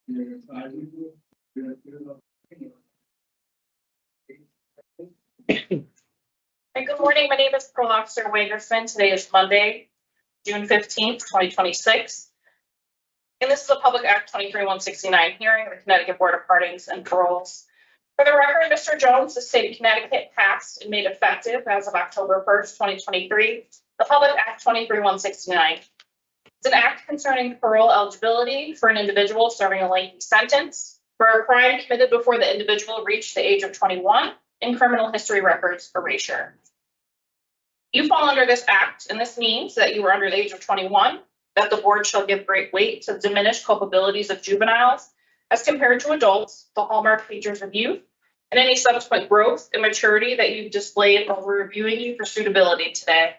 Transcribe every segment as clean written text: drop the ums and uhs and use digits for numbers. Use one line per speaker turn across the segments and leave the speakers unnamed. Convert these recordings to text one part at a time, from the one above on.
Hey, good morning. My name is Parole Officer Wagersman. Today is Monday, June 15th, 2026. And this is a Public Act 23-169 hearing of the Connecticut Board of Pardons and Paroles. For the record, Mr. Jones, the state of Connecticut passed and made effective as of October 1st, 2023, the Public Act 23-169. It's an act concerning parole eligibility for an individual serving a lengthy sentence for a crime committed before the individual reached the age of 21 in criminal history records erasure. You fall under this act, and this means that you are under the age of 21, that the board shall give great weight to diminished culpabilities of juveniles as compared to adults, the hallmark features of youth, and any subsequent growth and maturity that you've displayed while we're reviewing you for suitability today.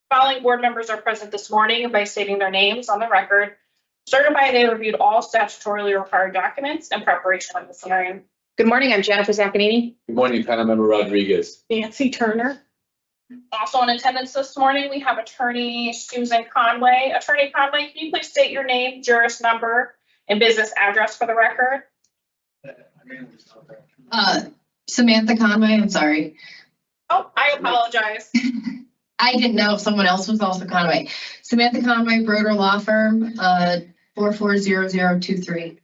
Following board members are present this morning by stating their names on the record, certify they reviewed all statutorily required documents in preparation of this hearing.
Good morning, I'm Jennifer Zaccanini.
Good morning, Councilmember Rodriguez.
Nancy Turner.
Also in attendance this morning, we have Attorney Susan Conway. Attorney Conway, can you please state your name, juris number, and business address for the record?
Samantha Conway, I'm sorry.
Oh, I apologize.
I didn't know if someone else was also Conway. Samantha Conway, Broder Law Firm, 440023.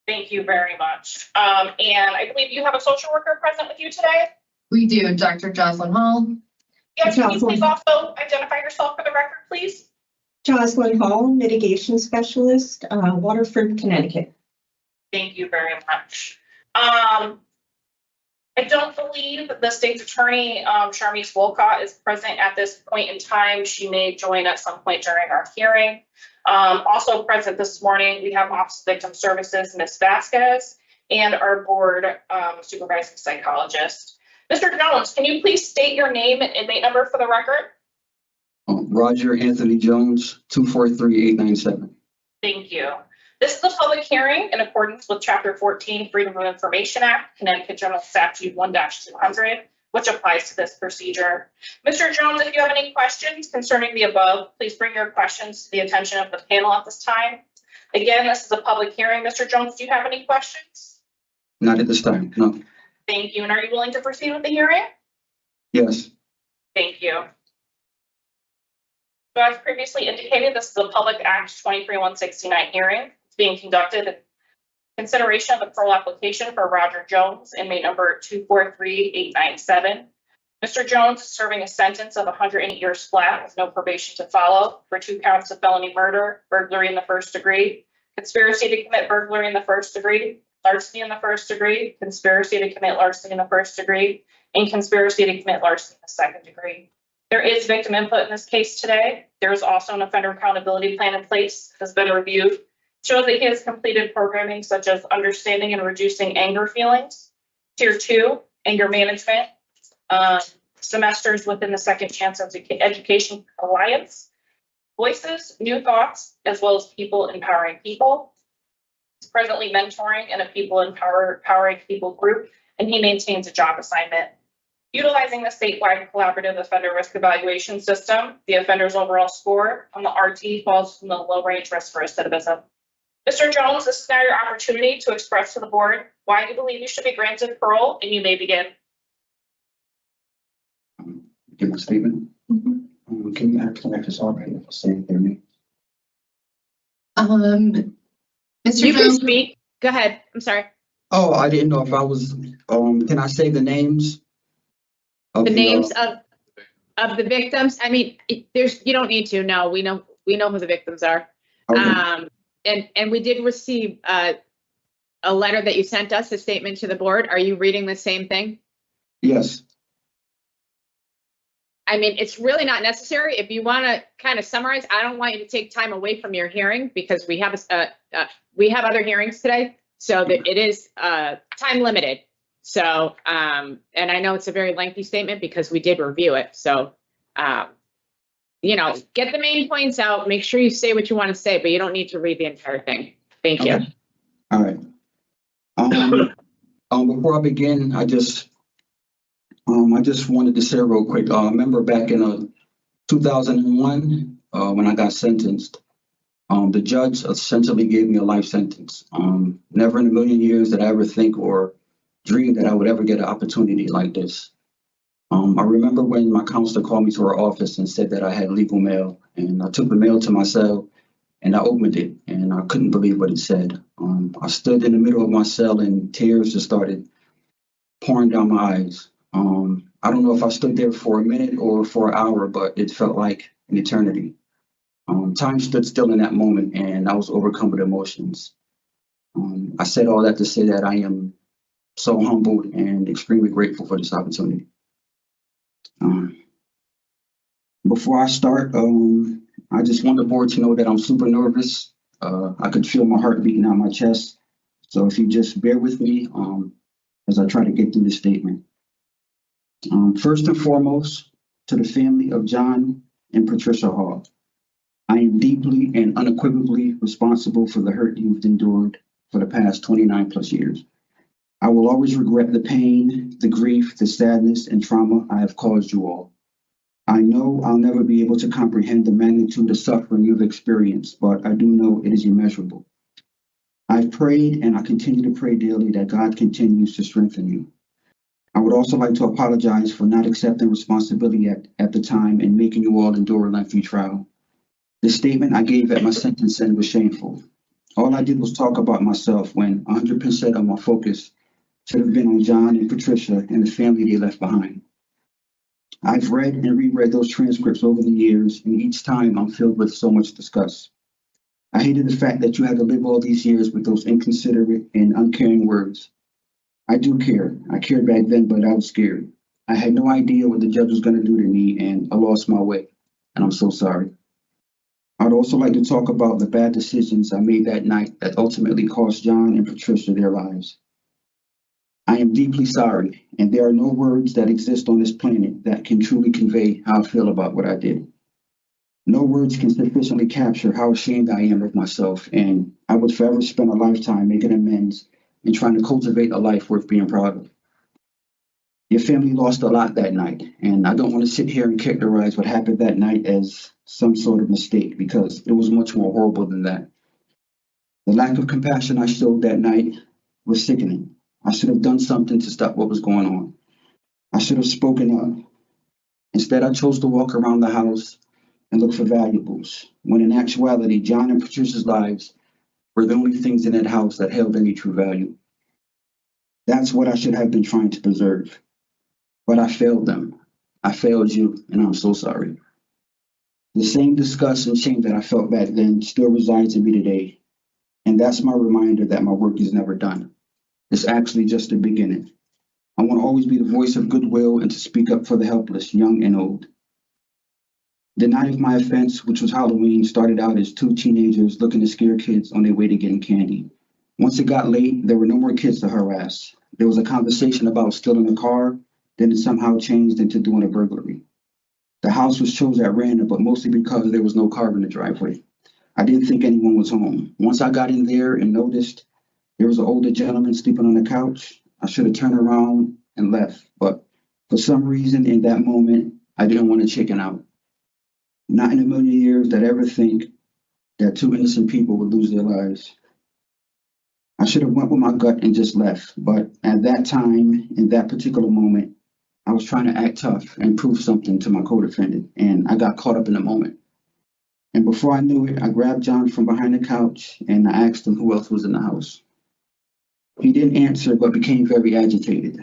Thank you very much. And I believe you have a social worker present with you today.
We do, Dr. Jocelyn Hall.
Yes, can you please also identify yourself for the record, please?
Jocelyn Hall, Mitigation Specialist, Waterford, Connecticut.
Thank you very much. I don't believe the state's attorney, Charmise Wolcott, is present at this point in time. She may join at some point during our hearing. Also present this morning, we have Office of Victim Services, Ms. Vasquez, and our board supervising psychologist. Mr. Jones, can you please state your name and inmate number for the record?
Roger Anthony Jones, 243-897.
Thank you. This is a public hearing in accordance with Chapter 14, Freedom of Information Act, Connecticut General Statute 1-200, which applies to this procedure. Mr. Jones, if you have any questions concerning the above, please bring your questions to the attention of the panel at this time. Again, this is a public hearing. Mr. Jones, do you have any questions?
Not at this time, no.
Thank you. And are you willing to proceed with the hearing?
Yes.
Thank you. So as previously indicated, this is a Public Act 23-169 hearing. It's being conducted in consideration of the parole application for Roger Jones, inmate number 243-897. Mr. Jones is serving a sentence of 108 years flat with no probation to follow for 2 counts of felony murder, burglary in the first degree, conspiracy to commit burglary in the first degree, larceny in the first degree, conspiracy to commit larceny in the first degree, and conspiracy to commit larceny in the second degree. There is victim input in this case today. There is also an offender accountability plan in place that has been reviewed. Shows that he has completed programming such as understanding and reducing anger feelings, Tier 2, anger management, semesters within the Second Chance Education Alliance, Voices, New Thoughts, as well as People Empowering People. He's presently mentoring in a People Empowering People group, and he maintains a job assignment. Utilizing the statewide collaborative offender risk evaluation system, the offender's overall score on the RT falls from the low range risk for recidivism. Mr. Jones, this is now your opportunity to express to the board why you believe you should be granted parole, and you may begin.
Give a statement. Can you act like this already if I say their name?
Mr.
You can
Jones,
speak. Go ahead. I'm sorry.
Oh, I didn't know if I was, can I say the names?
The names of the victims. I mean, you don't need to. No, we know who the victims are.
Okay.
And we did receive a letter that you sent us, a statement to the board. Are you reading the same thing?
Yes.
I mean, it's really not necessary. If you want to kind of summarize, I don't want you to take time away from your hearing because we have other hearings today. So that it is time limited. So, and I know it's a very lengthy statement because we did review it. So, you know, get the main points out, make sure you say what you want to say, but you don't need to read the entire thing. Thank you.
Okay. All right. Before I begin, I just wanted to say real quick, I remember back in 2001, when I got sentenced, the judge essentially gave me a life sentence. Never in a million years did I ever think or dream that I would ever get an opportunity like this. I remember when my counselor called me to her office and said that I had legal mail, and I took the mail to my cell and I opened it and I couldn't believe what it said. I stood in the middle of my cell and tears just started pouring down my eyes. I don't know if I stood there for a minute or for an hour, but it felt like an eternity. Time stood still in that moment and I was overcome with emotions. I said all that to say that I am so humbled and extremely grateful for this opportunity. Before I start, I just want the board to know that I'm super nervous. I could feel my heart beating out my chest. So if you just bear with me as I try to get through this statement. First and foremost, to the family of John and Patricia Hall, I am deeply and unequivocally responsible for the hurt you've endured for the past 29 plus years. I will always regret the pain, the grief, the sadness, and trauma I have caused you all. I know I'll never be able to comprehend the magnitude of suffering you've experienced, but I do know it is immeasurable. I've prayed and I continue to pray daily that God continues to strengthen you. I would also like to apologize for not accepting responsibility at the time and making you all endure a lengthy trial. The statement I gave at my sentencing was shameful. All I did was talk about myself when 100% of my focus should have been on John and Patricia and the family they left behind. I've read and reread those transcripts over the years, and each time I'm filled with so much disgust. I hated the fact that you had to live all these years with those inconsiderate and uncaring words. I do care. I cared back then, but I was scared. I had no idea what the judge was going to do to me, and I lost my way, and I'm so sorry. I'd also like to talk about the bad decisions I made that night that ultimately cost John and Patricia their lives. I am deeply sorry, and there are no words that exist on this planet that can truly convey how I feel about what I did. No words can sufficiently capture how ashamed I am of myself, and I would forever spend a lifetime making amends and trying to cultivate a life worth being proud of. Your family lost a lot that night, and I don't want to sit here and characterize what happened that night as some sort of mistake, because it was much more horrible than that. The lack of compassion I showed that night was sickening. I should have done something to stop what was going on. I should have spoken up. Instead, I chose to walk around the house and look for valuables, when in actuality, John and Patricia's lives were the only things in that house that held any true value. That's what I should have been trying to preserve. But I failed them. I failed you, and I'm so sorry. The same disgust and shame that I felt back then still resides in me today. And that's my reminder that my work is never done. It's actually just the beginning. I want to always be the voice of goodwill and to speak up for the helpless, young and old. The night of my offense, which was Halloween, started out as two teenagers looking to scare kids on their way to getting candy. Once it got late, there were no more kids to harass. There was a conversation about stealing a car, then it somehow changed into doing a burglary. The house was chosen at random, but mostly because there was no car in the driveway. I didn't think anyone was home. Once I got in there and noticed there was an older gentleman sleeping on the couch, I should have turned around and left. But for some reason in that moment, I didn't want to chicken out. Not in a million years did I ever think that two innocent people would lose their lives. I should have went with my gut and just left. But at that time, in that particular moment, I was trying to act tough and prove something to my co-defendant, and I got caught up in the moment. And before I knew it, I grabbed John from behind the couch and I asked him who else was in the house. He didn't answer, but became very agitated.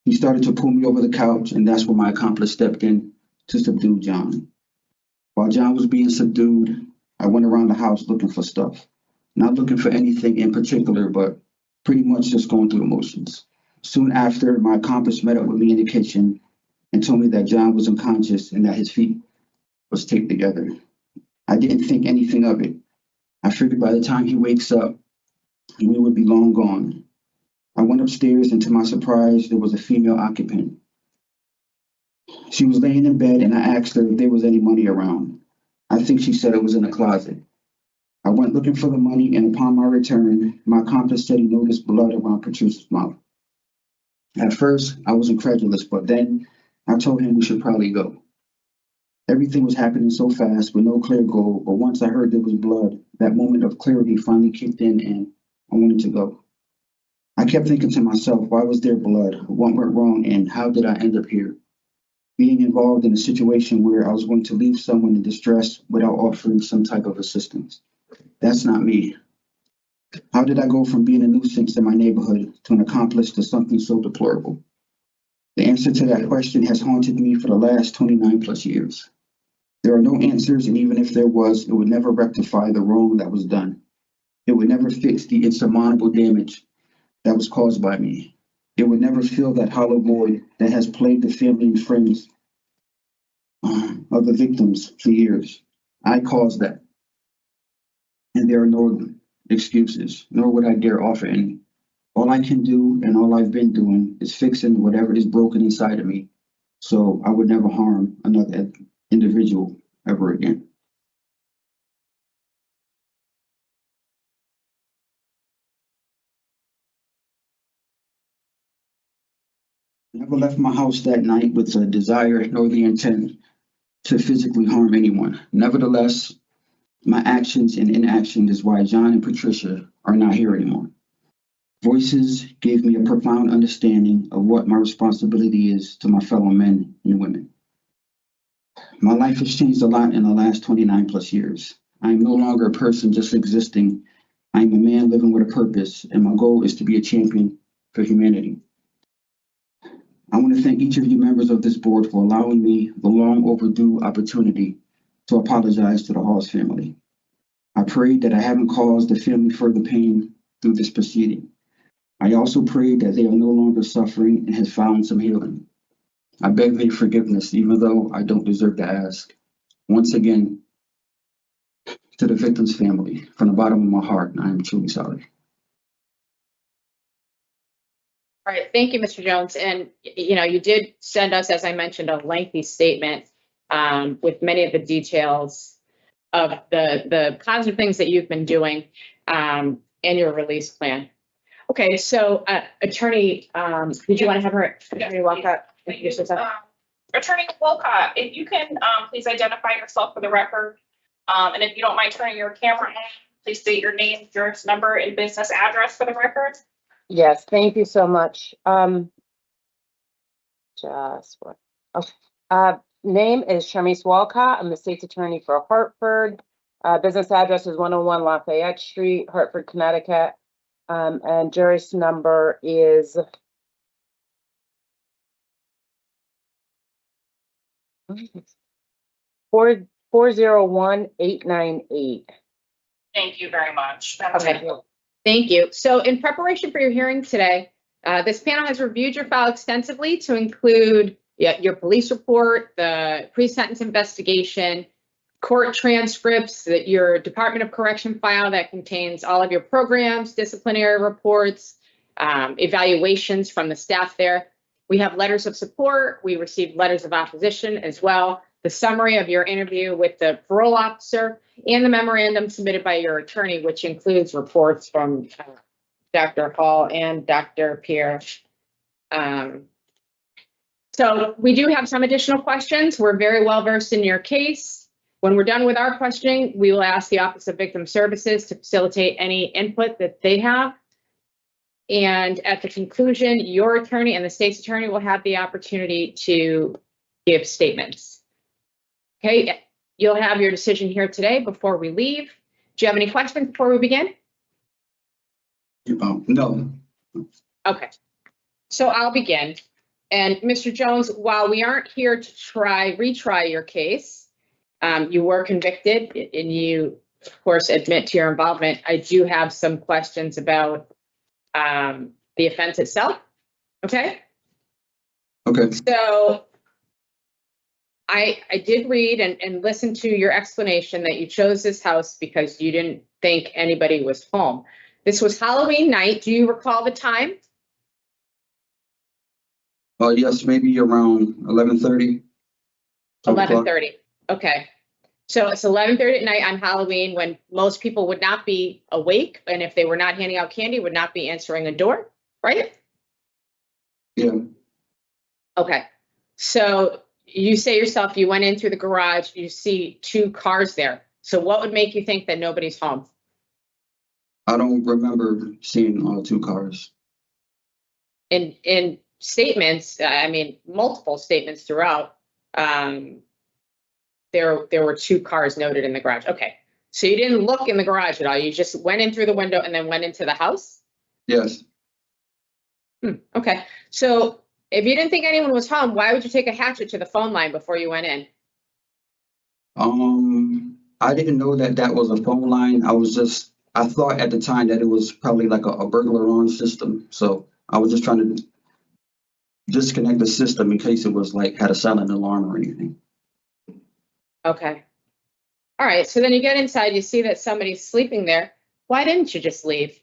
He started to pull me over the couch, and that's when my accomplice stepped in to subdue John. While John was being subdued, I went around the house looking for stuff. Not looking for anything in particular, but pretty much just going through the motions. Soon after, my accomplice met up with me in the kitchen, and told me that John was unconscious and that his feet was taped together. I didn't think anything of it. I figured by the time he wakes up, we would be long gone. I went upstairs, and to my surprise, there was a female occupant. She was laying in bed, and I asked her if there was any money around. I think she said it was in a closet. I went looking for the money, and upon my return, my accomplice said he noticed blood around Patricia's mouth. At first, I was incredulous, but then I told him we should probably go. Everything was happening so fast with no clear goal, but once I heard there was blood, that moment of clarity finally kicked in and I wanted to go. I kept thinking to myself, why was there blood? What went wrong and how did I end up here? Being involved in a situation where I was going to leave someone in distress without offering some type of assistance. That's not me. How did I go from being a nuisance in my neighborhood to an accomplice to something so deplorable? The answer to that question has haunted me for the last 29 plus years. There are no answers, and even if there was, it would never rectify the wrong that was done. It would never fix the insurmountable damage that was caused by me. It would never fill that hollow void that has plagued the family and friends of the victims for years. I caused that. And there are no excuses, nor would I dare offer any. All I can do and all I've been doing is fixing whatever is broken inside of me, so I would never harm another individual ever again. I never left my house that night with a desire nor the intent to physically harm anyone. Nevertheless, my actions and inaction is why John and Patricia are not here anymore. Voices gave me a profound understanding of what my responsibility is to my fellow men and women. My life has changed a lot in the last 29 plus years. I am no longer a person just existing. I am a man living with a purpose, and my goal is to be a champion for humanity. I want to thank each of you members of this board for allowing me the long overdue opportunity to apologize to the Halls family. I pray that I haven't caused the family further pain through this proceeding. I also pray that they are no longer suffering and have found some healing. I beg their forgiveness, even though I don't deserve to ask. Once again, to the victim's family, from the bottom of my heart, I am truly sorry.
All right, thank you, Mr. Jones. And, you know, you did send us, as I mentioned, a lengthy statement with many of the details of the positive things that you've been doing in your release plan. Okay, so Attorney, did you want to have her attorney walk up?
Attorney Wolcott, if you can please identify yourself for the record. And if you don't mind turning your camera on, please state your name, juris number, and business address for the record.
Yes, thank you so much. Name is Sharmise Walcott. I'm the state's attorney for Hartford. Business address is 101 Lafayette Street, Hartford, Connecticut. And juris number is 401-898.
Thank you very much.
Okay, thank you. So in preparation for your hearing today, this panel has reviewed your file extensively to include your police report, the pre-sentence investigation, court transcripts, your Department of Correction file that contains all of your programs, disciplinary reports, evaluations from the staff there. We have letters of support. We received letters of opposition as well. The summary of your interview with the parole officer and the memorandum submitted by your attorney, which includes reports from Dr. Hall and Dr. Pierre. So we do have some additional questions. We're very well versed in your case. When we're done with our questioning, we will ask the Office of Victim Services to facilitate any input that they have. And at the conclusion, your attorney and the state's attorney will have the opportunity to give statements. Okay, you'll have your decision here today before we leave. Do you have any questions before we begin?
No.
Okay, so I'll begin. And Mr. Jones, while we aren't here to retry your case, you were convicted and you, of course, admit to your involvement. I do have some questions about the offense itself. Okay.
Okay.
So I did read and listen to your explanation that you chose this house because you didn't think anybody was home. This was Halloween night. Do you recall the time?
Yes, maybe around 11:30.
11:30. Okay. So it's 11:30 at night on Halloween when most people would not be awake. And if they were not handing out candy, would not be answering a door, right?
Yeah,
Okay. So you say yourself, you went in through the garage, you see 2 cars there. So what would make you think that nobody's home?
I don't remember seeing 2 cars.
In statements, I mean, multiple statements throughout, there were 2 cars noted in the garage. Okay. So you didn't look in the garage at all. You just went in through the window and then went into the house?
Yes.
Okay. So if you didn't think anyone was home, why would you take a hatchet to the phone line before you went in?
I didn't know that that was a phone line. I thought at the time that it was probably like a burglar alarm system. So I was just trying to disconnect the system in case it was like had a silent alarm or anything.
Okay. All right. So then you get inside, you see that somebody's sleeping there. Why didn't you just leave?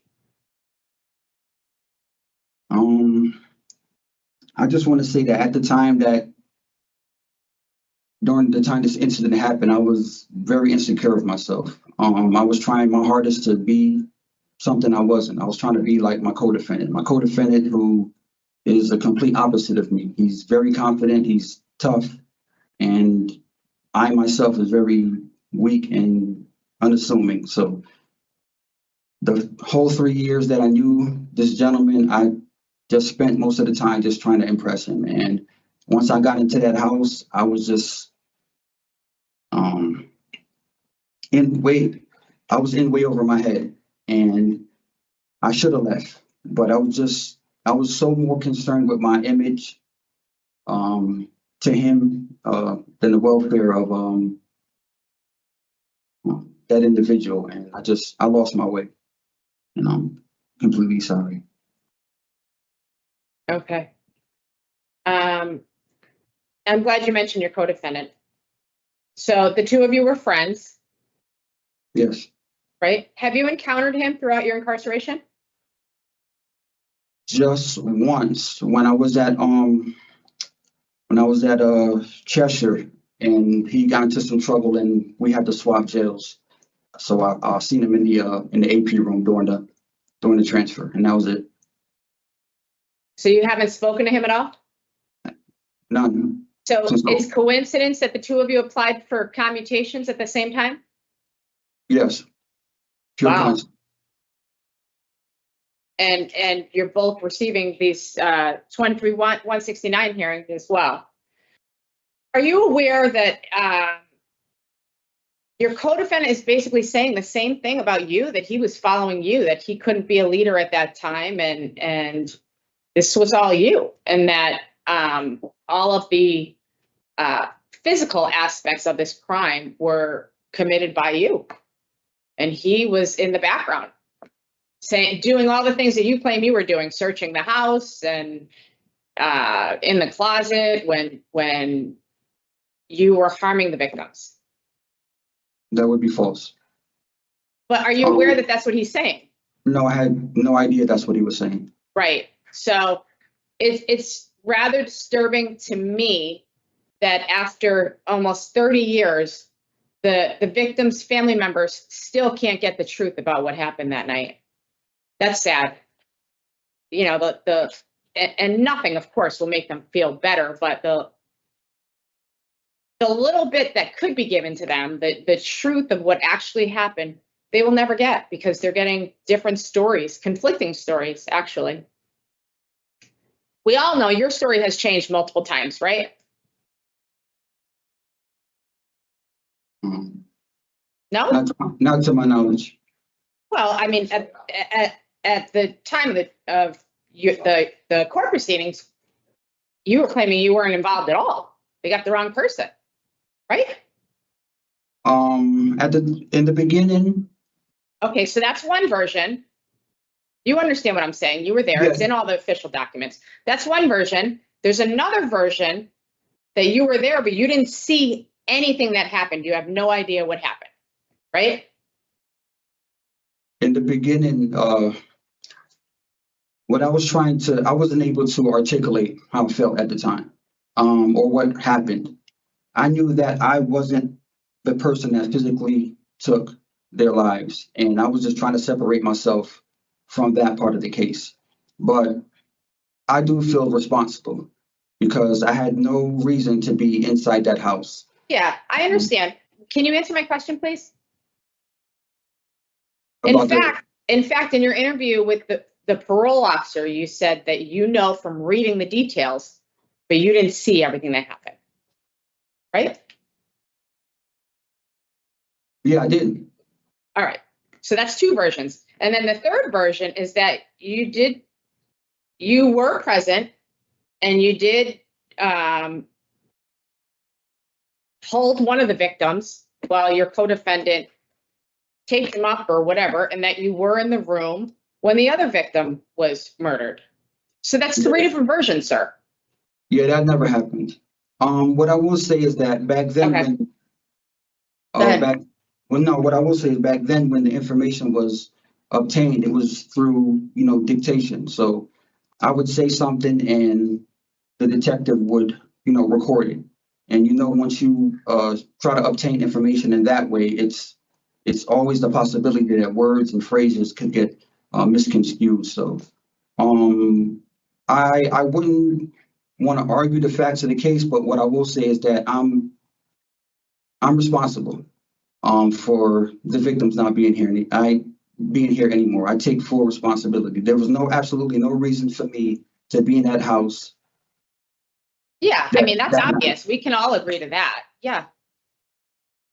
I just want to say that at the time during the time this incident happened, I was very insecure of myself. I was trying my hardest to be something I wasn't. I was trying to be like my co-defendant who is the complete opposite of me. He's very confident, he's tough, and I myself is very weak and unassuming. So the whole 3 years that I knew this gentleman, I just spent most of the time just trying to impress him. And once I got into that house, I was just I was in way over my head, and I should have left, but I was so more concerned with my image to him than the welfare of that individual, and I lost my way, and I'm completely sorry.
Okay. I'm glad you mentioned your co-defendant. So the 2 of you were friends,
Yes.
right? Have you encountered him throughout your incarceration?
Just once when I was at Cheshire, and he got into some trouble and we had to swap jails. So I seen him in the AP room during the transfer, and that was it.
So you haven't spoken to him at all?
None.
So
No.
it's coincidence that the 2 of you applied for commutations at the same time?
Yes. Pure
Wow.
coincidence.
And you're both receiving these 23-169 hearings as well. Are you aware that your co-defendant is basically saying the same thing about you, that he was following you, that he couldn't be a leader at that time, and this was all you, and that all of the physical aspects of this crime were committed by you, and he was in the background, doing all the things that you claim you were doing, searching the house and in the closet when you were harming the victims.
That would be false.
But are you aware that that's what he's saying?
No, I had no idea that's what he was saying.
Right. So it's rather disturbing to me that after almost 30 years, the victims' family members still can't get the truth about what happened that night. That's sad. You know, and nothing, of course, will make them feel better, but the little bit that could be given to them, the truth of what actually happened, they will never get, because they're getting different stories, conflicting stories, actually. We all know your story has changed multiple times, right? No?
Not to my knowledge.
Well, I mean, at the time of the court proceedings, you were claiming you weren't involved at all. They got the wrong person, right?
In the beginning.
Okay, so that's one version. You understand what I'm saying? You were there.
Yeah.
It's in all the official documents. That's one version. There's another version that you were there, but you didn't see anything that happened. You have no idea what happened, right?
In the beginning, what I wasn't able to articulate how I felt at the time, or what happened. I knew that I wasn't the person that physically took their lives, and I was just trying to separate myself from that part of the case. But I do feel responsible because I had no reason to be inside that house.
Yeah, I understand. Can you answer my question, please?
About
In fact, in your interview with the parole officer, you said that you know from reading the details, but you didn't see everything that happened, right?
Yeah, I did.
All right. So that's two versions. And then the third version is that you were present and you did hold one of the victims while your co-defendant taped him up or whatever, and that you were in the room when the other victim was murdered. So that's three different versions, sir.
Yeah, that never happened. What I will say is that back then,
Okay.
when
Go ahead.
what I will say is back then when the information was obtained, it was through, dictation. So I would say something and the detective would, record it. And once you try to obtain information in that way, it's always the possibility that words and phrases could get misconstrued. So I wouldn't want to argue the facts of the case, but what I will say is that I'm responsible for the victims not being here. Being here anymore. I take full responsibility. There was absolutely no reason for me to be in that house.
Yeah, I mean, that's obvious. We can all agree to that. Yeah.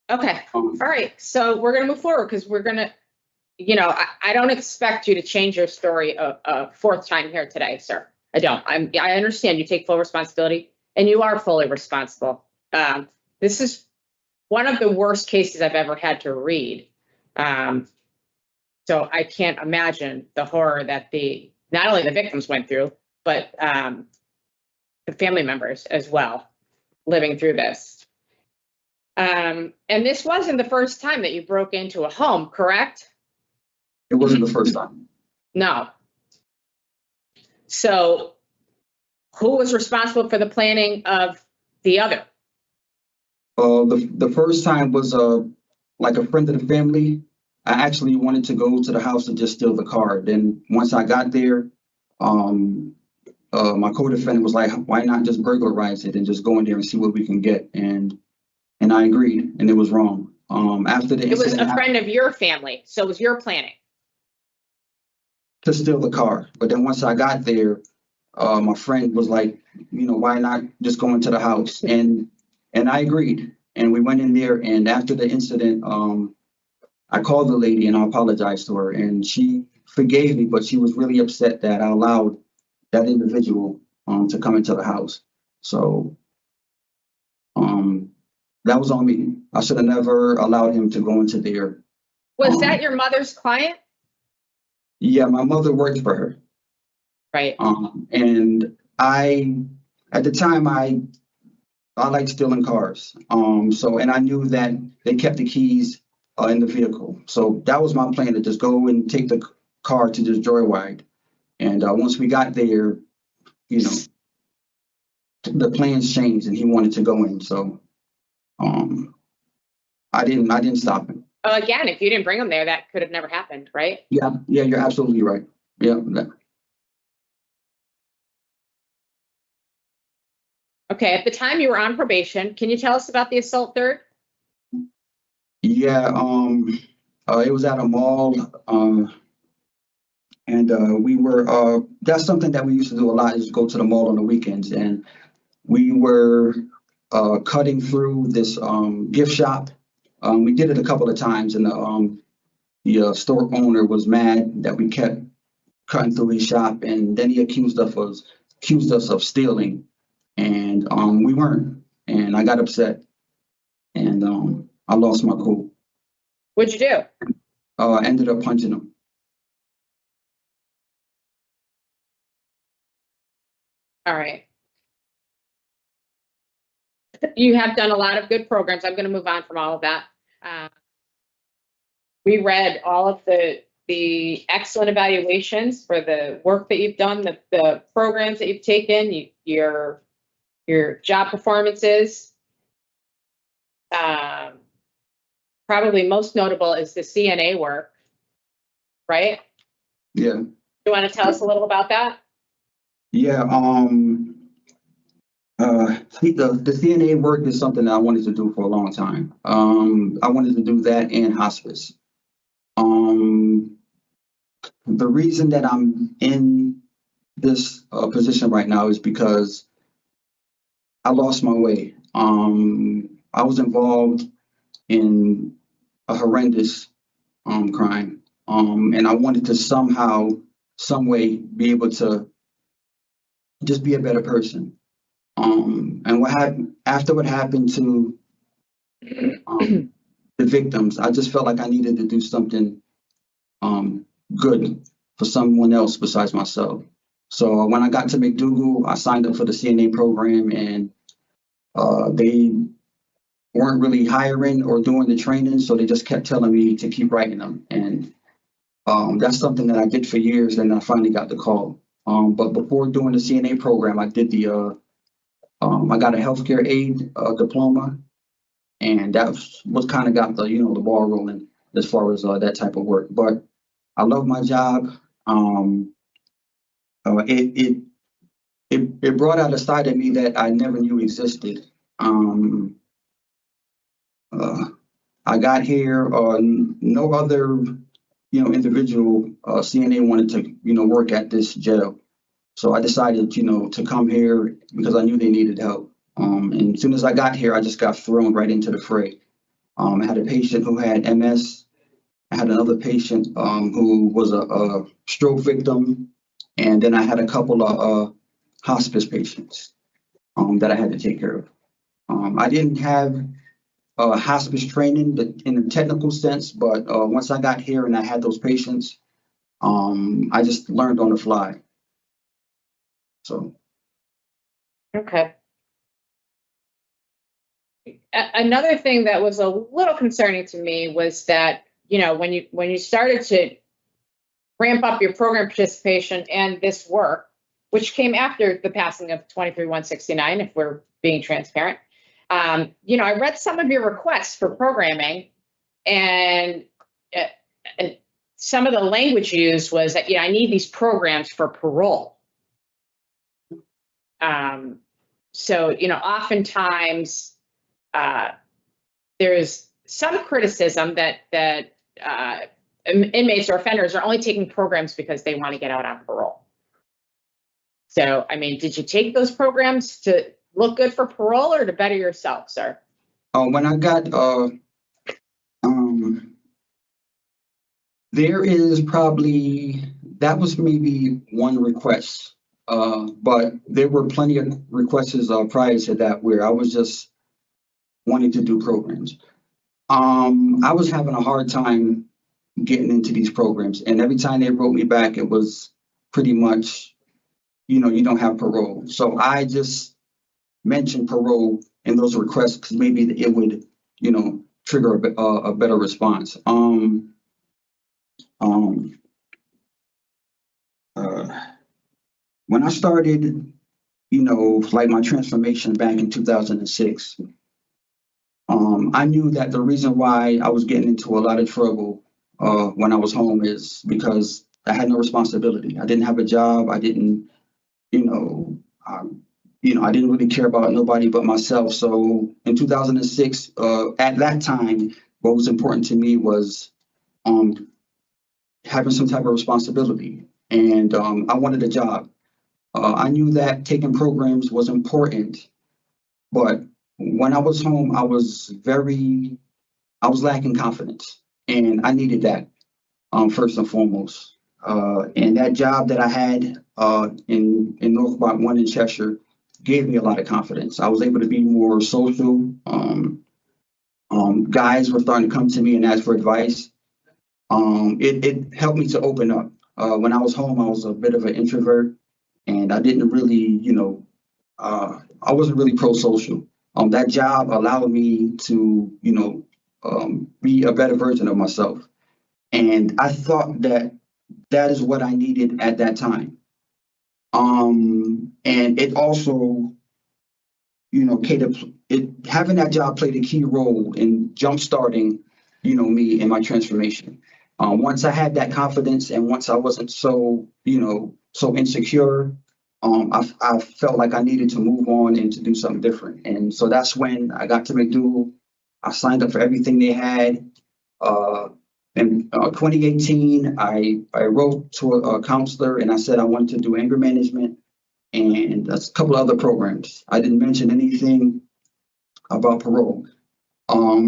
Okay. All right. So we're going to move forward because we're going to, I don't expect you to change your story a fourth time here today, sir. I don't. I understand you take full responsibility and you are fully responsible. This is one of the worst cases I've ever had to read. So I can't imagine the horror that not only the victims went through, but the family members as well, living through this. And this wasn't the first time that you broke into a home, correct?
It wasn't the first time.
No. So who was responsible for the planning of the other?
The first time was like a friend of the family. I actually wanted to go to the house and just steal the car. Then once I got there, my co-defendant was like, "Why not just burglarize it and just go in there and see what we can get?" And I agreed, and it was wrong. After the
It was
incident
a friend of your family, so it was your planning.
to steal the car, but then once I got there, my friend was like, "Why not just go into the house?" And I agreed, and we went in there. And after the incident, I called the lady and I apologized to her, and she forgave me, but she was really upset that I allowed that individual to come into the house. So that was on me. I should have never allowed him to go into there.
Was that your mother's client?
Yeah, my mother worked for her.
Right.
And at the time, I like stealing cars. And I knew that they kept the keys in the vehicle. So that was my plan, to just go and take the car to just joyride. And once we got there, the plans changed and he wanted to go in. So I didn't stop him.
Again, if you didn't bring him there, that could have never happened, right?
Yeah, you're absolutely right. Yeah.
Okay, at the time you were on probation, can you tell us about the assault third?
Yeah, it was at a mall, and we were, that's something that we used to do a lot, is go to the mall on the weekends. And we were cutting through this gift shop. We did it a couple of times, and the store owner was mad that we kept cutting through his shop, and then he accused us of stealing, and we weren't. And I got upset, and I lost my cool.
What'd you do?
Ended up punching him.
All right. You have done a lot of good programs. I'm going to move on from all of that. We read all of the excellent evaluations for the work that you've done, the programs that you've taken, your job performances. Probably most notable is the CNA work, right?
Yeah.
You want to tell us a little about that?
Yeah, the CNA work is something that I wanted to do for a long time. I wanted to do that and hospice. The reason that I'm in this position right now is because I lost my way. I was involved in a horrendous crime, and I wanted to somehow, some way, be able to just be a better person. And what happened after what happened to the victims, I just felt like I needed to do something good for someone else besides myself. So when I got to McDougal, I signed up for the CNA program, and they weren't really hiring or doing the training, so they just kept telling me to keep writing them. And that's something that I did for years, and I finally got the call. But before doing the CNA program, I did I got a healthcare aid diploma, and that was kind of got the ball rolling as far as that type of work. But I love my job. It brought out a side of me that I never knew existed. I got here, no other individual CNA wanted to work at this jail. So I decided, to come here because I knew they needed help. And as soon as I got here, I just got thrown right into the fray. I had a patient who had MS. I had another patient who was a stroke victim. And then I had a couple of hospice patients that I had to take care of. I didn't have hospice training in a technical sense, but once I got here and I had those patients, I just learned on the fly. So.
Okay. Another thing that was a little concerning to me was that, when you started to ramp up your program participation and this work, which came after the passing of 23-169, if we're being transparent, I read some of your requests for programming, and some of the language used was that, I need these programs for parole. So, oftentimes there's some criticism that inmates or offenders are only taking programs because they want to get out on parole. So, did you take those programs to look good for parole or to better yourself, sir?
When I got, there is that was maybe one request. But there were plenty of requests prior to that where I was just wanting to do programs. I was having a hard time getting into these programs, and every time they wrote me back, it was pretty much, you don't have parole. So I just mentioned parole in those requests because maybe it would, trigger a better response. When I started, like my transformation back in 2006, I knew that the reason why I was getting into a lot of trouble when I was home is because I had no responsibility. I didn't have a job. I didn't, I didn't really care about nobody but myself. So in 2006, at that time, what was important to me was having some type of responsibility, and I wanted a job. I knew that taking programs was important, but when I was home, I was lacking confidence, and I needed that first and foremost. And that job that I had in Northbrook 1 in Cheshire gave me a lot of confidence. I was able to be more social. Guys were starting to come to me and ask for advice. It helped me to open up. When I was home, I was a bit of an introvert, and I didn't really, I wasn't really pro-social. That job allowed me to, be a better version of myself. And I thought that that is what I needed at that time. And it also, having that job played a key role in jumpstarting, me and my transformation. Once I had that confidence and once I wasn't so, so insecure, I felt like I needed to move on and to do something different. And so that's when I got to McDougal. I signed up for everything they had. In 2018, I wrote to a counselor and I said I wanted to do anger management and a couple other programs. I didn't mention anything about parole.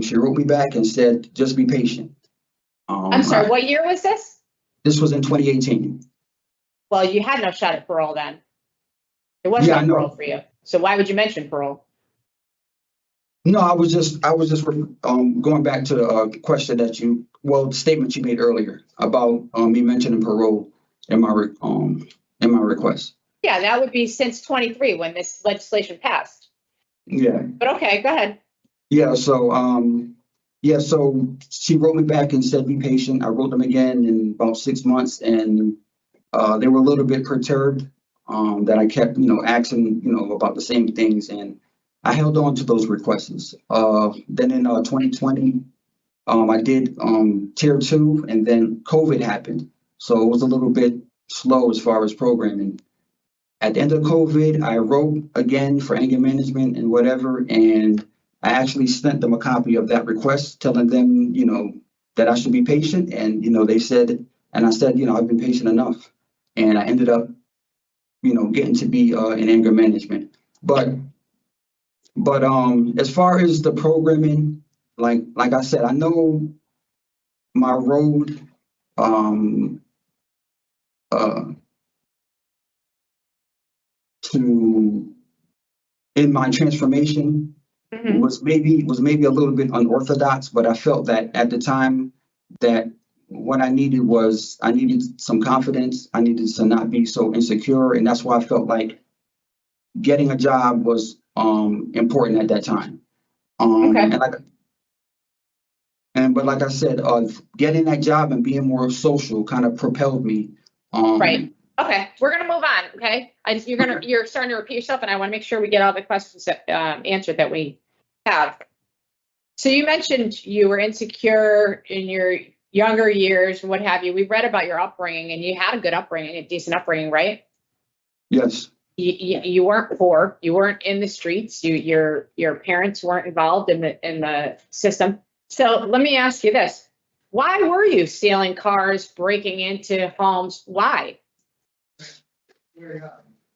She wrote me back and said, just be patient.
I'm sorry, what year was this?
This was in 2018.
Well, you had no shot at parole then. There was
Yeah, I
no
know.
parole for you. So why would you mention parole?
No, I was just going back to the question the statement you made earlier about me mentioning parole in my request.
Yeah, that would be since 23 when this legislation passed.
Yeah.
But okay, go ahead.
Yeah. So she wrote me back and said, be patient. I wrote them again in about 6 months and they were a little bit perturbed that I kept, asking, about the same things. And I held on to those requests. Then in 2020, I did tier 2 and then COVID happened. So it was a little bit slow as far as programming. At the end of COVID, I wrote again for anger management and whatever. And I actually sent them a copy of that request telling them, that I should be patient. And, they said, and I said, I've been patient enough. And I ended up, getting to be in anger management. But as far as the programming, like I said, I know my road to in my transformation
Mhm.
was maybe a little bit unorthodox, but I felt that at the time that what I needed some confidence. I needed to not be so insecure, and that's why I felt like getting a job was important at that time.
Okay.
But like I said, getting that job and being more social kind of propelled me.
Right. Okay, we're gonna move on, okay? You're starting to repeat yourself, and I want to make sure we get all the questions that, answered that we have. So you mentioned you were insecure in your younger years, what have you. We read about your upbringing, and you had a good upbringing, a decent upbringing, right?
Yes.
You weren't poor, you weren't in the streets, your parents weren't involved in the system. So let me ask you this: why were you stealing cars, breaking into homes? Why?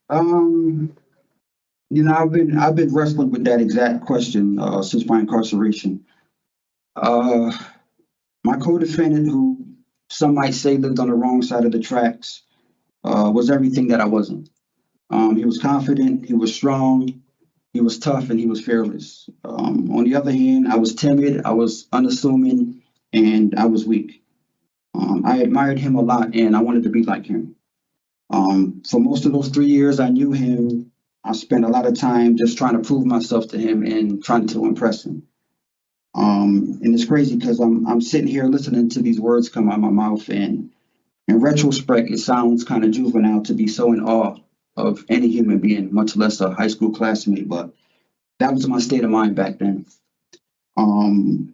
I've been wrestling with that exact question since my incarceration. My co-defendant, who some might say lived on the wrong side of the tracks, was everything that I wasn't. He was confident, he was strong, he was tough, and he was fearless. On the other hand, I was timid, I was unassuming, and I was weak. I admired him a lot, and I wanted to be like him. For most of those 3 years I knew him, I spent a lot of time just trying to prove myself to him and trying to impress him. And it's crazy because I'm sitting here listening to these words come out of my mouth, and in retrospect, it sounds kind of juvenile to be so in awe of any human being, much less a high school classmate. But that was my state of mind back then. The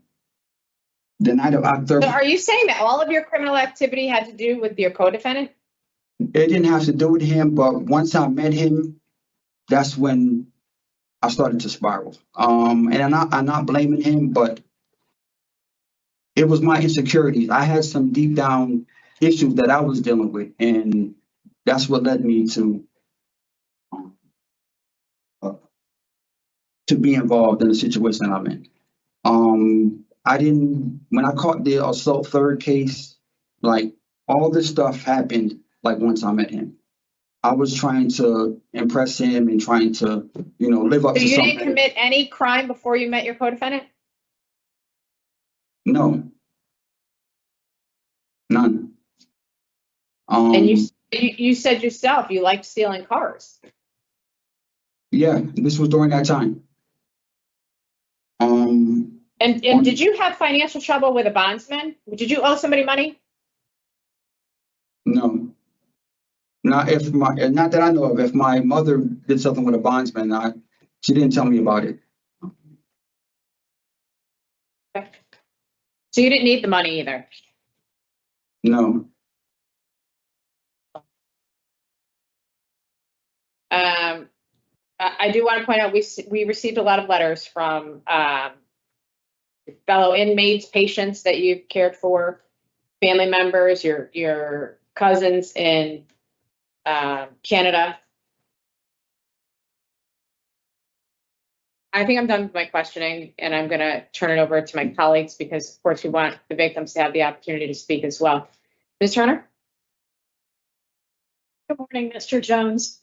night of October.
So are you saying that all of your criminal activity had to do with your co-defendant?
It didn't have to do with him, but once I met him, that's when I started to spiral. And I'm not blaming him, but it was my insecurities. I had some deep down issues that I was dealing with, and that's what led me to be involved in the situation I'm in. When I caught the assault third case, like all this stuff happened like once I met him. I was trying to impress him and trying to, live up
So
to
you
something.
didn't commit any crime before you met your co-defendant?
No. None.
And you said yourself you liked stealing cars.
Yeah, this was during that time.
And did you have financial trouble with a bondsman? Did you owe somebody money?
No. Not that I know of. If my mother did something with a bondsman, she didn't tell me about it.
So you didn't need the money either?
No.
I do want to point out, we received a lot of letters from fellow inmates, patients that you've cared for, family members, your cousins in Canada. I think I'm done with my questioning, and I'm going to turn it over to my colleagues because, of course, we want the victims to have the opportunity to speak as well. Ms. Turner?
Good morning, Mr. Jones.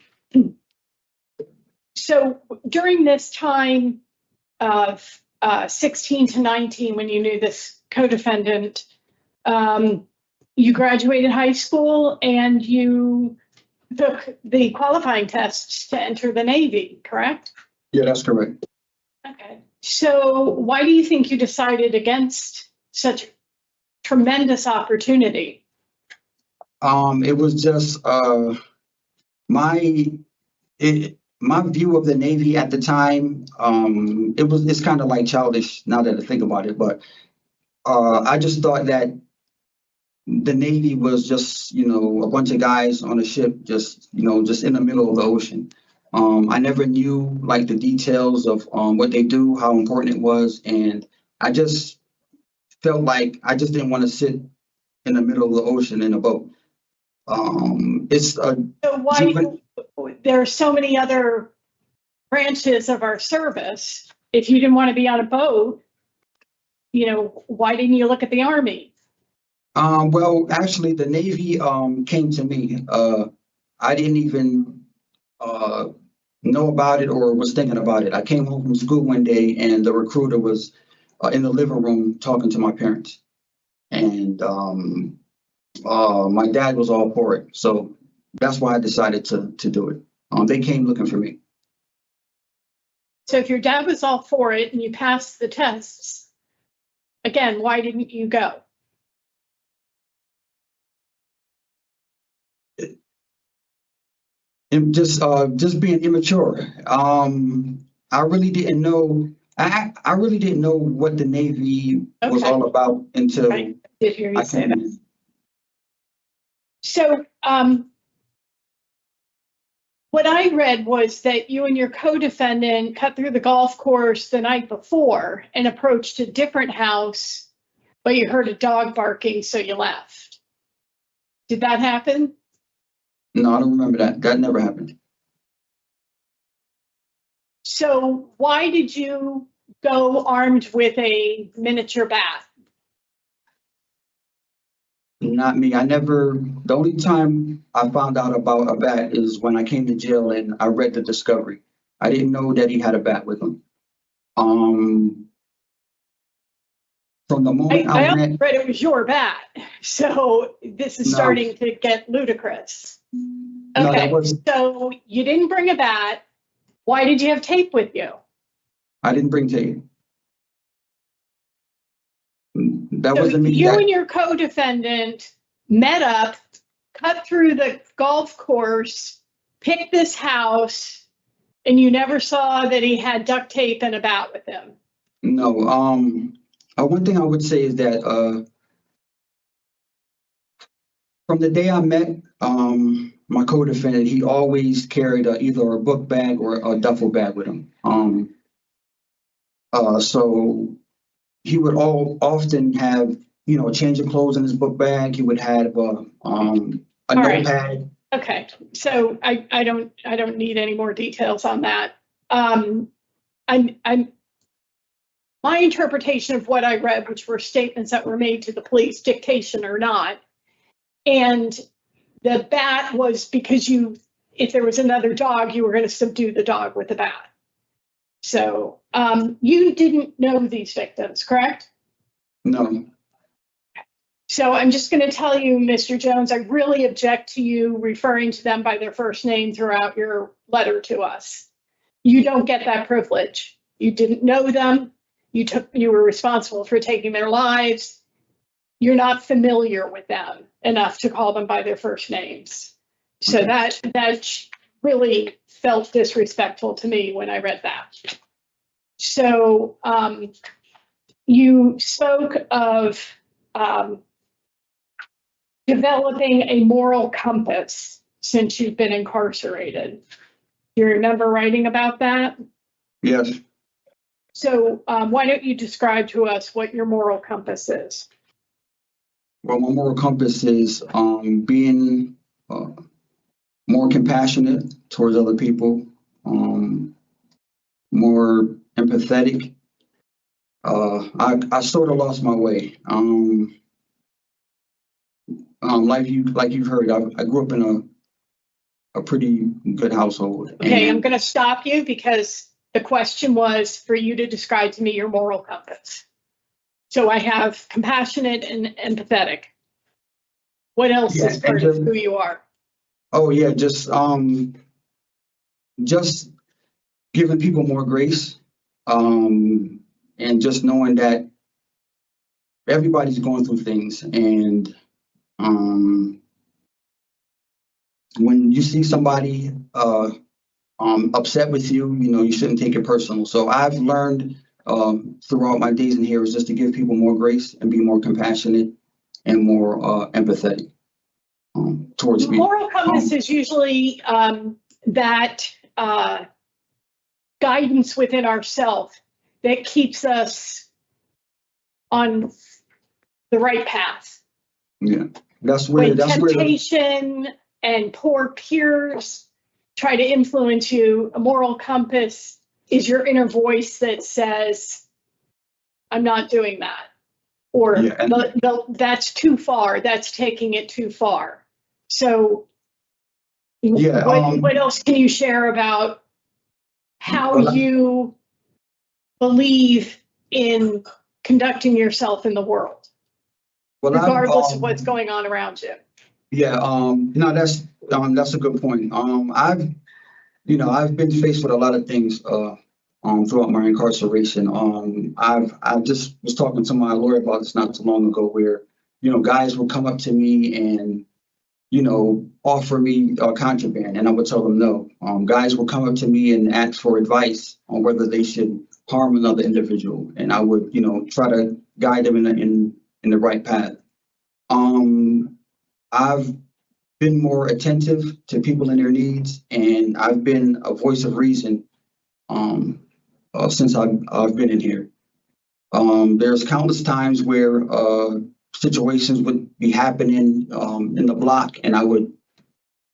So during this time of 16 to 19, when you knew this co-defendant, you graduated high school and you took the qualifying tests to enter the Navy, correct?
Yeah, that's correct.
Okay. So why do you think you decided against such tremendous opportunity?
It was just my view of the Navy at the time. It's kind of like childish now that I think about it, but I just thought that the Navy was just, a bunch of guys on a ship, just in the middle of the ocean. I never knew like the details of what they do, how important it was, and I just felt like I just didn't want to sit in the middle of the ocean in a boat.
So why there are so many other branches of our service? If you didn't want to be on a boat, why didn't you look at the Army?
Well, actually, the Navy came to me. I didn't even know about it or was thinking about it. I came home from school one day and the recruiter was in the living room talking to my parents. And my dad was all for it. So that's why I decided to do it. They came looking for me.
So if your dad was all for it and you passed the tests, again, why didn't you go?
And just being immature. I really didn't know. I really didn't know what the Navy was all about until
I did hear you
I
say
came
that.
in.
So what I read was that you and your co-defendant cut through the golf course the night before and approached a different house, but you heard a dog barking, so you left. Did that happen?
No, I don't remember that. That never happened.
So why did you go armed with a miniature bat?
Not me. The only time I found out about a bat is when I came to jail and I read the discovery. I didn't know that he had a bat with him. From the moment
I also read it was your bat. So this is starting to get ludicrous.
No,
Okay,
that was,
so you didn't bring a bat. Why did you have tape with you?
I didn't bring tape. That
So
wasn't me.
you and your co-defendant met up, cut through the golf course, picked this house, and you never saw that he had duct tape and a bat with him.
No. One thing I would say is that from the day I met my co-defendant, he always carried either a book bag or a duffel bag with him. So he would often have, a change of clothes in his book bag. He would have a notepad.
Okay, so I don't need any more details on that. My interpretation of what I read, which were statements that were made to the police, dictation or not, and the bat was because if there was another dog, you were going to subdue the dog with the bat. So you didn't know these victims, correct?
No.
So I'm just going to tell you, Mr. Jones, I really object to you referring to them by their first name throughout your letter to us. You don't get that privilege. You didn't know them. you were responsible for taking their lives. You're not familiar with them enough to call them by their first names. So that really felt disrespectful to me when I read that. So you spoke of developing a moral compass since you've been incarcerated. Do you remember writing about that?
Yes.
So why don't you describe to us what your moral compass is?
Well, my moral compass is being more compassionate towards other people, more empathetic. I sort of lost my way. Like you've heard, I grew up in a pretty good household.
Okay, I'm
and
going to stop you because the question was for you to describe to me your moral compass. So I have compassionate and empathetic. What else
Yeah,
is part of who you are?
Oh yeah, just giving people more grace, and just knowing that everybody's going through things, and when you see somebody upset with you, you shouldn't take it personal. So I've learned throughout my days in here is just to give people more grace and be more compassionate and more empathetic towards me.
Moral compass is usually that guidance within ourselves that keeps us on the right path.
Yeah, that's where
When temptation and poor peers try to influence you, a moral compass is your inner voice that says, I'm not doing that. Or that's too far, that's taking it too far. So what else can you share about how you believe in conducting yourself in the world, regardless of what's going on around you?
Yeah, no, that's a good point. I've been faced with a lot of things throughout my incarceration. I just was talking to my lawyer about this not too long ago, where guys would come up to me and offer me contraband, and I would tell them no. Guys would come up to me and ask for advice on whether they should harm another individual, and I would try to guide them in the right path. I've been more attentive to people and their needs, and I've been a voice of reason since I've been in here. There's countless times where situations would be happening in the block, and I would,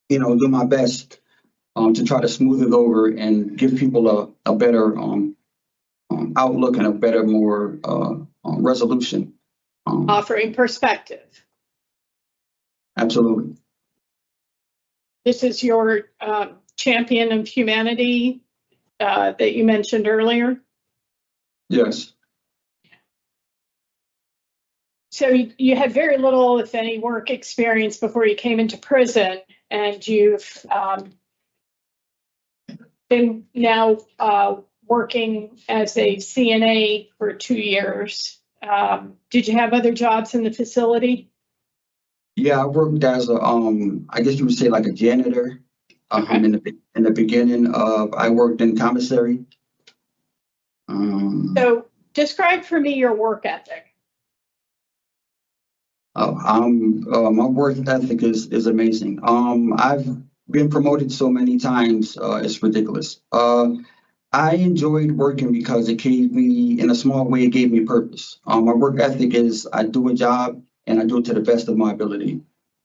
do my best to try to smooth it over and give people a better outlook and a better, more resolution.
Offering perspective.
Absolutely.
This is your champion of humanity that you mentioned earlier.
Yes.
So you had very little, if any, work experience before you came into prison, and you've been now working as a CNA for 2 years. Did you have other jobs in the facility?
Yeah, I worked as I guess you would say like a janitor.
Okay.
In the beginning, I worked in commissary.
So describe for me your work ethic.
My work ethic is amazing. I've been promoted so many times, it's ridiculous. I enjoyed working because it gave me, in a small way, it gave me purpose. My work ethic is I do a job and I do it to the best of my ability,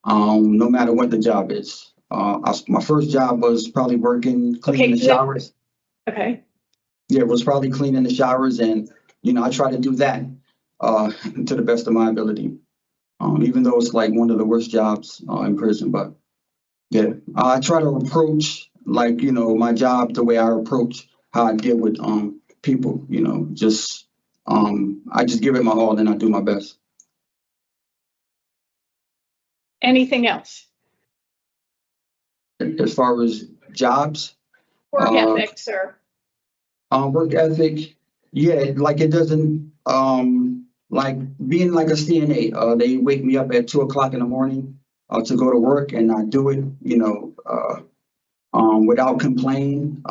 no matter what the job is. My first job was probably cleaning the showers.
Okay.
Yeah, it was probably cleaning the showers, and I try to do that to the best of my ability. Even though it's like one of the worst jobs in prison, but yeah, I try to approach my job the way I approach how I deal with people. I just give it my all and I do my best.
Anything else?
As far as jobs,
Work ethic, sir.
work ethic, Yeah, like it doesn't, like being like a CNA, they wake me up at 2 o'clock in the morning, to go to work and I do it, without complaint.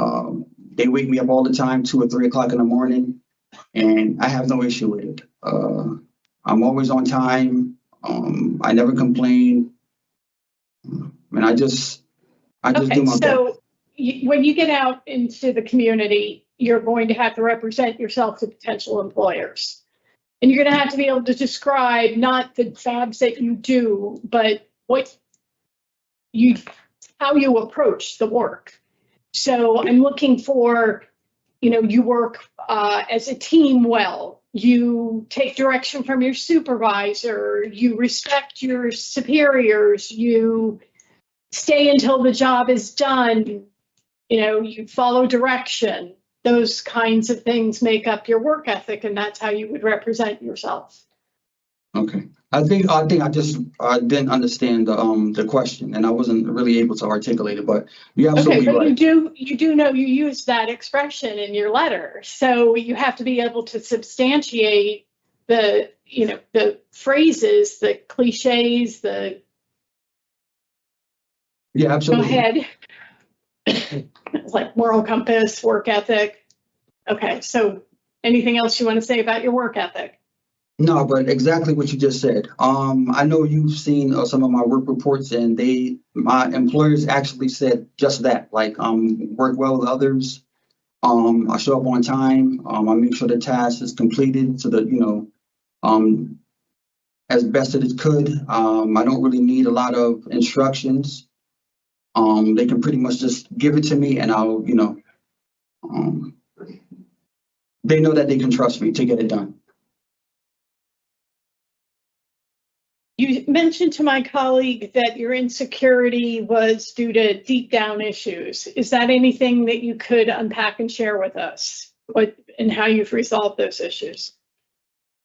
They wake me up all the time, 2 or 3 o'clock in the morning, and I have no issue with it. I'm always on time. I never complain. And I just do
Okay,
my best.
so when you get out into the community, you're going to have to represent yourself to potential employers. And you're going to have to be able to describe not the jobs that you do, but how you approach the work. So I'm looking for, you work as a team well, you take direction from your supervisor, you respect your superiors, you stay until the job is done, you follow direction. Those kinds of things make up your work ethic, and that's how you would represent yourself.
Okay. I think I just didn't understand the question, and I wasn't really able to articulate it, but you're
Okay,
absolutely
but
right.
you do know you use that expression in your letter, so you have to be able to substantiate the phrases, the cliches,
Yeah,
go
absolutely.
ahead. It's like moral compass, work ethic. Okay, so anything else you want to say about your work ethic?
No, but exactly what you just said. I know you've seen some of my work reports, and my employers actually said just that. Like, work well with others. I show up on time. I make sure the task is completed so that as best as it could. I don't really need a lot of instructions. They can pretty much just give it to me, and I'll, they know that they can trust me to get it done.
You mentioned to my colleague that your insecurity was due to deep down issues. Is that anything that you could unpack and share with us? And how you've resolved those issues?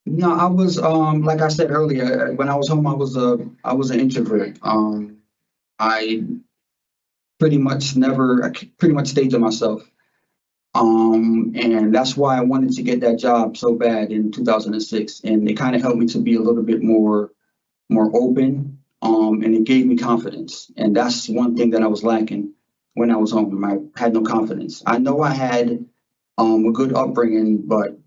No, I was like I said earlier, when I was home, I was an introvert. I pretty much stayed to myself. And that's why I wanted to get that job so bad in 2006. And it kind of helped me to be a little bit more open. And it gave me confidence. And that's one thing that I was lacking when I was home. I had no confidence. I know I had a good upbringing, but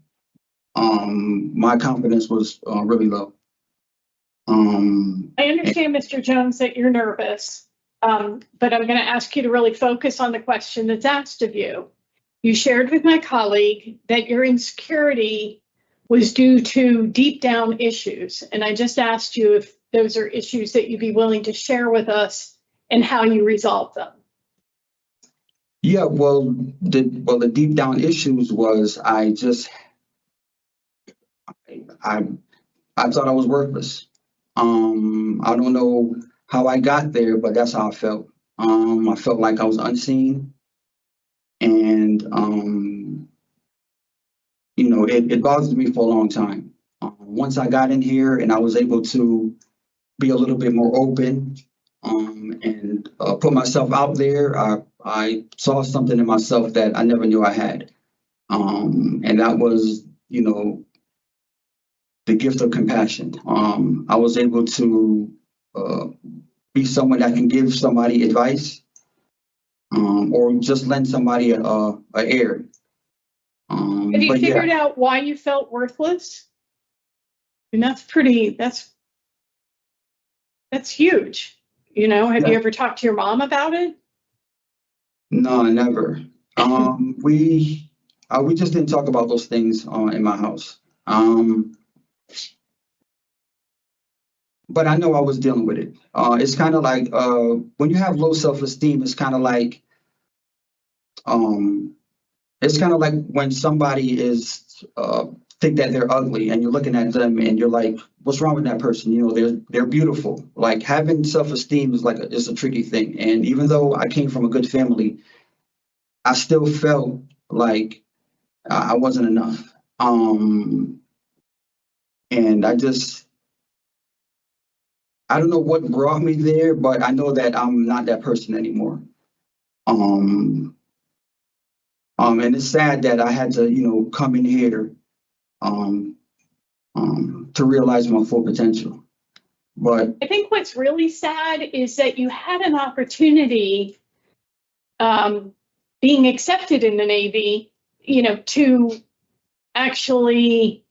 my confidence was really low.
I understand, Mr. Jones, that you're nervous, but I'm going to ask you to really focus on the question that's asked of you. You shared with my colleague that your insecurity was due to deep down issues. And I just asked you if those are issues that you'd be willing to share with us and how you resolve them.
Yeah, well, the deep down issues was I thought I was worthless. I don't know how I got there, but that's how I felt. I felt like I was unseen, and it bothered me for a long time. Once I got in here and I was able to be a little bit more open, and put myself out there, I saw something in myself that I never knew I had, and that was, the gift of compassion. I was able to be someone that can give somebody advice, or just lend somebody a ear.
Have you figured out why you felt worthless? And that's huge. Have you ever talked to your mom about it?
No, never. We just didn't talk about those things in my house. But I know I was dealing with it. It's kind of like when you have low self-esteem, it's kind of like when somebody is think that they're ugly and you're looking at them and you're like, what's wrong with that person? They're beautiful. Like, having self-esteem is a tricky thing. And even though I came from a good family, I still felt like I wasn't enough. And I don't know what brought me there, but I know that I'm not that person anymore. And it's sad that I had to, come in here, to realize my full potential. But
I think what's really sad is that you had an opportunity, being accepted in the Navy, to actually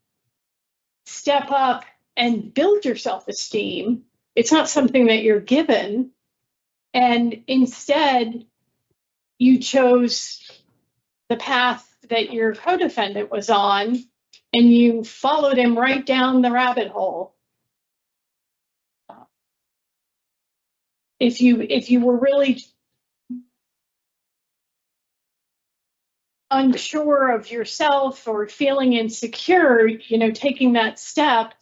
step up and build your self-esteem. It's not something that you're given. And instead, you chose the path that your co-defendant was on, and you followed him right down the rabbit hole. If you were really unsure of yourself or feeling insecure, taking that step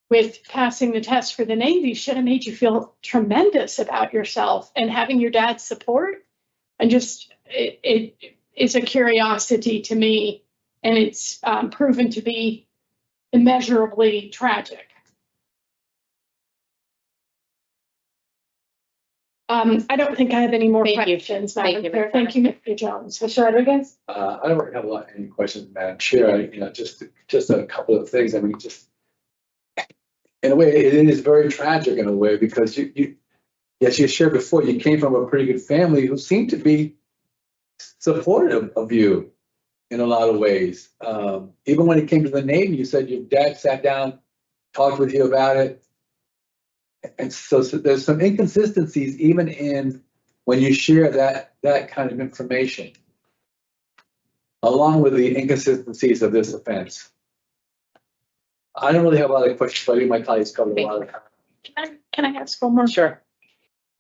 with passing the test for the Navy should have made you feel tremendous about yourself, and having your dad's support. And just, it is a curiosity to me, and it's proven to be immeasurably tragic. I don't think I have any more
Thank you.
questions.
Thank
Madam
you,
Chair.
Ms.
Thank you, Mr. Jones. Mr. Rodriguez?
I don't really have any questions, Madam Chair. Just a couple of things. I mean, just in a way, it is very tragic in a way, because yes, you shared before, you came from a pretty good family who seemed to be supportive of you in a lot of ways. Even when it came to the Navy, you said your dad sat down, talked with you about it. And so there's some inconsistencies even in when you share that kind of information, along with the inconsistencies of this offense. I don't really have a lot of questions, but I think my colleagues covered a lot of it.
Can I ask one more?
Sure.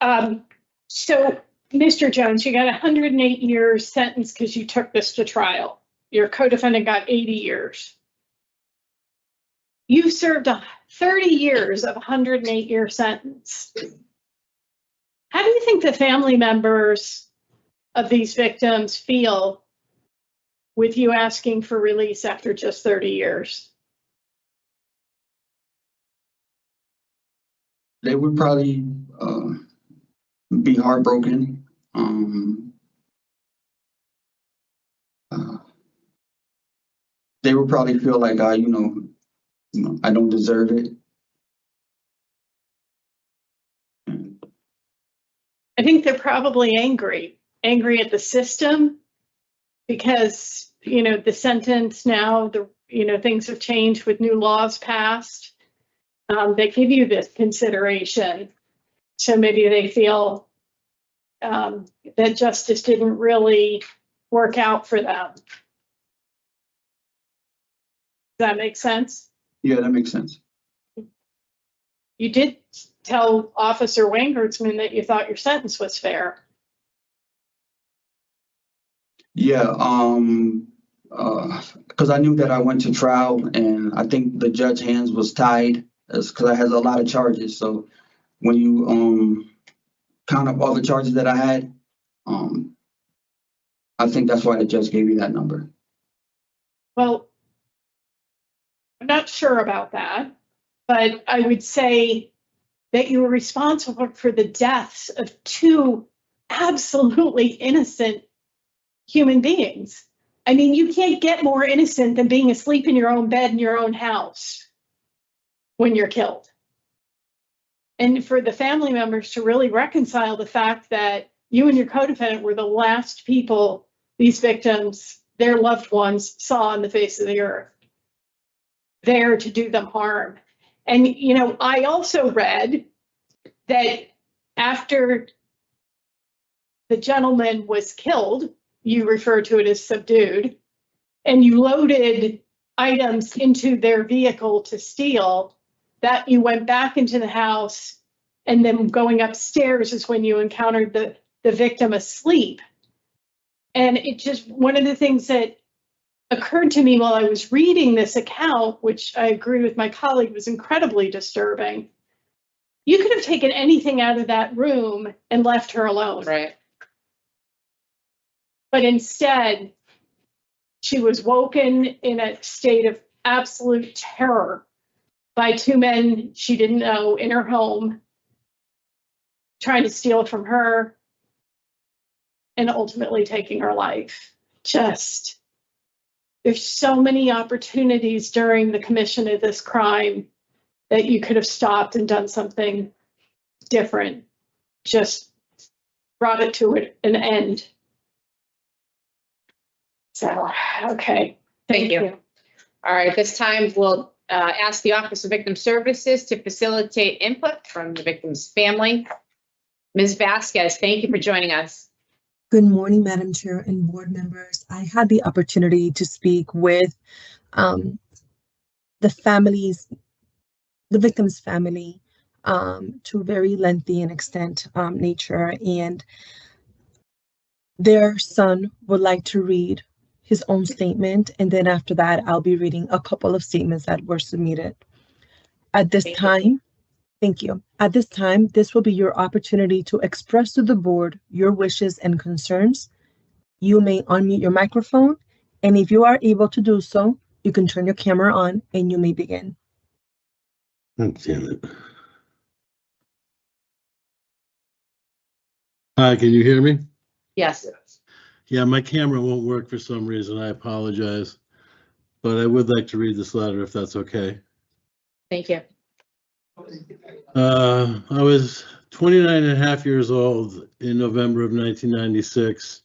So, Mr. Jones, you got 108 years sentence because you took this to trial. Your co-defendant got 80 years. You served 30 years of a 108-year sentence. How do you think the family members of these victims feel with you asking for release after just 30 years?
they would probably be heartbroken. They would probably feel like I don't deserve it.
I think they're probably angry at the system, because, the sentence now, things have changed with new laws passed. They give you this consideration. So maybe they feel that justice didn't really work out for them. Does that make sense?
Yeah, that makes sense.
You did tell Officer Wangertsman that you thought your sentence was fair.
Yeah, because I knew that I went to trial, and I think the judge's hands was tied because I had a lot of charges. So when you count up all the charges that I had, I think that's why the judge gave me that number.
Well, I'm not sure about that, but I would say that you were responsible for the deaths of two absolutely innocent human beings. I mean, you can't get more innocent than being asleep in your own bed in your own house when you're killed. And for the family members to really reconcile the fact that you and your co-defendant were the last people these victims, their loved ones, saw on the face of the earth, there to do them harm. And, I also read that after the gentleman was killed, you refer to it as subdued, and you loaded items into their vehicle to steal, that you went back into the house, and then going upstairs is when you encountered the victim asleep. And it just, one of the things that occurred to me while I was reading this account, which I agree with my colleague was incredibly disturbing, you could have taken anything out of that room and left her alone.
Right.
But instead, she was woken in a state of absolute terror by two men she didn't know in her home, trying to steal from her and ultimately taking her life. just, there's so many opportunities during the commission of this crime that you could have stopped and done something different. Just brought it to an end. So, okay.
Thank you. All right, this time we'll ask the Office of Victim Services to facilitate input from the victim's family. Ms. Vasquez, thank you for joining us.
Good morning, Madam Chair and board members. I had the opportunity to speak with the victim's family, to a very lengthy and extent nature, and their son would like to read his own statement, and then after that, I'll be reading a couple of statements that were submitted. At this time, thank you. At this time, this will be your opportunity to express to the board your wishes and concerns. You may unmute your microphone, and if you are able to do so, you can turn your camera on and you may begin.
Oh, damn it. Hi, can you hear me?
Yes.
Yeah, my camera won't work for some reason. I apologize. But I would like to read this letter if that's okay.
Thank you.
I was 29 and a half years old in November of 1996.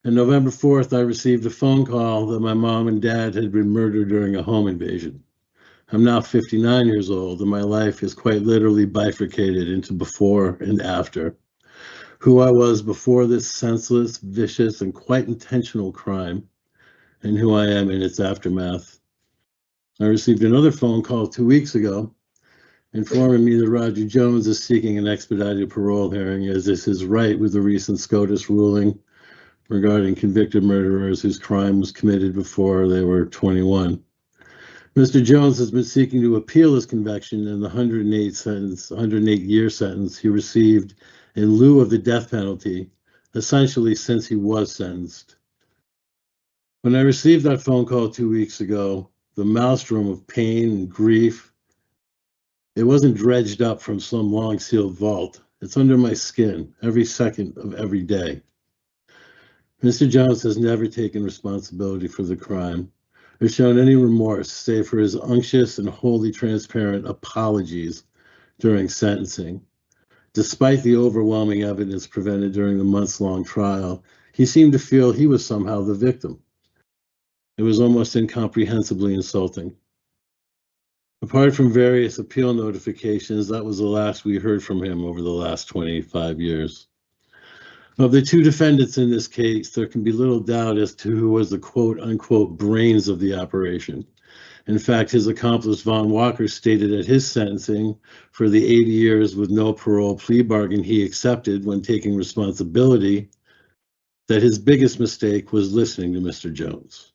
On November 4th, I received a phone call that my mom and dad had been murdered during a home invasion. I'm now 59 years old, and my life is quite literally bifurcated into before and after. Who I was before this senseless, vicious, and quite intentional crime, and who I am in its aftermath. I received another phone call 2 weeks ago informing me that Roger Jones is seeking an expedited parole hearing, as is his right with the recent SCOTUS ruling regarding convicted murderers whose crime was committed before they were 21. Mr. Jones has been seeking to appeal his conviction in the 108-year sentence he received in lieu of the death penalty, essentially since he was sentenced. When I received that phone call 2 weeks ago, the maelstrom of pain and grief, it wasn't dredged up from some long sealed vault. It's under my skin every second of every day. Mr. Jones has never taken responsibility for the crime or shown any remorse save for his unctuous and wholly transparent apologies during sentencing. Despite the overwhelming evidence presented during the months-long trial, he seemed to feel he was somehow the victim. It was almost incomprehensibly insulting. Apart from various appeal notifications, that was the last we heard from him over the last 25 years. Of the two defendants in this case, there can be little doubt as to who was the quote-unquote brains of the operation. In fact, his accomplice Von Walker stated at his sentencing for the 80 years with no parole plea bargain he accepted when taking responsibility that his biggest mistake was listening to Mr. Jones.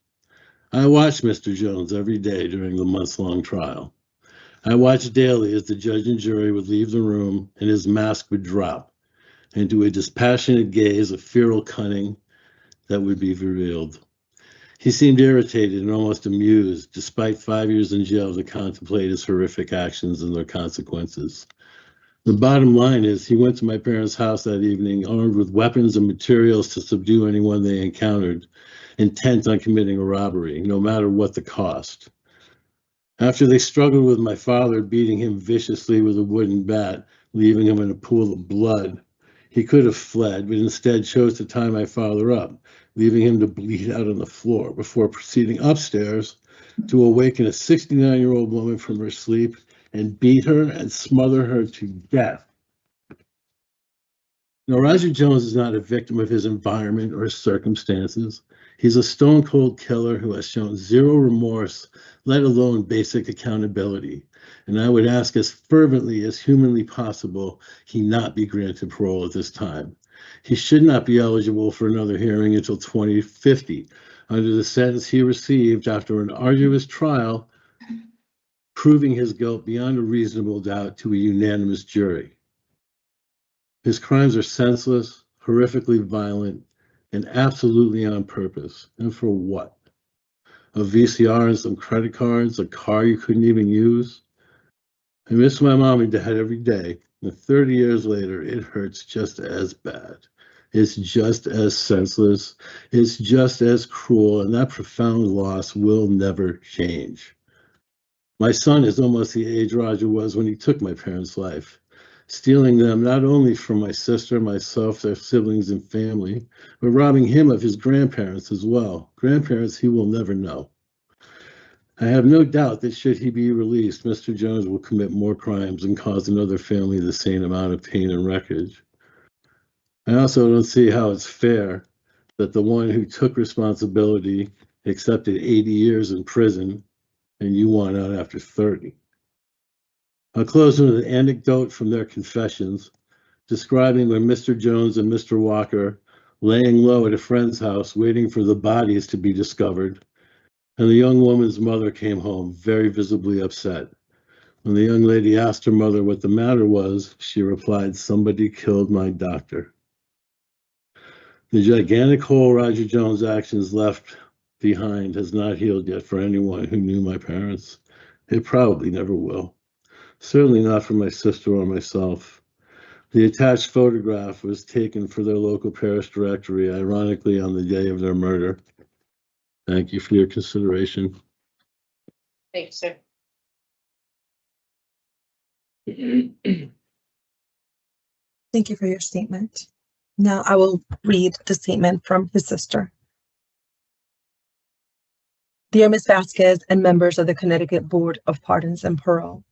I watched Mr. Jones every day during the months-long trial. I watched daily as the judge and jury would leave the room and his mask would drop into a dispassionate gaze of feral cunning that would be revealed. He seemed irritated and almost amused, despite 5 years in jail, to contemplate his horrific actions and their consequences. The bottom line is he went to my parents' house that evening armed with weapons and materials to subdue anyone they encountered, intent on committing a robbery, no matter what the cost. After they struggled with my father beating him viciously with a wooden bat, leaving him in a pool of blood, he could have fled, but instead chose to tie my father up, leaving him to bleed out on the floor before proceeding upstairs to awaken a 69-year-old woman from her sleep and beat her and smother her to death. Now, Roger Jones is not a victim of his environment or his circumstances. He's a stone-cold killer who has shown zero remorse, let alone basic accountability. And I would ask as fervently as humanly possible he not be granted parole at this time. He should not be eligible for another hearing until 2050 under the sentence he received after an arduous trial, proving his guilt beyond a reasonable doubt to a unanimous jury. His crimes are senseless, horrifically violent, and absolutely on purpose. And for what? A VCR and some credit cards, a car you couldn't even use? I miss my mom and dad every day, and 30 years later, it hurts just as bad. It's just as senseless. It's just as cruel, and that profound loss will never change. My son is almost the age Roger was when he took my parents' life, stealing them not only from my sister, myself, their siblings, and family, but robbing him of his grandparents as well, grandparents he will never know. I have no doubt that should he be released, Mr. Jones will commit more crimes and cause another family the same amount of pain and wreckage. I also don't see how it's fair that the one who took responsibility accepted 80 years in prison and you want out after 30. I'll close with an anecdote from their confessions, describing when Mr. Jones and Mr. Walker laying low at a friend's house waiting for the bodies to be discovered, and the young woman's mother came home very visibly upset. When the young lady asked her mother what the matter was, she replied, "Somebody killed my doctor." The gigantic hole Roger Jones' actions left behind has not healed yet for anyone who knew my parents. It probably never will. Certainly not for my sister or myself. The attached photograph was taken for their local parish directory, ironically on the day of their murder. Thank you for your consideration.
Thanks, sir.
Thank you for your statement. Now I will read the statement from his sister. Dear Ms. Vasquez and members of the Connecticut Board of Pardons and Parole,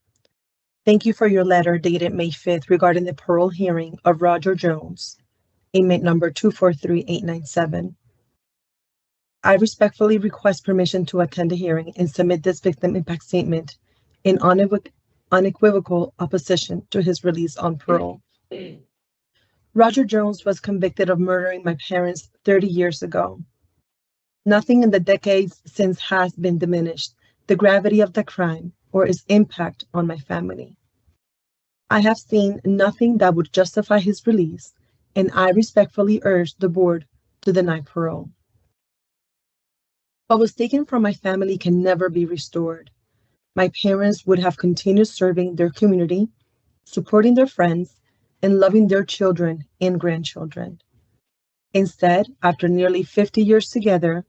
thank you for your letter dated May 5th regarding the parole hearing of Roger Jones, inmate number 243897. I respectfully request permission to attend the hearing and submit this victim impact statement in unequivocal opposition to his release on parole. Roger Jones was convicted of murdering my parents 30 years ago. Nothing in the decades since has been diminished the gravity of the crime or its impact on my family. I have seen nothing that would justify his release, and I respectfully urge the board to deny parole. What was taken from my family can never be restored. My parents would have continued serving their community, supporting their friends, and loving their children and grandchildren. Instead, after nearly 50 years together,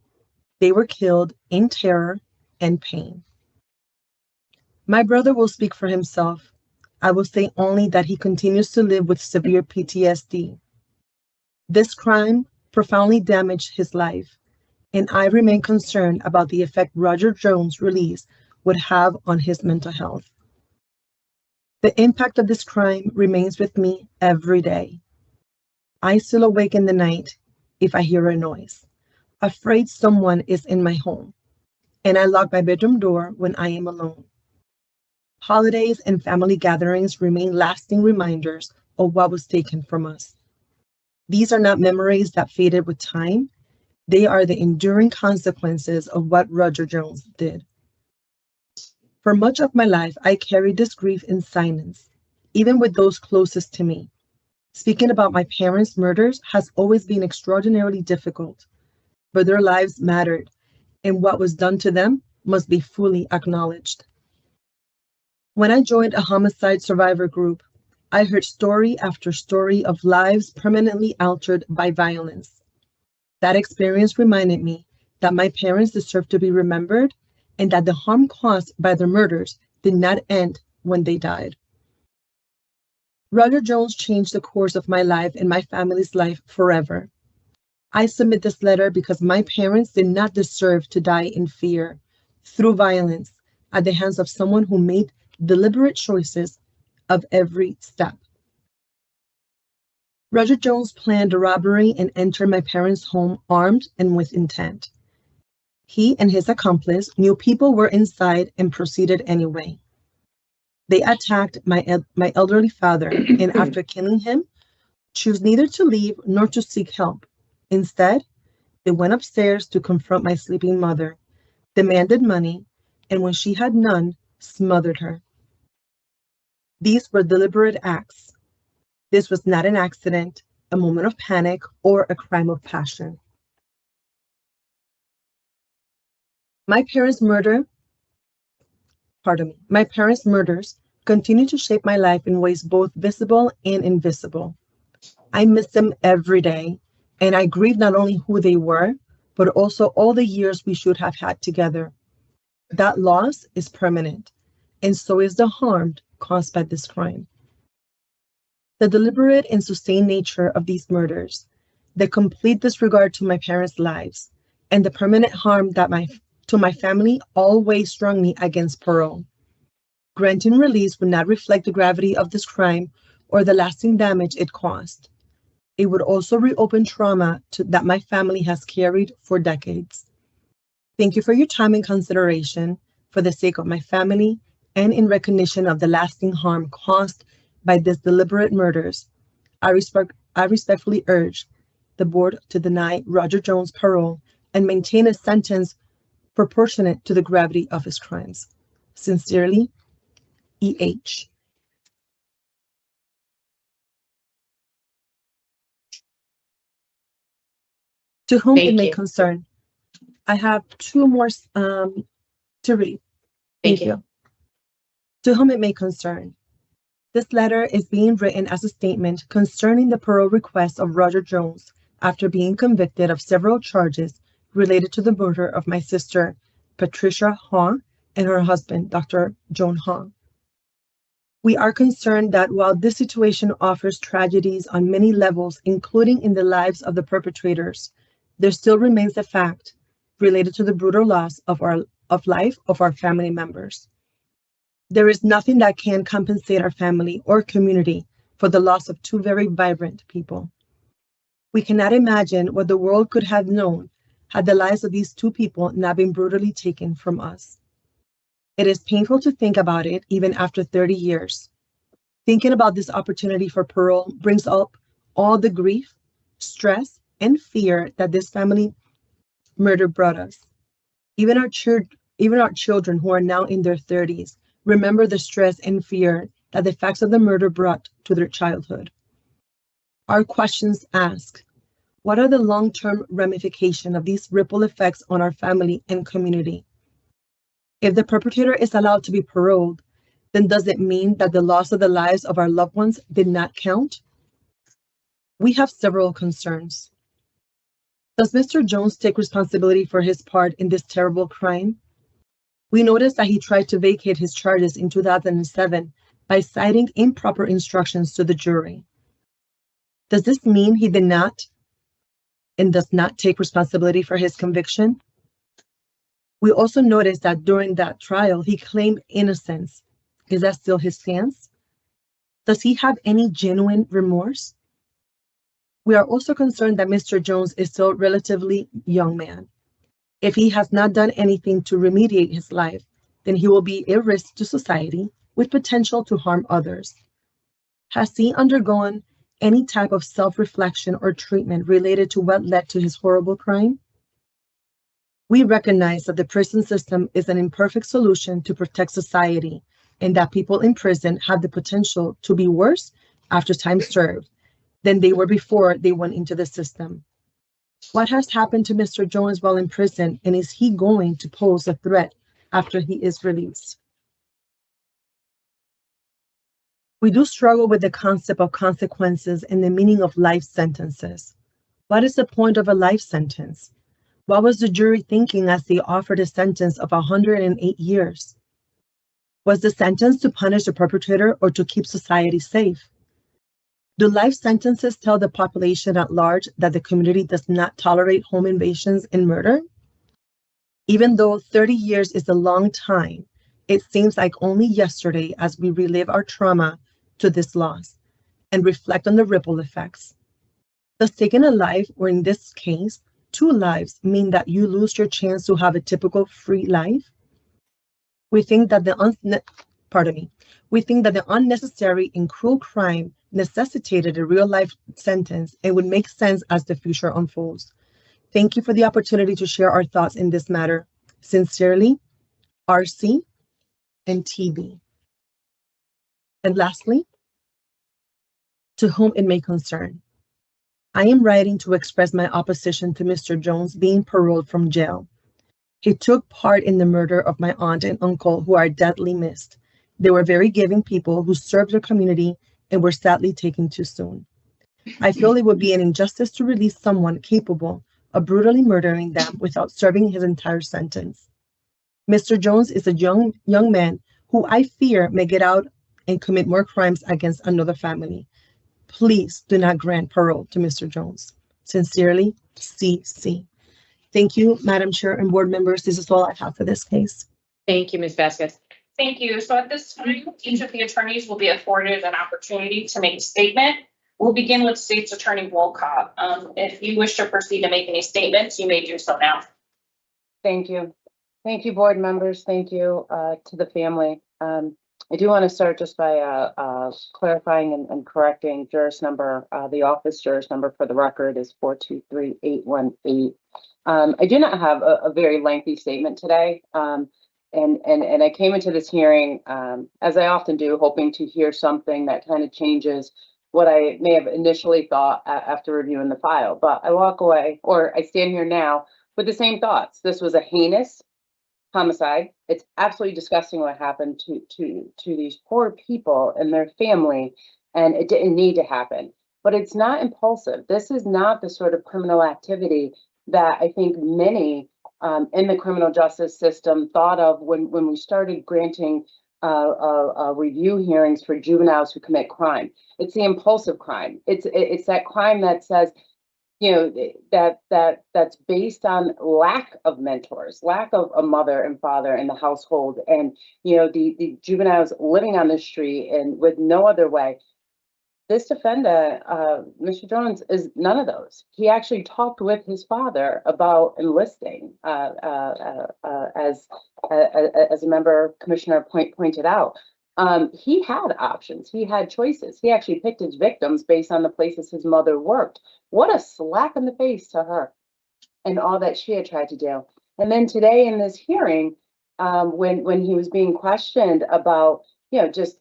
they were killed in terror and pain. My brother will speak for himself. I will say only that he continues to live with severe PTSD. This crime profoundly damaged his life, and I remain concerned about the effect Roger Jones' release would have on his mental health. The impact of this crime remains with me every day. I still awake in the night if I hear a noise, afraid someone is in my home, and I lock my bedroom door when I am alone. Holidays and family gatherings remain lasting reminders of what was taken from us. These are not memories that faded with time. They are the enduring consequences of what Roger Jones did. For much of my life, I carried this grief in silence, even with those closest to me. Speaking about my parents' murders has always been extraordinarily difficult, but their lives mattered, and what was done to them must be fully acknowledged. When I joined a homicide survivor group, I heard story after story of lives permanently altered by violence. That experience reminded me that my parents deserve to be remembered and that the harm caused by their murders did not end when they died. Roger Jones changed the course of my life and my family's life forever. I submit this letter because my parents did not deserve to die in fear, through violence, at the hands of someone who made deliberate choices of every step. Roger Jones planned a robbery and entered my parents' home armed and with intent. He and his accomplice knew people were inside and proceeded anyway. They attacked my elderly father and after killing him, chose neither to leave nor to seek help. Instead, they went upstairs to confront my sleeping mother, demanded money, and when she had none, smothered her. These were deliberate acts. This was not an accident, a moment of panic, or a crime of passion. My parents' murders continue to shape my life in ways both visible and invisible. I miss them every day, and I grieve not only who they were, but also all the years we should have had together. That loss is permanent, and so is the harm caused by this crime. The deliberate and sustained nature of these murders, the complete disregard to my parents' lives, and the permanent harm that to my family all weigh strongly against parole. Granting release would not reflect the gravity of this crime or the lasting damage it caused. It would also reopen trauma that my family has carried for decades. Thank you for your time and consideration for the sake of my family and in recognition of the lasting harm caused by these deliberate murders. I respectfully urge the board to deny Roger Jones parole and maintain a sentence proportionate to the gravity of his crimes. Sincerely, E.H. To whom it
Thank
may
you.
concern. I have two more to read. Thank you. To whom it may concern. This letter is being written as a statement concerning the parole request of Roger Jones after being convicted of several charges related to the murder of my sister, Patricia Haw, and her husband, Dr. Joan Haw. We are concerned that while this situation offers tragedies on many levels, including in the lives of the perpetrators, there still remains a fact related to the brutal loss of life of our family members. There is nothing that can compensate our family or community for the loss of two very vibrant people. We cannot imagine what the world could have known had the lives of these two people not been brutally taken from us. It is painful to think about it even after 30 years. Thinking about this opportunity for parole brings up all the grief, stress, and fear that this family murder brought us. Even our children who are now in their 30s remember the stress and fear that the facts of the murder brought to their childhood. Our questions ask, what are the long-term ramifications of these ripple effects on our family and community? If the perpetrator is allowed to be paroled, then does it mean that the loss of the lives of our loved ones did not count? We have several concerns. Does Mr. Jones take responsibility for his part in this terrible crime? We noticed that he tried to vacate his charges in 2007 by citing improper instructions to the jury. Does this mean he did not and does not take responsibility for his conviction? We also noticed that during that trial, he claimed innocence. Is that still his stance? Does he have any genuine remorse? We are also concerned that Mr. Jones is still a relatively young man. If he has not done anything to remediate his life, then he will be a risk to society with potential to harm others. Has he undergone any type of self-reflection or treatment related to what led to his horrible crime? We recognize that the prison system is an imperfect solution to protect society and that people in prison have the potential to be worse after time served than they were before they went into the system. What has happened to Mr. Jones while in prison, and is he going to pose a threat after he is released? We do struggle with the concept of consequences and the meaning of life sentences. What is the point of a life sentence? What was the jury thinking as they offered a sentence of 108 years? Was the sentence to punish the perpetrator or to keep society safe? Do life sentences tell the population at large that the community does not tolerate home invasions and murder? Even though 30 years is a long time, it seems like only yesterday as we relive our trauma to this loss and reflect on the ripple effects. Does taking a life, or in this case, 2 lives, mean that you lose your chance to have a typical free life? We think that the unnecessary and cruel crime necessitated a real-life sentence and would make sense as the future unfolds. Thank you for the opportunity to share our thoughts in this matter. Sincerely, RC and TB. And lastly, to whom it may concern. I am writing to express my opposition to Mr. Jones being paroled from jail. He took part in the murder of my aunt and uncle, who are deadly missed. They were very giving people who served their community and were sadly taken too soon. I feel it would be an injustice to release someone capable of brutally murdering them without serving his entire sentence. Mr. Jones is a young man who I fear may get out and commit more crimes against another family. Please do not grant parole to Mr. Jones. Sincerely, CC. Thank you, Madam Chair and board members. This is all I have for this case.
Thank you, Ms. Vasquez.
Thank you. So at this time, each of the attorneys will be afforded an opportunity to make a statement. We'll begin with State's Attorney Wolcott. If you wish to proceed to make any statements, you may do so now.
Thank you. Thank you, board members. Thank you to the family. I do want to start just by clarifying and correcting juris number. The office juris number for the record is 423-818. I do not have a very lengthy statement today. And I came into this hearing, as I often do, hoping to hear something that kind of changes what I may have initially thought after reviewing the file. But I walk away, or I stand here now with the same thoughts. This was a heinous homicide. It's absolutely disgusting what happened to these poor people and their family, and it didn't need to happen. But it's not impulsive. This is not the sort of criminal activity that I think many in the criminal justice system thought of when we started granting review hearings for juveniles who commit crime. It's the impulsive crime. It's that crime that says, you know, that's based on lack of mentors, lack of a mother and father in the household, and you know the juveniles living on the street and with no other way. This defendant, Mr. Jones, is none of those. He actually talked with his father about enlisting, as a member commissioner pointed out. He had options. He had choices. He actually picked his victims based on the places his mother worked. What a slap in the face to her and all that she had tried to do. And then today in this hearing, when he was being questioned about, you know, just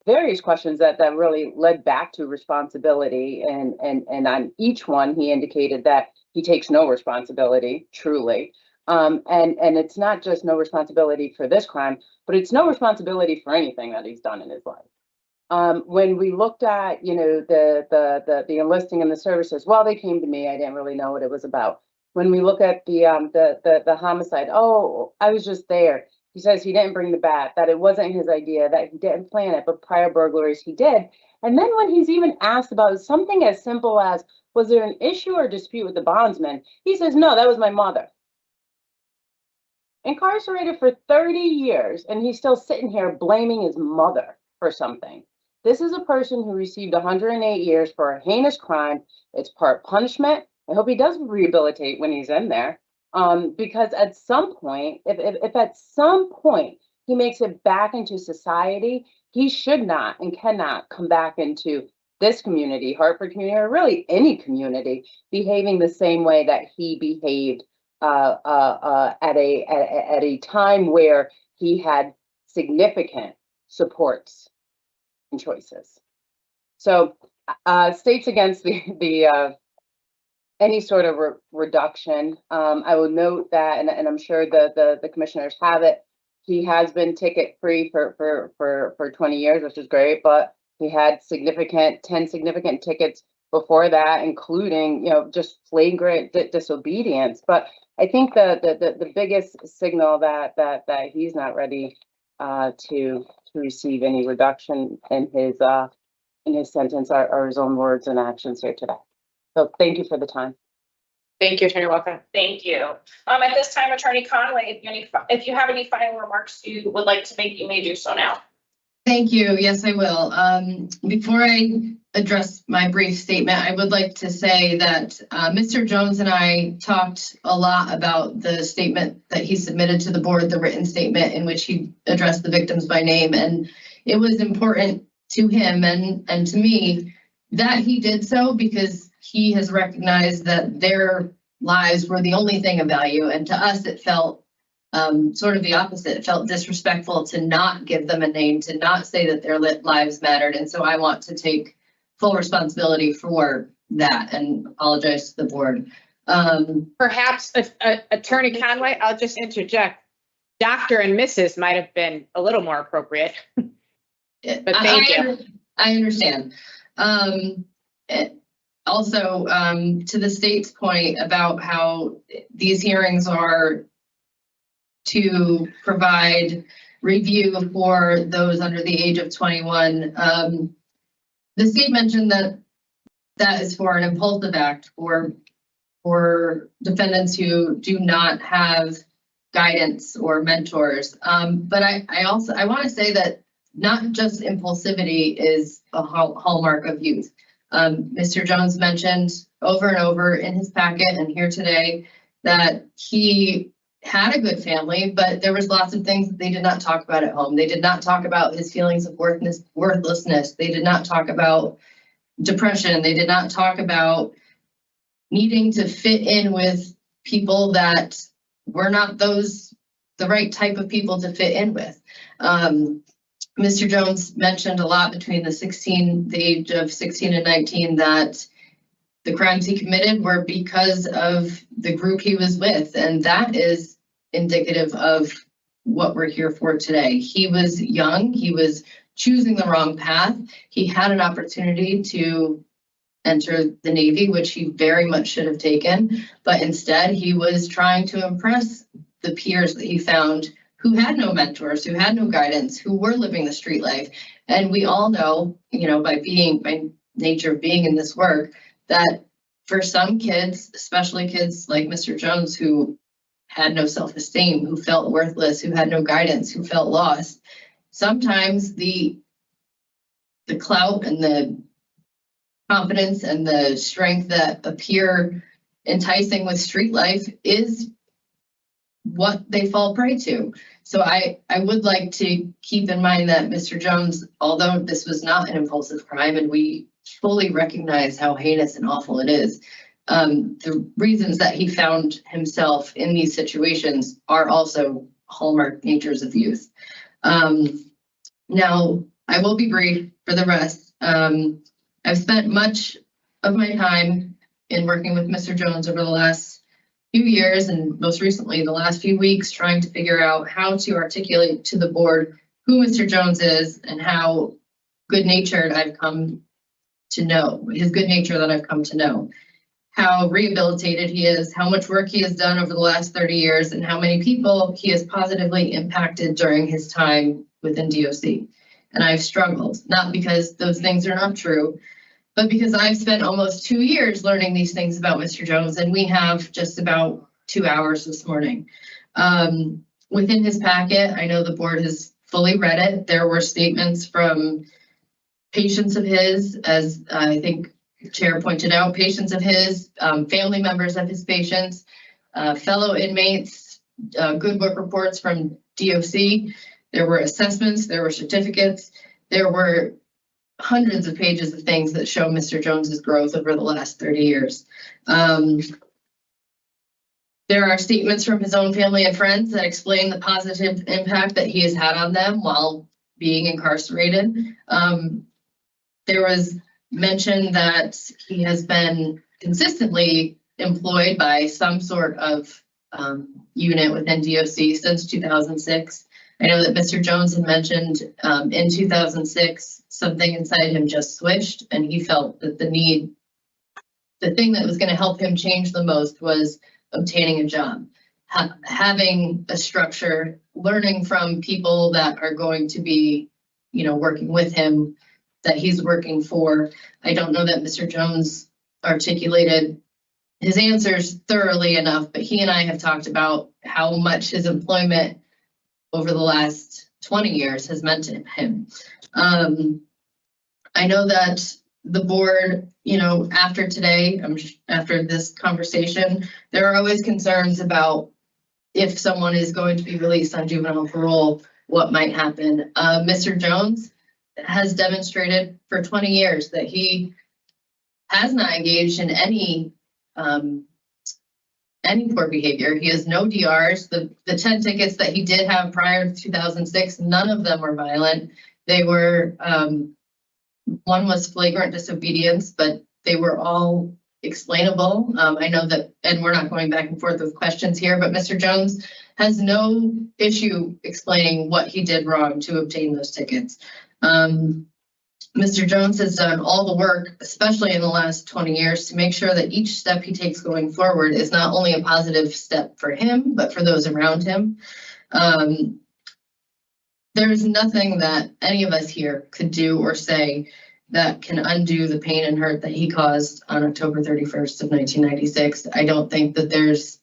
various questions that really led back to responsibility, and on each one he indicated that he takes no responsibility, truly. And it's not just no responsibility for this crime, but it's no responsibility for anything that he's done in his life. When we looked at, you know, the enlisting and the services, well, they came to me. I didn't really know what it was about. When we look at the homicide, oh, I was just there. He says he didn't bring the bat, that it wasn't his idea, that he didn't plan it, but prior burglaries he did. And then when he's even asked about something as simple as, was there an issue or dispute with the bondsman? He says, no, that was my mother. Incarcerated for 30 years, and he's still sitting here blaming his mother for something. This is a person who received 108 years for a heinous crime. It's part punishment. I hope he does rehabilitate when he's in there. Because at some point, if at some point he makes it back into society, he should not and cannot come back into this community, Hartford community, or really any community, behaving the same way that he behaved at a time where he had significant supports and choices. So states against the any sort of reduction. I will note that, and I'm sure the commissioners have it, he has been ticket free for 20 years, which is great, but he had 10 significant tickets before that, including, you know, just flagrant disobedience. But I think the biggest signal that he's not ready to receive any reduction in his sentence are his own words and actions here today. So thank you for the time.
Thank you, Attorney Walker.
Thank you. At this time, Attorney Conway, if you have any final remarks you would like to make, you may do so now.
Thank you. Yes, I will. Before I address my brief statement, I would like to say that Mr. Jones and I talked a lot about the statement that he submitted to the board, the written statement in which he addressed the victims by name. And it was important to him and to me that he did so, because he has recognized that their lives were the only thing of value. And to us, it felt sort of the opposite. It felt disrespectful to not give them a name, to not say that their lives mattered. And so I want to take full responsibility for that and apologize to the board.
Perhaps Attorney Conway, I'll just interject. Dr. and Mrs. might have been a little more appropriate. But thank you.
I understand. Also, to the state's point about how these hearings are to provide review for those under the age of 21. The state mentioned that that is for an impulsive act for defendants who do not have guidance or mentors. But I also want to say that not just impulsivity is a hallmark of youth. Mr. Jones mentioned over and over in his packet and here today that he had a good family, but there was lots of things that they did not talk about at home. They did not talk about his feelings of worthlessness. They did not talk about depression. They did not talk about needing to fit in with people that were not the right type of people to fit in with. Mr. Jones mentioned a lot between the age of 16 and 19 that the crimes he committed were because of the group he was with, and that is indicative of what we're here for today. He was young, he was choosing the wrong path. He had an opportunity to enter the Navy, which he very much should have taken, but instead he was trying to impress the peers that he found who had no mentors, who had no guidance, who were living the street life. And we all know, by nature of being in this work, that for some kids, especially kids like Mr. Jones, who had no self-esteem, who felt worthless, who had no guidance, who felt lost, sometimes the clout and the confidence and the strength that appear enticing with street life is what they fall prey to. So I would like to keep in mind that Mr. Jones, although this was not an impulsive crime, and we fully recognize how heinous and awful it is, the reasons that he found himself in these situations are also hallmark natures of youth. Now, I will be brief for the rest. I've spent much of my time in working with Mr. Jones over the last few years, and most recently the last few weeks, trying to figure out how to articulate to the board who Mr. Jones is and how good-natured I've come to know, his good nature that I've come to know, how rehabilitated he is, how much work he has done over the last 30 years, and how many people he has positively impacted during his time within DOC. And I've struggled, not because those things are not true, but because I've spent almost 2 years learning these things about Mr. Jones, and we have just about 2 hours this morning. Within his packet, I know the board has fully read it. There were statements from patients of his, as I think the chair pointed out, patients of his, family members of his patients, fellow inmates, good work reports from DOC. There were assessments, there were certificates, there were hundreds of pages of things that show Mr. Jones's growth over the last 30 years. There are statements from his own family and friends that explain the positive impact that he has had on them while being incarcerated. There was mention that he has been consistently employed by some sort of unit within DOC since 2006. I know that Mr. Jones had mentioned in 2006, something inside him just switched, and he felt that the thing that was going to help him change the most was obtaining a job, having a structure, learning from people that are going to be, working with him, that he's working for. I don't know that Mr. Jones articulated his answers thoroughly enough, but he and I have talked about how much his employment over the last 20 years has meant to him. I know that the board, after today, after this conversation, there are always concerns about if someone is going to be released on juvenile parole, what might happen. Mr. Jones has demonstrated for 20 years that he has not engaged in any poor behavior. He has no DRs. The 10 tickets that he did have prior to 2006, none of them were violent. They were, one was flagrant disobedience, but they were all explainable. I know that, and we're not going back and forth with questions here, but Mr. Jones has no issue explaining what he did wrong to obtain those tickets. Mr. Jones has done all the work, especially in the last 20 years, to make sure that each step he takes going forward is not only a positive step for him, but for those around him. There is nothing that any of us here could do or say that can undo the pain and hurt that he caused on October 31st of 1996. I don't think that there's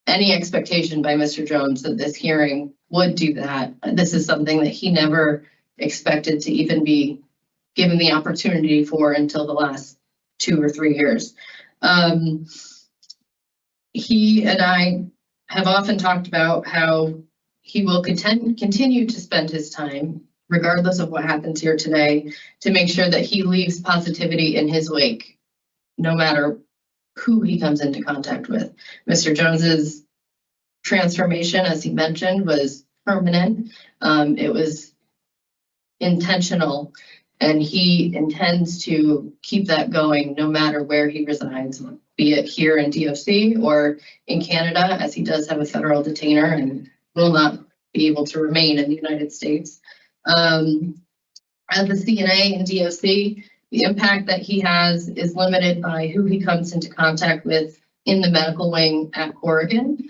any expectation by Mr. Jones that this hearing would do that. This is something that he never expected to even be given the opportunity for until the last 2 or 3 years. He and I have often talked about how he will continue to spend his time, regardless of what happens here today, to make sure that he leaves positivity in his wake, no matter who he comes into contact with. Mr. Jones's transformation, as he mentioned, was permanent. It was intentional, and he intends to keep that going no matter where he resides, be it here in DFC or in Canada, as he does have a federal detainer and will not be able to remain in the United States. As the CNA in DFC, the impact that he has is limited by who he comes into contact with in the medical wing at Corrigan.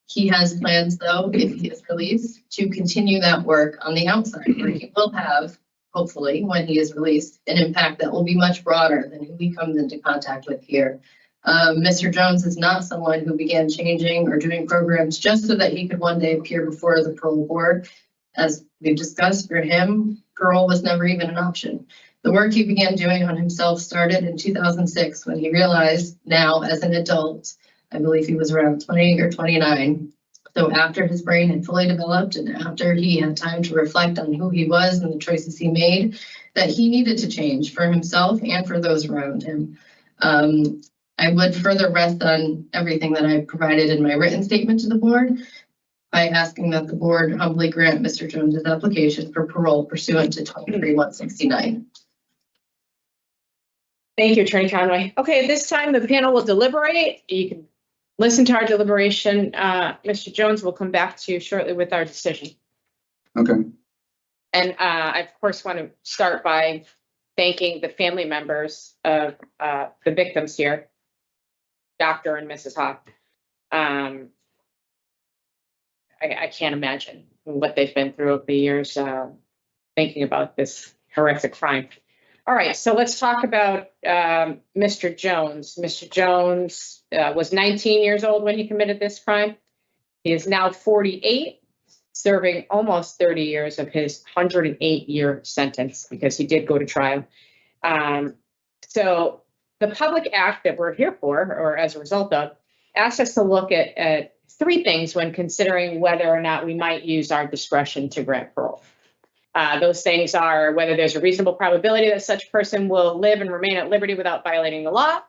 He has plans, though, if he is released, to continue that work on the outside, where he will have, hopefully, when he is released, an impact that will be much broader than who he comes into contact with here. Mr. Jones is not someone who began changing or doing programs just so that he could one day appear before the parole board. As we've discussed, for him, parole was never even an option. The work he began doing on himself started in 2006 when he realized, now as an adult, I believe he was around 20 or 29. So after his brain had fully developed and after he had time to reflect on who he was and the choices he made, that he needed to change for himself and for those around him. I would further rest on everything that I provided in my written statement to the board by asking that the board humbly grant Mr. Jones's application for parole pursuant to 23-169.
Thank you, Attorney Conway. Okay, at this time, the panel will deliberate. You can listen to our deliberation. Mr. Jones will come back to you shortly with our decision.
Okay.
And I, of course, want to start by thanking the family members of the victims here, Dr. and Mrs. Hawk. I can't imagine what they've been through over the years thinking about this horrific crime. All right, so let's talk about Mr. Jones. Mr. Jones was 19 years old when he committed this crime. He is now 48, serving almost 30 years of his 108-year sentence because he did go to trial. So the public act that we're here for, or as a result of, asks us to look at 3 things when considering whether or not we might use our discretion to grant parole. Those things are whether there's a reasonable probability that such person will live and remain at liberty without violating the law,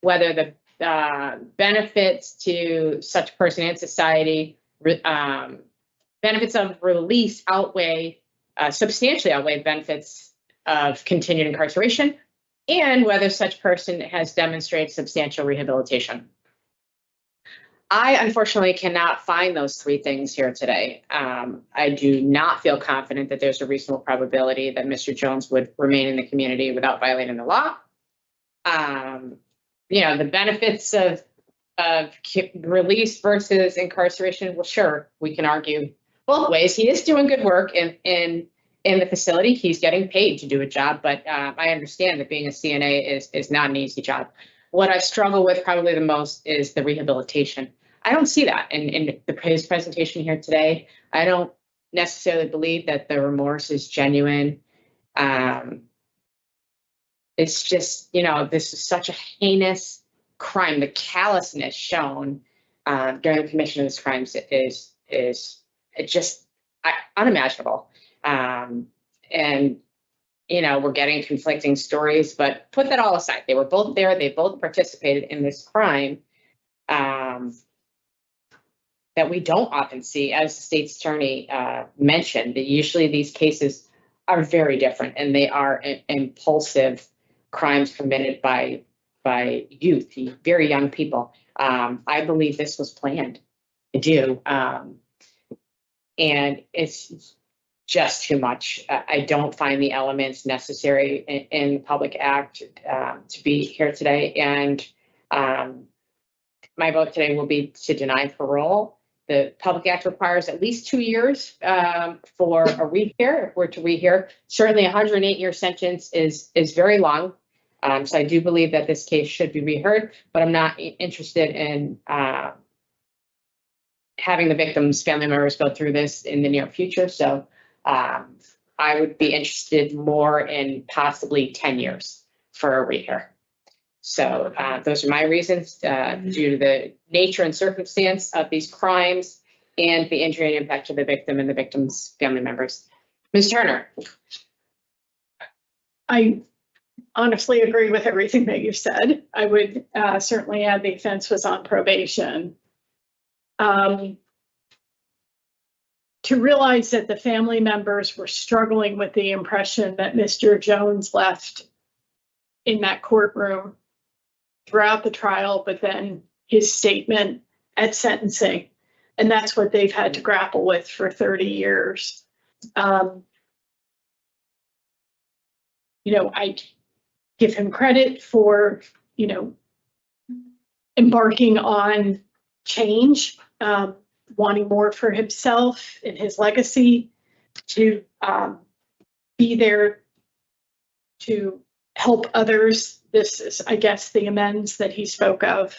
whether the benefits to such person and society, benefits of release substantially outweigh benefits of continued incarceration, and whether such person has demonstrated substantial rehabilitation. I unfortunately cannot find those 3 things here today. I do not feel confident that there's a reasonable probability that Mr. Jones would remain in the community without violating the law. The benefits of release versus incarceration, well, sure, we can argue both ways. He is doing good work in the facility. He's getting paid to do a job, but I understand that being a CNA is not an easy job. What I struggle with probably the most is the rehabilitation. I don't see that in his presentation here today. I don't necessarily believe that the remorse is genuine. It's just, this is such a heinous crime. The callousness shown during the commission of this crime is just unimaginable. And we're getting conflicting stories, but put that all aside. They were both there. They both participated in this crime that we don't often see. As the state's attorney mentioned, that usually these cases are very different, and they are impulsive crimes committed by youth, very young people. I believe this was planned. I do. And it's just too much. I don't find the elements necessary in the Public Act to be here today. And my vote today will be to deny parole. The Public Act requires at least 2 years for a rehear, if we're to rehear. Certainly 108-year sentence is very long. So I do believe that this case should be reheard, but I'm not interested in having the victim's family members go through this in the near future. So I would be interested more in possibly 10 years for a rehear. So those are my reasons due to the nature and circumstance of these crimes and the injury and impact to the victim and the victim's family members. Ms. Turner.
I honestly agree with everything that you said. I would certainly add the offense was on probation. To realize that the family members were struggling with the impression that Mr. Jones left in that courtroom throughout the trial, but then his statement at sentencing. And that's what they've had to grapple with for 30 years. I give him credit for, embarking on change, wanting more for himself and his legacy, to be there to help others. This is, I guess, the amends that he spoke of.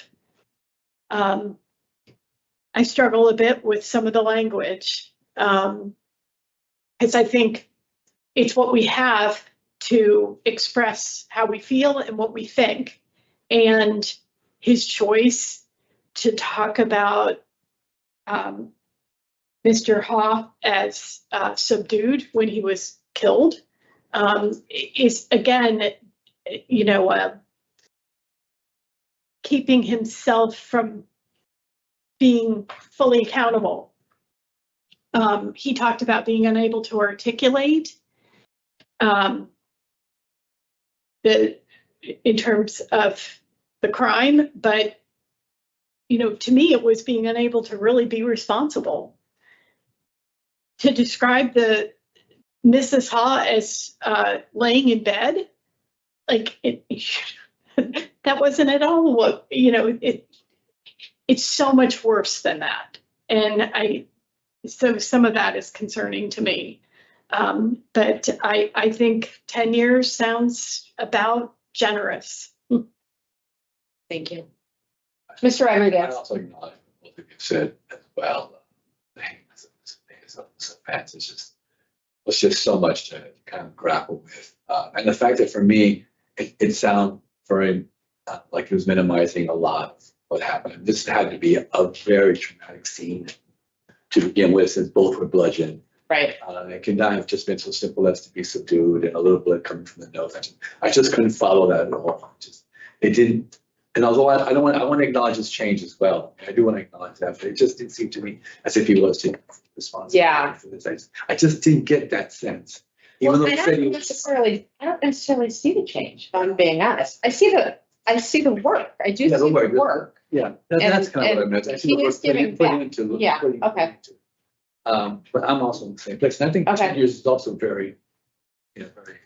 I struggle a bit with some of the language because I think it's what we have to express how we feel and what we think. And his choice to talk about Mr. Ha as subdued when he was killed is, again, keeping himself from being fully accountable. He talked about being unable to articulate in terms of the crime, but to me, it was being unable to really be responsible. To describe the Mrs. Ha as laying in bed, like that wasn't at all what, it's so much worse than that. And so some of that is concerning to me. But I think 10 years sounds about generous.
Thank you. Mr. Rodriguez.
I also acknowledge what you said as well. This offense is just so much to kind of grapple with. And the fact that for me, it sounds very like he was minimizing a lot of what happened. This had to be a very traumatic scene to begin with, since both were bludgeoned.
Right.
It could not have just been so simple as to be subdued and a little blood coming from the nose. I just couldn't follow that at all. It didn't. And although I want to acknowledge his change as well. I do want to acknowledge that, but it just didn't seem to me as if he was taking responsibility for this. I just didn't get that sense. Even though
I don't necessarily see the change, if I'm being honest. I see the work. I do see the work.
Yeah, that's kind of what I meant. I see the work put into.
Yeah, okay.
But I'm also in the same place. And I think 10 years is also very, very.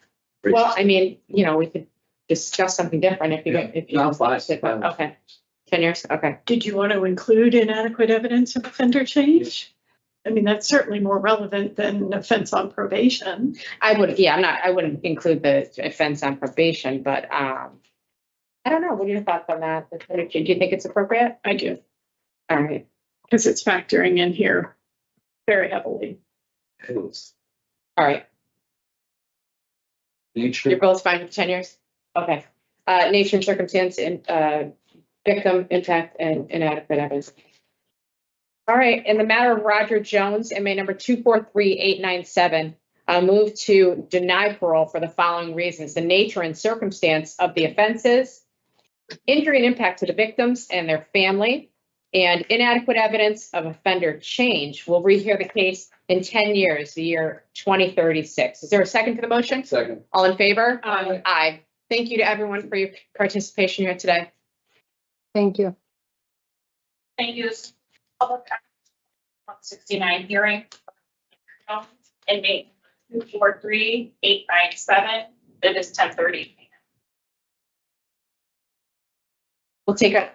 Well, I mean, we could discuss something different if you
No, fine.
Okay. 10 years. Okay.
Did you want to include inadequate evidence of offender change? I mean, that's certainly more relevant than offense on probation.
I wouldn't include the offense on probation, but I don't know. What are your thoughts on that? Do you think it's appropriate?
I do.
All right.
Because it's factoring in here very heavily.
All right.
Nature.
You're both fine with 10 years? Okay. Nature and circumstance and victim impact and inadequate evidence. All right. In the matter of Roger Jones, MA number 243897, move to deny parole for the following reasons: the nature and circumstance of the offenses, injury and impact to the victims and their family, and inadequate evidence of offender change. We'll rehear the case in 10 years, the year 2036. Is there a second to the motion?
Second.
All in favor?
Aye.
Aye. Thank you to everyone for your participation here today.
Thank you.
Thank you. This Public Act 169 hearing. inmate 243897. It is 10:30.
We'll take a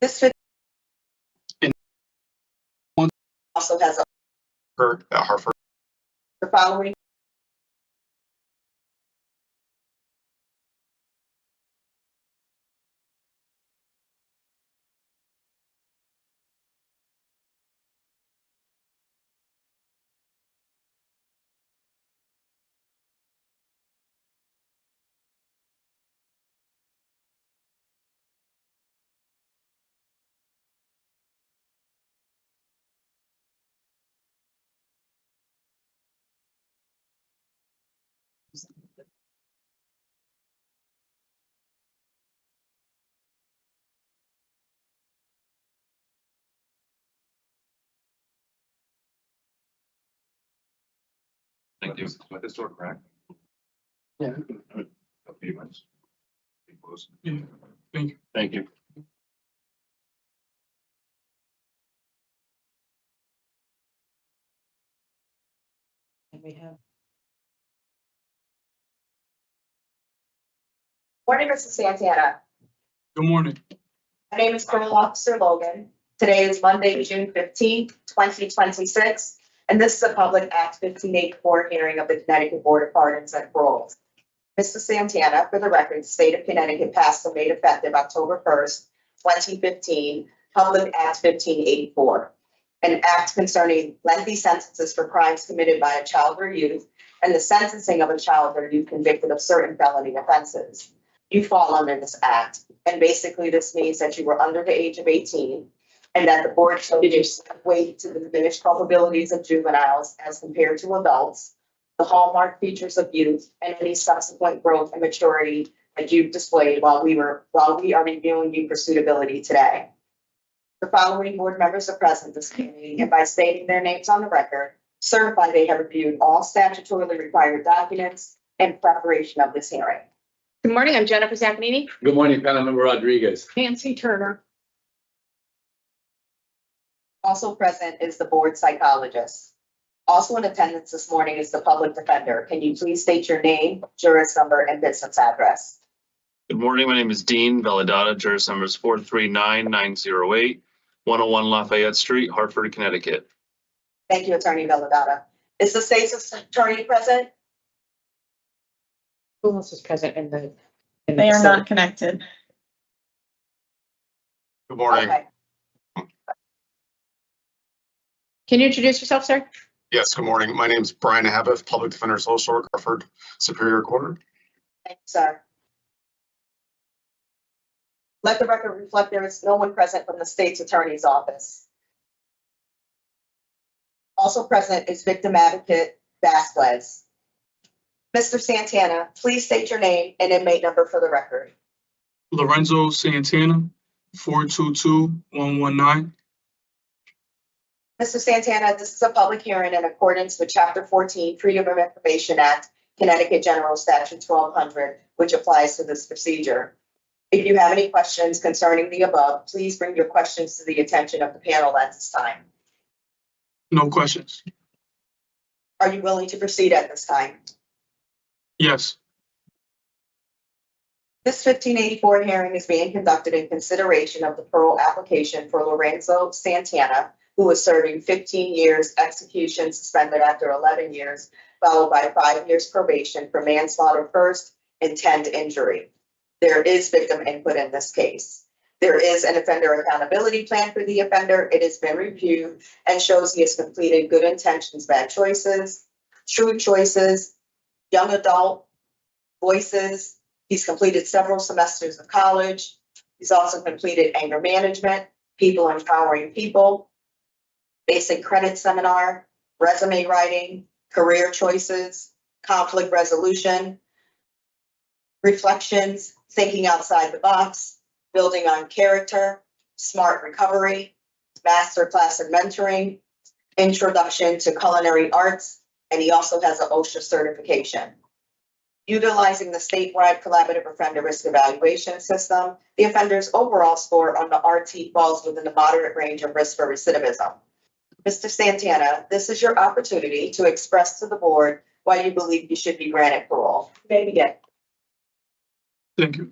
This also has
At Hartford.
the following.
Thank you. Let this door crack.
Yeah.
A few minutes. Be close. Yeah. Thank you. Thank you.
Morning, Mrs. Santana.
Good morning.
My name is Parole Officer Logan. Today is Monday, June 15th, 2026, and this is a Public Act 1584 hearing of the Connecticut Board of Pardons and Parole. Mrs. Santana, for the record, the state of Connecticut passed and made effective October 1st, 2015, Public Act 1584, an act concerning lengthy sentences for crimes committed by a child or youth and the sentencing of a child or youth convicted of certain felony offenses. You fall under this act, and basically this means that you were under the age of 18 and that the board shall give weight to the diminished culpabilities of juveniles as compared to adults, the hallmark features of youth, and any subsequent growth and maturity that you've displayed while we are reviewing you for suitability today. The following board members are present this evening, and by stating their names on the record, certify they have reviewed all statutorily required documents in preparation of this hearing.
Good morning, I'm Jennifer Zaccanini.
Good morning, Panelmember Rodriguez.
Nancy Turner.
Also present is the board psychologist. Also in attendance this morning is the public defender. Can you please state your name, juris number, and business address?
Good morning. My name is Dean Valladata. Juris number is 439-908, 101 Lafayette Street, Hartford, Connecticut.
Thank you, Attorney Valladata. Is the state's attorney present?
Who else is present in the?
They are not connected.
Good morning.
Okay.
Can you introduce yourself, sir?
Yes, good morning. My name is Brian Abbott, Public Defender Social Work, Hartford Superior Court.
Thank you, sir. Let the record reflect there is no one present from the state's attorney's office. Also present is victim advocate Vasquez. Mr. Santana, please state your name and inmate number for the record.
Lorenzo Santana, 422-119.
Mr. Santana, this is a public hearing in accordance with Chapter 14, Freedom of Information Act, Connecticut General Statute 1200, which applies to this procedure. If you have any questions concerning the above, please bring your questions to the attention of the panel at this time.
No questions.
Are you willing to proceed at this time?
Yes.
This 1584 hearing is being conducted in consideration of the parole application for Lorenzo Santana, who is serving 15 years execution suspended after 11 years, followed by 5 years probation for manslaughter first, intent injury. There is victim input in this case. There is an offender accountability plan for the offender. It has been reviewed and shows he has completed good intentions, bad choices, true choices, young adult, voices. He's completed several semesters of college. He's also completed anger management, people empowering people, basic credit seminar, resume writing, career choices, conflict resolution, reflections, thinking outside the box, building on character, smart recovery, master class in mentoring, introduction to culinary arts, and he also has an OSHA certification. Utilizing the statewide collaborative offender risk evaluation system, the offender's overall score on the RT falls within the moderate range of risk for recidivism. Mr. Santana, this is your opportunity to express to the board why you believe you should be granted parole. You may begin.
Thank you.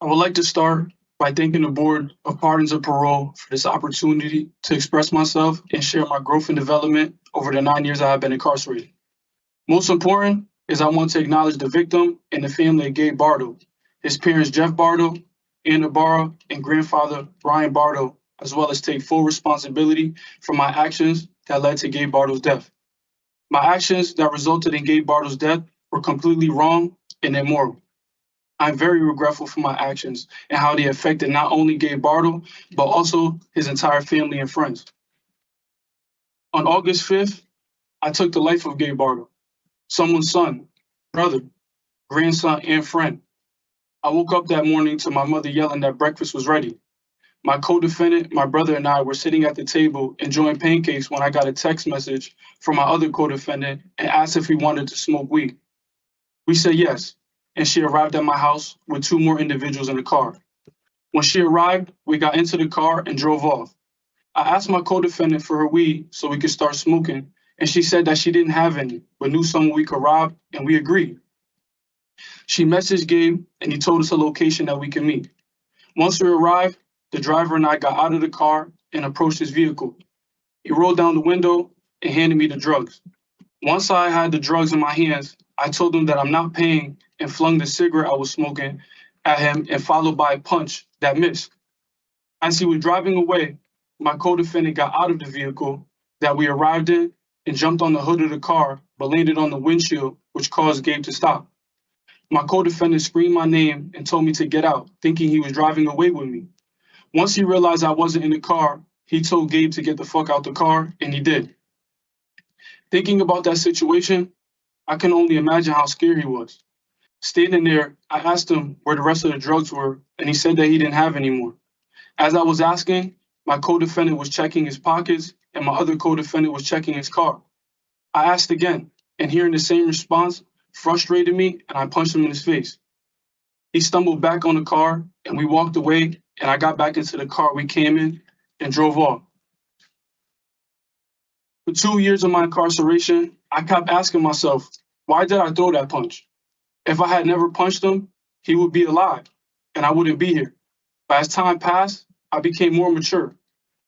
I would like to start by thanking the Board of Pardons and Parole for this opportunity to express myself and share my growth and development over the 9 years I have been incarcerated. Most important is I want to acknowledge the victim and the family of Gabe Bartle, his parents Jeff Bartle, Anna Barra, and grandfather Brian Bartle, as well as take full responsibility for my actions that led to Gabe Bartle's death. My actions that resulted in Gabe Bartle's death were completely wrong and immoral. I'm very regretful for my actions and how they affected not only Gabe Bartle, but also his entire family and friends. On August 5th, I took the life of Gabe Bartle, someone's son, brother, grandson, and friend. I woke up that morning to my mother yelling that breakfast was ready. My co-defendant, my brother, and I were sitting at the table enjoying pancakes when I got a text message from my other co-defendant and asked if we wanted to smoke weed. We said yes, and she arrived at my house with 2 more individuals in the car. When she arrived, we got into the car and drove off. I asked my co-defendant for her weed so we could start smoking, and she said that she didn't have any, but knew someone we could rob, and we agreed. She messaged Gabe, and he told us a location that we can meet. Once we arrived, the driver and I got out of the car and approached his vehicle. He rolled down the window and handed me the drugs. Once I had the drugs in my hands, I told him that I'm not paying and flung the cigarette I was smoking at him and followed by a punch that missed. As he was driving away, my co-defendant got out of the vehicle that we arrived in and jumped on the hood of the car, but landed on the windshield, which caused Gabe to stop. My co-defendant screamed my name and told me to get out, thinking he was driving away with me. Once he realized I wasn't in the car, he told Gabe to get the fuck out the car, and he did. Thinking about that situation, I can only imagine how scared he was. Standing there, I asked him where the rest of the drugs were, and he said that he didn't have any more. As I was asking, my co-defendant was checking his pockets, and my other co-defendant was checking his car. I asked again, and hearing the same response frustrated me, and I punched him in his face. He stumbled back on the car, and we walked away, and I got back into the car we came in and drove off. For 2 years of my incarceration, I kept asking myself, why did I throw that punch? If I had never punched him, he would be alive, and I wouldn't be here. But as time passed, I became more mature.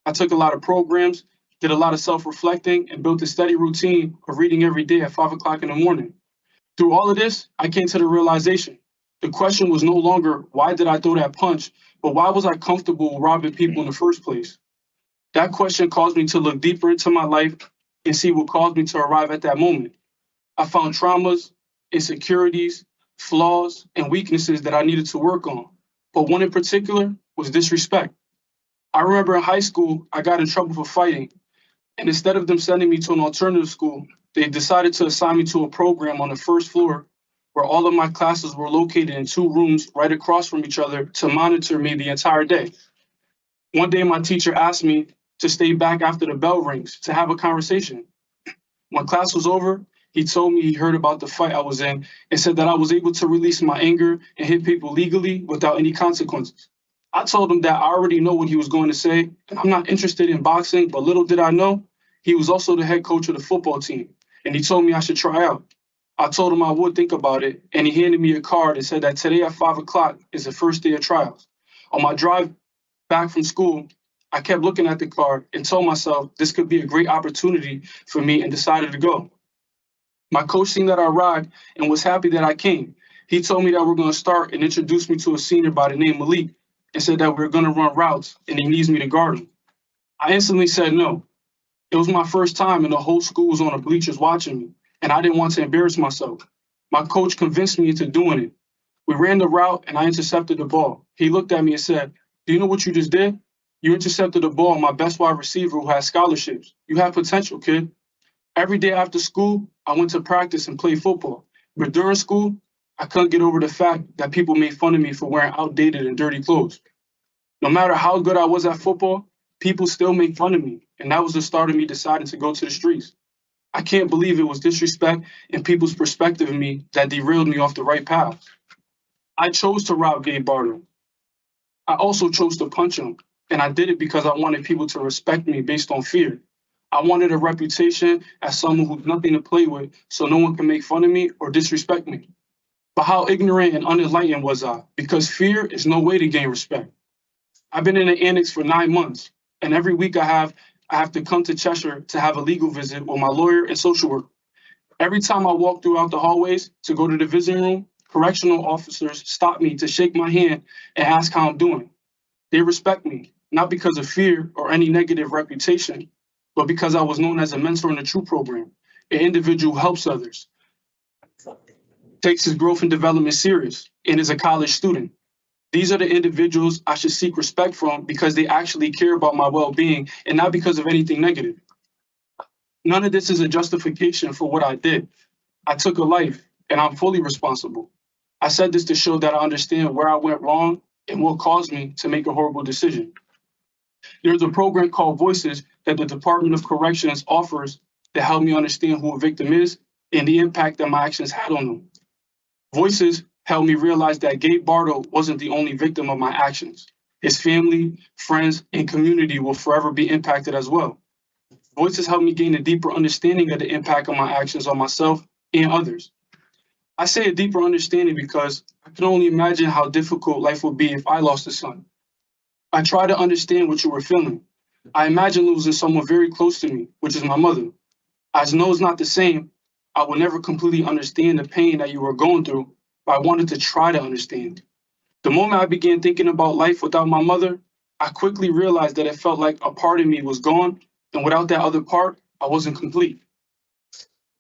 I took a lot of programs, did a lot of self-reflecting, and built a steady routine of reading every day at 5 o'clock in the morning. Through all of this, I came to the realization. The question was no longer, why did I throw that punch, but why was I comfortable robbing people in the first place? That question caused me to look deeper into my life and see what caused me to arrive at that moment. I found traumas, insecurities, flaws, and weaknesses that I needed to work on. But one in particular was disrespect. I remember in high school, I got in trouble for fighting. And instead of them sending me to an alternative school, they decided to assign me to a program on the first floor where all of my classes were located in 2 rooms right across from each other to monitor me the entire day. One day, my teacher asked me to stay back after the bell rings to have a conversation. When class was over, he told me he heard about the fight I was in and said that I was able to release my anger and hit people legally without any consequences. I told him that I already know what he was going to say, and I'm not interested in boxing, but little did I know, he was also the head coach of the football team, and he told me I should try out. I told him I would think about it, and he handed me a card and said that today at 5 o'clock is the first day of trials. On my drive back from school, I kept looking at the card and told myself this could be a great opportunity for me and decided to go. My coach seen that I arrived and was happy that I came. He told me that we're going to start and introduced me to a senior by the name Malik and said that we were going to run routes and he needs me to guard him. I instantly said no. It was my first time and the whole school was on the bleachers watching me, and I didn't want to embarrass myself. My coach convinced me into doing it. We ran the route and I intercepted the ball. He looked at me and said, "Do you know what you just did? You intercepted the ball on my best wide receiver who has scholarships. You have potential, kid." Every day after school, I went to practice and played football. But during school, I couldn't get over the fact that people made fun of me for wearing outdated and dirty clothes. No matter how good I was at football, people still made fun of me, and that was the start of me deciding to go to the streets. I can't believe it was disrespect and people's perspective of me that derailed me off the right path. I chose to rob Gabe Bartle. I also chose to punch him, and I did it because I wanted people to respect me based on fear. I wanted a reputation as someone who's nothing to play with, so no one can make fun of me or disrespect me. But how ignorant and unenlightened was I? Because fear is no way to gain respect. I've been in an annex for 9 months, and every week I have to come to Cheshire to have a legal visit with my lawyer and social worker. Every time I walk throughout the hallways to go to the visiting room, correctional officers stop me to shake my hand and ask how I'm doing. They respect me, not because of fear or any negative reputation, but because I was known as a mentor in the TRUE program, an individual who helps others, takes his growth and development serious, and is a college student. These are the individuals I should seek respect from because they actually care about my well-being and not because of anything negative. None of this is a justification for what I did. I took a life, and I'm fully responsible. I said this to show that I understand where I went wrong and what caused me to make a horrible decision. There's a program called Voices that the Department of Corrections offers to help me understand who a victim is and the impact that my actions had on them. Voices helped me realize that Gabe Bartle wasn't the only victim of my actions. His family, friends, and community will forever be impacted as well. Voices helped me gain a deeper understanding of the impact of my actions on myself and others. I say a deeper understanding because I can only imagine how difficult life would be if I lost a son. I try to understand what you were feeling. I imagine losing someone very close to me, which is my mother. As know it's not the same, I will never completely understand the pain that you were going through, but I wanted to try to understand. The moment I began thinking about life without my mother, I quickly realized that it felt like a part of me was gone, and without that other part, I wasn't complete.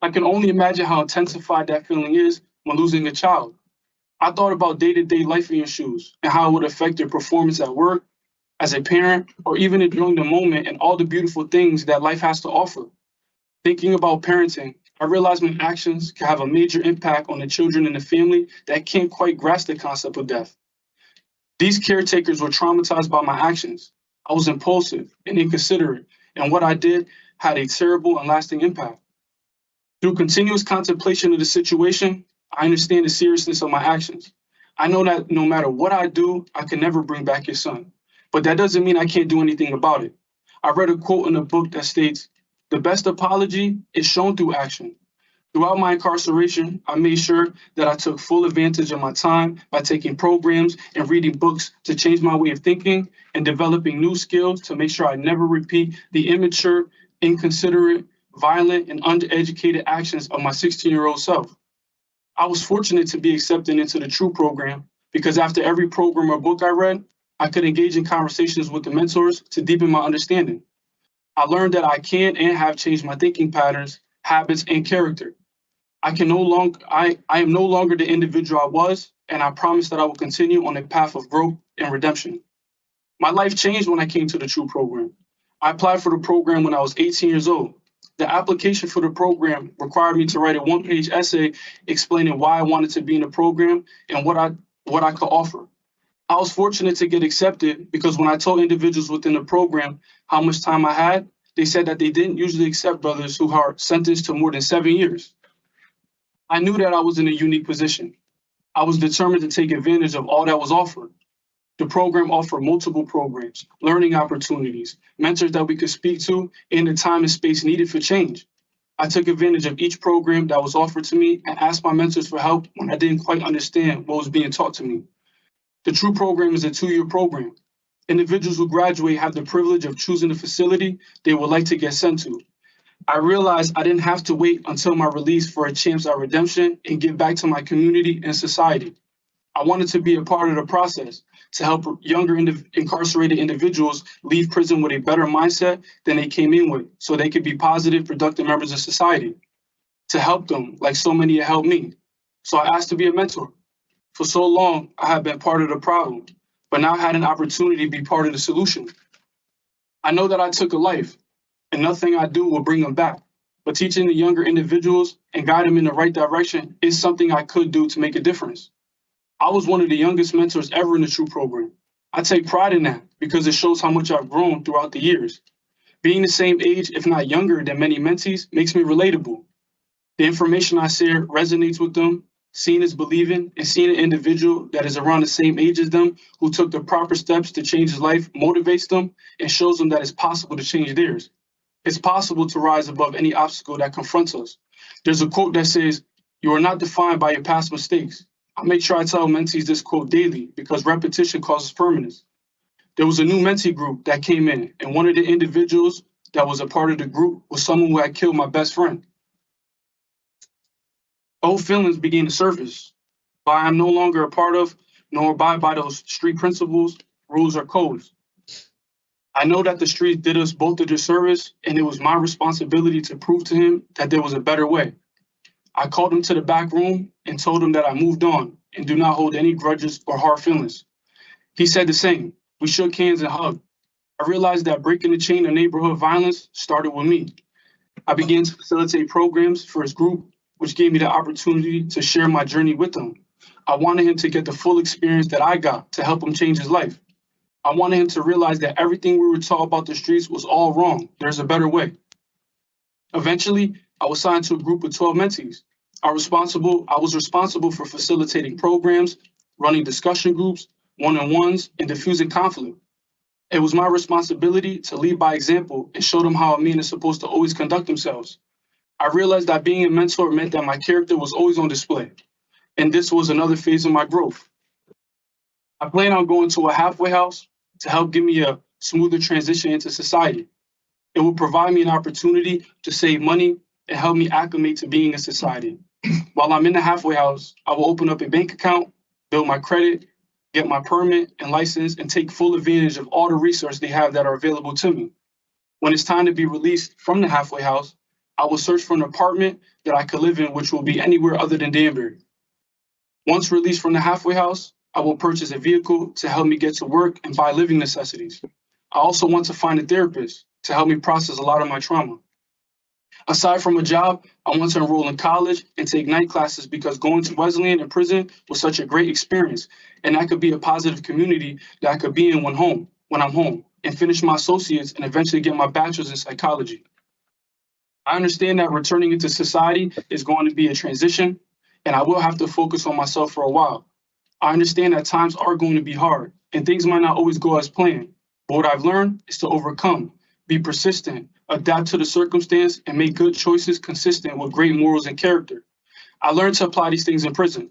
I can only imagine how intensified that feeling is when losing a child. I thought about day-to-day life in your shoes and how it would affect your performance at work, as a parent, or even enjoying the moment and all the beautiful things that life has to offer. Thinking about parenting, I realized my actions can have a major impact on the children in the family that can't quite grasp the concept of death. These caretakers were traumatized by my actions. I was impulsive and inconsiderate, and what I did had a terrible and lasting impact. Through continuous contemplation of the situation, I understand the seriousness of my actions. I know that no matter what I do, I can never bring back your son. But that doesn't mean I can't do anything about it. I read a quote in a book that states, "The best apology is shown through action." Throughout my incarceration, I made sure that I took full advantage of my time by taking programs and reading books to change my way of thinking and developing new skills to make sure I never repeat the immature, inconsiderate, violent, and undereducated actions of my 16-year-old self. I was fortunate to be accepted into the TRUE program because after every program or book I read, I could engage in conversations with the mentors to deepen my understanding. I learned that I can and have changed my thinking patterns, habits, and character. I am no longer the individual I was, and I promise that I will continue on a path of growth and redemption. My life changed when I came to the TRUE program. I applied for the program when I was 18 years old. The application for the program required me to write a one-page essay explaining why I wanted to be in the program and what I could offer. I was fortunate to get accepted because when I told individuals within the program how much time I had, they said that they didn't usually accept brothers who are sentenced to more than 7 years. I knew that I was in a unique position. I was determined to take advantage of all that was offered. The program offered multiple programs, learning opportunities, mentors that we could speak to, and the time and space needed for change. I took advantage of each program that was offered to me and asked my mentors for help when I didn't quite understand what was being taught to me. The TRUE program is a 2-year program. Individuals who graduate have the privilege of choosing the facility they would like to get sent to. I realized I didn't have to wait until my release for a chance at redemption and give back to my community and society. I wanted to be a part of the process to help younger incarcerated individuals leave prison with a better mindset than they came in with, so they could be positive, productive members of society. To help them, like so many have helped me. So I asked to be a mentor. For so long, I have been part of the problem, but now I had an opportunity to be part of the solution. I know that I took a life, and nothing I do will bring them back. But teaching the younger individuals and guide them in the right direction is something I could do to make a difference. I was one of the youngest mentors ever in the TRUE program. I take pride in that because it shows how much I've grown throughout the years. Being the same age, if not younger than many mentees, makes me relatable. The information I share resonates with them. Seeing is believing, and seeing an individual that is around the same age as them who took the proper steps to change his life motivates them and shows them that it's possible to change theirs. It's possible to rise above any obstacle that confronts us. There's a quote that says, "You are not defined by your past mistakes." I make sure I tell mentees this quote daily because repetition causes permanence. There was a new mentee group that came in, and one of the individuals that was a part of the group was someone who had killed my best friend. Old feelings began to surface, but I am no longer a part of nor abide by those street principles, rules, or codes. I know that the street did us both a disservice, and it was my responsibility to prove to him that there was a better way. I called him to the back room and told him that I moved on and do not hold any grudges or hard feelings. He said the same. We shook hands and hugged. I realized that breaking the chain of neighborhood violence started with me. I began to facilitate programs for his group, which gave me the opportunity to share my journey with him. I wanted him to get the full experience that I got to help him change his life. I wanted him to realize that everything we were taught about the streets was all wrong. There's a better way. Eventually, I was signed to a group of 12 mentees. I was responsible for facilitating programs, running discussion groups, one-on-ones, and diffusing conflict. It was my responsibility to lead by example and show them how a man is supposed to always conduct themselves. I realized that being a mentor meant that my character was always on display, and this was another phase of my growth. I plan on going to a halfway house to help give me a smoother transition into society. It will provide me an opportunity to save money and help me acclimate to being in society. While I'm in the halfway house, I will open up a bank account, build my credit, get my permit and license, and take full advantage of all the resources they have that are available to me. When it's time to be released from the halfway house, I will search for an apartment that I could live in, which will be anywhere other than Danbury. Once released from the halfway house, I will purchase a vehicle to help me get to work and buy living necessities. I also want to find a therapist to help me process a lot of my trauma. Aside from a job, I want to enroll in college and take night classes because going to Wesleyan in prison was such a great experience, and that could be a positive community that I could be in when I'm home, and finish my associates and eventually get my bachelor's in psychology. I understand that returning into society is going to be a transition, and I will have to focus on myself for a while. I understand that times are going to be hard, and things might not always go as planned, but what I've learned is to overcome, be persistent, adapt to the circumstance, and make good choices consistent with great morals and character. I learned to apply these things in prison.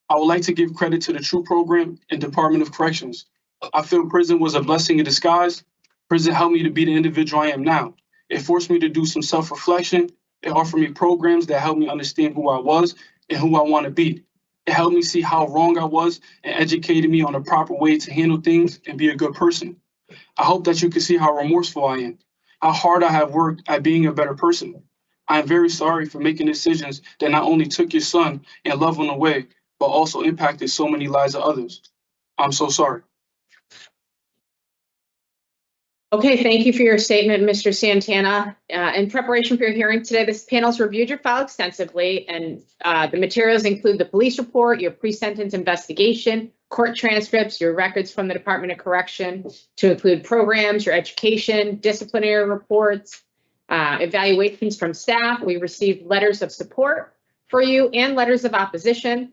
I would like to give credit to the TRUE program and Department of Corrections. I feel prison was a blessing in disguise. Prison helped me to be the individual I am now. It forced me to do some self-reflection. It offered me programs that helped me understand who I was and who I want to be. It helped me see how wrong I was and educated me on the proper way to handle things and be a good person. I hope that you can see how remorseful I am, how hard I have worked at being a better person. I am very sorry for making decisions that not only took your son and loved one away, but also impacted so many lives of others. I'm so sorry.
Okay, thank you for your statement, Mr. Santana. In preparation for your hearing today, this panel's reviewed your file extensively, and the materials include the police report, your pre-sentence investigation, court transcripts, your records from the Department of Correction, to include programs, your education, disciplinary reports, evaluations from staff. We received letters of support for you and letters of opposition,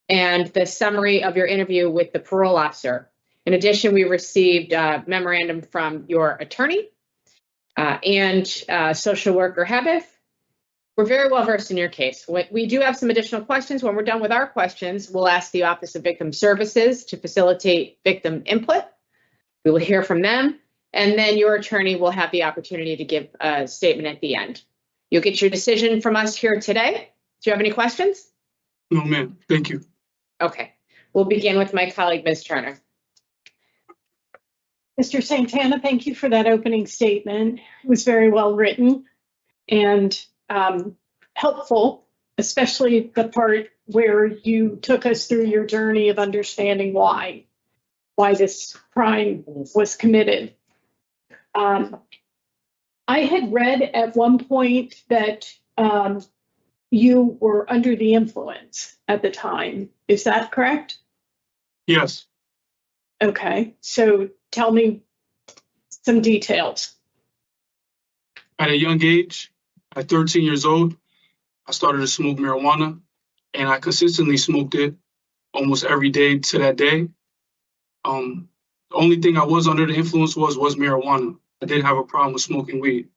and the summary of your interview with the parole officer. In addition, we received a memorandum from your attorney and social worker Hebeth. We're very well versed in your case. We do have some additional questions. When we're done with our questions, we'll ask the Office of Victim Services to facilitate victim input. We will hear from them, and then your attorney will have the opportunity to give a statement at the end. You'll get your decision from us here today. Do you have any questions?
No, ma'am. Thank you.
Okay. We'll begin with my colleague, Ms. Turner.
Mr. Santana, thank you for that opening statement. It was very well written and helpful, especially the part where you took us through your journey of understanding why this crime was committed. I had read at one point that you were under the influence at the time. Is that correct?
Yes.
Okay, so tell me some details.
At a young age, at 13 years old, I started to smoke marijuana, and I consistently smoked it almost every day to that day. The only thing I was under the influence was marijuana. I didn't have a problem with smoking weed.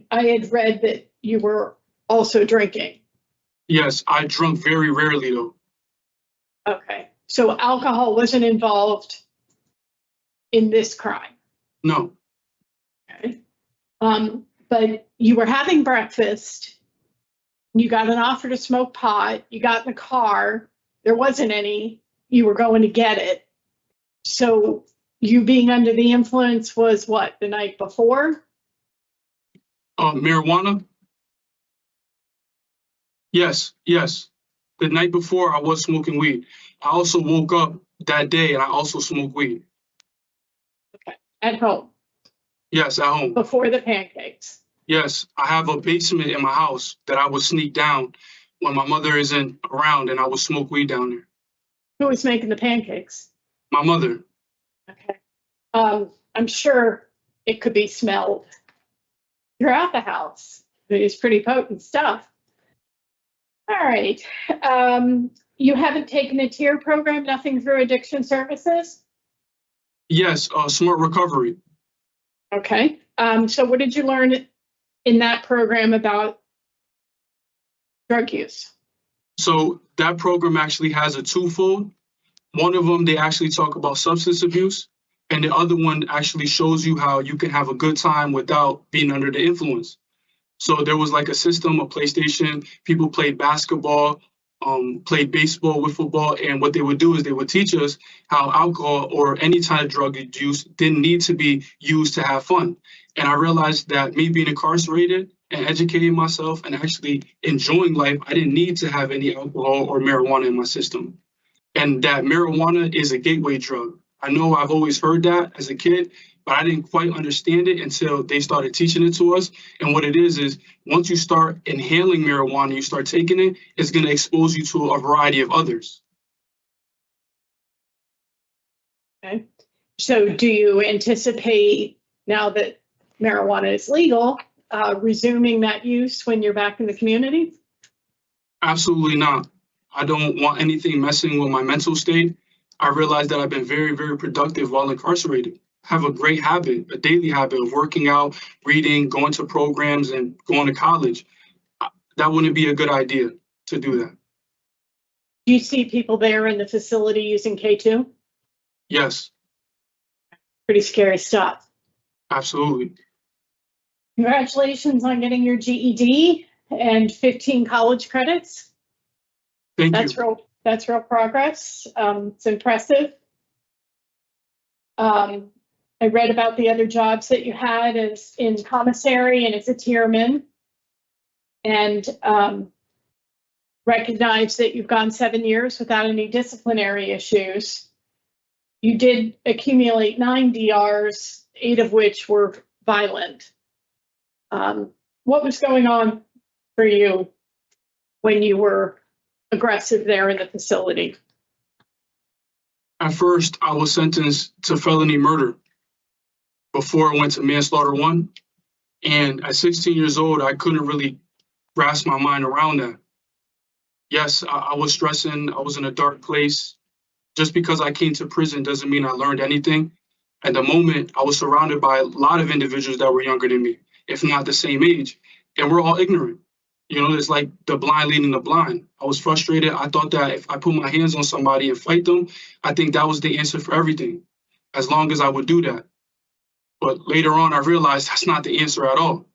I had read that you were also drinking.
Yes, I drunk very rarely though.
Okay, so alcohol wasn't involved in this crime?
No,
Okay. But you were having breakfast, you got an offer to smoke pot, you got in the car, there wasn't any, you were going to get it. So you being under the influence was what, the night before?
marijuana? Yes, yes. The night before I was smoking weed. I also woke up that day and I also smoked weed.
At home,
Yes, at home.
before the pancakes?
Yes, I have a basement in my house that I would sneak down when my mother isn't around and I would smoke weed down there.
Who was making the pancakes?
My mother.
Okay. I'm sure it could be smelled throughout the house. It's pretty potent stuff. All right. You haven't taken a tier program, nothing through addiction services?
Yes, smart recovery.
Okay. So what did you learn in that program about drug use?
So that program actually has a twofold. One of them, they actually talk about substance abuse, and the other one actually shows you how you can have a good time without being under the influence. So there was like a system, a PlayStation, people played basketball, played baseball with football, and what they would do is they would teach us how alcohol or any type of drug use didn't need to be used to have fun. And I realized that me being incarcerated and educating myself and actually enjoying life, I didn't need to have any alcohol or marijuana in my system. And that marijuana is a gateway drug. I know I've always heard that as a kid, but I didn't quite understand it until they started teaching it to us. And what it is once you start inhaling marijuana, you start taking it, it's going to expose you to a variety of others.
Okay. So do you anticipate, now that marijuana is legal, resuming that use when you're back in the community?
Absolutely not. I don't want anything messing with my mental state. I realize that I've been very, very productive while incarcerated. I have a great habit, a daily habit of working out, reading, going to programs, and going to college. That wouldn't be a good idea to do that.
Do you see people there in the facility using K2?
Yes,
Pretty scary stuff.
absolutely.
Congratulations on getting your GED and 15 college credits.
Thank
That's
you.
real progress. It's impressive. I read about the other jobs that you had as in commissary and as a tierman, and recognize that you've gone 7 years without any disciplinary issues. You did accumulate 9 DRs, 8 of which were violent. What was going on for you when you were aggressive there in the facility?
At first, I was sentenced to felony murder before I went to manslaughter 1. And at 16 years old, I couldn't really grasp my mind around that. Yes, I was stressing. I was in a dark place. Just because I came to prison doesn't mean I learned anything. At the moment, I was surrounded by a lot of individuals that were younger than me, if not the same age, and we're all ignorant. You know, it's like the blind leading the blind. I was frustrated. I thought that if I put my hands on somebody and fight them, I think that was the answer for everything, as long as I would do that. But later on, I realized that's not the answer at all.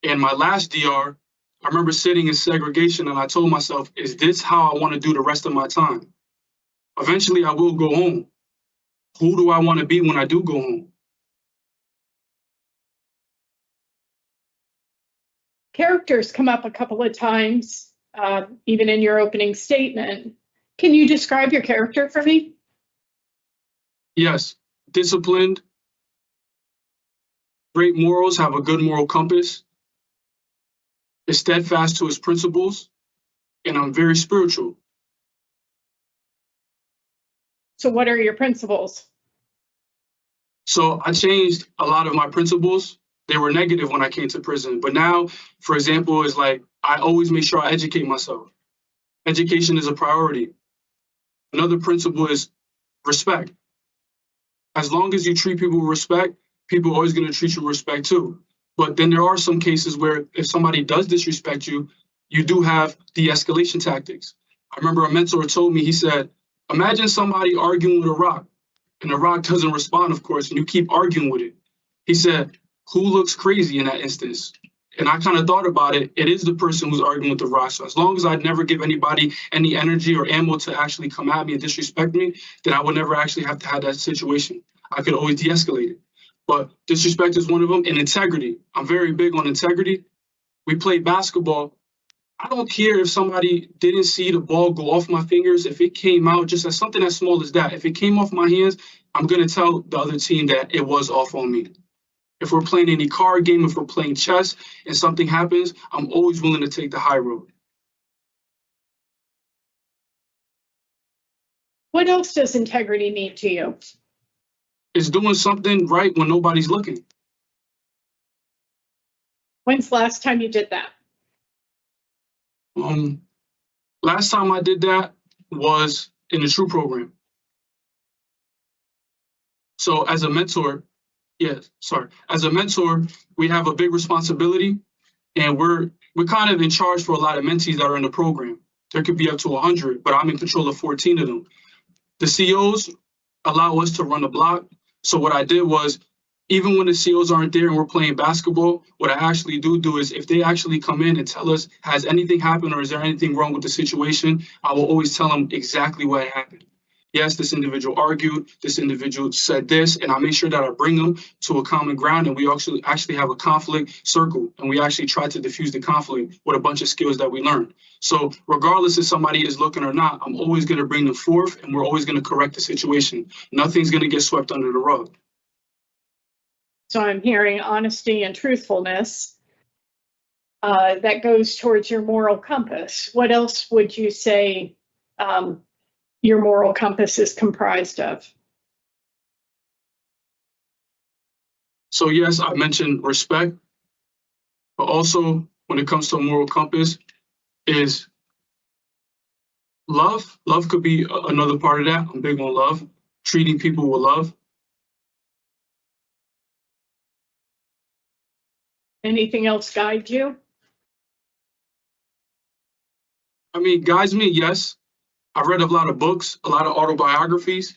And my last DR, I remember sitting in segregation and I told myself, is this how I want to do the rest of my time? Eventually, I will go home. Who do I want to be when I do go home?
Characters come up a couple of times, even in your opening statement. Can you describe your character for me?
Yes, disciplined, great morals, have a good moral compass, is steadfast to his principles, and I'm very spiritual.
So what are your principles?
So I changed a lot of my principles. They were negative when I came to prison. But now, for example, is like I always make sure I educate myself. Education is a priority. Another principle is respect. As long as you treat people with respect, people are always going to treat you with respect too. But then there are some cases where if somebody does disrespect you, you do have de-escalation tactics. I remember a mentor told me, he said, Imagine somebody arguing with a rock, and the rock doesn't respond, of course, and you keep arguing with it. He said, who looks crazy in that instance? And I kind of thought about it. It is the person who's arguing with the rock. So as long as I'd never give anybody any energy or ammo to actually come at me and disrespect me, then I would never actually have to have that situation. I could always de-escalate it. But disrespect is one of them, and integrity. I'm very big on integrity. We play basketball. I don't care if somebody didn't see the ball go off my fingers. If it came out just as something as small as that, if it came off my hands, I'm going to tell the other team that it was off on me. If we're playing any card game, if we're playing chess and something happens, I'm always willing to take the high road.
What else does integrity mean to you?
It's doing something right when nobody's looking.
When's the last time you did that?
Last time I did that was in the TRUE program. So as a mentor, as a mentor, we have a big responsibility, and we're kind of in charge for a lot of mentees that are in the program. There could be up to 100, but I'm in control of 14 of them. The COs allow us to run the block. So what I did was, even when the COs aren't there and we're playing basketball, what I actually do is if they actually come in and tell us, has anything happened or is there anything wrong with the situation, I will always tell them exactly what happened. Yes, this individual argued, this individual said this, and I make sure that I bring them to a common ground, and we actually have a conflict circle, and we actually try to diffuse the conflict with a bunch of skills that we learned. So regardless if somebody is looking or not, I'm always going to bring them forth, and we're always going to correct the situation. Nothing's going to get swept under the rug.
So I'm hearing honesty and truthfulness. That goes towards your moral compass. What else would you say your moral compass is comprised of?
So yes, I mentioned respect, but also when it comes to a moral compass is love. Love could be another part of that. I'm big on love, treating people with love.
Anything else guide you?
I mean, guides me, yes. I've read a lot of books, a lot of autobiographies.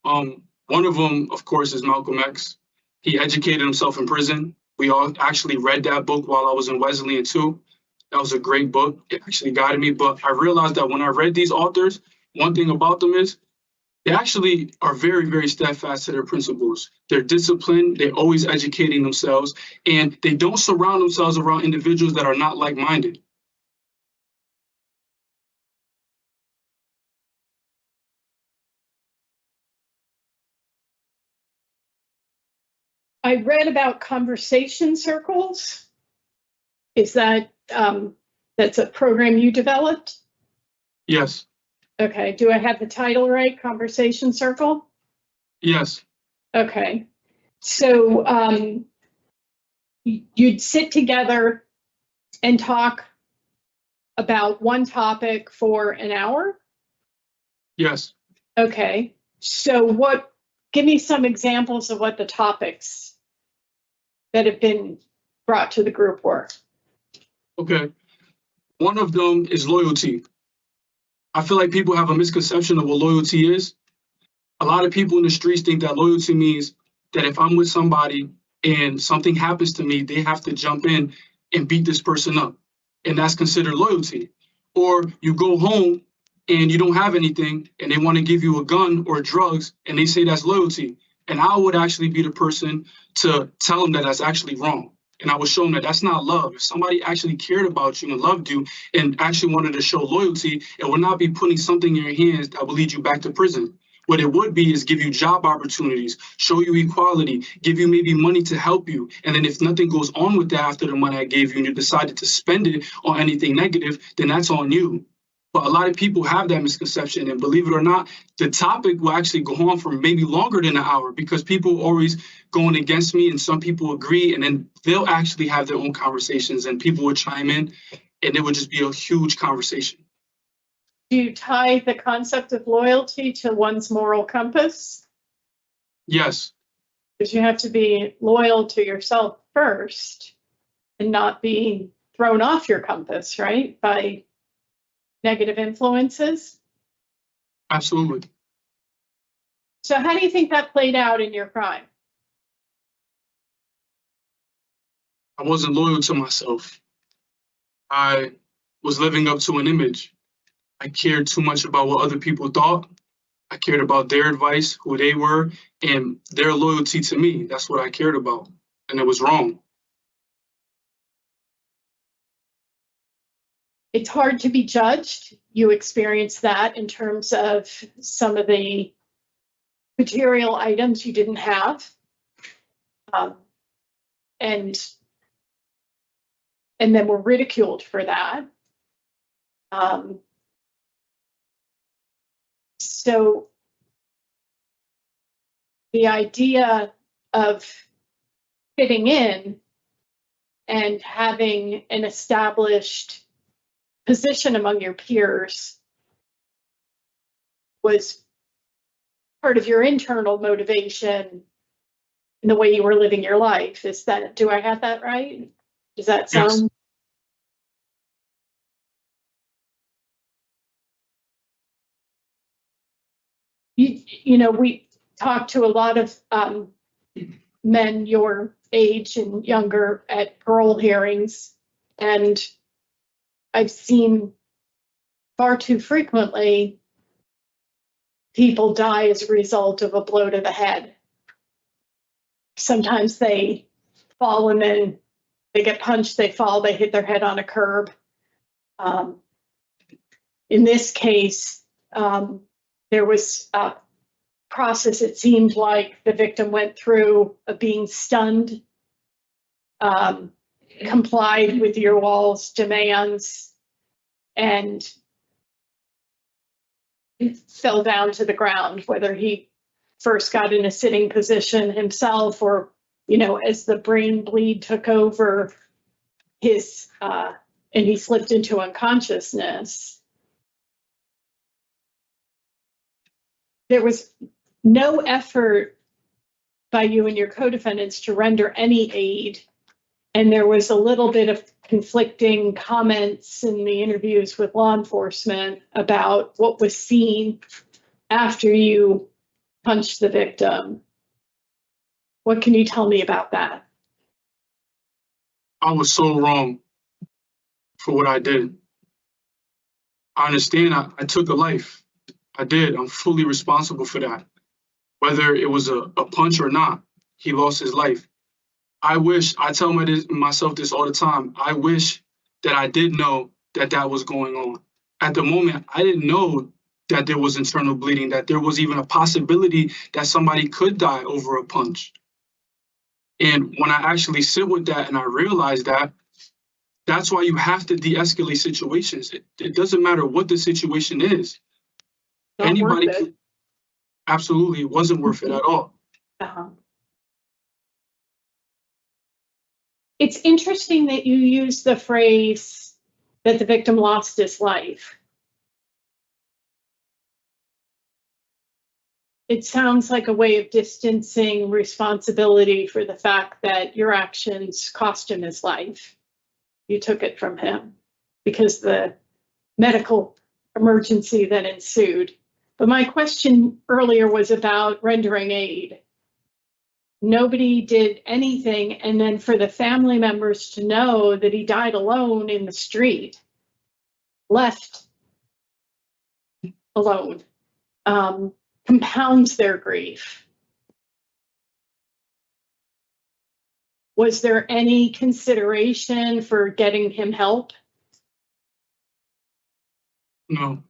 One of them, of course, is Malcolm X. He educated himself in prison. We all actually read that book while I was in Wesleyan too. That was a great book. It actually guided me. But I realized that when I read these authors, one thing about them is they actually are very, very steadfast to their principles. They're disciplined. They're always educating themselves. And they don't surround themselves around individuals that are not like-minded.
I read about conversation circles. Is that, that's a program you developed?
Yes.
Okay, do I have the title right? Conversation circle?
Yes.
Okay, so you'd sit together and talk about one topic for an hour?
Yes.
Okay, so give me some examples of what the topics that have been brought to the group were.
Okay. One of them is loyalty. I feel like people have a misconception of what loyalty is. A lot of people in the streets think that loyalty means that if I'm with somebody and something happens to me, they have to jump in and beat this person up. And that's considered loyalty. Or you go home and you don't have anything and they want to give you a gun or drugs and they say that's loyalty. And I would actually be the person to tell them that that's actually wrong. And I would show them that that's not love. If somebody actually cared about you and loved you and actually wanted to show loyalty, it would not be putting something in your hands that will lead you back to prison. What it would be is give you job opportunities, show you equality, give you maybe money to help you. And then if nothing goes on with that after the money I gave you and you decided to spend it on anything negative, then that's on you. But a lot of people have that misconception, and believe it or not, the topic will actually go on for maybe longer than an hour because people are always going against me and some people agree, and then they'll actually have their own conversations and people will chime in and it would just be a huge conversation.
Do you tie the concept of loyalty to one's moral compass?
Yes.
Because you have to be loyal to yourself first and not be thrown off your compass, right? By negative influences?
Absolutely.
So how do you think that played out in your crime?
I wasn't loyal to myself. I was living up to an image. I cared too much about what other people thought. I cared about their advice, who they were, and their loyalty to me. That's what I cared about. And it was wrong.
It's hard to be judged. You experienced that in terms of some of the material items you didn't have. And then were ridiculed for that. So the idea of fitting in and having an established position among your peers was part of your internal motivation in the way you were living your life. Is that, do I have that right? Does that sound? Yes. You know, we talked to a lot of men your age and younger at parole hearings, and I've seen far too frequently people die as a result of a blow to the head. Sometimes they fall and then they get punched, they fall, they hit their head on a curb. In this case, there was a process, it seemed like the victim went through of being stunned, complied with your wall's demands, and fell down to the ground, whether he first got in a sitting position himself or, you know, as the brain bleed took over his, and he slipped into unconsciousness. There was no effort by you and your co-defendants to render any aid. And there was a little bit of conflicting comments in the interviews with law enforcement about what was seen after you punched the victim. What can you tell me about that?
I was so wrong for what I did. I understand I took a life. I did. I'm fully responsible for that. Whether it was a punch or not, he lost his life. I wish, I tell myself this all the time, I wish that I did know that that was going on. At the moment, I didn't know that there was internal bleeding, that there was even a possibility that somebody could die over a punch. And when I actually sit with that and I realize that, that's why you have to de-escalate situations. It doesn't matter what the situation is.
Not
Anybody
worth it.
could, absolutely, it wasn't worth it at all.
Uh-huh. It's interesting that you use the phrase that the victim lost his life. It sounds like a way of distancing responsibility for the fact that your actions cost him his life. You took it from him because the medical emergency that ensued. But my question earlier was about rendering aid. Nobody did anything, and then for the family members to know that he died alone in the street, left alone, compounds their grief. Was there any consideration for getting him help?
No.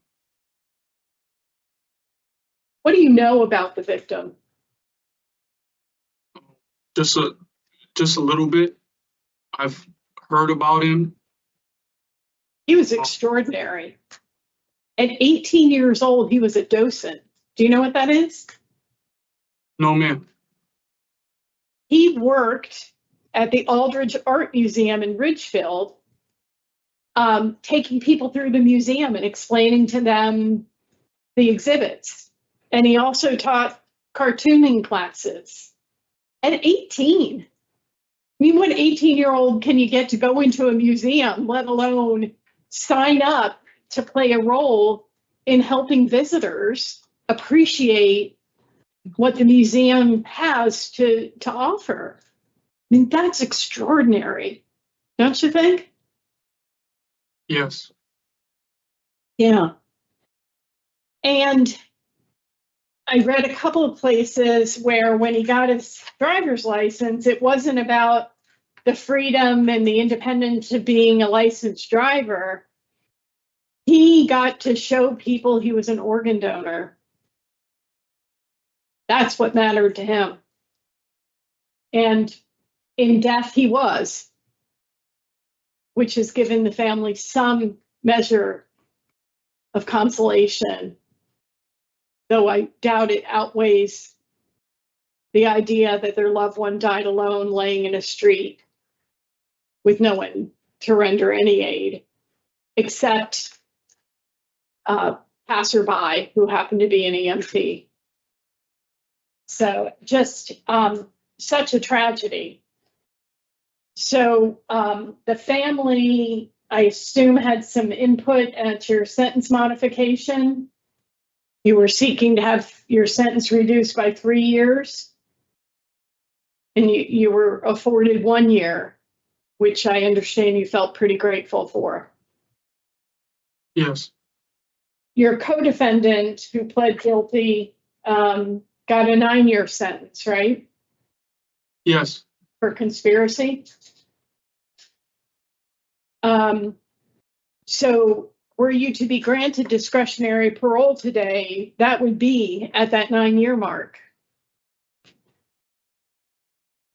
What do you know about the victim?
Just a little bit. I've heard about him.
He was extraordinary. At 18 years old, he was a docent. Do you know what that is?
No, ma'am.
He worked at the Aldridge Art Museum in Ridgefield, taking people through the museum and explaining to them the exhibits. And he also taught cartooning classes at 18. I mean, what 18-year-old can you get to go into a museum, let alone sign up to play a role in helping visitors appreciate what the museum has to offer. I mean, that's extraordinary, don't you think?
Yes.
Yeah. And I read a couple of places where when he got his driver's license, it wasn't about the freedom and the independence of being a licensed driver. He got to show people he was an organ donor. That's what mattered to him. And in death, he was, which has given the family some measure of consolation, though I doubt it outweighs the idea that their loved one died alone laying in a street with no one to render any aid, except a passerby who happened to be an EMT. So just such a tragedy. So the family, I assume, had some input at your sentence modification. You were seeking to have your sentence reduced by 3 years. And you were afforded 1 year, which I understand you felt pretty grateful for.
Yes.
Your co-defendant who pled guilty got a 9-year sentence, right?
Yes.
For conspiracy. So were you to be granted discretionary parole today, that would be at that 9-year mark.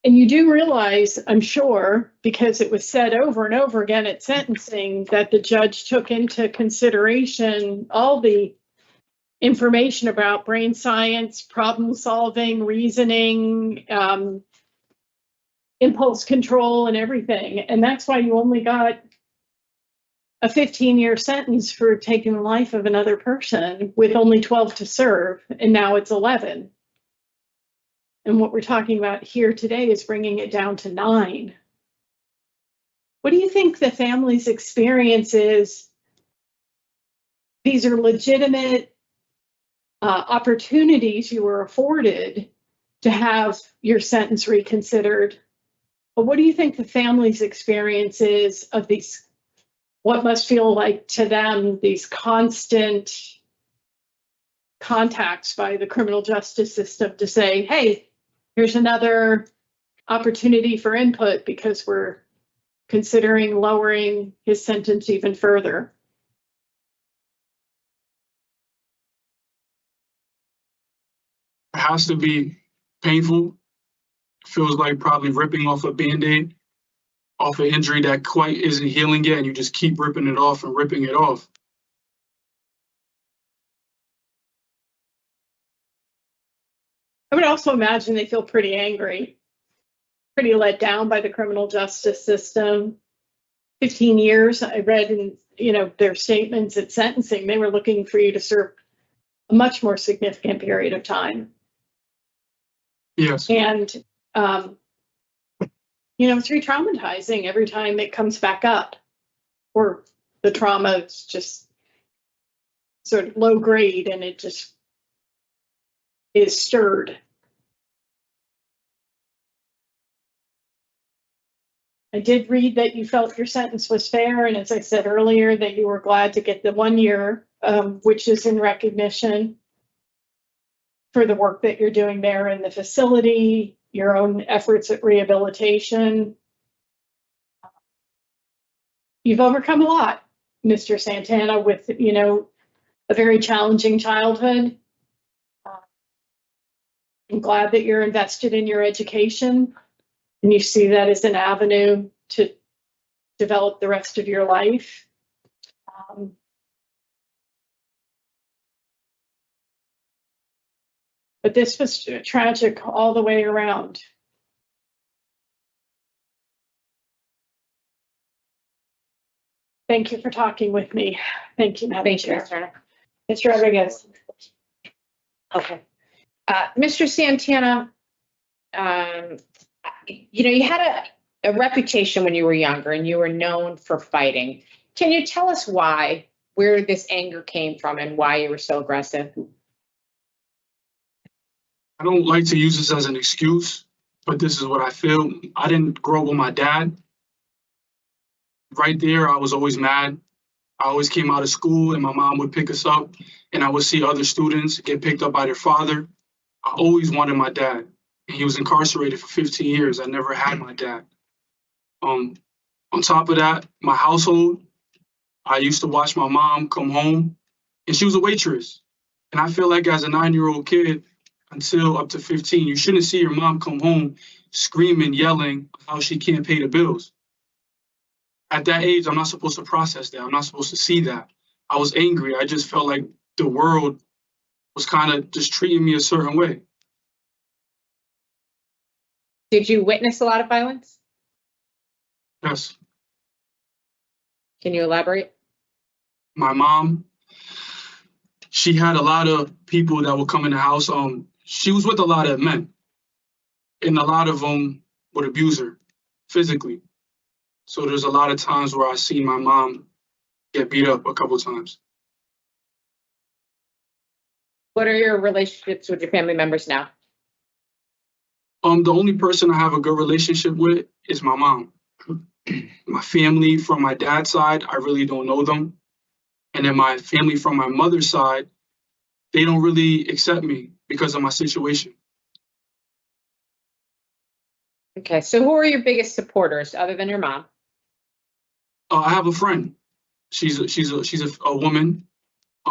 And you do realize, I'm sure, because it was said over and over again at sentencing, that the judge took into consideration all the information about brain science, problem solving, reasoning, impulse control, and everything. And that's why you only got a 15-year sentence for taking the life of another person with only 12 to serve, and now it's 11. And what we're talking about here today is bringing it down to 9. What do you think the family's experience is? These are legitimate opportunities you were afforded to have your sentence reconsidered. But what do you think the family's experience is of these, what must feel like to them, these constant contacts by the criminal justice system to say, hey, here's another opportunity for input because we're considering lowering his sentence even further?
It has to be painful. Feels like probably ripping off a Band-Aid off an injury that quite isn't healing yet, and you just keep ripping it off and ripping it off.
I would also imagine they feel pretty angry, pretty let down by the criminal justice system. 15 years, I read in their statements at sentencing, they were looking for you to serve a much more significant period of time.
Yes.
And it's re-traumatizing every time it comes back up, or the trauma is just sort of low grade and it just is stirred. I did read that you felt your sentence was fair, and as I said earlier, that you were glad to get the 1 year, which is in recognition for the work that you're doing there in the facility, your own efforts at rehabilitation. You've overcome a lot, Mr. Santana, with, a very challenging childhood. I'm glad that you're invested in your education and you see that as an avenue to develop the rest of your life. But this was tragic all the way around. Thank you for talking with me. Thank you, Madam Chair.
Mr. Rodriguez. Okay. Mr. Santana, you had a reputation when you were younger and you were known for fighting. Can you tell us why? where this anger came from and why you were so aggressive.
I don't like to use this as an excuse, but this is what I feel. I didn't grow up with my dad. Right there, I was always mad. I always came out of school and my mom would pick us up and I would see other students get picked up by their father. I always wanted my dad. And he was incarcerated for 15 years. I never had my dad. On top of that, my household, I used to watch my mom come home and she was a waitress. And I feel like as a 9-year-old kid, until up to 15, you shouldn't see your mom come home screaming, yelling how she can't pay the bills. At that age, I'm not supposed to process that. I'm not supposed to see that. I was angry. I just felt like the world was kind of just treating me a certain way.
Did you witness a lot of violence?
Yes.
Can you elaborate?
My mom, she had a lot of people that would come in the house. She was with a lot of men, and a lot of them would abuse her physically. So there's a lot of times where I see my mom get beat up a couple times.
What are your relationships with your family members now?
The only person I have a good relationship with is my mom. My family from my dad's side, I really don't know them. And then my family from my mother's side, they don't really accept me because of my situation.
Okay, so who are your biggest supporters other than your mom?
I have a friend. She's a woman.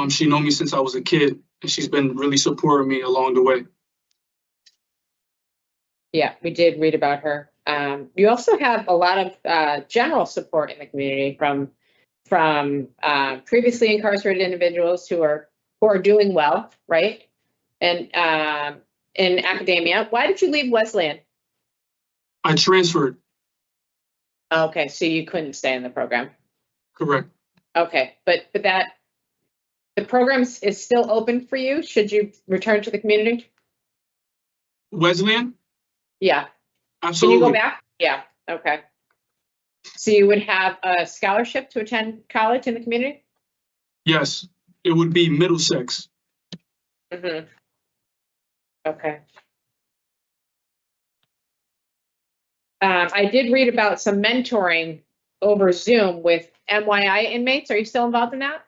She known me since I was a kid, and she's been really supporting me along the way.
Yeah, we did read about her. You also have a lot of general support in the community from previously incarcerated individuals who are doing well, right? And in academia. Why did you leave Wesleyan?
I transferred.
Okay, so you couldn't stay in the program.
Correct.
Okay, but that the program is still open for you. Should you return to the community?
Wesleyan?
Yeah.
Absolutely.
Can you go back? Yeah. Okay. So you would have a scholarship to attend college in the community?
Yes, it would be Middlesex.
Mm-hmm. Okay. I did read about some mentoring over Zoom with MYI inmates. Are you still involved in that?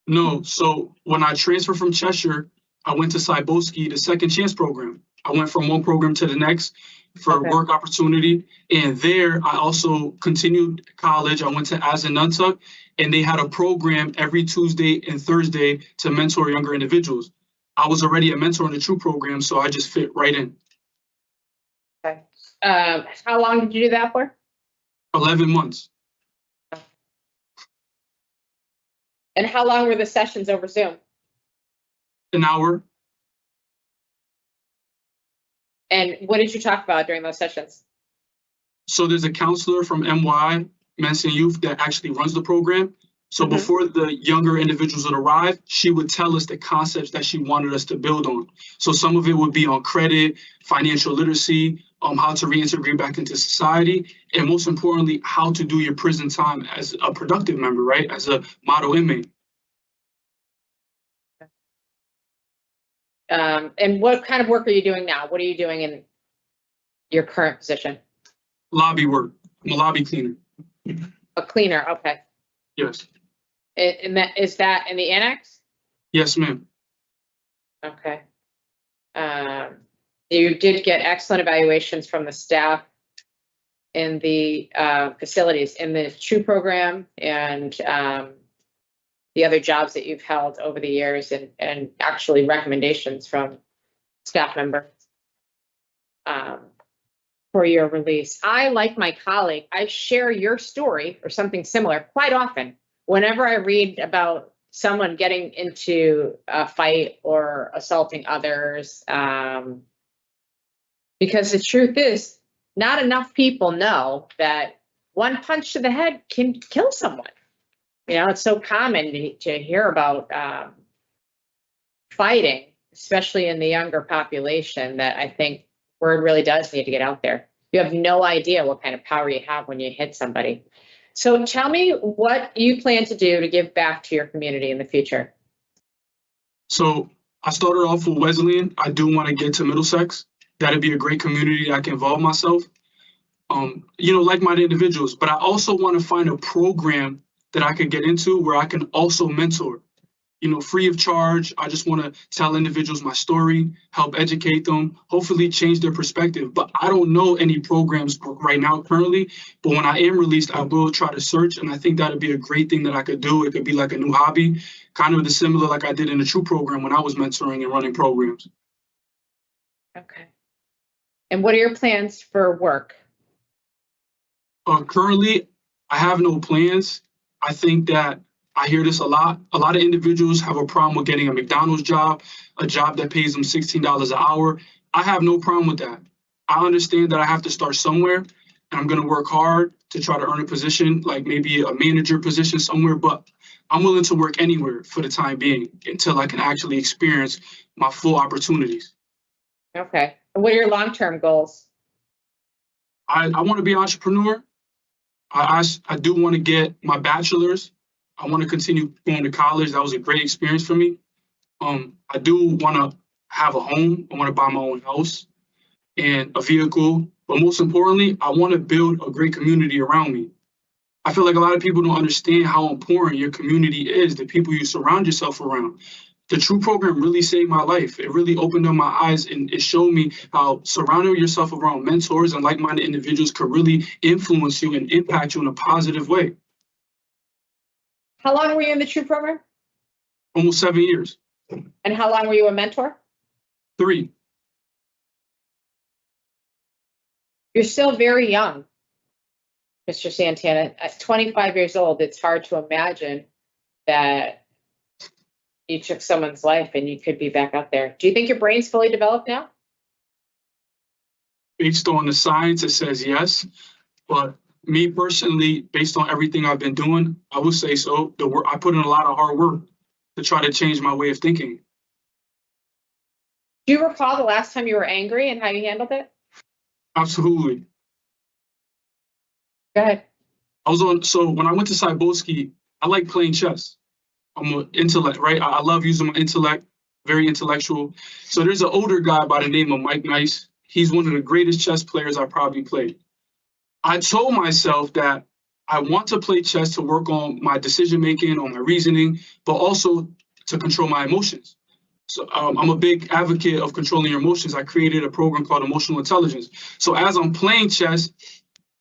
No, so when I transferred from Cheshire, I went to Cybosky, the Second Chance program. I went from one program to the next for work opportunity. And there I also continued college. I went to Asinuntuck, and they had a program every Tuesday and Thursday to mentor younger individuals. I was already a mentor in the TRUE program, so I just fit right in.
Okay. How long did you do that for?
11 months.
And how long were the sessions over Zoom?
An hour.
And what did you talk about during those sessions?
So there's a counselor from MY, Men's and Youth, that actually runs the program. So before the younger individuals would arrive, she would tell us the concepts that she wanted us to build on. So some of it would be on credit, financial literacy, how to reintegrate back into society, and most importantly, how to do your prison time as a productive member, right? As a model inmate.
And what kind of work are you doing now? What are you doing in your current position?
Lobby work. I'm a lobby cleaner.
A cleaner, okay.
Yes.
And that is that in the annex?
Yes, ma'am.
Okay. You did get excellent evaluations from the staff in the facilities in the TRUE program and the other jobs that you've held over the years, and actually recommendations from staff members for your release. I, like my colleague, I share your story or something similar quite often. Whenever I read about someone getting into a fight or assaulting others, because the truth is, not enough people know that one punch to the head can kill someone. You know, it's so common to hear about fighting, especially in the younger population, that I think word really does need to get out there. You have no idea what kind of power you have when you hit somebody. So tell me what you plan to do to give back to your community in the future.
So I started off with Wesleyan. I do want to get to Middlesex. That'd be a great community that I can involve myself. Like-minded individuals, but I also want to find a program that I could get into where I can also mentor, free of charge. I just want to tell individuals my story, help educate them, hopefully change their perspective. But I don't know any programs right now currently, but when I am released, I will try to search. And I think that'd be a great thing that I could do. It could be like a new hobby, kind of the similar like I did in the True program when I was mentoring and running programs.
Okay. And what are your plans for work?
Currently, I have no plans. I think that I hear this a lot. A lot of individuals have a problem with getting a McDonald's job, a job that pays them $16 an hour. I have no problem with that. I understand that I have to start somewhere, and I'm going to work hard to try to earn a position, like maybe a manager position somewhere, but I'm willing to work anywhere for the time being until I can actually experience my full opportunities.
Okay. And what are your long-term goals?
I want to be an entrepreneur. I do want to get my bachelor's. I want to continue going to college. That was a great experience for me. I do want to have a home. I want to buy my own house and a vehicle. But most importantly, I want to build a great community around me. I feel like a lot of people don't understand how important your community is, the people you surround yourself around. The True program really saved my life. It really opened up my eyes, and it showed me how surrounding yourself around mentors and like-minded individuals could really influence you and impact you in a positive way.
How long were you in the True program?
Almost 7 years.
And how long were you a mentor?
3.
You're still very young, Mr. Santana. At 25 years old, it's hard to imagine that you took someone's life and you could be back out there. Do you think your brain's fully developed now?
Based on the science, it says yes. But me personally, based on everything I've been doing, I would say so. I put in a lot of hard work to try to change my way of thinking.
Do you recall the last time you were angry and how you handled it?
Absolutely.
Go ahead.
So when I went to Cybulski, I like playing chess. I'm an intellect, right? I love using my intellect, very intellectual. So there's an older guy by the name of Mike Nice. He's one of the greatest chess players I probably played. I told myself that I want to play chess to work on my decision-making, on my reasoning, but also to control my emotions. So I'm a big advocate of controlling your emotions. I created a program called Emotional Intelligence. So as I'm playing chess,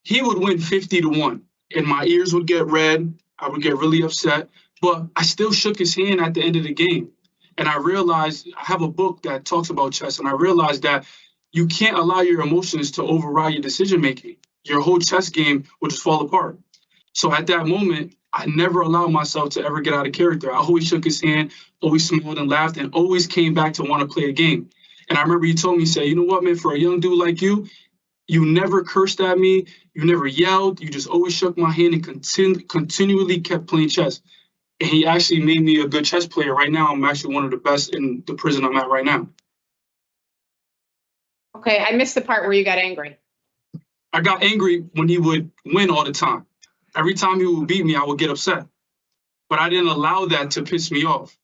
he would win 50-1, and my ears would get red. I would get really upset. But I still shook his hand at the end of the game. And I realized, I have a book that talks about chess, and I realized that you can't allow your emotions to override your decision-making. Your whole chess game will just fall apart. So at that moment, I never allowed myself to ever get out of character. I always shook his hand, always smiled and laughed, and always came back to want to play a game. And I remember he told me, say, you know what, man, for a young dude like you, you never cursed at me, you never yelled, you just always shook my hand and continually kept playing chess. And he actually made me a good chess player. Right now, I'm actually one of the best in the prison I'm at right now.
Okay, I missed the part where you got angry.
I got angry when he would win all the time. Every time he would beat me, I would get upset. But I didn't allow that to piss me off.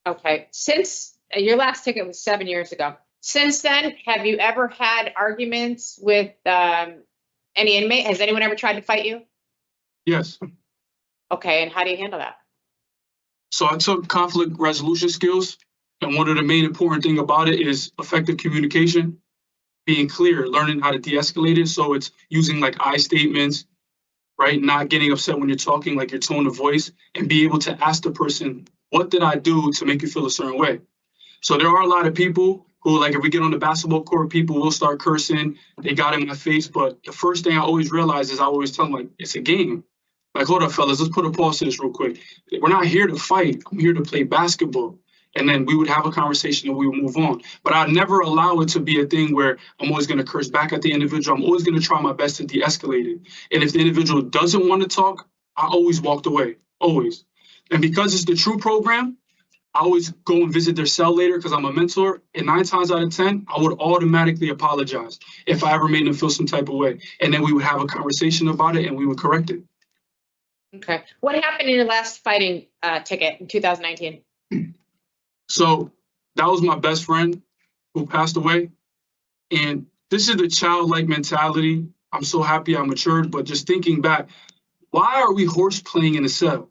Okay, since your last ticket was 7 years ago, since then, have you ever had arguments with any inmate? Has anyone ever tried to fight you?
Yes.
Okay, and how do you handle that?
So I took conflict resolution skills, and one of the main important thing about it is effective communication, being clear, learning how to de-escalate it. So it's using like I statements, right? Not getting upset when you're talking, like your tone of voice, and be able to ask the person, what did I do to make you feel a certain way? So there are a lot of people who, like, if we get on the basketball court, people will start cursing. They got in my face. But the first thing I always realize is I always tell them, like, it's a game. Like, hold up, fellas, let's put a pause to this real quick. We're not here to fight. I'm here to play basketball. And then we would have a conversation and we would move on. But I'd never allow it to be a thing where I'm always going to curse back at the individual. I'm always going to try my best to de-escalate it. And if the individual doesn't want to talk, I always walked away, always. And because it's the True program, I always go and visit their cell later because I'm a mentor. And 9 times out of 10, I would automatically apologize if I ever made them feel some type of way. And then we would have a conversation about it and we would correct it.
Okay. What happened in your last fighting ticket in 2019?
So that was my best friend who passed away. And this is the childlike mentality. I'm so happy I matured, but just thinking back, why are we horse playing in the cell?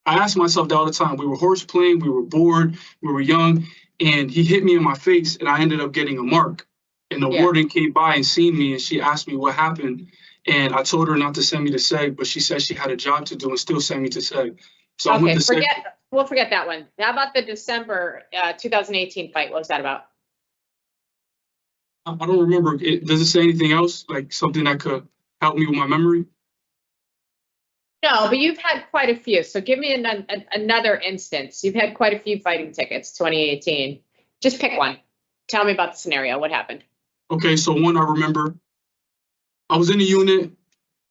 I ask myself that all the time. We were horse playing, we were bored, we were young, and he hit me in my face and I ended up getting a mark. And the warden came by and seen me and she asked me what happened. And I told her not to send me to SEG, but she said she had a job to do and still sent me to SEG. So I went to SEG.
We'll forget that one. How about the December 2018 fight? What was that about?
I don't remember. Does it say anything else? Like something that could help me with my memory?
No, but you've had quite a few. So give me another instance. You've had quite a few fighting tickets, 2018. Just pick one. Tell me about the scenario. What happened?
Okay, so one I remember, I was in a unit,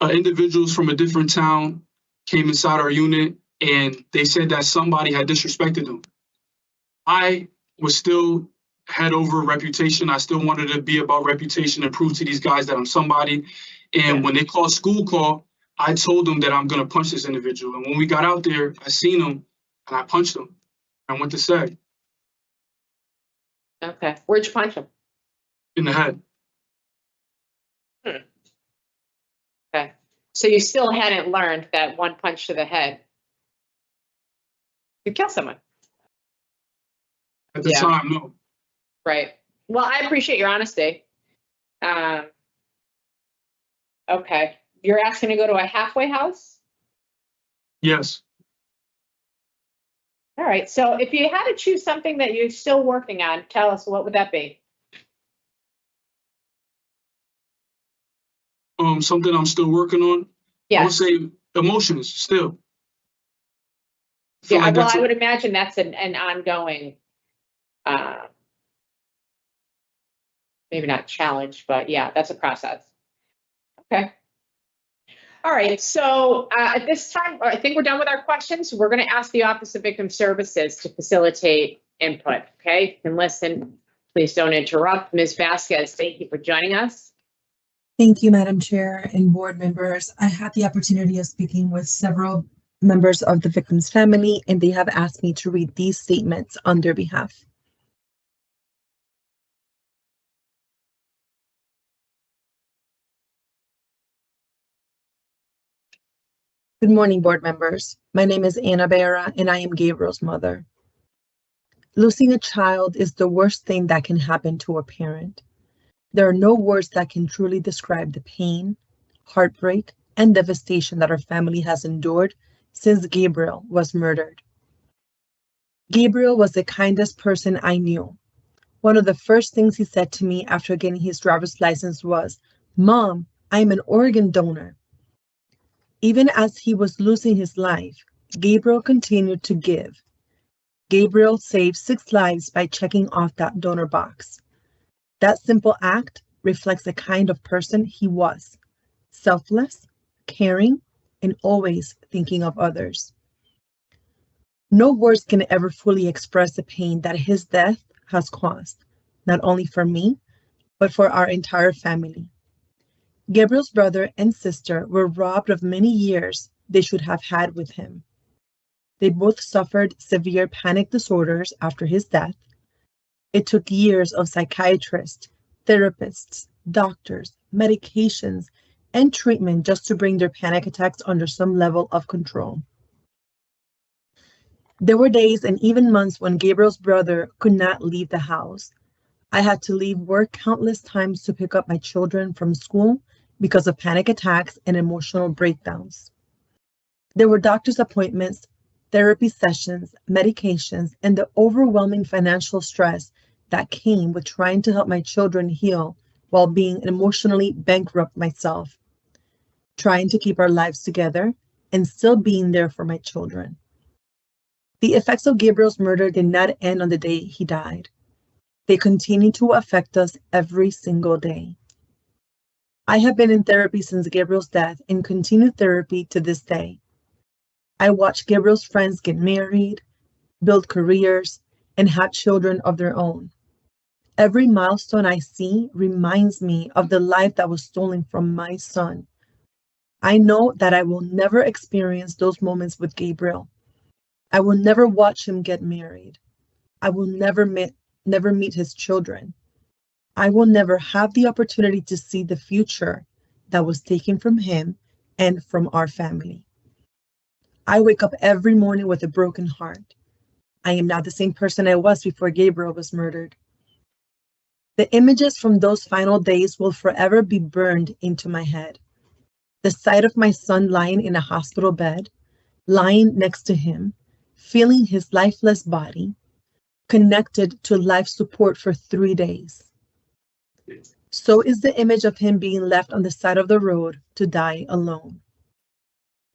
individuals from a different town came inside our unit and they said that somebody had disrespected them. I was still head over reputation. I still wanted to be about reputation and prove to these guys that I'm somebody. And when they called school call, I told them that I'm going to punch this individual. And when we got out there, I seen him and I punched him. I went to SEG.
Okay. Where'd you punch him?
In the head.
Okay. So you still hadn't learned that one punch to the head could kill someone.
At the time, no.
Right. Well, I appreciate your honesty. Okay. You're asking to go to a halfway house?
Yes.
All right. So if you had to choose something that you're still working on, tell us, what would that be?
Something I'm still working on.
Yeah.
I would say emotions still.
Yeah, well, I would imagine that's an ongoing, maybe not challenge, but yeah, that's a process. Okay. All right, so at this time, I think we're done with our questions. We're going to ask the Office of Victim Services to facilitate input, okay? You can listen, please don't interrupt. Ms. Vasquez, thank you for joining us.
Thank you, Madam Chair and board members. I had the opportunity of speaking with several members of the victim's family, and they have asked me to read these statements on their behalf. Good morning, board members. My name is Anna Berra, and I am Gabriel's mother. Losing a child is the worst thing that can happen to a parent. There are no words that can truly describe the pain, heartbreak, and devastation that our family has endured since Gabriel was murdered. Gabriel was the kindest person I knew. One of the first things he said to me after getting his driver's license was, "Mom, I'm an organ donor." Even as he was losing his life, Gabriel continued to give. Gabriel saved 6 lives by checking off that donor box. That simple act reflects the kind of person he was: selfless, caring, and always thinking of others. No words can ever fully express the pain that his death has caused, not only for me, but for our entire family. Gabriel's brother and sister were robbed of many years they should have had with him. They both suffered severe panic disorders after his death. It took years of psychiatrists, therapists, doctors, medications, and treatment just to bring their panic attacks under some level of control. There were days and even months when Gabriel's brother could not leave the house. I had to leave work countless times to pick up my children from school because of panic attacks and emotional breakdowns. There were doctor's appointments, therapy sessions, medications, and the overwhelming financial stress that came with trying to help my children heal while being emotionally bankrupt myself, trying to keep our lives together and still being there for my children. The effects of Gabriel's murder did not end on the day he died. They continue to affect us every single day. I have been in therapy since Gabriel's death and continue therapy to this day. I watched Gabriel's friends get married, build careers, and have children of their own. Every milestone I see reminds me of the life that was stolen from my son. I know that I will never experience those moments with Gabriel. I will never watch him get married. I will never meet his children. I will never have the opportunity to see the future that was taken from him and from our family. I wake up every morning with a broken heart. I am not the same person I was before Gabriel was murdered. The images from those final days will forever be burned into my head. The sight of my son lying in a hospital bed, lying next to him, feeling his lifeless body, connected to life support for 3 days. So is the image of him being left on the side of the road to die alone.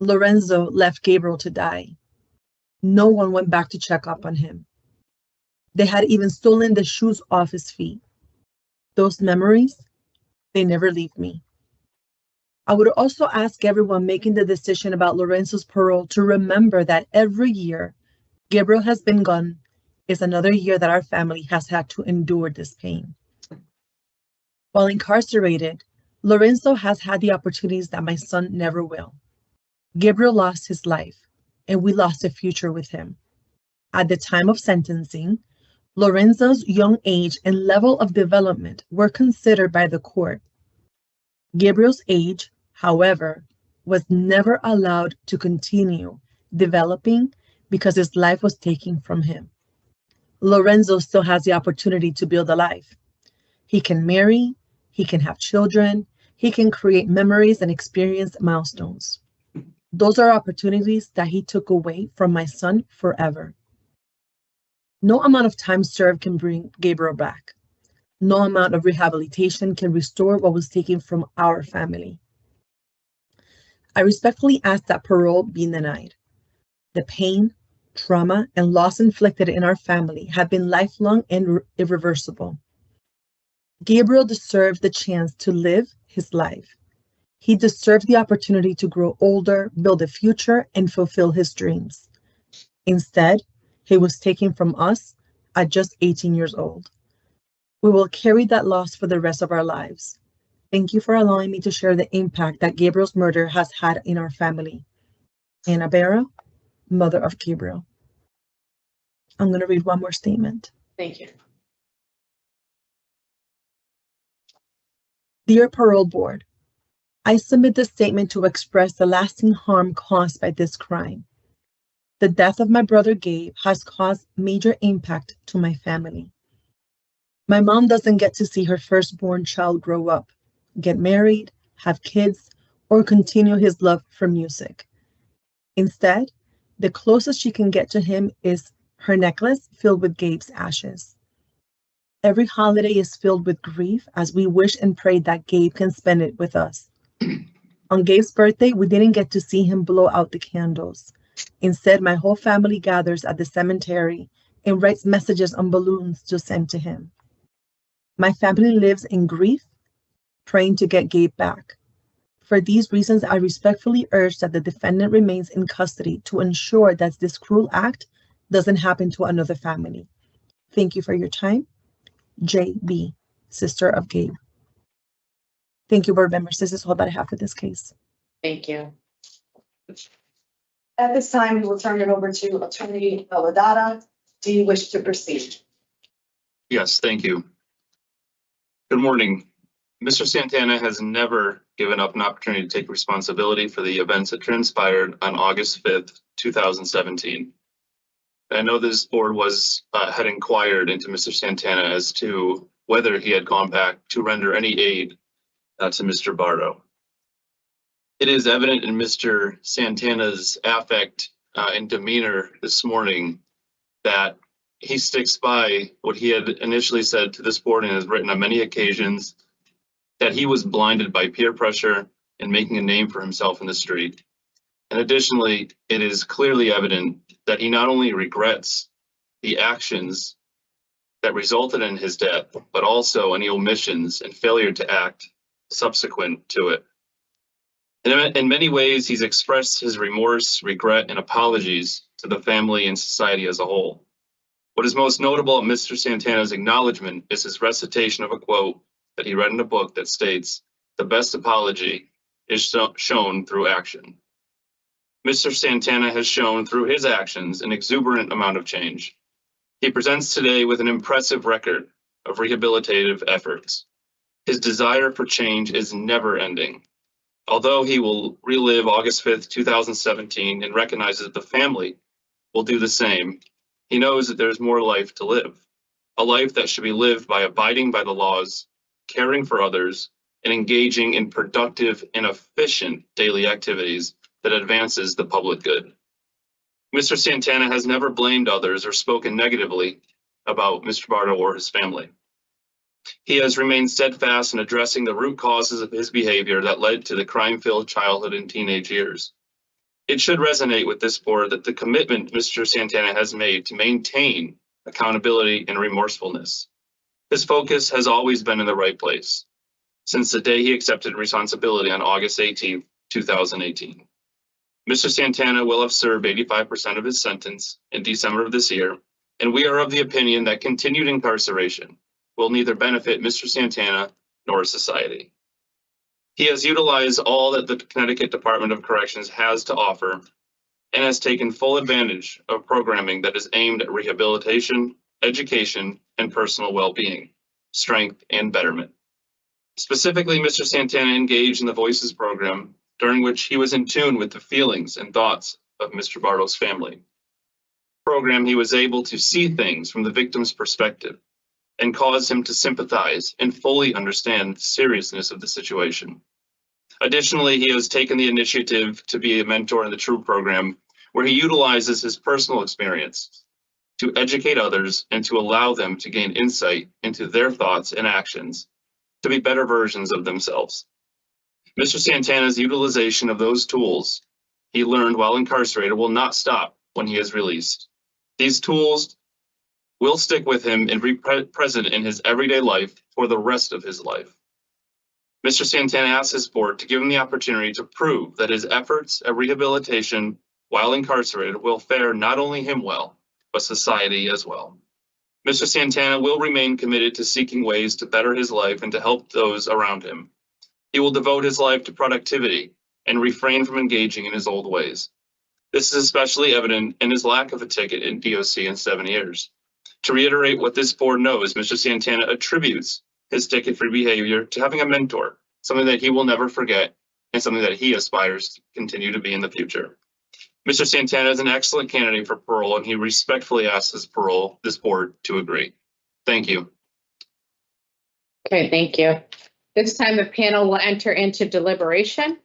Lorenzo left Gabriel to die. No one went back to check up on him. They had even stolen the shoes off his feet. Those memories, they never leave me. I would also ask everyone making the decision about Lorenzo's parole to remember that every year Gabriel has been gone is another year that our family has had to endure this pain. While incarcerated, Lorenzo has had the opportunities that my son never will. Gabriel lost his life, and we lost a future with him. At the time of sentencing, Lorenzo's young age and level of development were considered by the court. Gabriel's age, however, was never allowed to continue developing because his life was taken from him. Lorenzo still has the opportunity to build a life. He can marry, he can have children, he can create memories and experience milestones. Those are opportunities that he took away from my son forever. No amount of time served can bring Gabriel back. No amount of rehabilitation can restore what was taken from our family. I respectfully ask that parole be denied. The pain, trauma, and loss inflicted in our family have been lifelong and irreversible. Gabriel deserved the chance to live his life. He deserved the opportunity to grow older, build a future, and fulfill his dreams. Instead, he was taken from us at just 18 years old. We will carry that loss for the rest of our lives. Thank you for allowing me to share the impact that Gabriel's murder has had in our family. Anna Berra, mother of Gabriel. I'm going to read one more statement.
Thank you.
Dear Parole Board, I submit this statement to express the lasting harm caused by this crime. The death of my brother Gabe has caused major impact to my family. My mom doesn't get to see her firstborn child grow up, get married, have kids, or continue his love for music. Instead, the closest she can get to him is her necklace filled with Gabe's ashes. Every holiday is filled with grief as we wish and pray that Gabe can spend it with us. On Gabe's birthday, we didn't get to see him blow out the candles. Instead, my whole family gathers at the cemetery and writes messages on balloons to send to him. My family lives in grief, praying to get Gabe back. For these reasons, I respectfully urge that the defendant remains in custody to ensure that this cruel act doesn't happen to another family. Thank you for your time. J.B., sister of Gabe. Thank you, board members. This is all that I have for this case.
Thank you.
At this time, we will turn it over to Attorney Veladata. Do you wish to proceed?
Yes, thank you. Good morning. Mr. Santana has never given up an opportunity to take responsibility for the events that transpired on August 5th, 2017. I know this board had inquired into Mr. Santana as to whether he had gone back to render any aid to Mr. Bardo. It is evident in Mr. Santana's affect and demeanor this morning that he sticks by what he had initially said to this board and has written on many occasions, that he was blinded by peer pressure and making a name for himself in the street. And additionally, it is clearly evident that he not only regrets the actions that resulted in his death, but also any omissions and failure to act subsequent to it. And in many ways, he's expressed his remorse, regret, and apologies to the family and society as a whole. What is most notable of Mr. Santana's acknowledgement is his recitation of a quote that he read in a book that states, "The best apology is shown through action." Mr. Santana has shown through his actions an exuberant amount of change. He presents today with an impressive record of rehabilitative efforts. His desire for change is never ending. Although he will relive August 5th, 2017 and recognizes the family will do the same, he knows that there's more life to live, a life that should be lived by abiding by the laws, caring for others, and engaging in productive and efficient daily activities that advances the public good. Mr. Santana has never blamed others or spoken negatively about Mr. Bartle or his family. He has remained steadfast in addressing the root causes of his behavior that led to the crime-filled childhood and teenage years. It should resonate with this board that the commitment Mr. Santana has made to maintain accountability and remorsefulness. His focus has always been in the right place since the day he accepted responsibility on August 18, 2018. Mr. Santana will have served 85% of his sentence in December of this year, and we are of the opinion that continued incarceration will neither benefit Mr. Santana nor society. He has utilized all that the Connecticut Department of Corrections has to offer and has taken full advantage of programming that is aimed at rehabilitation, education, and personal well-being, strength, and betterment. Specifically, Mr. Santana engaged in the Voices program, during which he was in tune with the feelings and thoughts of Mr. Bartle's family. Program, he was able to see things from the victim's perspective and caused him to sympathize and fully understand the seriousness of the situation. Additionally, he has taken the initiative to be a mentor in the TRUE program, where he utilizes his personal experience to educate others and to allow them to gain insight into their thoughts and actions to be better versions of themselves. Mr. Santana's utilization of those tools he learned while incarcerated will not stop when he is released. These tools will stick with him and be present in his everyday life for the rest of his life. Mr. Santana asks his board to give him the opportunity to prove that his efforts at rehabilitation while incarcerated will fare not only him well, but society as well. Mr. Santana will remain committed to seeking ways to better his life and to help those around him. He will devote his life to productivity and refrain from engaging in his old ways. This is especially evident in his lack of a ticket in DOC in 7 years. To reiterate what this board knows, Mr. Santana attributes his ticket-free behavior to having a mentor, something that he will never forget and something that he aspires to continue to be in the future. Mr. Santana is an excellent candidate for parole, and he respectfully asks this board to agree. Thank you.
Okay, thank you. This time the panel will enter into deliberation.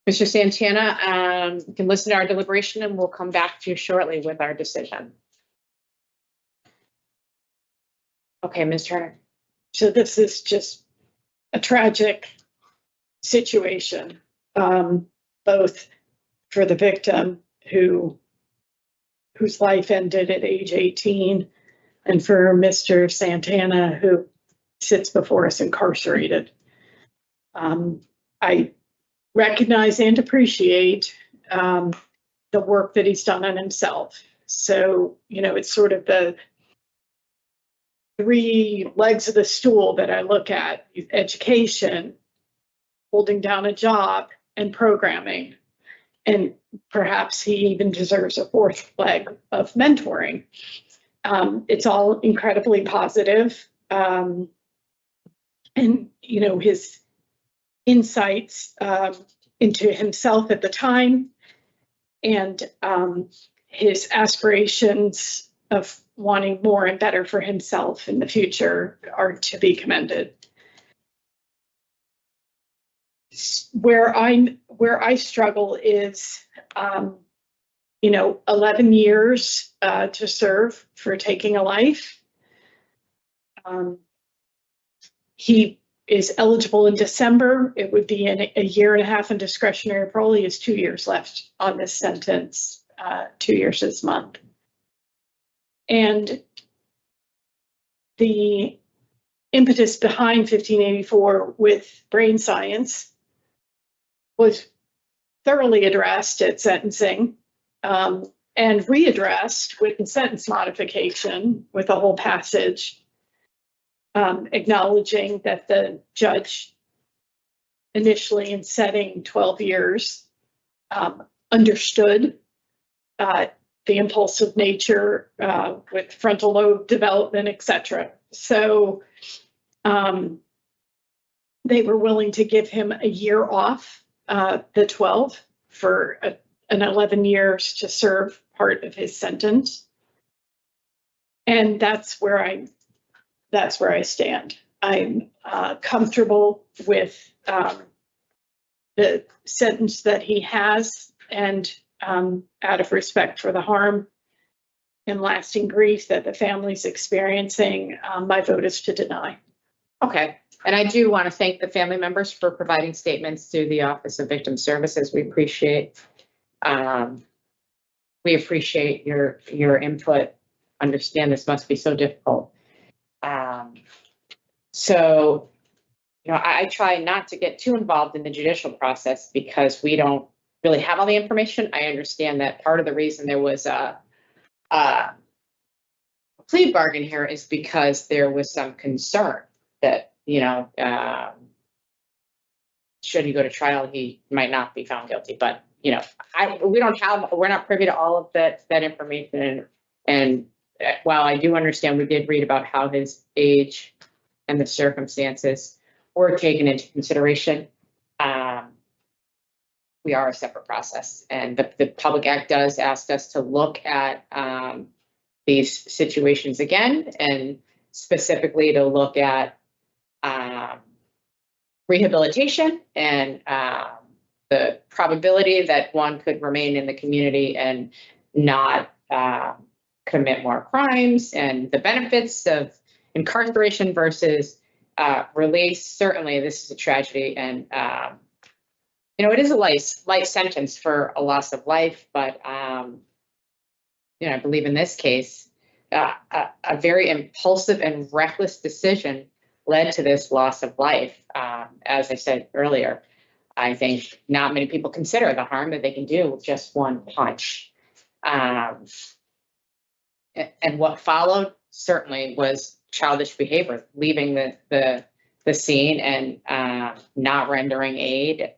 Mr. Santana, you can listen to our deliberation and we'll come back to you shortly with our decision. Okay, Ms. Turner.
So this is just a tragic situation, both for the victim whose life ended at age 18 and for Mr. Santana, who sits before us incarcerated. I recognize and appreciate the work that he's done on himself. So, you know, it's sort of the three legs of the stool that I look at: education, holding down a job, and programming. And perhaps he even deserves a fourth leg of mentoring. It's all incredibly positive. And, you know, his insights into himself at the time and his aspirations of wanting more and better for himself in the future are to be commended. Where I struggle is, you know, 11 years to serve for taking a life. He is eligible in December. It would be in a year and a half in discretionary parole. He has 2 years left on this sentence, 2 years this month. And the impetus behind 1584 with brain science was thoroughly addressed at sentencing. and readdressed with the sentence modification, with the whole passage, acknowledging that the judge initially in setting 12 years understood the impulsive nature with frontal lobe development, etc. So they were willing to give him a year off the 12 for an 11 years to serve part of his sentence. And that's where I stand. I'm comfortable with the sentence that he has, and out of respect for the harm and lasting grief that the family's experiencing, my vote is to deny.
Okay. And I do want to thank the family members for providing statements to the Office of Victim Services. We appreciate your input. Understand this must be so difficult. So, you know, I try not to get too involved in the judicial process because we don't really have all the information. I understand that part of the reason there was a plea bargain here is because there was some concern that, you know, should he go to trial, he might not be found guilty. But, you know, we're not privy to all of that information. And while I do understand, we did read about how his age and the circumstances were taken into consideration. We are a separate process, and the Public Act does ask us to look at these situations again, and specifically to look at rehabilitation and the probability that one could remain in the community and not commit more crimes, and the benefits of incarceration versus release. Certainly, this is a tragedy, and you know, it is a life sentence for a loss of life, but you know, I believe in this case, a very impulsive and reckless decision led to this loss of life. As I said earlier, I think not many people consider the harm that they can do with just one punch. And what followed certainly was childish behavior, leaving the scene and not rendering aid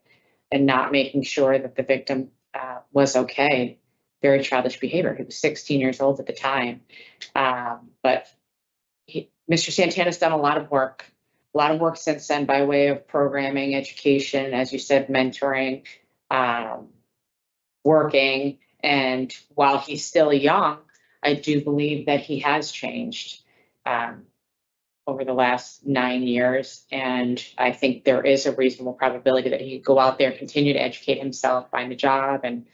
and not making sure that the victim was okay. Very childish behavior. He was 16 years old at the time. But Mr. Santana's done a lot of work since then by way of programming, education, as you said, mentoring, working. And while he's still young, I do believe that he has changed over the last 9 years. And I think there is a reasonable probability that he could go out there, continue to educate himself, find a job, and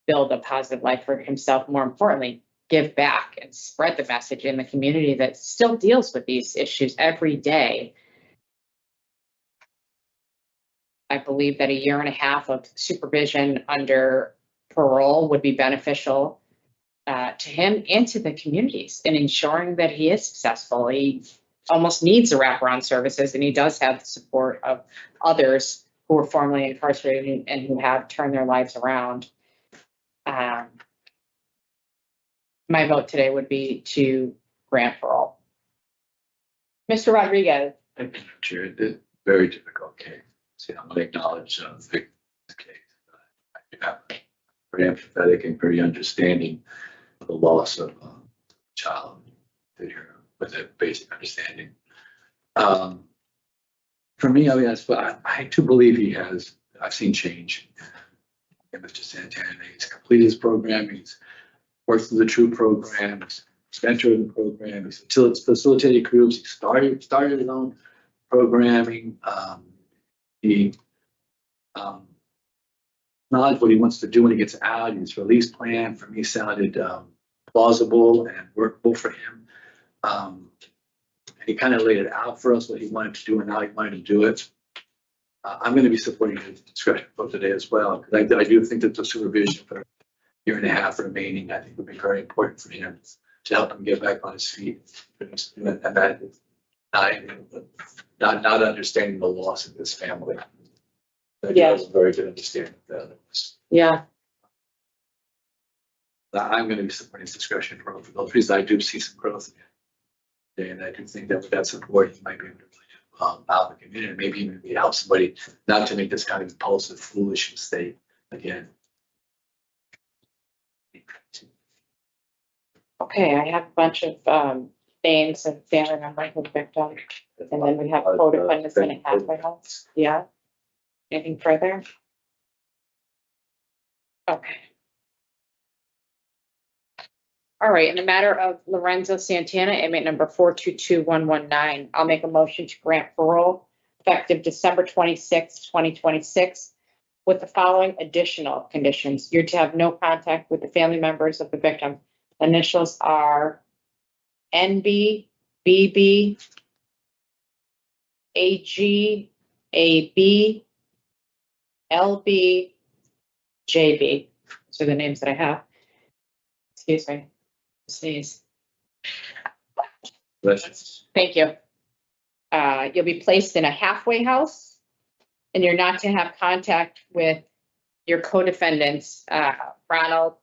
build a positive life for himself. More importantly, give back and spread the message in the community that still deals with these issues every day. I believe that a year and a half of supervision under parole would be beneficial to him and to the communities in ensuring that he is successful. He almost needs a wraparound services, and he does have the support of others who were formerly incarcerated and who have turned their lives around. My vote today would be to grant parole. Mr. Rodriguez.
Thank you, Chair. It's a very difficult case. See, I'm going to acknowledge the victim's case. I have very empathetic and very understanding of the loss of a child with a basic understanding. For me, I mean, I too believe I've seen change. And Mr. Santana, he's completed his program. He's worked through the TRUE program. He's mentored the program. He's facilitated groups. He started his own programming. He acknowledged what he wants to do when he gets out. His release plan for me sounded plausible and workable for him. He kind of laid it out for us what he wanted to do and how he wanted to do it. I'm going to be supporting his discretion vote today as well, because I do think that the supervision for a year and a half remaining, I think, would be very important for him to help him get back on his feet. And that not understanding the loss of his family. I think that was a very good understanding of that.
Yeah.
I'm going to be supporting this discretion for those reasons. I do see some growth in it. And I do think that with that support, you might be able to really out the community, maybe even help somebody not to make this kind of impulsive, foolish mistake again.
Okay, I have a bunch of names and family members of victims, and then we have co-defendants in a halfway house. Yeah. Anything further? Okay. All right, in the matter of Lorenzo Santana, inmate number 422119, I'll make a motion to grant parole effective December 26, 2026, with the following additional conditions. You're to have no contact with the family members of the victim. Initials are NB, BB, AG, AB, LB, JB. Those are the names that I have. Excuse me. Sneeze. Thank you. You'll be placed in a halfway house, and you're not to have contact with your co-defendants, Ronald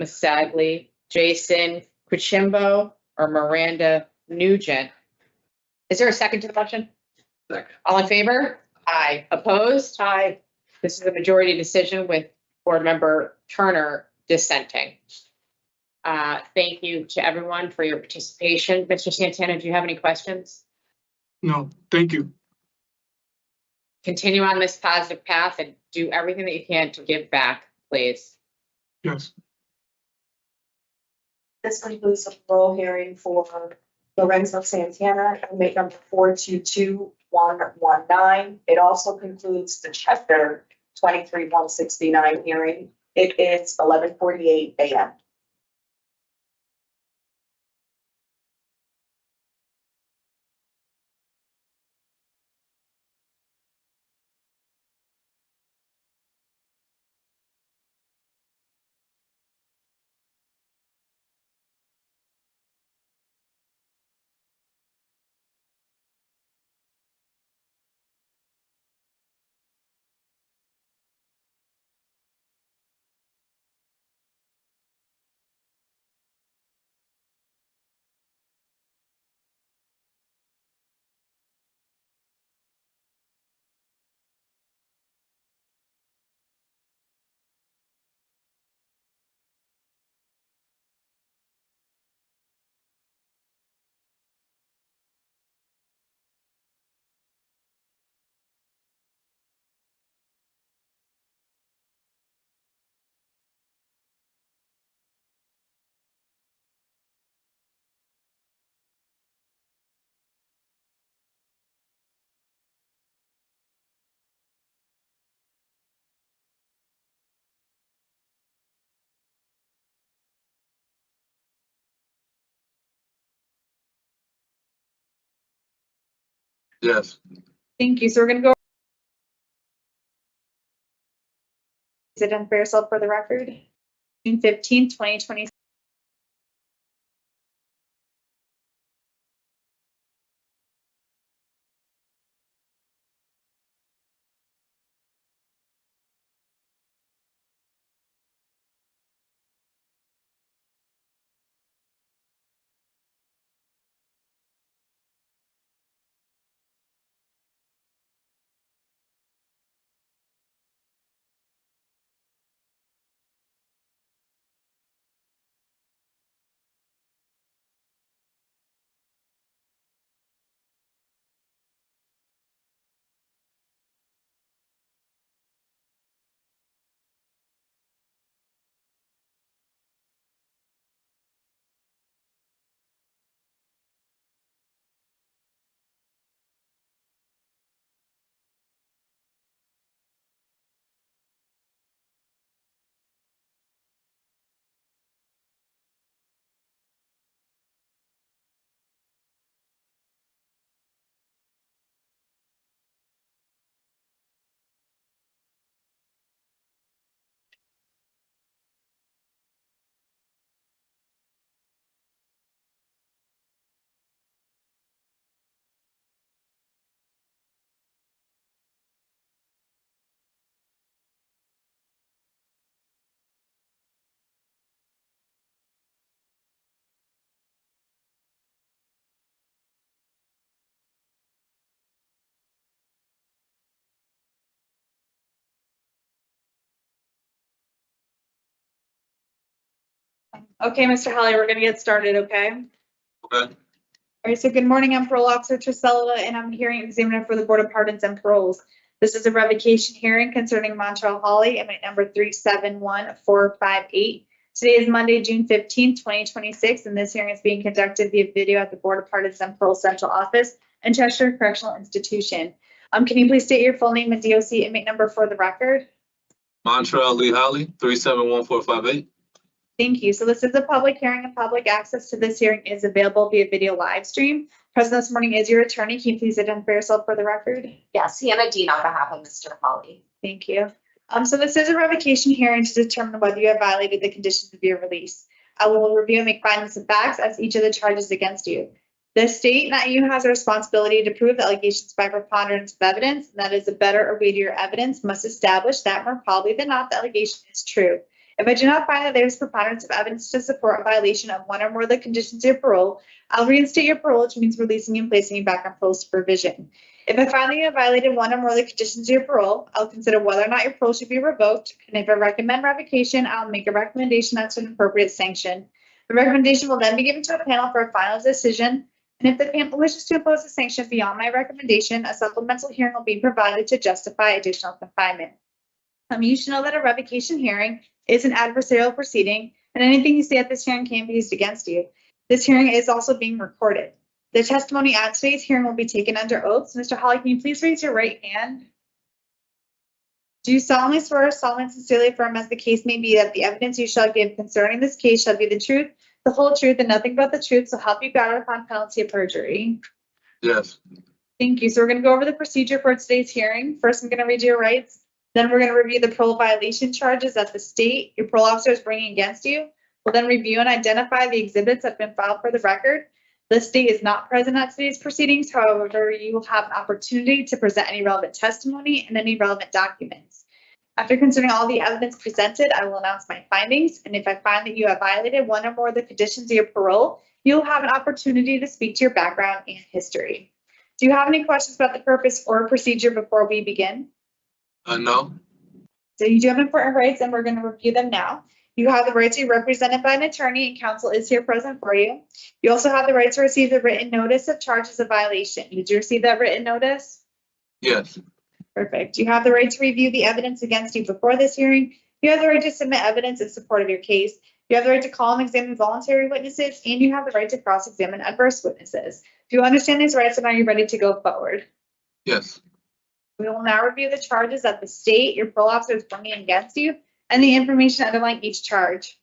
Masagli, Jason Cuchimbo, or Miranda Nugent. Is there a second to the motion?
Second.
All in favor? Aye. Opposed? Aye. This is a majority decision with board member Turner dissenting. Thank you to everyone for your participation. Mr. Santana, do you have any questions?
No, thank you.
Continue on this positive path and do everything that you can to give back, please.
Yes.
This concludes the parole hearing for Lorenzo Santana, inmate number 422119. It also concludes the chapter 23169 hearing. It is 11:48 a.m.
Yes.
Thank you. So we're going to go. Sit down for yourself for the record. June 15th, 2020.
Okay, Mr. Holly, we're gonna get started, okay?
Okay.
All right, so good morning, I'm Parole Officer Trisella, and I'm hearing examiner for the Board of Pardons and Paroles. This is a revocation hearing concerning Montrell Holly, inmate number 371458. Today is Monday, June 15th, 2026, and this hearing is being conducted via video at the Board of Pardons and Paroles Central Office and Cheshire Correctional Institution. Can you please state your full name and DOC inmate number for the record?
Montrell Lee Holly, 371458.
Thank you. So this is a public hearing, and public access to this hearing is available via video live stream. Present this morning is your attorney. Can you please identify yourself for the record?
Yes, Hannah Dean on behalf of Mr. Holly.
Thank you. So this is a revocation hearing to determine whether you have violated the conditions of your release. I will review and make findings of facts as each of the charges against you. The state, not you, has a responsibility to prove the allegations by preponderance of evidence, and that is a better or weightier evidence must establish that more probably than not the allegation is true. If I do not find that there is preponderance of evidence to support a violation of one or more of the conditions of your parole, I'll reinstate your parole, which means releasing you and placing you back on parole supervision. If I find that you have violated one or more of the conditions of your parole, I'll consider whether or not your parole should be revoked. And if I recommend revocation, I'll make a recommendation that's an appropriate sanction. The recommendation will then be given to a panel for a final decision. And if the panel wishes to impose a sanction beyond my recommendation, a supplemental hearing will be provided to justify additional confinement. You should know that a revocation hearing is an adversarial proceeding, and anything you say at this hearing can be used against you. This hearing is also being recorded. The testimony at today's hearing will be taken under oath. Mr. Holly, can you please raise your right hand? Do you solemnly swear, solemnly and sincerely affirm, as the case may be, that the evidence you shall give concerning this case shall be the truth, the whole truth, and nothing but the truth, so help you God upon penalty of perjury?
Yes.
Thank you. So we're going to go over the procedure for today's hearing. First, I'm going to read your rights. Then we're going to review the parole violation charges that the state, your parole officer, is bringing against you. We'll then review and identify the exhibits that have been filed for the record. The state is not present at today's proceedings. However, you will have an opportunity to present any relevant testimony and any relevant documents. After considering all the evidence presented, I will announce my findings. And if I find that you have violated one or more of the conditions of your parole, you'll have an opportunity to speak to your background and history. Do you have any questions about the purpose or procedure before we begin?
No.
So you do have important rights, and we're going to review them now. You have the right to be represented by an attorney, and counsel is here present for you. You also have the right to receive the written notice of charges of violation. Did you receive that written notice?
Yes.
Perfect. You have the right to review the evidence against you before this hearing. You have the right to submit evidence in support of your case. You have the right to call and examine voluntary witnesses, and you have the right to cross-examine adverse witnesses. Do you understand these rights, and are you ready to go forward?
Yes.
We will now review the charges that the state, your parole officer, is bringing against you, and the information underlying each charge.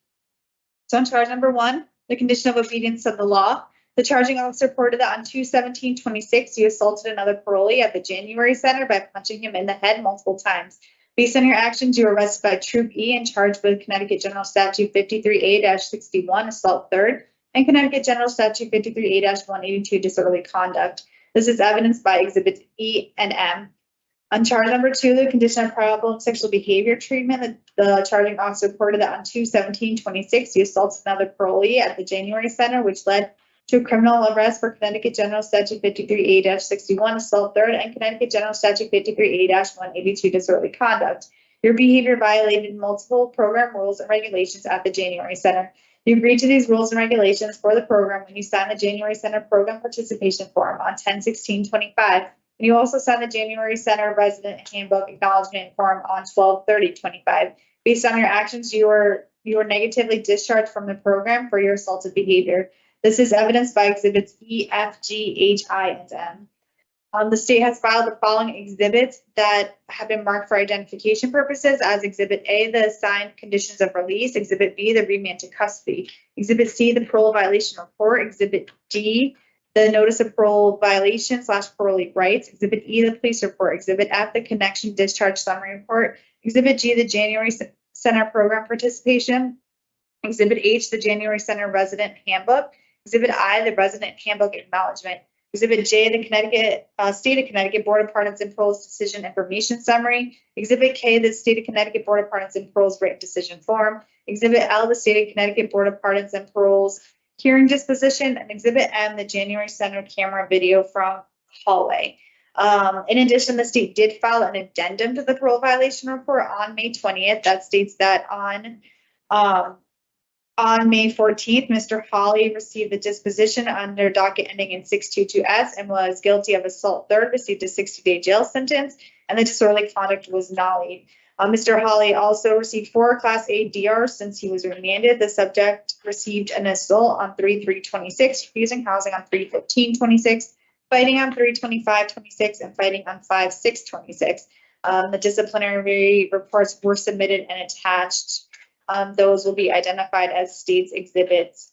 So on charge number 1, the condition of obedience of the law. The charging officer reported that on 2/17/26, you assaulted another parolee at the January Center by punching him in the head multiple times. Based on your actions, you were arrested by Troop E and charged with Connecticut General Statute 53A-61, assault third, and Connecticut General Statute 53A-182, disorderly conduct. This is evidenced by Exhibits E and M. On charge number 2, the condition of problem sexual behavior treatment, the charging officer reported that on 2/17/26, you assaulted another parolee at the January Center, which led to a criminal arrest for Connecticut General Statute 53A-61, assault third, and Connecticut General Statute 53A-182, disorderly conduct. Your behavior violated multiple program rules and regulations at the January Center. You agreed to these rules and regulations for the program when you signed the January Center program participation form on 10/16/25. And you also signed the January Center Resident Handbook Acknowledgement Form on 12/30/25. Based on your actions, you were negatively discharged from the program for your assaultive behavior. This is evidenced by Exhibits E, F, G, H, I, and M. The state has filed the following exhibits that have been marked for identification purposes as Exhibit A, the assigned conditions of release, Exhibit B, the remand to custody, Exhibit C, the parole violation report, Exhibit D, the notice of parole violation / parolee rights, Exhibit E, the police report, Exhibit F, the connection discharge summary report, Exhibit G, the January Center program participation, Exhibit H, the January Center resident handbook, Exhibit I, the resident handbook acknowledgement, Exhibit J, the State of Connecticut Board of Pardons and Paroles decision information summary, Exhibit K, the State of Connecticut Board of Pardons and Paroles written decision form, Exhibit L, the State of Connecticut Board of Pardons and Paroles hearing disposition, and Exhibit M, the January Center camera video from hallway. In addition, the state did file an addendum to the parole violation report on May 20th that states that on On May 14th, Mr. Hawley received the disposition under docket ending in 622S and was guilty of assault third, received a 60-day jail sentence, and the disorderly conduct was nollied. Mr. Hawley also received 4 Class A DRs since he was remanded. The subject received an assault on 3/3/26, refusing housing on 3/15/26, fighting on 3/25/26, and fighting on 5/6/26. The disciplinary reports were submitted and attached. Those will be identified as state's exhibits.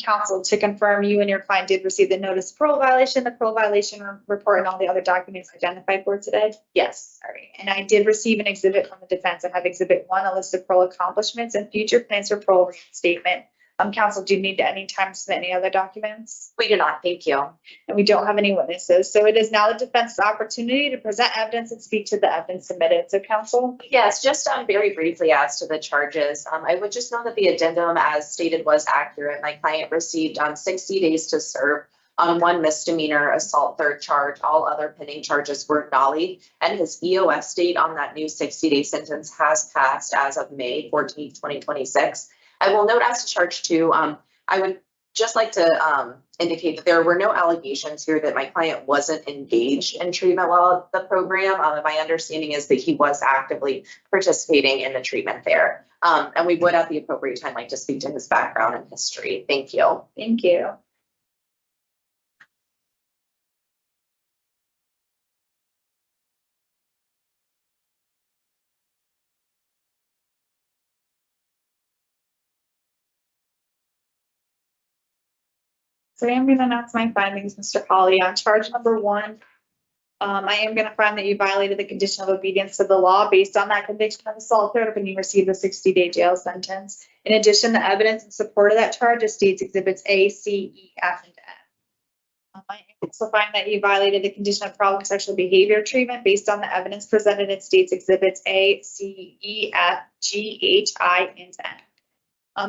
Counsel, to confirm you and your client did receive the notice of parole violation, the parole violation report, and all the other documents identified for today? Yes. All right. And I did receive an exhibit from the defense. I have exhibit 1, a list of parole accomplishments and future plans for parole reinstatement. Counsel, do you need to any time submit any other documents?
We do not, thank you.
And we don't have any witnesses. So it is now the defense's opportunity to present evidence and speak to the evidence submitted. So counsel?
Yes, just very briefly as to the charges, I would just note that the addendum as stated was accurate. My client received 60 days to serve on 1 misdemeanor assault third charge. All other pending charges were nollied, and his EOS date on that new 60-day sentence has passed as of May 14th, 2026. I will note as to charge 2, I would just like to indicate that there were no allegations here that my client wasn't engaged in treatment while the program. My understanding is that he was actively participating in the treatment there. And we would at the appropriate time like to speak to his background and history. Thank you.
Thank you. So I am going to announce my findings, Mr. Hawley. On charge number 1, I am going to find that you violated the condition of obedience to the law based on that conviction of assault third when you received a 60-day jail sentence. In addition, the evidence in support of that charge is states exhibits A, C, E, F, and N. I also find that you violated the condition of problem sexual behavior treatment based on the evidence presented in states exhibits A, C, E, F, G, H, I, and N.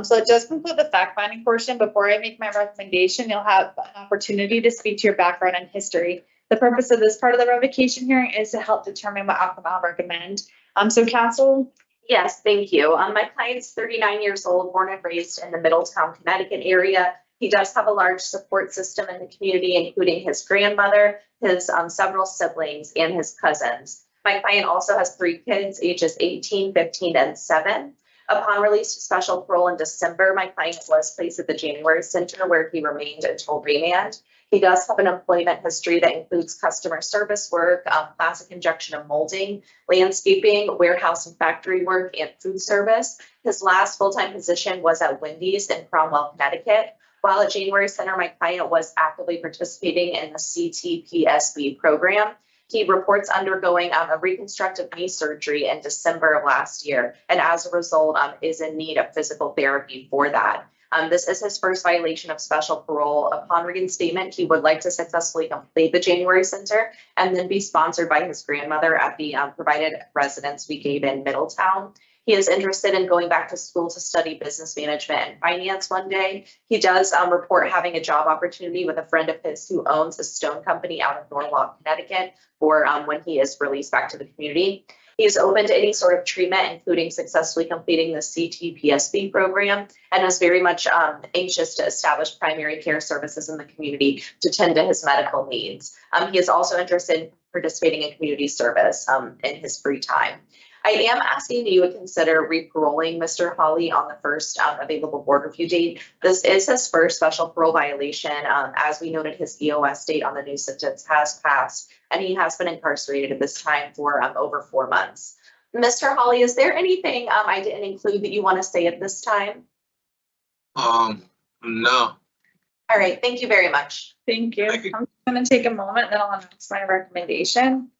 So it does conclude the fact-finding portion. Before I make my recommendation, you'll have an opportunity to speak to your background and history. The purpose of this part of the revocation hearing is to help determine what outcome I'll recommend. So counsel?
Yes, thank you. My client's 39 years old, born and raised in the Middletown, Connecticut area. He does have a large support system in the community, including his grandmother, his several siblings, and his cousins. My client also has 3 kids, ages 18, 15, and 7. Upon release to special parole in December, my client was placed at the January Center where he remained until remand. He does have an employment history that includes customer service work, plastic injection and molding, landscaping, warehouse and factory work, and food service. His last full-time position was at Wendy's in Cromwell, Connecticut. While at January Center, my client was actively participating in the CTPSB program. He reports undergoing a reconstructive knee surgery in December of last year, and as a result, is in need of physical therapy for that. This is his first violation of special parole. Upon reinstatement, he would like to successfully complete the January Center and then be sponsored by his grandmother at the provided residence we gave in Middletown. He is interested in going back to school to study business management and finance one day. He does report having a job opportunity with a friend of his who owns a stone company out of Norwalk, Connecticut, for when he is released back to the community. He is open to any sort of treatment, including successfully completing the CTPSB program, and is very much anxious to establish primary care services in the community to tend to his medical needs. He is also interested in participating in community service in his free time. I am asking that you would consider re-paroling Mr. Hawley on the first available board review date. This is his first special parole violation. As we noted, his EOS date on the new sentence has passed, and he has been incarcerated at this time for over 4 months. Mr. Hawley, is there anything I didn't include that you want to say at this time?
No.
All right, thank you very much.
Thank you. I'm going to take a moment, then I'll announce my recommendation.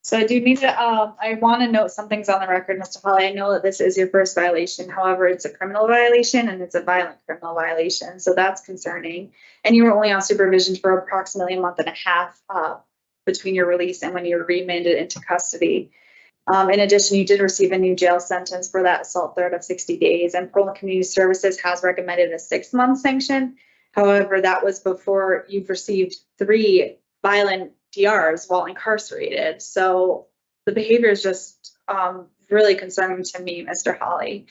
So I do need to, I want to note some things on the record, Mr. Holly. I know that this is your first violation. However, it's a criminal violation and it's a violent criminal violation. So that's concerning. And you were only on supervision for approximately a month and a half between your release and when you were remanded into custody. In addition, you did receive a new jail sentence for that assault threat of 60 days, and Parole and Community Services has recommended a 6-month sanction. However, that was before you've received 3 violent DRs while incarcerated. So the behavior is just really concerning to me, Mr. Holly.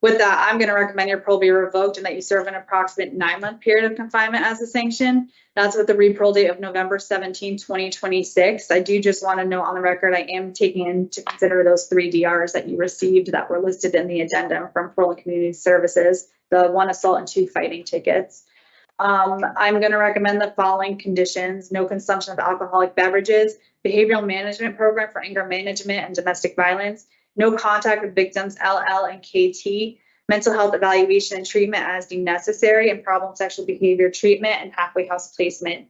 With that, I'm going to recommend your parole be revoked and that you serve an approximate 9-month period of confinement as a sanction. That's with the re-parole date of November 17, 2026. I do just want to note on the record, I am taking into consider those 3 DRs that you received that were listed in the addendum from Parole and Community Services, the 1 assault and 2 fighting tickets. I'm going to recommend the following conditions: no consumption of alcoholic beverages, behavioral management program for anger management and domestic violence, no contact with victims LL and KT, mental health evaluation and treatment as deemed necessary, and problem sexual behavior treatment and halfway house placement.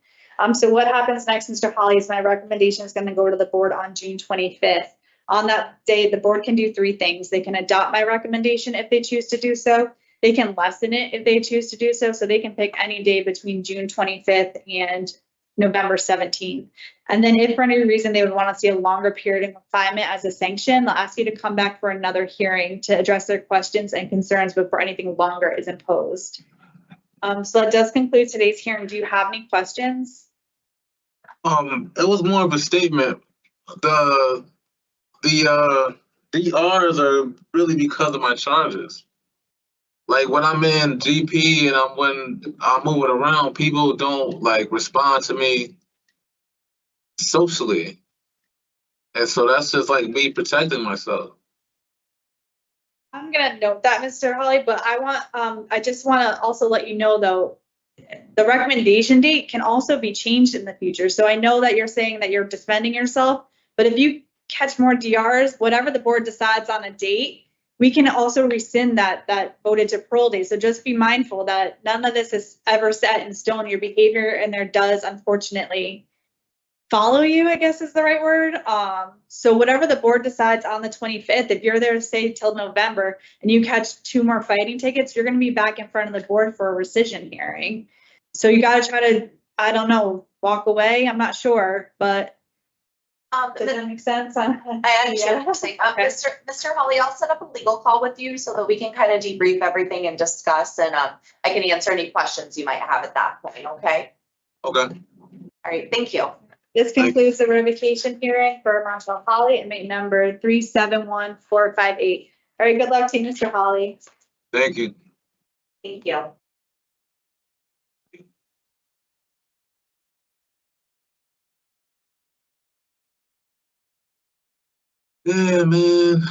So what happens next, Mr. Holly, is my recommendation is going to go to the board on June 25th. On that day, the board can do 3 things. They can adopt my recommendation if they choose to do so. They can lessen it if they choose to do so. So they can pick any day between June 25th and November 17th. And then if for any reason they would want to see a longer period of confinement as a sanction, they'll ask you to come back for another hearing to address their questions and concerns before anything longer is imposed. So that does conclude today's hearing. Do you have any questions?
It was more of a statement. The DRs are really because of my charges. Like when I'm in GP and when I'm moving around, people don't like respond to me socially. And so that's just like me protecting myself.
I'm gonna note that, Mr. Holly, but I just want to also let you know though, the recommendation date can also be changed in the future. So I know that you're saying that you're defending yourself, but if you catch more DRs, whatever the board decides on a date, we can also rescind that voted to parole date. So just be mindful that none of this is ever set in stone. Your behavior and there does unfortunately follow you, I guess is the right word. So whatever the board decides on the 25th, if you're there, say till November, and you catch 2 more fighting tickets, you're going to be back in front of the board for a rescission hearing. So you got to try to, I don't know, walk away. I'm not sure, but does that make sense?
I understand what you're saying.
Okay.
Mr. Holly, I'll set up a legal call with you so that we can kind of debrief everything and discuss, and I can answer any questions you might have at that point, okay?
Okay.
All right, thank you.
This concludes the revocation hearing for Marshall Holly, inmate number 371458. All right, good luck to you, Mr. Holly.
Thank you.
Thank you.
Yeah, man.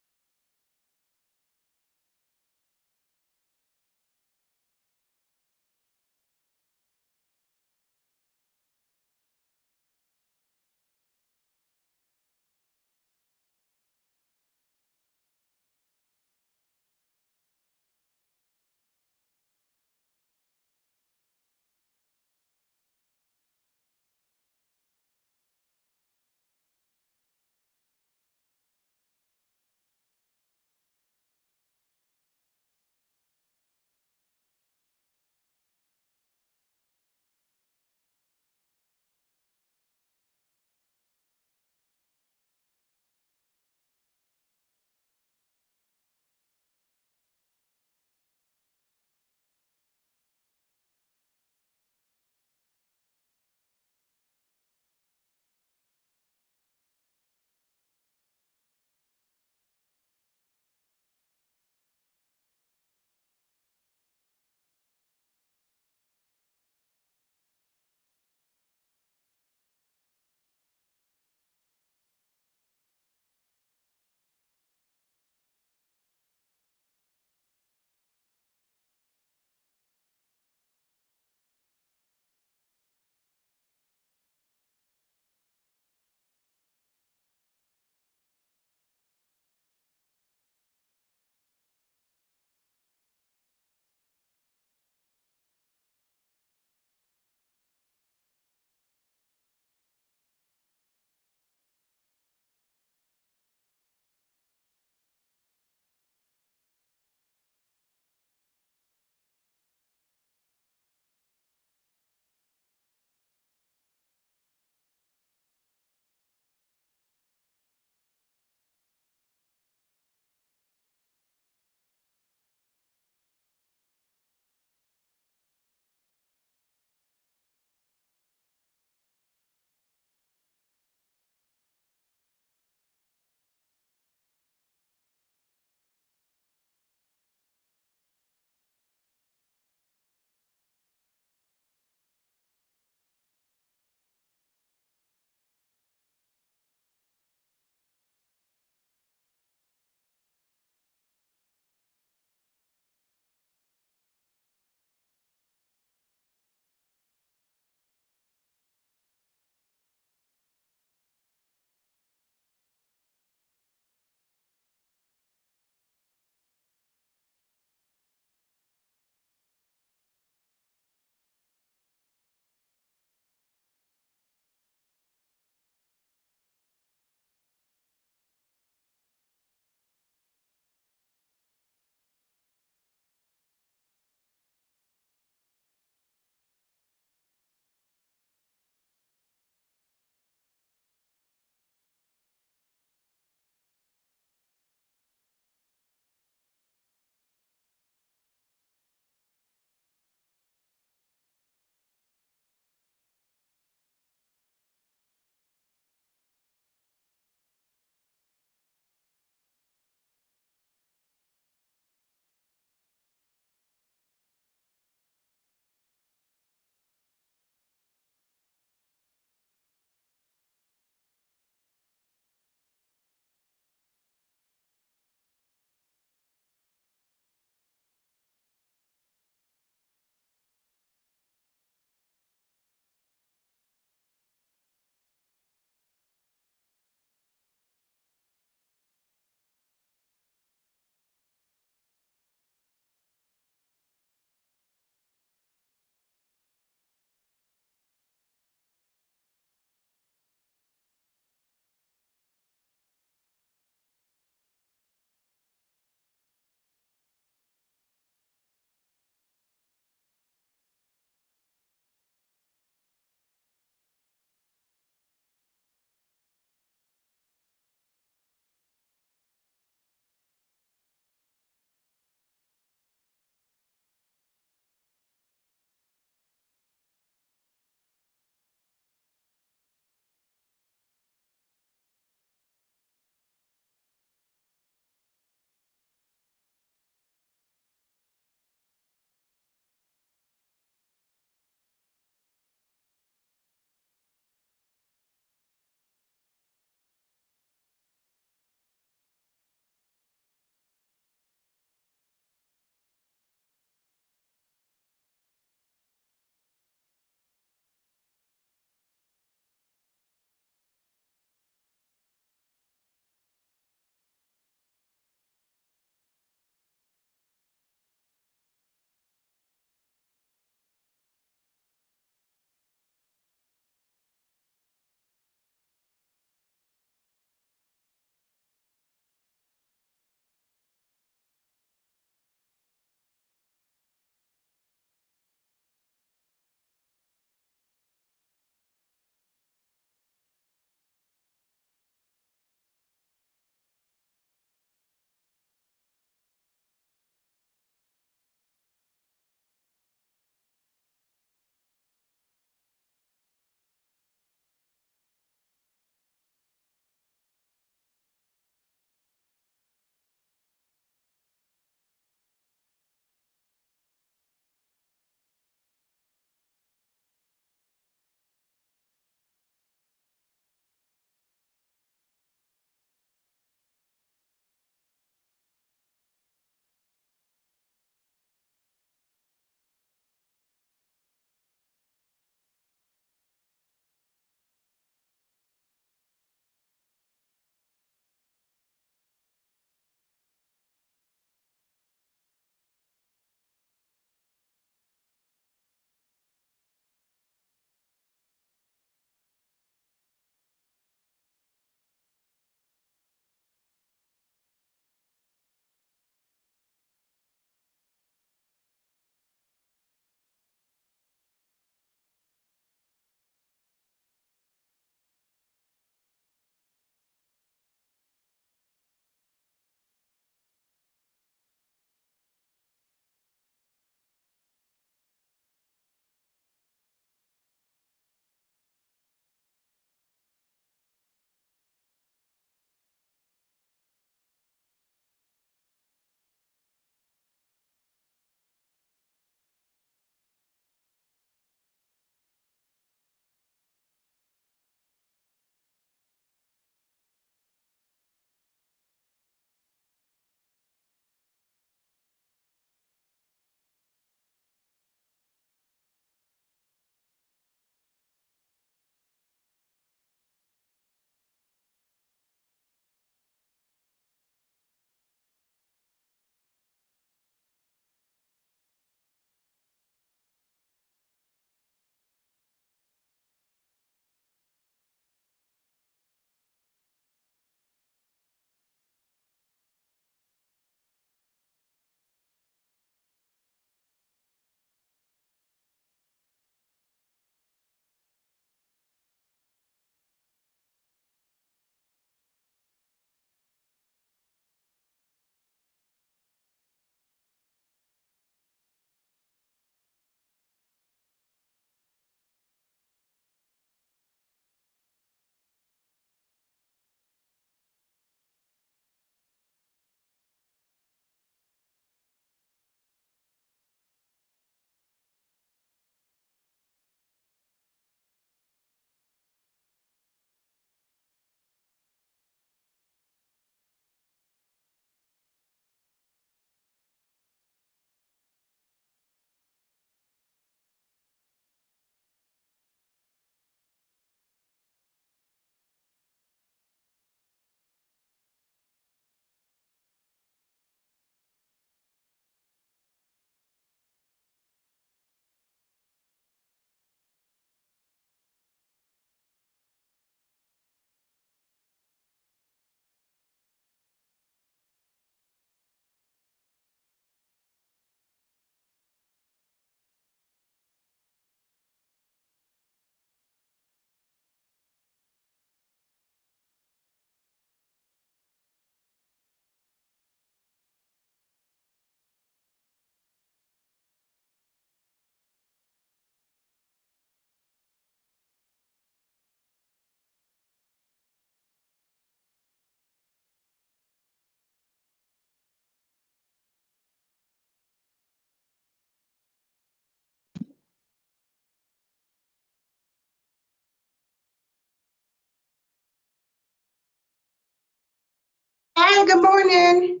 Hi, good morning.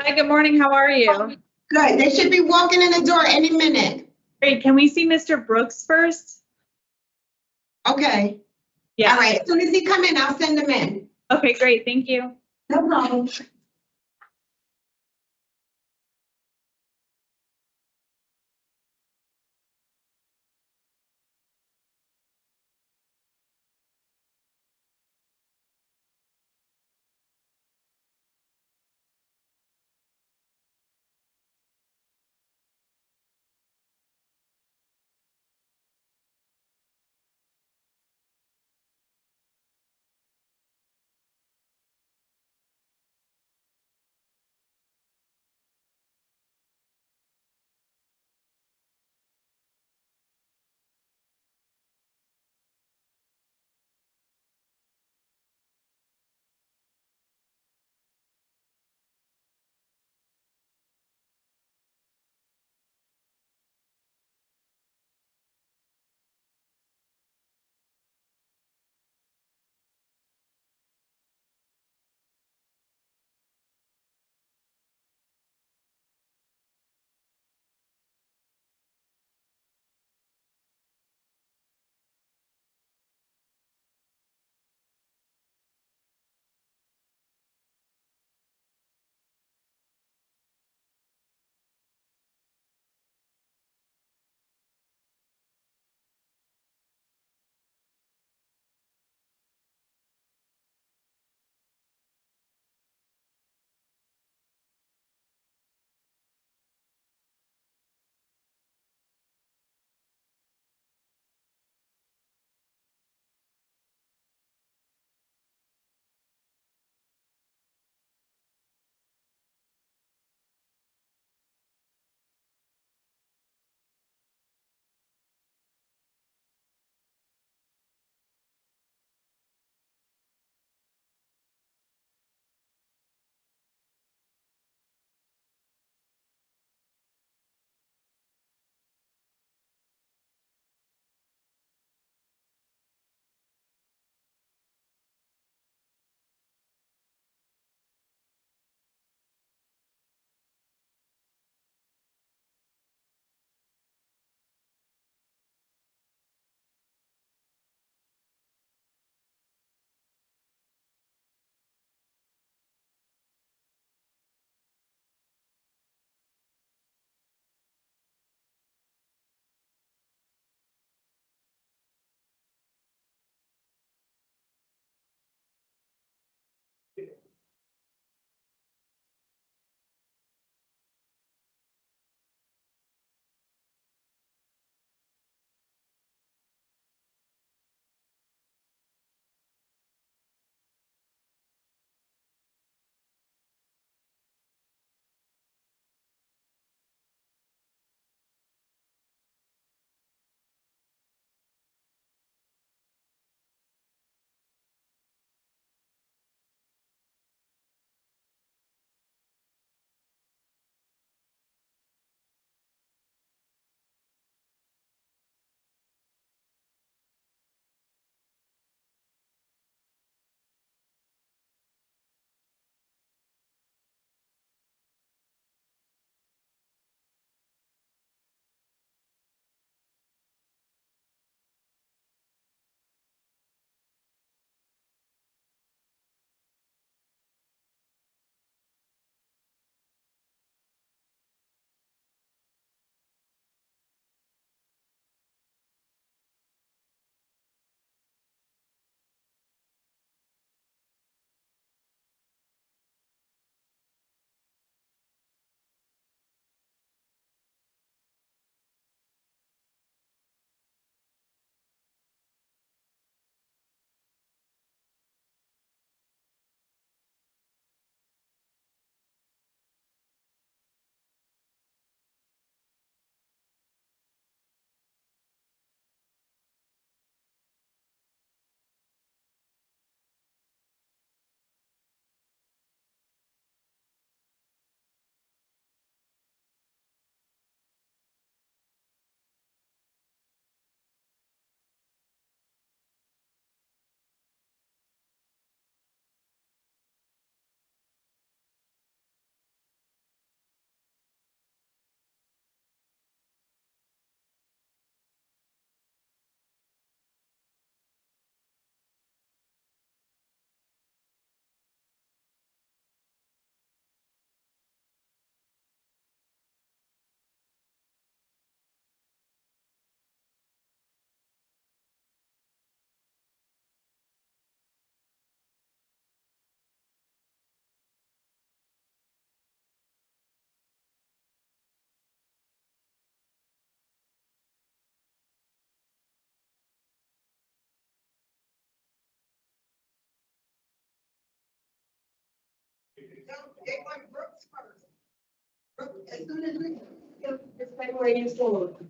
Hi, good morning. How are you?
Good. They should be walking in the door any minute.
Great. Can we see Mr. Brooks first?
Okay.
Yeah.
All right. As soon as he come in, I'll send him in.
Okay, great. Thank you.
No problem.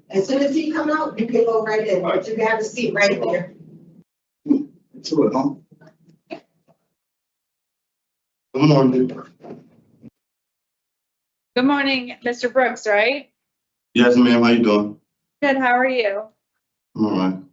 As soon as he come out, you can go right in, but you have a seat right there.
To it, huh?
Good morning.
Good morning, Mr. Brooks, right?
Yes, ma'am, how you doing?
Good, how are you?
I'm all right.
All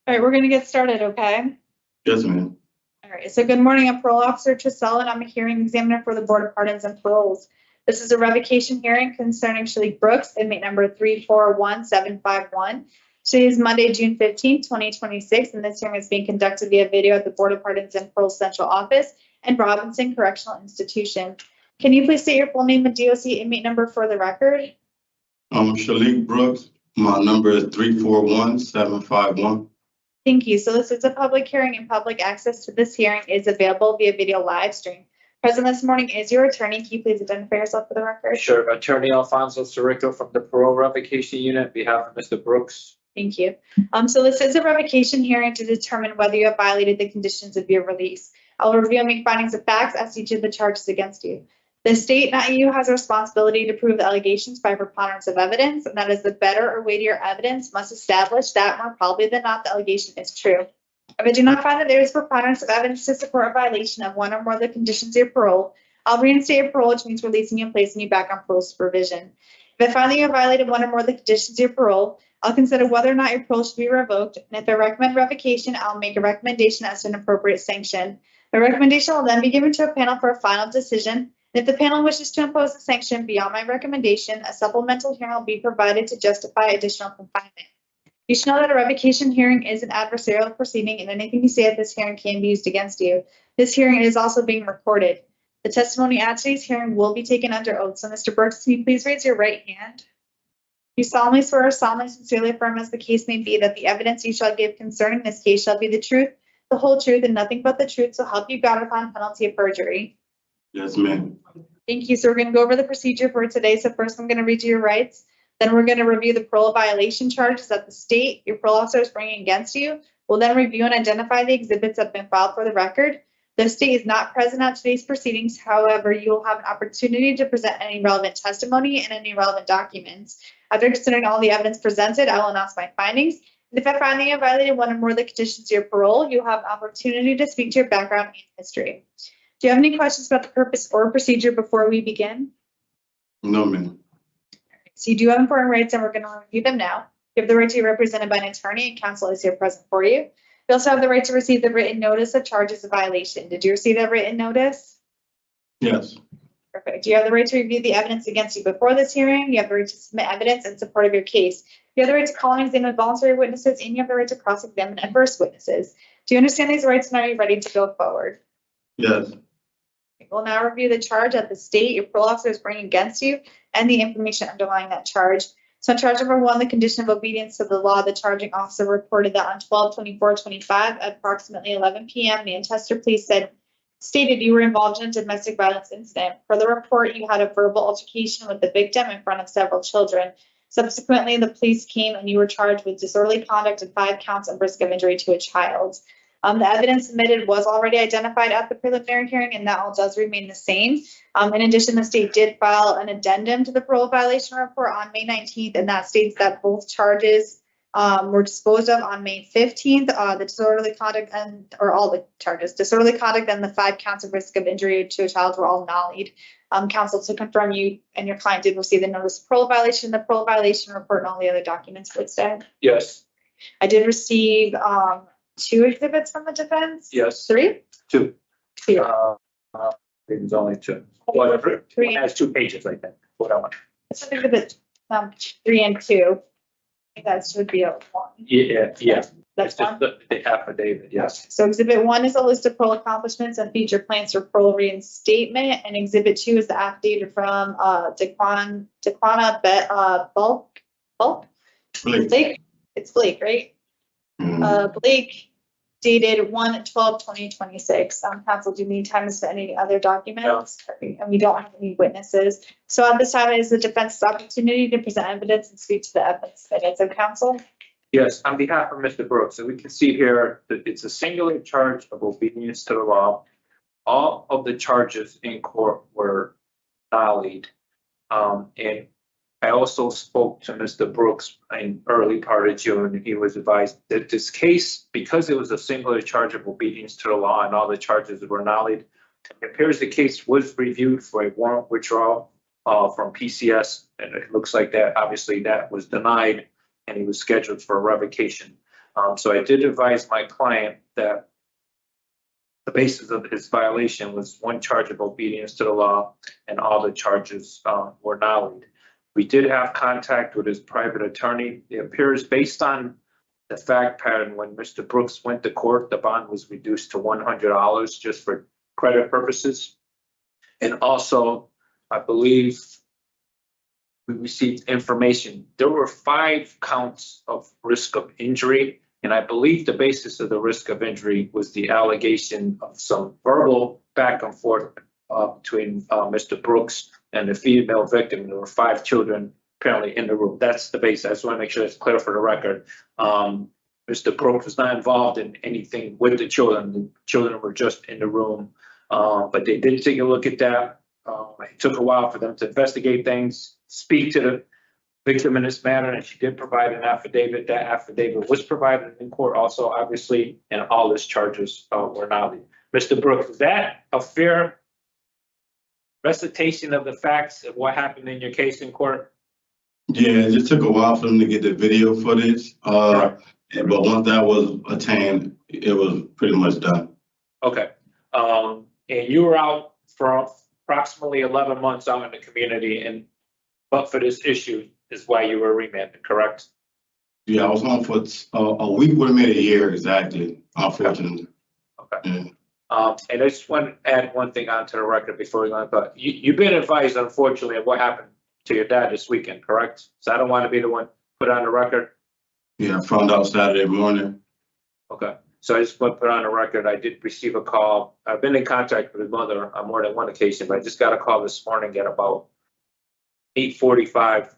right, we're gonna get started, okay?
Yes, ma'am.
All right, so good morning, I'm Parole Officer Trisell, and I'm a hearing examiner for the Board of Pardons and Paroles. This is a revocation hearing concerning Shalik Brooks, inmate number 341751. Today is Monday, June 15th, 2026, and this hearing is being conducted via video at the Board of Pardons and Paroles Central Office and Robinson Correctional Institution. Can you please state your full name and DOC inmate number for the record?
I'm Shalik Brooks. My number is 341751.
Thank you. So this is a public hearing and public access to this hearing is available via video live stream. Present this morning is your attorney. Can you please identify yourself for the record?
Sure. Attorney Alfonso Sirico from the Parole Revocation Unit, on behalf of Mr. Brooks.
Thank you. So this is a revocation hearing to determine whether you have violated the conditions of your release. I'll review and make findings of facts as to each of the charges against you. The state, not you, has a responsibility to prove the allegations by preponderance of evidence, and that is the better or weightier evidence must establish that more probably than not the allegation is true. If I do not find that there is preponderance of evidence to support a violation of one or more of the conditions of your parole, I'll reinstate your parole, which means releasing you and placing you back on parole supervision. If I find that you have violated one or more of the conditions of your parole, I'll consider whether or not your parole should be revoked, and if I recommend revocation, I'll make a recommendation as to an appropriate sanction. The recommendation will then be given to a panel for a final decision. If the panel wishes to impose a sanction beyond my recommendation, a supplemental hearing will be provided to justify additional confinement. You should know that a revocation hearing is an adversarial proceeding, and anything you say at this hearing can be used against you. This hearing is also being recorded. The testimony at today's hearing will be taken under oath. So, Mr. Brooks, can you please raise your right hand? You solemnly swear or solemnly sincerely affirm, as the case may be, that the evidence you shall give concerning this case shall be the truth, the whole truth, and nothing but the truth, so help you God upon penalty of perjury.
Yes, ma'am.
Thank you. So we're going to go over the procedure for today. So first I'm going to read you your rights. Then we're going to review the parole violation charges that the state, your parole officer, is bringing against you. We'll then review and identify the exhibits that have been filed for the record. The state is not present at today's proceedings. However, you will have an opportunity to present any relevant testimony and any relevant documents. After considering all the evidence presented, I will announce my findings. And if I find that you have violated one or more of the conditions of your parole, you'll have an opportunity to speak to your background and history. Do you have any questions about the purpose or procedure before we begin?
No, ma'am.
So you do have important rights, and we're going to review them now. You have the right to be represented by an attorney, and counsel is here present for you. You also have the right to receive the written notice of charges of violation. Did you receive that written notice?
Yes.
Perfect. You have the right to review the evidence against you before this hearing. You have the right to submit evidence in support of your case. You have the right to call and examine voluntary witnesses, and you have the right to cross-examine adverse witnesses. Do you understand these rights, and are you ready to go forward?
Yes.
We'll now review the charge that the state, your parole officer, is bringing against you and the information underlying that charge. So on charge number 1, the condition of obedience to the law, the charging officer reported that on 12/24/25 at approximately 11 p.m., Manchester police stated you were involved in a domestic violence incident. Per the report, you had a verbal altercation with the victim in front of several children. Subsequently, the police came and you were charged with disorderly conduct and 5 counts of risk of injury to a child. The evidence submitted was already identified at the preliminary hearing, and that all does remain the same. In addition, the state did file an addendum to the parole violation report on May 19th, and that states that both charges were disposed of on May 15th. The disorderly conduct or all the charges, disorderly conduct and the 5 counts of risk of injury to a child were all nollied. Counsel, to confirm you and your client did receive the notice of parole violation, the parole violation report, and all the other documents for today.
Yes.
I did receive 2 exhibits from the defense.
Yes.
3?
2.
2.
It's only 2. Well, 3 has 2 pages, I think. Hold on.
So exhibit 3 and 2. I think that should be a 1.
Yeah.
That's
It's just the affidavit, yes.
So exhibit 1 is a list of parole accomplishments and feature plans for parole reinstatement, and exhibit 2 is the affidavit from Daquana Bulk. Blake. It's Blake, right? Blake dated 1/12/2026. Counsel, do you need time to submit any other documents? No. And we don't have any witnesses. So at this time, it is the defense's opportunity to present evidence and speak to the evidence submitted. So counsel?
Yes, on behalf of Mr. Brooks, so we can see here that it's a singular charge of obedience to the law. all of the charges in court were nollied. And I also spoke to Mr. Brooks in early part of June, and he was advised that this case, because it was a singular charge of obedience to the law and all the charges were nollied, it appears the case was reviewed for a warrant withdrawal from PCS, and it looks like that, obviously that was denied, and he was scheduled for a revocation. So I did advise my client that the basis of his violation was one charge of obedience to the law, and all the charges were nollied. We did have contact with his private attorney. It appears based on the fact pattern, when Mr. Brooks went to court, the bond was reduced to $100 just for credit purposes. And also, I believe we received information. There were 5 counts of risk of injury. And I believe the basis of the risk of injury was the allegation of some verbal back and forth between Mr. Brooks and the female victim. There were 5 children apparently in the room. That's the basis. I just want to make sure it's clear for the record. Mr. Brooks was not involved in anything with the children. The children were just in the room. But they did take a look at that. It took a while for them to investigate things, speak to the victim in this matter, and she did provide an affidavit. That affidavit was provided in court also, obviously, and all his charges were nollied. Mr. Brooks, is that a fair recitation of the facts of what happened in your case in court?
Yeah, it just took a while for them to get the video footage. But once that was attained, it was pretty much done.
Okay. And you were out for approximately 11 months out in the community, and but for this issue is why you were remanded, correct?
Yeah, I was home for a week, would have made a year exactly, unfortunately.
Okay.
Yeah.
And I just want to add one thing onto the record before we go on, but you've been advised, unfortunately, of what happened to your dad this weekend, correct? So I don't want to be the one put on the record.
Yeah, I found out Saturday morning.
Okay. So I just want to put on the record, I did receive a call. I've been in contact with his mother on more than one occasion, but I just got a call this morning at about 8:45.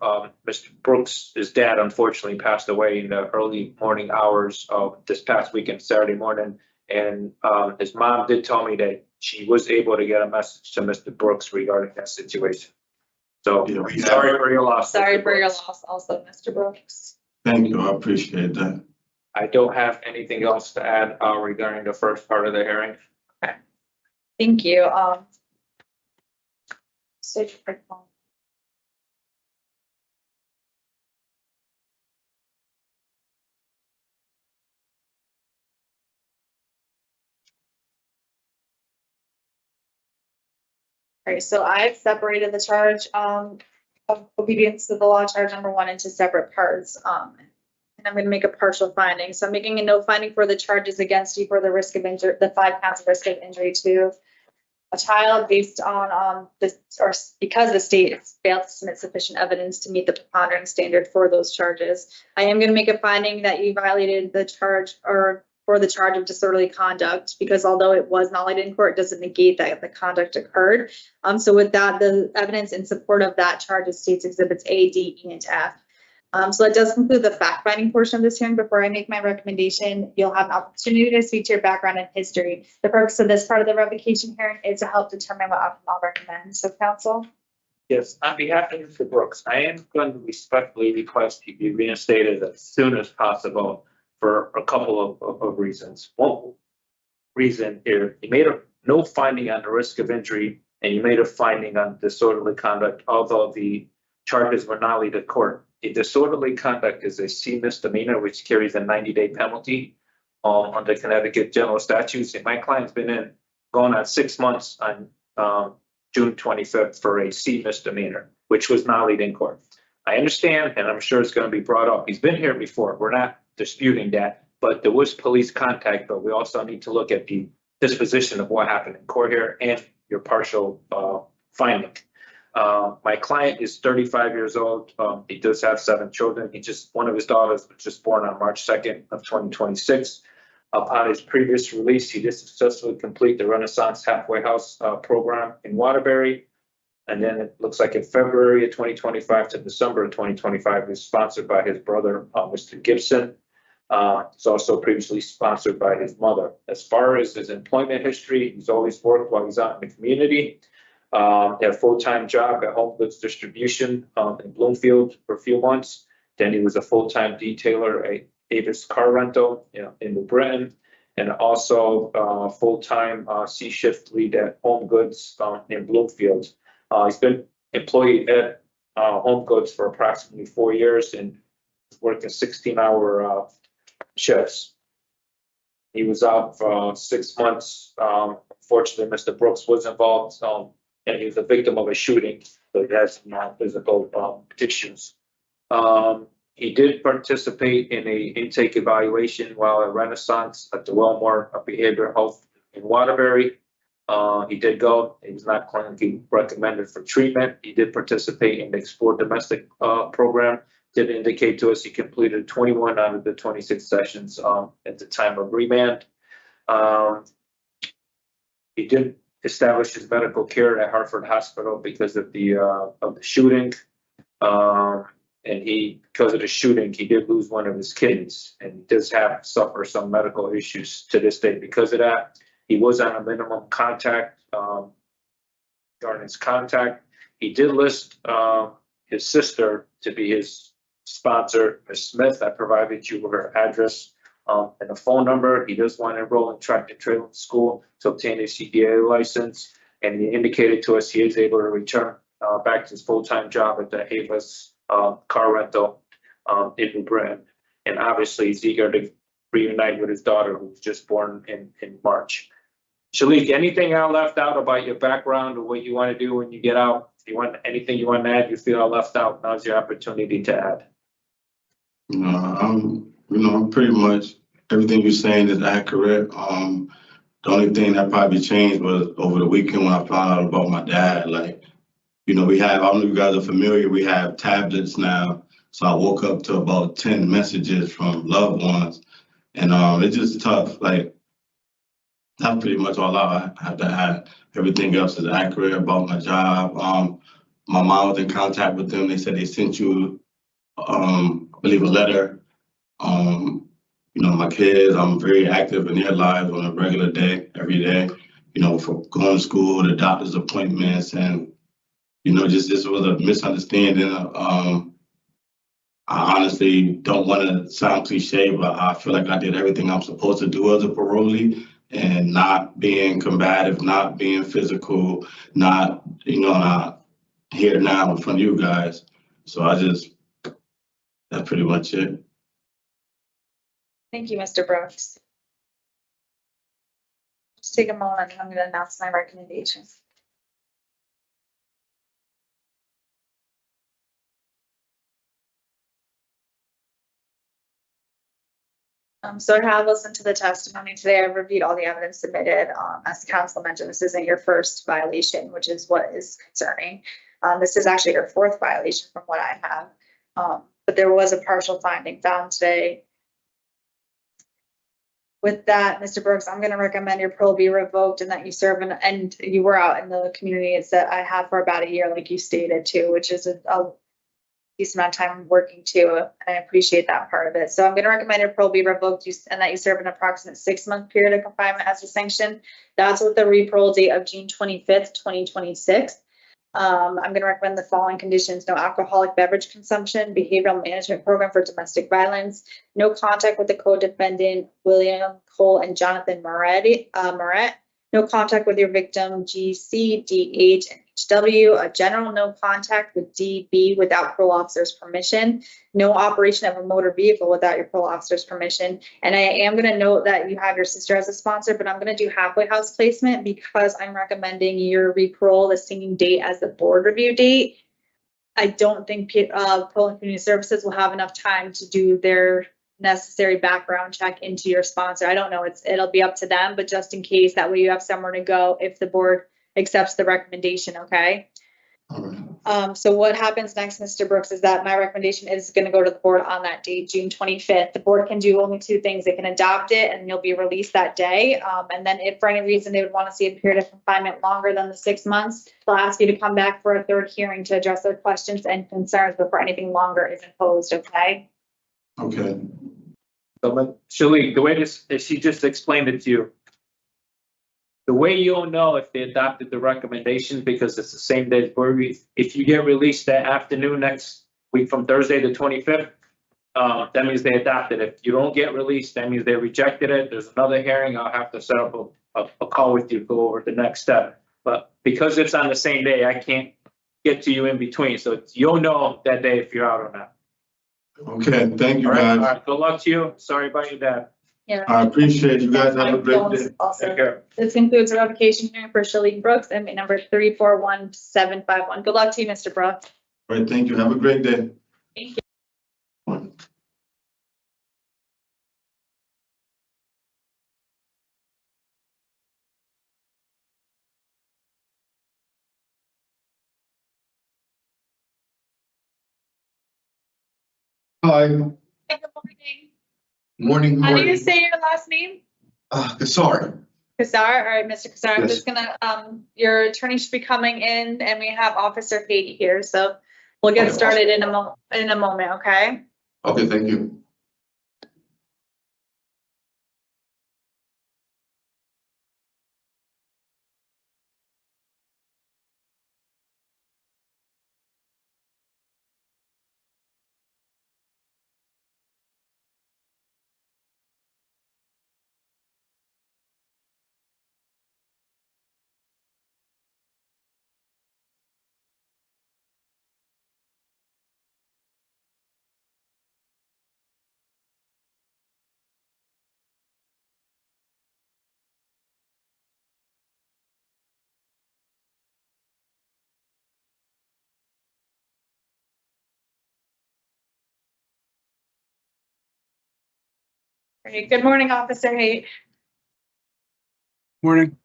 Mr. Brooks, his dad, unfortunately passed away in the early morning hours of this past weekend, Saturday morning. And his mom did tell me that she was able to get a message to Mr. Brooks regarding that situation. So sorry for your loss.
Sorry for your loss also, Mr. Brooks.
Thank you, I appreciate that.
I don't have anything else to add regarding the first part of the hearing.
Thank you. All right, so I've separated the charge of obedience to the law, charge number 1, into separate parts. And I'm going to make a partial finding. So I'm making a no finding for the charges against you for the risk of injury, the 5 counts of risk of injury to a child based on this, or because the state has failed to submit sufficient evidence to meet the preponderance standard for those charges. I am going to make a finding that you violated the charge, or for the charge of disorderly conduct, because although it was nollied in court, it doesn't negate that the conduct occurred. So with that, the evidence in support of that charge is States Exhibits A, D, E, and F. So that does conclude the fact-finding portion of this hearing. Before I make my recommendation, you'll have an opportunity to speak to your background and history. The purpose of this part of the revocation hearing is to help determine what outcome I'll recommend. So counsel?
Yes, on behalf of Mr. Brooks, I am going to respectfully request he be reinstated as soon as possible for a couple of reasons. One reason here, he made no finding on the risk of injury, and he made a finding on disorderly conduct, although the charges were nollied at court. A disorderly conduct is a C misdemeanor, which carries a 90-day penalty under Connecticut general statutes. And my client's been going on 6 months on June 25th for a C misdemeanor, which was nollied in court. I understand, and I'm sure it's going to be brought up. He's been here before. We're not disputing that, but there was police contact, but we also need to look at the disposition of what happened in court here and your partial finding. My client is 35 years old. He does have 7 children. One of his daughters was just born on March 2nd of 2026. Upon his previous release, he did successfully complete the Renaissance Halfway House program in Waterbury. And then it looks like in February of 2025 to December of 2025, he was sponsored by his brother, Mr. Gibson. He's also previously sponsored by his mother. As far as his employment history, he's always worked while he's out in the community. Had a full-time job at Home Goods Distribution in Bloomfield for a few months. Then he was a full-time detailer at Avis Car Rental, in New Britain, and also full-time C-shift lead at Home Goods in Bloomfield. He's been employed at Home Goods for approximately 4 years and working 16-hour shifts. He was out for 6 months. Fortunately, Mr. Brooks was involved, and he was a victim of a shooting, so he had some physical issues. He did participate in a intake evaluation while at Renaissance at the Wellmore Behavioral Health in Waterbury. He did go. He was not clinically recommended for treatment. He did participate in the Explore Domestic program. Did indicate to us he completed 21 out of the 26 sessions at the time of remand. He did establish his medical care at Hartford Hospital because of the shooting. And because of the shooting, he did lose one of his kidneys, and he does suffer some medical issues to this day because of that. He was on a minimum contact during his contact. He did list his sister to be his sponsor, Ms. Smith. I provided you with her address and a phone number. He does want to enroll in track and trailing school to obtain a CDA license, and he indicated to us he is able to return back to his full-time job at the Avis Car Rental in New Britain. And obviously, he's eager to reunite with his daughter, who was just born in March. Shalik, anything I left out about your background or what you want to do when you get out? If you want anything you want to add, you feel I left out, now's your opportunity to add.
Pretty much everything you're saying is accurate. The only thing that probably changed was over the weekend when I found out about my dad. We have, I don't know if you guys are familiar, we have tablets now. So I woke up to about 10 messages from loved ones, and it's just tough. That's pretty much all I have to add. Everything else is accurate about my job. My mom was in contact with them. They said they sent you, I believe, a letter. My kids, I'm very active in their lives on a regular day, every day, for going to school, the doctor's appointments, and, just this was a misunderstanding. I honestly don't want to sound cliche, but I feel like I did everything I'm supposed to do as a parolee, and not being combative, not being physical, not here now in front of you guys. So that's pretty much it.
Thank you, Mr. Brooks. Just take a moment and I'm going to announce my recommendations. So I have listened to the testimony today. I've reviewed all the evidence submitted. As the council mentioned, this isn't your first violation, which is what is concerning. This is actually your fourth violation from what I have. But there was a partial finding found today. With that, Mr. Brooks, I'm going to recommend your parole be revoked and that you serve and you were out in the community. It's that I have for about a year, like you stated too, which is a decent amount of time working too. And I appreciate that part of it. So I'm going to recommend your parole be revoked and that you serve an approximate 6-month period of confinement as a sanction. That's with the re-parole date of June 25th, 2026. I'm going to recommend the following conditions: no alcoholic beverage consumption, behavioral management program for domestic violence, no contact with the co-defendant William Cole and Jonathan Moret, no contact with your victim GC, DH, and HW, a general no contact with DB without parole officer's permission, no operation of a motor vehicle without your parole officer's permission. And I am going to note that you have your sister as a sponsor, but I'm going to do halfway house placement because I'm recommending your re-parole the same date as the board review date. I don't think Parole and Community Services will have enough time to do their necessary background check into your sponsor. I don't know, it'll be up to them, but just in case, that way you have somewhere to go if the board accepts the recommendation, okay? So what happens next, Mr. Brooks, is that my recommendation is going to go to the board on that date, June 25th. The board can do only 2 things. They can adopt it and you'll be released that day. And then if for any reason they would want to see a period of confinement longer than the 6 months, they'll ask you to come back for a 3rd hearing to address their questions and concerns before anything longer is imposed, okay?
Okay.
So, Shalik, the way this, if she just explained it to you, the way you'll know if they adopted the recommendation, because it's the same day, if you get released that afternoon next week from Thursday the 25th, that means they adopted it. If you don't get released, that means they rejected it. There's another hearing. I'll have to set up a call with you to go over the next step. But because it's on the same day, I can't get to you in between. So you'll know that day if you're out or not.
Okay, thank you,
All right, all
guys.
right. Good luck to you. Sorry about your dad.
Yeah.
I appreciate you guys. Have a great day.
Take
Also,
care.
this concludes the revocation hearing for Shalik Brooks, inmate number 341751. Good luck to you, Mr. Brooks.
All right, thank you. Have a great day.
Thank you.
Hi,
Good morning.
morning,
How do you
morning.
say your last name?
Sorry.
Kassar. All right, Mr. Kassar, I'm
Yes.
just gonna, your attorney should be coming in and we have Officer Katie here, so we'll get
Okay,
started in a moment, okay?
Okay, thank you.
All right, good morning, Officer Haight.
Morning.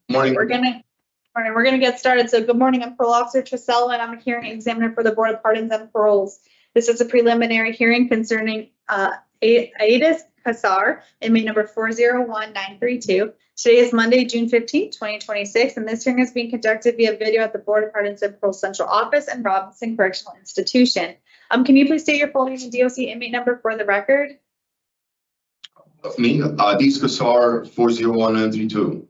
Morning.
We're gonna get started. So good morning, I'm Parole Officer Trisell, and I'm a hearing examiner for the Board of Pardons and Paroles. This is a preliminary hearing concerning Aidis Kassar, inmate number 401932. Today is Monday, June 15th, 2026, and this hearing is being conducted via video at the Board of Pardons and Paroles Central Office and Robinson Correctional Institution. Can you please state your full name and DOC inmate number for the record?
Me, Adis Kassar, 401932.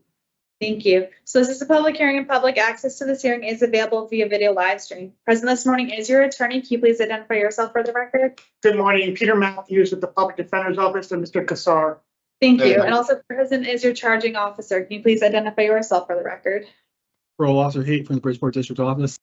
Thank you. So this is a public hearing and public access to this hearing is available via video live stream. Present this morning is your attorney. Can you please identify yourself for the record?
Good morning, Peter Matthews with the Public Defender's Office and Mr. Kassar.
Thank
Thank
you.
you.
And also present is your charging officer. Can you please identify yourself for the record?
Parole Officer Haight from the Bridgeport District Office.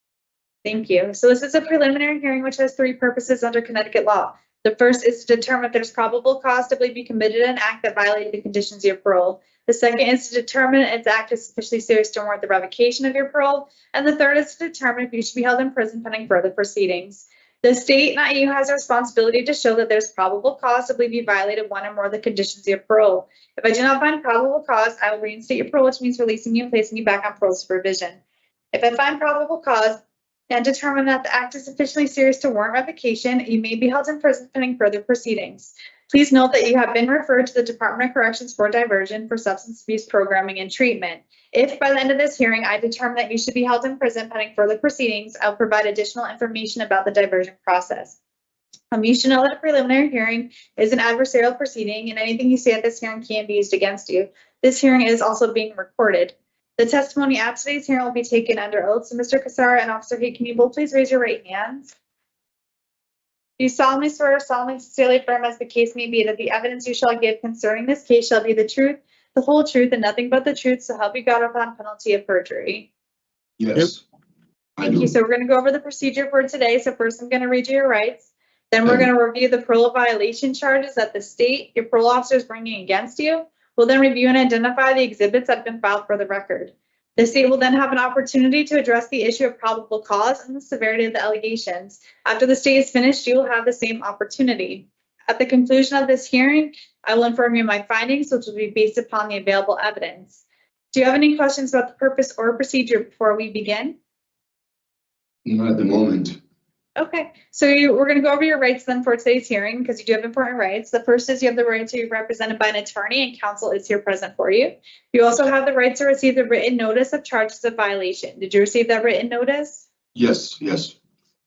Thank you. So this is a preliminary hearing which has three purposes under Connecticut law. The first is to determine if there's probable cause to believe you committed an act that violated the conditions of your parole. The second is to determine if the act is sufficiently serious to warrant the revocation of your parole. And the third is to determine if you should be held in prison pending further proceedings. The state, not you, has a responsibility to show that there's probable cause to believe you violated one or more of the conditions of your parole. If I do not find probable cause, I will reinstate your parole, which means releasing you and placing you back on parole supervision. If I find probable cause and determine that the act is sufficiently serious to warrant revocation, you may be held in prison pending further proceedings. Please note that you have been referred to the Department of Corrections for diversion for substance abuse programming and treatment. If by the end of this hearing, I determine that you should be held in prison pending further proceedings, I'll provide additional information about the diversion process. You should know that a preliminary hearing is an adversarial proceeding and anything you say at this hearing can be used against you. This hearing is also being recorded. The testimony at today's hearing will be taken under oath. So Mr. Kassar and Officer Haight, can you both please raise your right hands? Do you solemnly swear or solemnly sincerely affirm, as the case may be, that the evidence you shall give concerning this case shall be the truth, the whole truth, and nothing but the truth, so help you God upon penalty of perjury?
Yes.
Thank you. So we're going to go over the procedure for today. So first I'm going to read you your rights. Then we're going to review the parole violation charges that the state, your parole officer, is bringing against you. We'll then review and identify the exhibits that have been filed for the record. The state will then have an opportunity to address the issue of probable cause and the severity of the allegations. After the state is finished, you will have the same opportunity. At the conclusion of this hearing, I will inform you of my findings, which will be based upon the available evidence. Do you have any questions about the purpose or procedure before we begin?
Not at the moment.
Okay, so we're going to go over your rights then for today's hearing, because you do have important rights. The first is you have the right to be represented by an attorney, and counsel is here present for you. You also have the right to receive the written notice of charges of violation. Did you receive that written notice?
Yes, yes.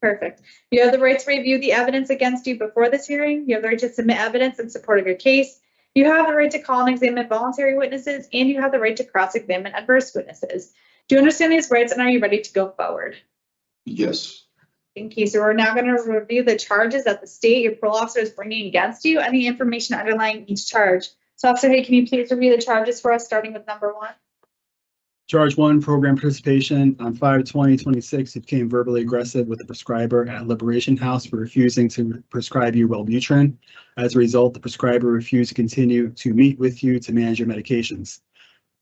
Perfect. You have the right to review the evidence against you before this hearing. You have the right to submit evidence in support of your case. You have the right to call and examine voluntary witnesses, and you have the right to cross-examine adverse witnesses. Do you understand these rights, and are you ready to go forward?
Yes.
Thank you. So we're now going to review the charges that the state, your parole officer, is bringing against you, and the information underlying each charge. So Officer Hay, can you please review the charges for us, starting with number 1?
Charge 1, program participation. On 5/20/26, you became verbally aggressive with the prescriber at Liberation House for refusing to prescribe you Wellbutrin. As a result, the prescriber refused to continue to meet with you to manage your medications.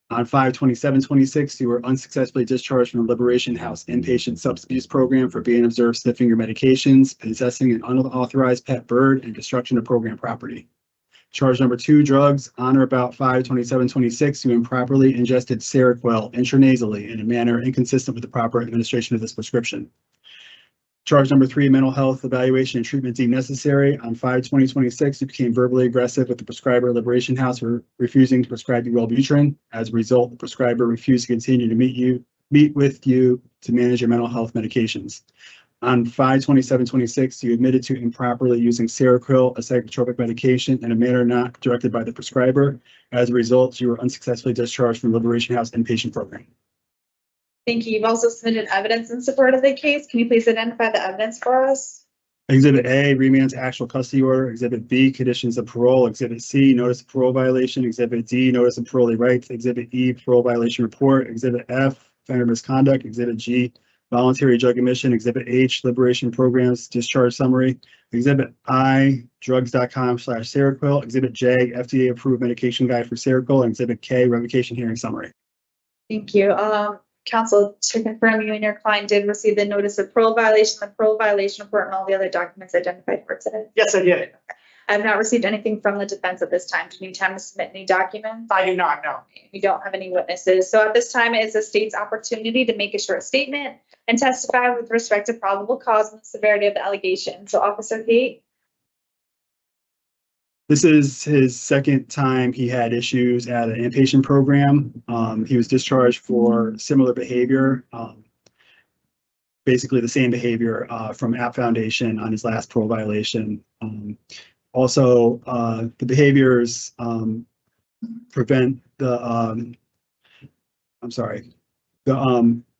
On 5/27/26, you were unsuccessfully discharged from the Liberation House inpatient substance abuse program for being observed sniffing your medications, possessing an unauthorized pet bird, and destruction of program property. Charge number 2, drugs. On or about 5/27/26, you improperly ingested Seroquel intranasally in a manner inconsistent with the proper administration of this prescription. Charge number 3, mental health evaluation and treatment deemed necessary. On 5/20/26, you became verbally aggressive with the prescriber at Liberation House for refusing to prescribe you Wellbutrin. As a result, the prescriber refused to continue to meet with you to manage your mental health medications. On 5/27/26, you admitted to improperly using Seroquel, a psychotropic medication, in a manner not directed by the prescriber. As a result, you were unsuccessfully discharged from Liberation House inpatient program.
Thank you. You've also submitted evidence in support of the case. Can you please identify the evidence for us?
Exhibit A, remand to actual custody order. Exhibit B, conditions of parole. Exhibit C, notice of parole violation. Exhibit D, notice of parolee rights. Exhibit E, parole violation report. Exhibit F, offender misconduct. Exhibit G, voluntary drug admission. Exhibit H, liberation programs discharge summary. Exhibit I, drugs.com/Seroquel. Exhibit J, FDA approved medication guide for Seroquel. And Exhibit K, revocation hearing summary.
Thank you. Counsel, to confirm you and your client did receive the notice of parole violation, the parole violation report, and all the other documents identified for today.
Yes, I did.
I have not received anything from the defense at this time. Do you need time to submit any documents?
I do not know.
We don't have any witnesses. So at this time, it is the state's opportunity to make a short statement and testify with respect to probable cause and the severity of the allegation. So Officer Pete.
This is his second time he had issues at an inpatient program. He was discharged for similar behavior, basically the same behavior from App Foundation on his last parole violation. Also, the behaviors prevent the,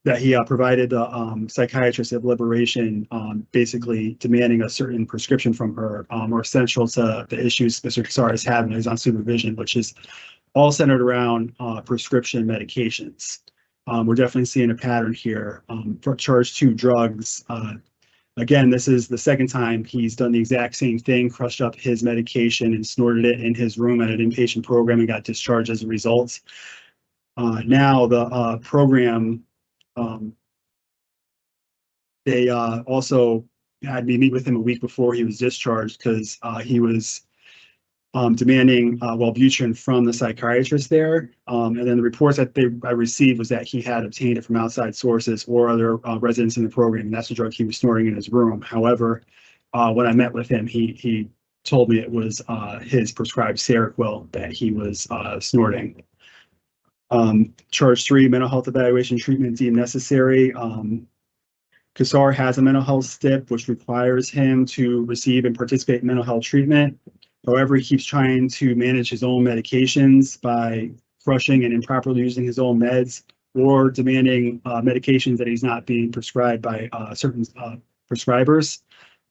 that he provided the psychiatrist of Liberation, basically demanding a certain prescription from her, or essential to the issues Mr. Kassar is having. He's on supervision, which is all centered around prescription medications. We're definitely seeing a pattern here. For charge 2, drugs. Again, this is the second time he's done the exact same thing, crushed up his medication and snorted it in his room at an inpatient program and got discharged as a result. Now the program, they also had me meet with him a week before he was discharged because he was demanding Wellbutrin from the psychiatrist there. And then the reports that I received was that he had obtained it from outside sources or other residents in the program, and that's the drug he was snorting in his room. However, when I met with him, he told me it was his prescribed Seroquel that he was snorting. Charge 3, mental health evaluation treatment deemed necessary. Kassar has a mental health STIP, which requires him to receive and participate in mental health treatment. However, he keeps trying to manage his own medications by crushing and improperly using his own meds or demanding medications that he's not being prescribed by certain prescribers.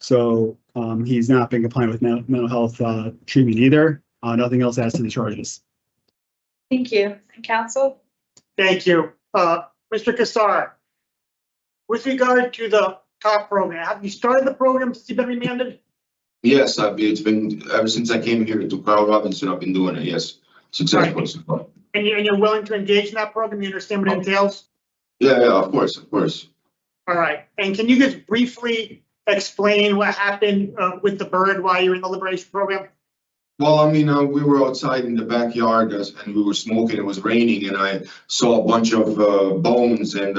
So he's not been compliant with mental health treatment either. Nothing else adds to the charges.
Thank you. And counsel?
Thank you. Mr. Kassar, with regard to the TOP program, have you started the program since you've been remanded?
Yes, it's been, ever since I came here to Carl Robinson, I've been doing it, yes, successfully so far.
And you're willing to engage in that program? You understand what it entails?
Yeah, of course, of course.
All right. And can you just briefly explain what happened with the bird while you were in the Liberation program?
Well, I mean, we were outside in the backyard and we were smoking. It was raining, and I saw a bunch of bones and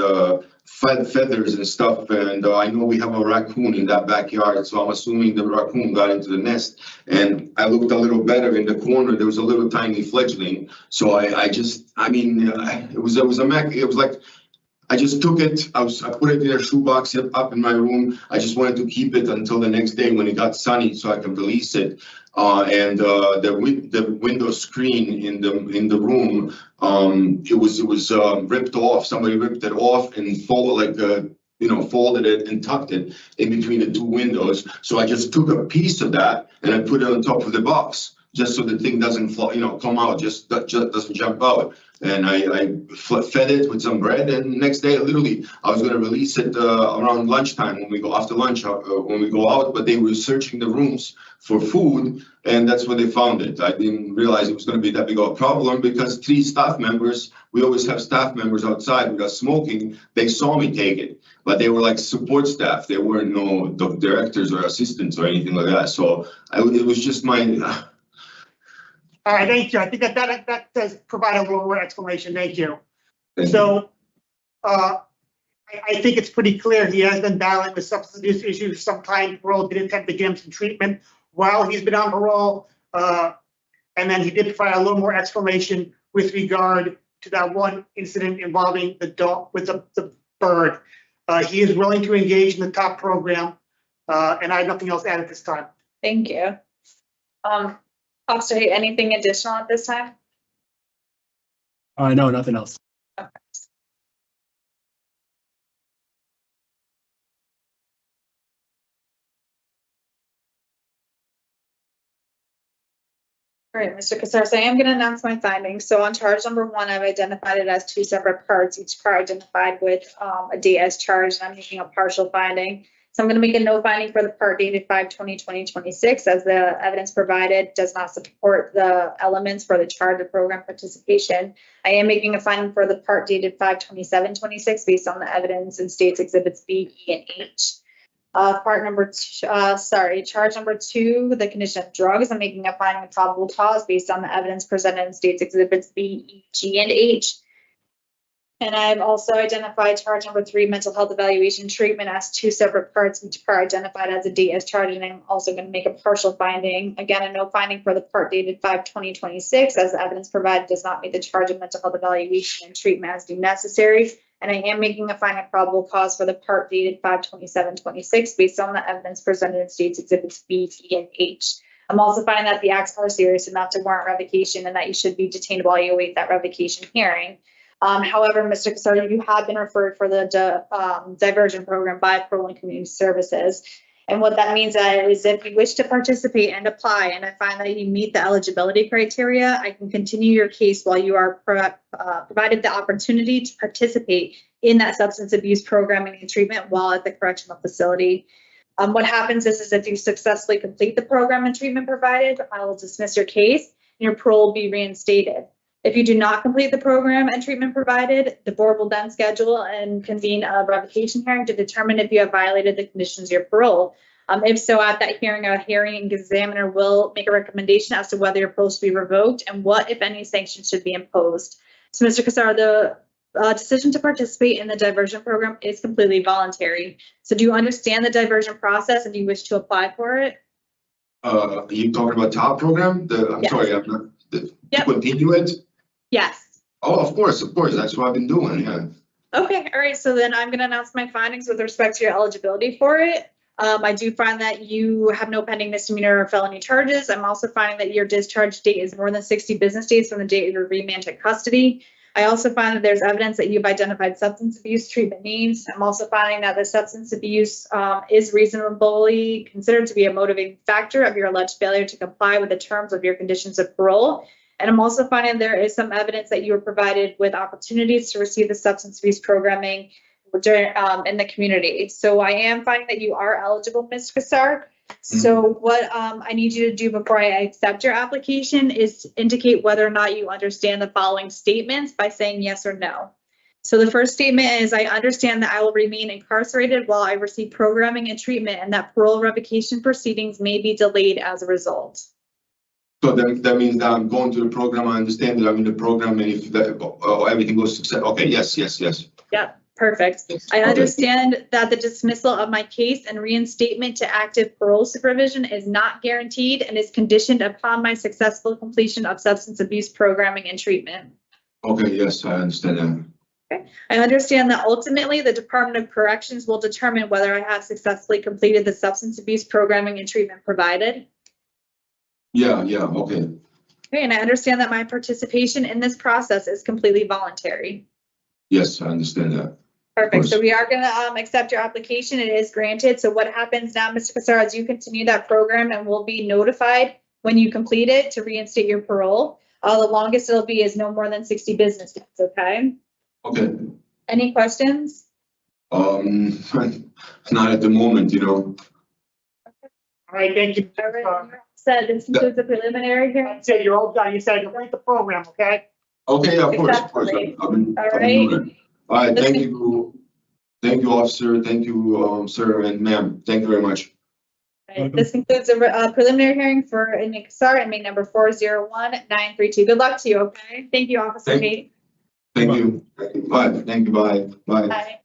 feathers and stuff. And I know we have a raccoon in that backyard, so I'm assuming the raccoon got into the nest. And I looked a little better in the corner. There was a little tiny fledgling. So it was like I just took it, I put it in a shoebox up in my room. I just wanted to keep it until the next day when it got sunny so I could release it. The window screen in the room, it was ripped off. Somebody ripped it off and folded it and tucked it in between the two windows. So I just took a piece of that and I put it on top of the box, just so the thing doesn't fall, come out, just doesn't jump out. And I fed it with some bread, and the next day, literally, I was gonna release it around lunchtime when we go after lunch, when we go out, but they were searching the rooms for food, and that's where they found it. I didn't realize it was gonna be that big of a problem because 3 staff members, we always have staff members outside without smoking, they saw me take it, but they were like support staff. They weren't no directors or assistants or anything like that. So it was just my.
All right, thank you. I think that does provide a little more explanation. Thank you. So, I think it's pretty clear he has been battling with substance abuse issues. Sometime parole did attempt to get him some treatment while he's been on parole. And then he did provide a little more explanation with regard to that one incident involving the dog with the bird. He is willing to engage in the TOP program, and I have nothing else to add at this time.
Thank you. Officer, anything additional at this time?
No, nothing else.
Okay. All right, Mr. Casares, I am going to announce my findings. So on charge number 1, I've identified it as 2 separate parts, each part identified with a date as charged, and I'm making a partial finding. So I'm going to make a no finding for the part dated 5/20/2026 as the evidence provided does not support the elements for the charge of program participation. I am making a finding for the part dated 5/27/26 based on the evidence in states exhibits B, E, and H. Charge number 2, the condition of drugs. I'm making a finding of probable cause based on the evidence presented in states exhibits B, E, G, and H. And I've also identified charge number 3, mental health evaluation treatment, as 2 separate parts, each part identified as a date as charged. And I'm also going to make a partial finding, again, a no finding for the part dated 5/20/26 as the evidence provided does not meet the charge of mental health evaluation and treatment as deemed necessary. And I am making a finding of probable cause for the part dated 5/27/26 based on the evidence presented in states exhibits B, E, and H. I'm also finding that the acts are serious enough to warrant revocation and that you should be detained while you await that revocation hearing. However, Mr. Casares, you have been referred for the diversion program by Parole and Community Services. And what that means is if you wish to participate and apply, and I find that you meet the eligibility criteria, I can continue your case while you are provided the opportunity to participate in that substance abuse programming and treatment while at the correctional facility. What happens is if you successfully complete the program and treatment provided, I will dismiss your case and your parole will be reinstated. If you do not complete the program and treatment provided, the board will then schedule and convene a revocation hearing to determine if you have violated the conditions of your parole. If so, at that hearing, a hearing examiner will make a recommendation as to whether your parole should be revoked and what, if any, sanctions should be imposed. So, Mr. Casares, the decision to participate in the diversion program is completely voluntary. So do you understand the diversion process and do you wish to apply for it?
Are you talking about TOP program? I'm
Yes.
sorry, I'm not,
Yep.
continue it?
Yes.
Oh, of course, that's what I've been doing, yeah.
Okay, all right, so then I'm gonna announce my findings with respect to your eligibility for it. I do find that you have no pending misdemeanor or felony charges. I'm also finding that your discharge date is more than 60 business days from the date of your remand to custody. I also find that there's evidence that you've identified substance abuse treatment needs. I'm also finding that the substance abuse is reasonably considered to be a motivating factor of your alleged failure to comply with the terms of your conditions of parole. And I'm also finding there is some evidence that you were provided with opportunities to receive the substance abuse programming during, in the community. So I am finding that you are eligible, Ms. Casares. So what I need you to do before I accept your application is indicate whether or not you understand the following statements by saying yes or no. So the first statement is, I understand that I will remain incarcerated while I receive programming and treatment and that parole revocation proceedings may be delayed as a result.
So that means that I'm going to the program, I understand that I'm in the program, and if everything goes success, okay, yes.
Yep, perfect. I understand that the dismissal of my case and reinstatement to active parole supervision is not guaranteed and is conditioned upon my successful completion of substance abuse programming and treatment.
Okay, yes, I understand that.
I understand that ultimately the Department of Corrections will determine whether I have successfully completed the substance abuse programming and treatment provided.
Yeah, okay.
Okay, and I understand that my participation in this process is completely voluntary.
Yes, I understand that.
Perfect. So we are going to accept your application. It is granted. So what happens now, Mr. Casar, is you continue that program and will be notified when you complete it to reinstate your parole. The longest it'll be is no more than 60 business days. Okay.
Okay.
Any questions?
Not at the moment, you know.
All right, thank you.
All right. So this includes the preliminary hearing.
That's it, you're all done. You said complete the program, okay?
Okay, of course.
Exactly.
I've been
All
doing
right.
it. All right, thank you. Thank you, officer. Thank you, sir and ma'am. Thank you very much.
Right. This concludes a preliminary hearing for Nick Casar, inmate number 401932. Good luck to you, okay? Thank you, Officer Kate.
Thank you. Bye. Thank you. Bye.
Bye.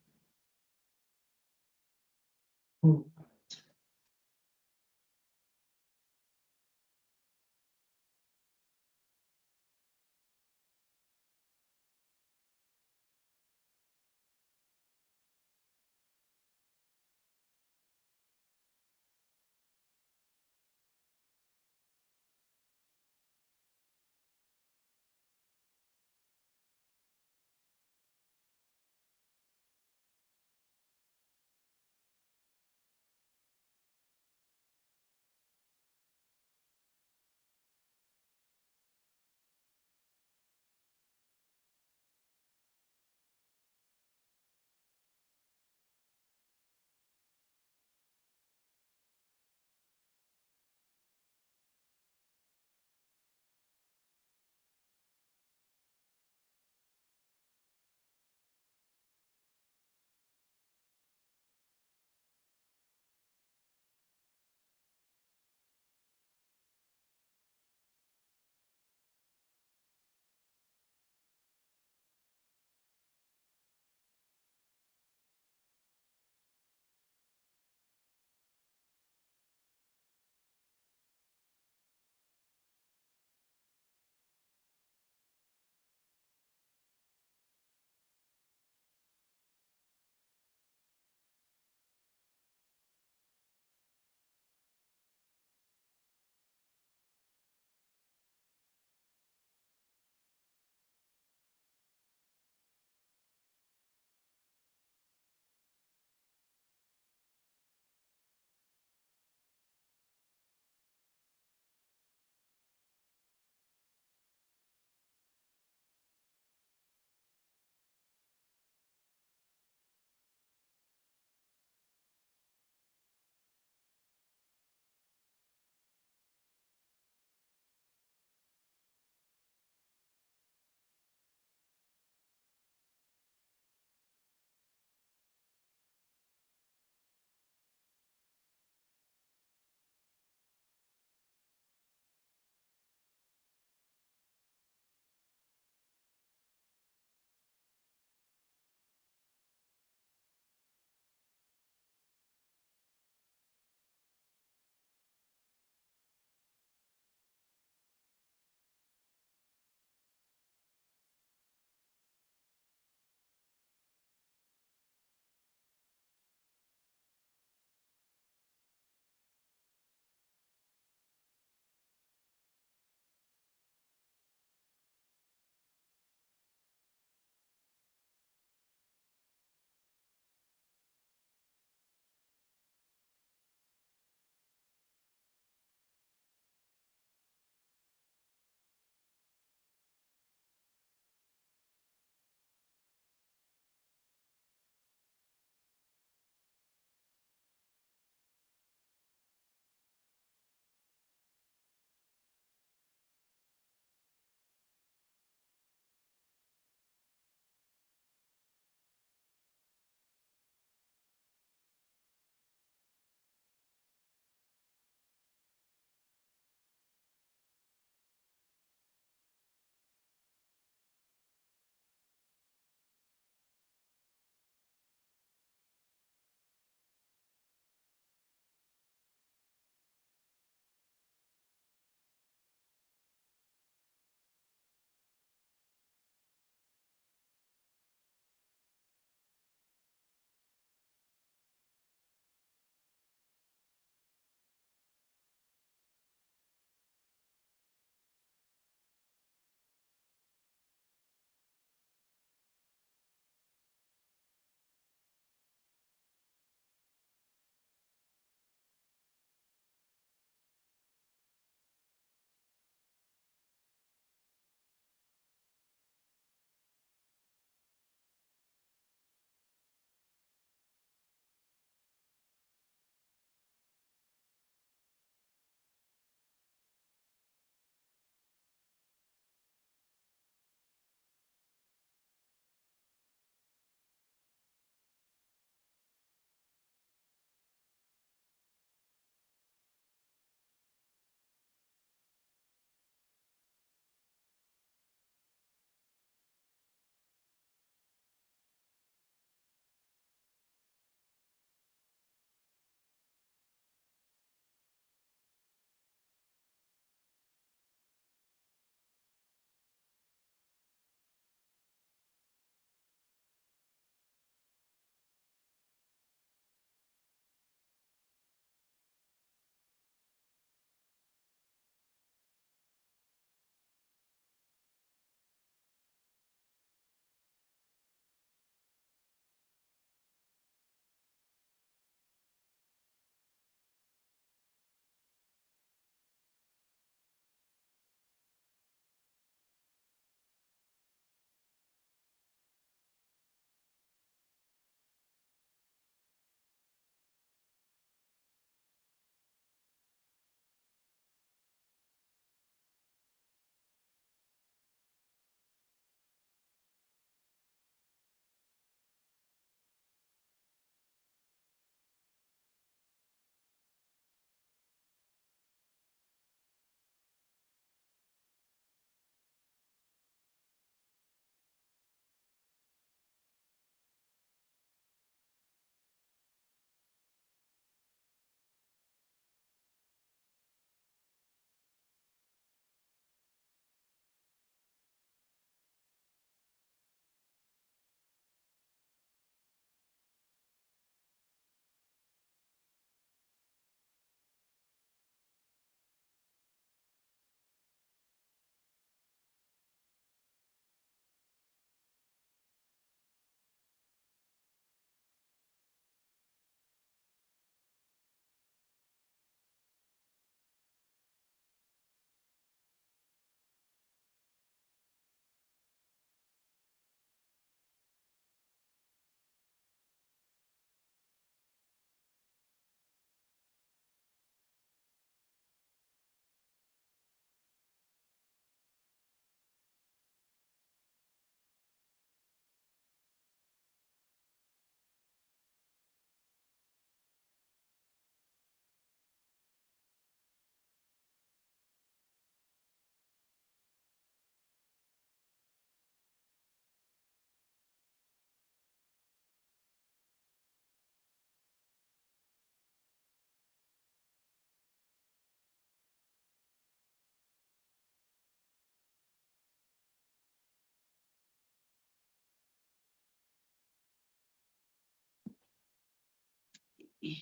Good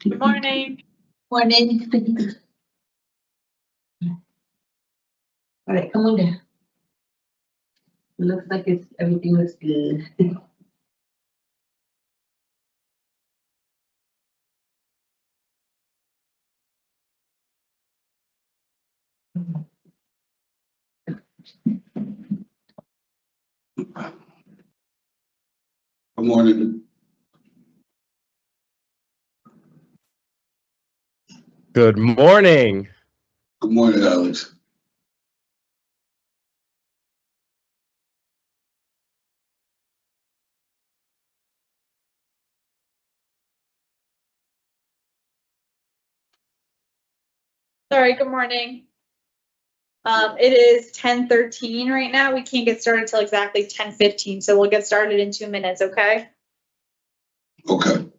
morning.
Morning. All right, come on down. It looks like everything looks good.
Good morning.
Good morning.
Good morning, Alex.
Sorry, good morning. It is 10:13 right now. We can't get started till exactly 10:15, so we'll get started in 2 minutes, okay?
Okay.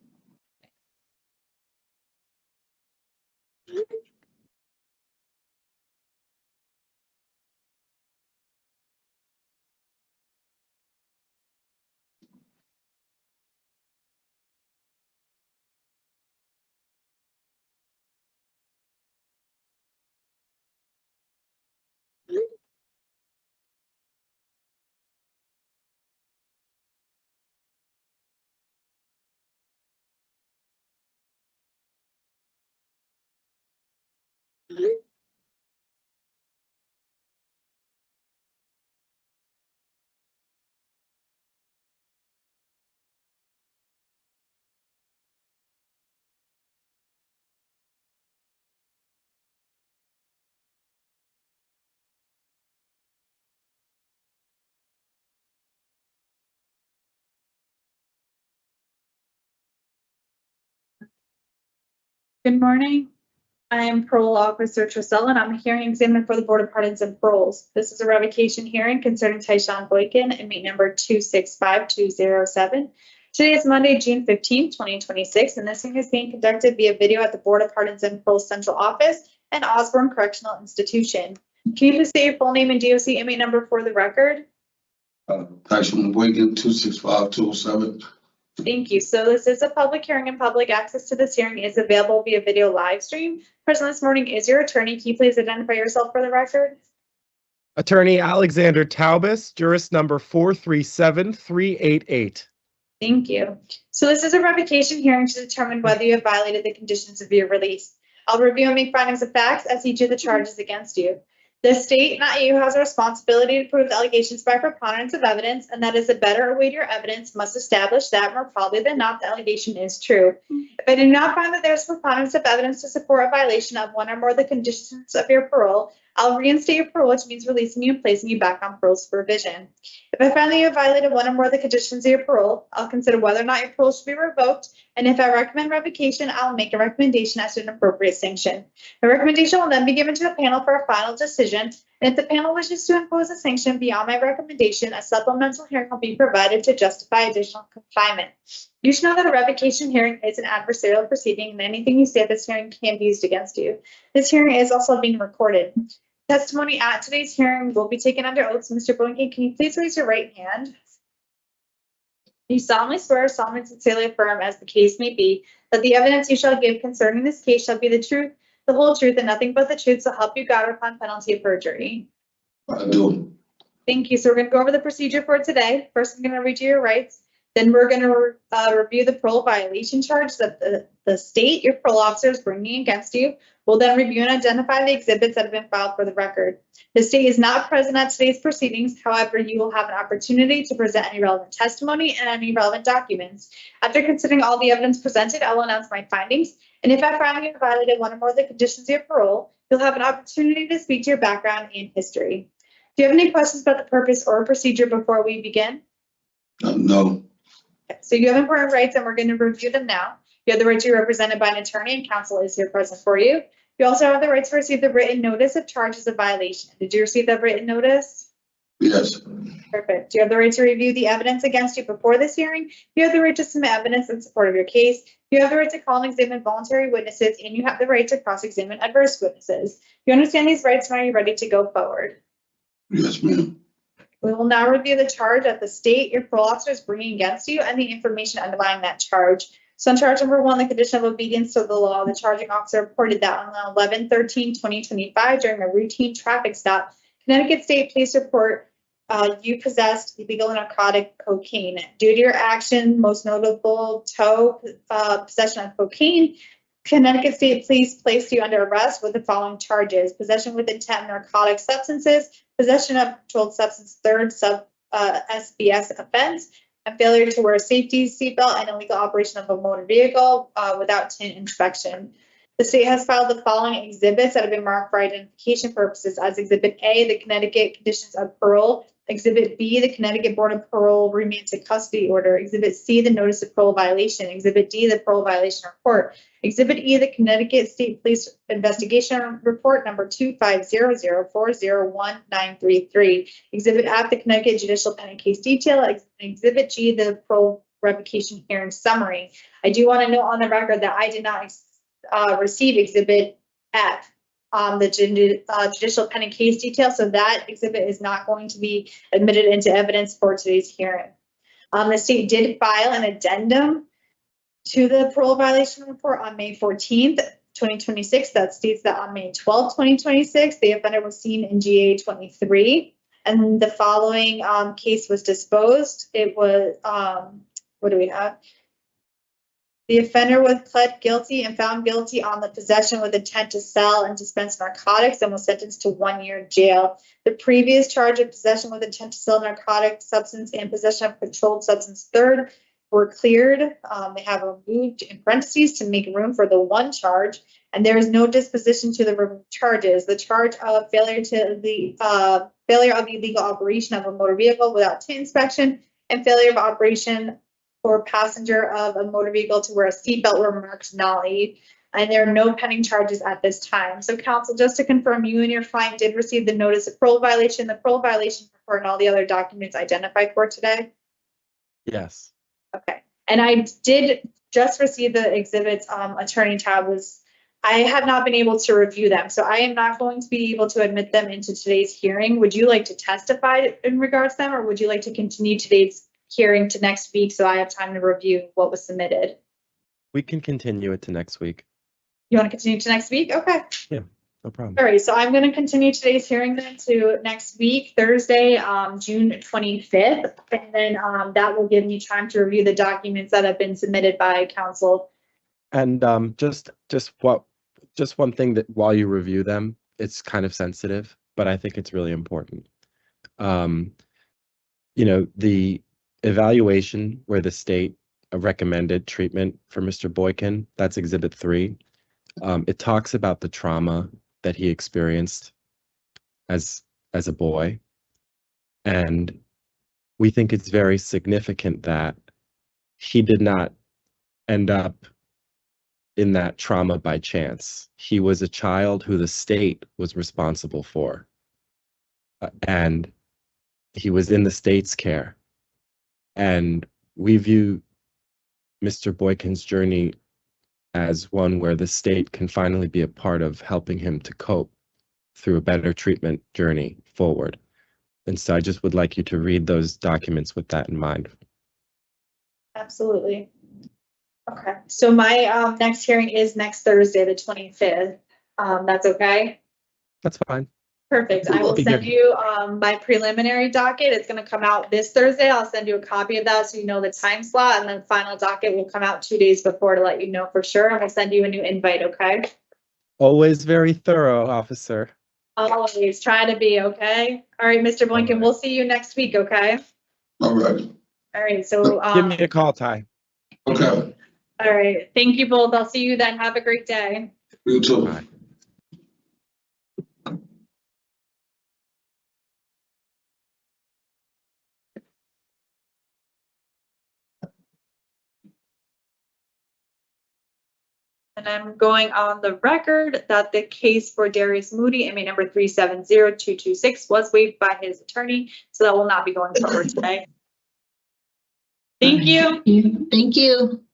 Good morning. I am Parole Officer Trisella, and I'm a hearing examiner for the Board of Pardons and Paroles. This is a revocation hearing concerning Tyshawn Boykin, inmate number 265207. Today is Monday, June 15th, 2026, and this hearing is being conducted via video at the Board of Pardons and Paroles Central Office and Osborne Correctional Institution. Can you please state your full name and DOC inmate number for the record?
Tyson Boykin, 265207.
Thank you. So this is a public hearing, and public access to this hearing is available via video live stream. Present this morning is your attorney. Can you please identify yourself for the record?
Attorney Alexander Taubes, juris number 437388.
Thank you. So this is a revocation hearing to determine whether you have violated the conditions of your release. I'll review and make findings of facts as each of the charges against you. The state, not you, has a responsibility to prove the allegations by preponderance of evidence, and that is the better or weightier evidence must establish that more probably than not the allegation is true. If I do not find that there's preponderance of evidence to support a violation of one or more of the conditions of your parole, I'll reinstate your parole, which means releasing you and placing you back on parole supervision. If I find that you have violated one or more of the conditions of your parole, I'll consider whether or not your parole should be revoked, and if I recommend revocation, I'll make a recommendation as to an appropriate sanction. The recommendation will then be given to a panel for a final decision, and if the panel wishes to impose a sanction beyond my recommendation, a supplemental hearing will be provided to justify additional confinement. You should know that a revocation hearing is an adversarial proceeding, and anything you say at this hearing can be used against you. This hearing is also being recorded. Testimony at today's hearing will be taken under oath. So Mr. Boykin, can you please raise your right hand? You solemnly swear, solemnly and sincerely affirm, as the case may be, that the evidence you shall give concerning this case shall be the truth, the whole truth, and nothing but the truth, so help you God upon penalty of perjury.
I do.
Thank you. So we're going to go over the procedure for today. First, I'm going to read you your rights. Then we're going to review the parole violation charge that the state, your parole officer, is bringing against you. We'll then review and identify the exhibits that have been filed for the record. The state is not present at today's proceedings. However, you will have an opportunity to present any relevant testimony and any relevant documents. After considering all the evidence presented, I will announce my findings. And if I find you have violated one or more of the conditions of your parole, you'll have an opportunity to speak to your background and history. Do you have any questions about the purpose or procedure before we begin?
No.
So you have important rights, and we're going to review them now. You have the right to be represented by an attorney, and counsel is here present for you. You also have the right to receive the written notice of charges of violation. Did you receive that written notice?
Yes.
Perfect. Do you have the right to review the evidence against you before this hearing? You have the right to submit evidence in support of your case. You have the right to call and examine voluntary witnesses, and you have the right to cross-examine adverse witnesses. You understand these rights, and are you ready to go forward?
Yes, ma'am.
We will now review the charge that the state your parole officer is bringing against you and the information underlying that charge. So on charge number 1, the condition of obedience to the law, the charging officer reported that on 11/13/2025 during a routine traffic stop, Connecticut State Police report you possessed illegal narcotic cocaine. Due to your action, most notable possession of cocaine, Connecticut State Police placed you under arrest with the following charges: possession with intent of narcotic substances, possession of controlled substance, third SBS offense, and failure to wear a safety seatbelt, and illegal operation of a motor vehicle without tint inspection. The state has filed the following exhibits that have been marked for identification purposes as Exhibit A, the Connecticut Conditions of Parole; Exhibit B, the Connecticut Board of Parole Remand to Custody Order; Exhibit C, the Notice of Parole Violation; Exhibit D, the Parole Violation Report; Exhibit E, the Connecticut State Police Investigation Report number 250040193. Exhibit F, the Connecticut Judicial Pending Case Detail; Exhibit G, the Parole Revocation Hearing Summary. I do want to note on the record that I did not receive Exhibit F, the judicial pending case detail, so that exhibit is not going to be admitted into evidence for today's hearing. The state did file an addendum to the parole violation report on May 14th, 2026, that states that on May 12th, 2026, the offender was seen in GA 23, and the following case was disposed. It was, what do we have? The offender was pled guilty and found guilty on the possession with intent to sell and dispense narcotics and was sentenced to 1 year jail. The previous charge of possession with intent to sell narcotic substance and possession of controlled substance third were cleared. They have removed in parentheses to make room for the one charge, and there is no disposition to the removed charges. The charge of failure of illegal operation of a motor vehicle without tint inspection and failure of operation for passenger of a motor vehicle to wear a seatbelt were marked nollie, and there are no pending charges at this time. So counsel, just to confirm, you and your client did receive the notice of parole violation, the parole violation report, and all the other documents identified for today?
Yes.
Okay, and I did just receive the exhibits. Attorney Tab I have not been able to review them, so I am not going to be able to admit them into today's hearing. Would you like to testify in regards to them, or would you like to continue today's hearing to next week so I have time to review what was submitted?
We can continue it to next week.
You want to continue to next week? Okay.
Yeah, no problem.
All right, so I'm going to continue today's hearing then to next week, Thursday, June 25th. And then that will give me time to review the documents that have been submitted by counsel.
And just one thing, that while you review them, it's kind of sensitive, but I think it's really important. The evaluation where the state recommended treatment for Mr. Boykin, that's Exhibit 3. It talks about the trauma that he experienced as a boy. And we think it's very significant that he did not end up in that trauma by chance. He was a child who the state was responsible for. And he was in the state's care. And we view Mr. Boykin's journey as one where the state can finally be a part of helping him to cope through a better treatment journey forward. And so I just would like you to read those documents with that in mind.
Absolutely. Okay, so my next hearing is next Thursday, the 25th. That's okay?
That's fine.
Perfect. I will send you my preliminary docket. It's going to come out this Thursday. I'll send you a copy of that so you know the time slot, and then final docket will come out 2 days before to let you know for sure. And we'll send you a new invite, okay?
Always very thorough, officer.
Always try to be, okay? All right, Mr. Boykin, we'll see you next week, okay?
All right.
All right, so
give me a call, Ty.
Okay.
All right, thank you both. I'll see you then. Have a great day.
You too.
Bye.
And I'm going on the record that the case for Darius Moody, inmate number 370226, was waived by his attorney, so that will not be going forward today. Thank you.
Thank you.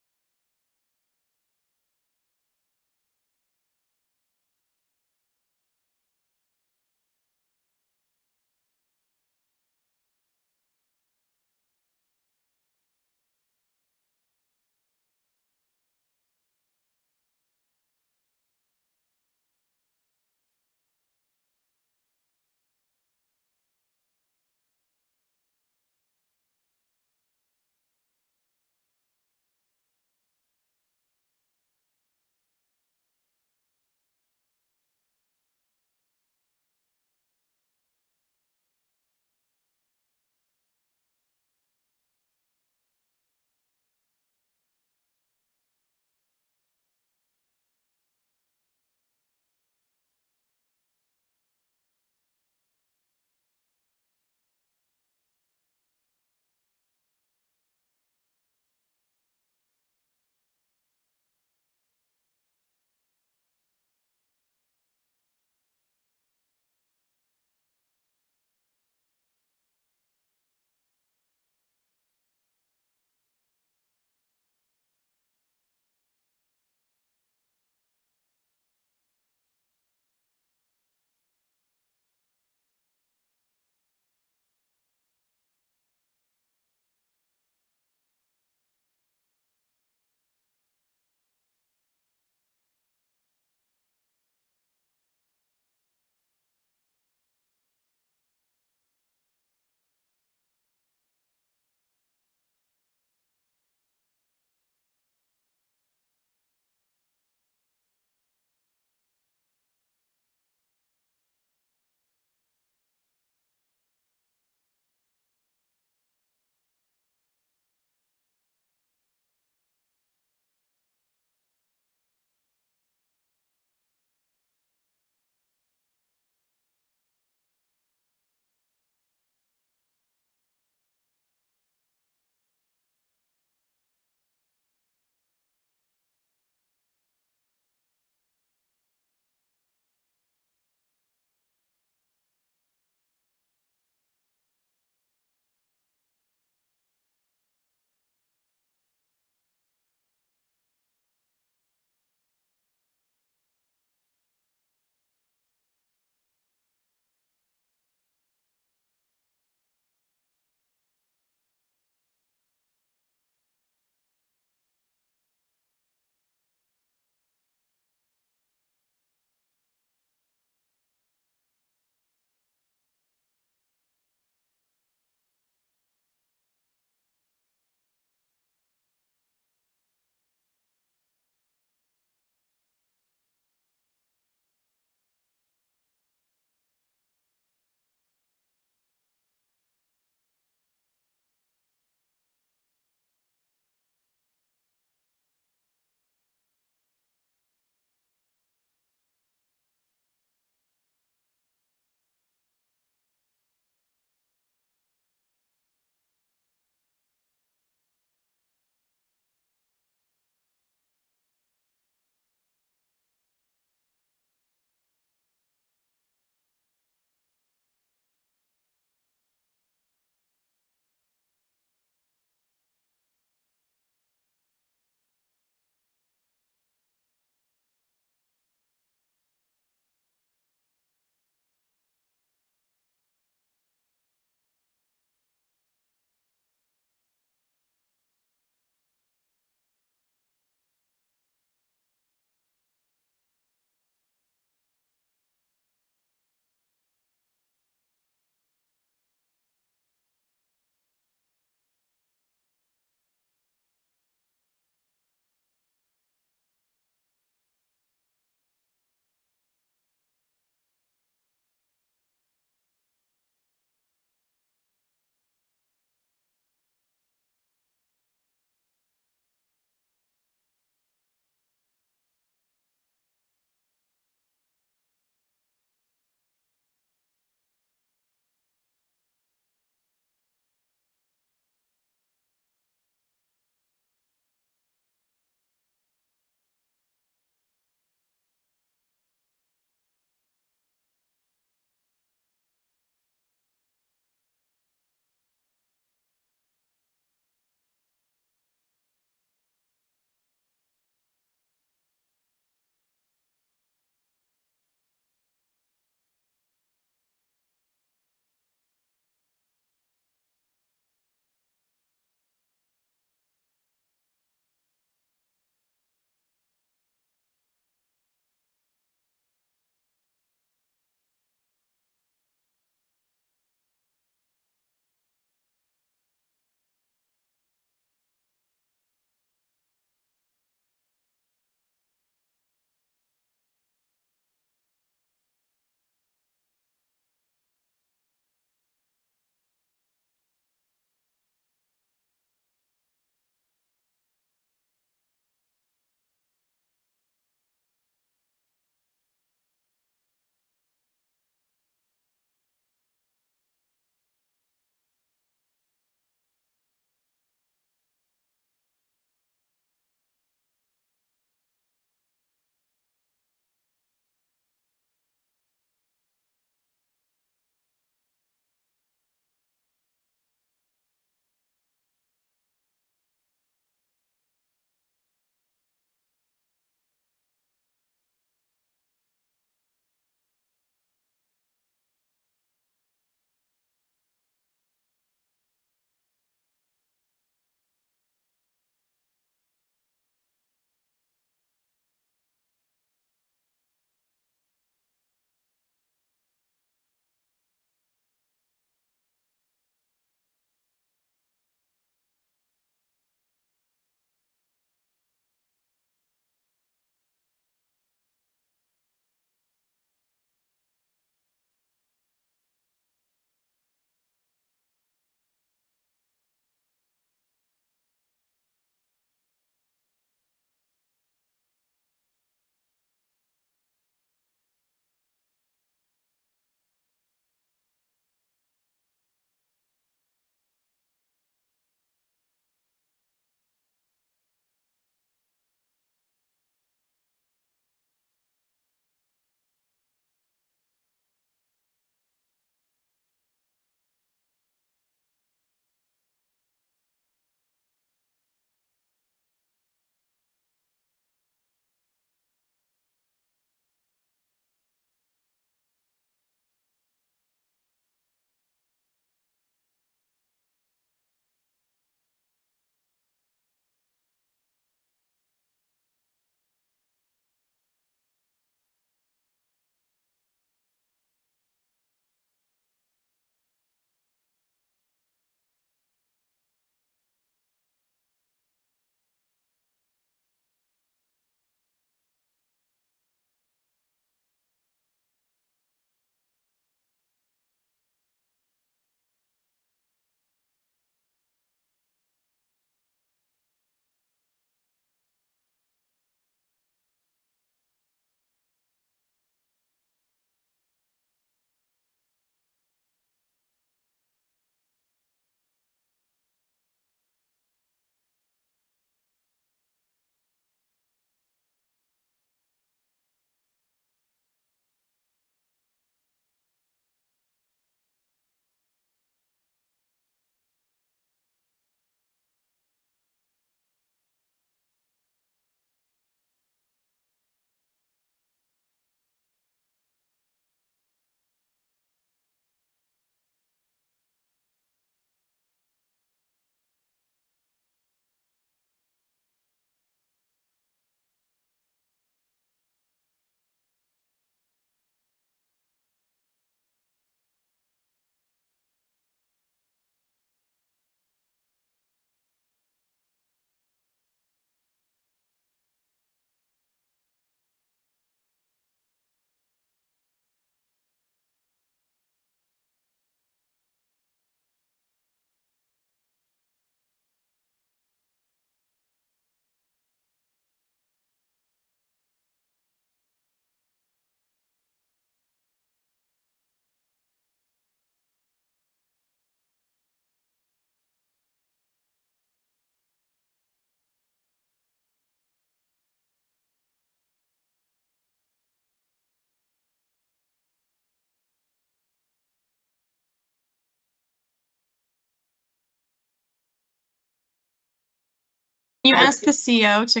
You ask the CO to.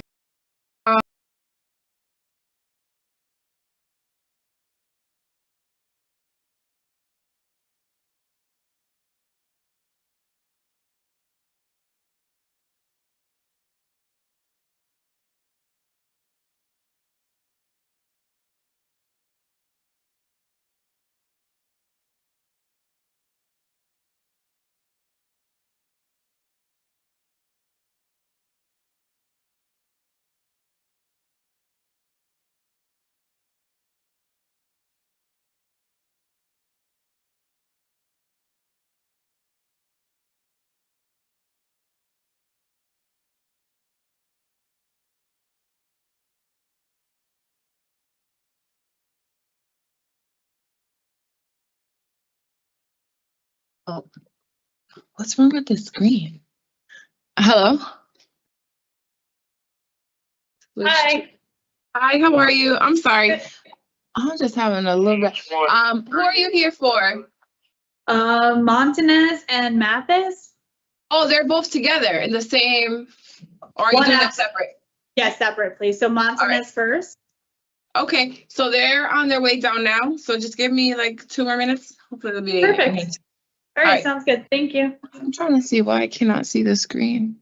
Oh, what's wrong with the screen? Hello?
Hi.
Hi, how are you? I'm sorry. I'm just having a little bit. Who are you here for?
Montanez and Mathis.
Oh, they're both together in the same, or are you
One
doing
af-
it separate?
Yes, separate, please. So Montanez first.
Okay, so they're on their way down now. So just give me like 2 more minutes. Hopefully it'll be.
Perfect. All right,
Alright.
sounds good. Thank you.
I'm trying to see why I cannot see the screen.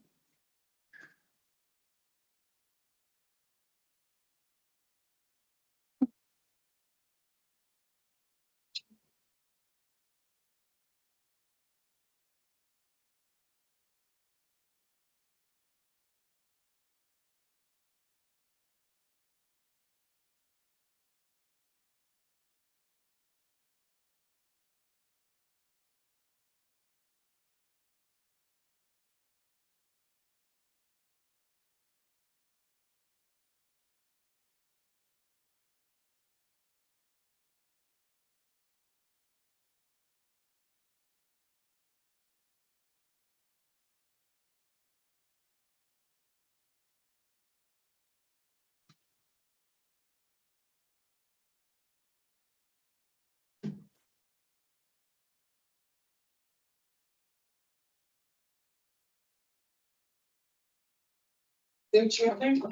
Yeah.
Good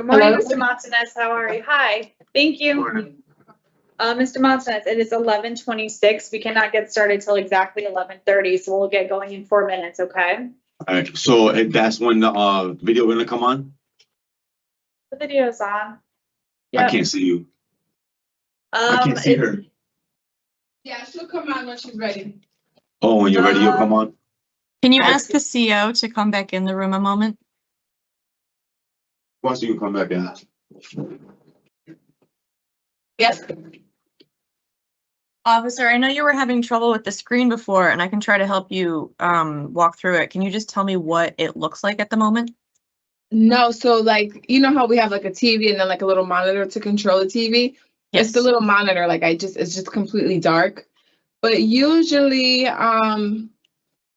morning,
Hello?
Mr. Montanez. How are you? Hi, thank you. Mr. Montanez, it is 11:26. We cannot get started till exactly 11:30, so we'll get going in 4 minutes, okay?
All right, so that's when the video gonna come on?
The video is on.
I
Yep.
can't see you. I can't see her.
Yeah, she'll come on when she's ready.
Oh, when you're ready, you'll come on?
Can you ask the CO to come back in the room a moment?
Once you come back in.
Yes.
Officer, I know you were having trouble with the screen before, and I can try to help you walk through it. Can you just tell me what it looks like at the moment?
No, so like, you know how we have like a TV and then like a little monitor to control the TV? It's the little monitor, like it's just completely dark. But usually,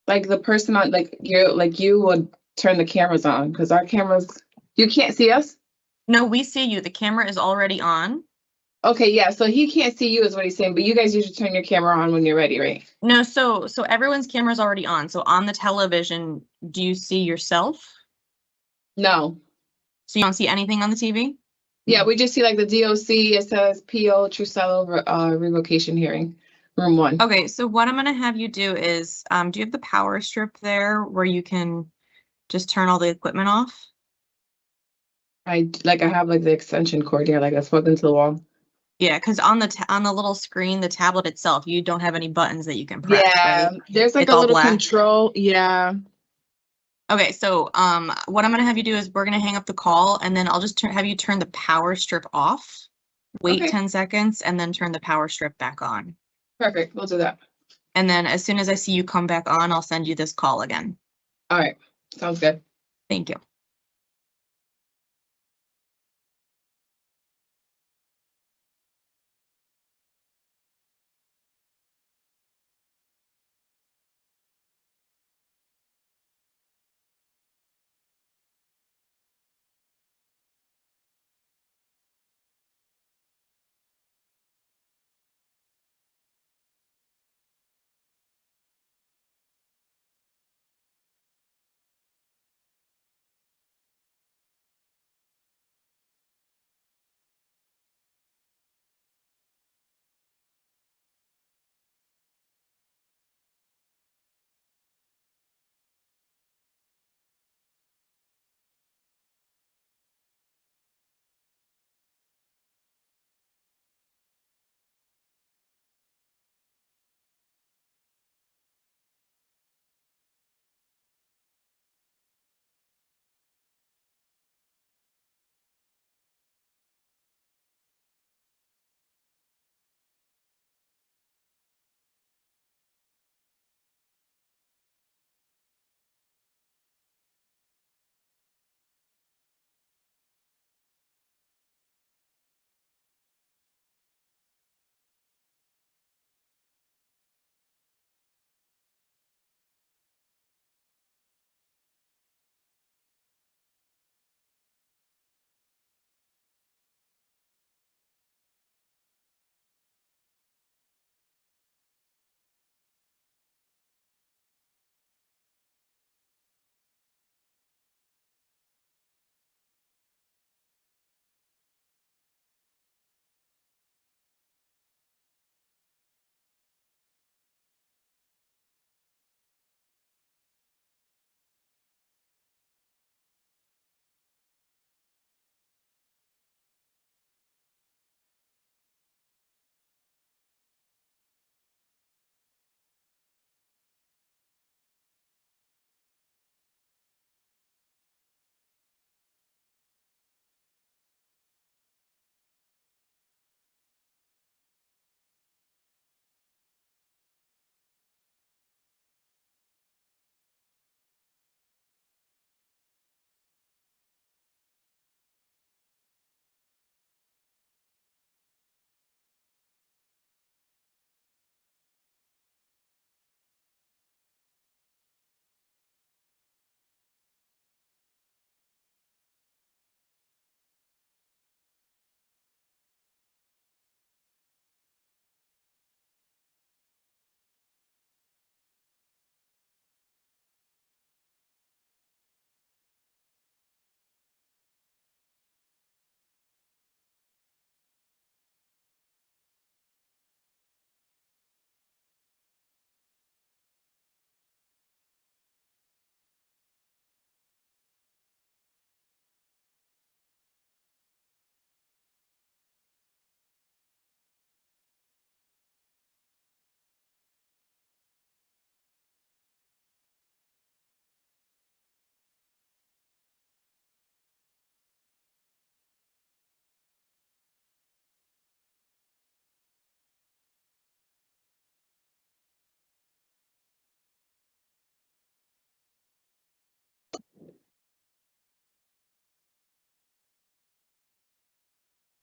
like the person on, like you would turn the cameras on, because our cameras, you can't see us?
No, we see you. The camera is already on.
Okay, yeah, so he can't see you is what he's saying, but you guys usually turn your camera on when you're ready, right?
No, so everyone's camera is already on. So on the television, do you see yourself?
No.
So you don't see anything on the TV?
Yeah, we just see like the DOC, it says PO Trucello revocation hearing, room 1.
Okay, so what I'm gonna have you do is, do you have the power strip there where you can just turn all the equipment off?
I have like the extension cord here, like that's plugged into the wall.
Yeah, because on the little screen, the tablet itself, you don't have any buttons that you can press,
Yeah,
right?
there's like
It's
a
all
little
black.
control. Yeah.
Okay, so what I'm gonna have you do is we're gonna hang up the call, and then I'll just have you turn the power strip off. Wait
Okay.
10 seconds, and then turn the power strip back on.
Perfect. We'll do that.
And then as soon as I see you come back on, I'll send you this call again.
All right. Sounds good.
Thank you.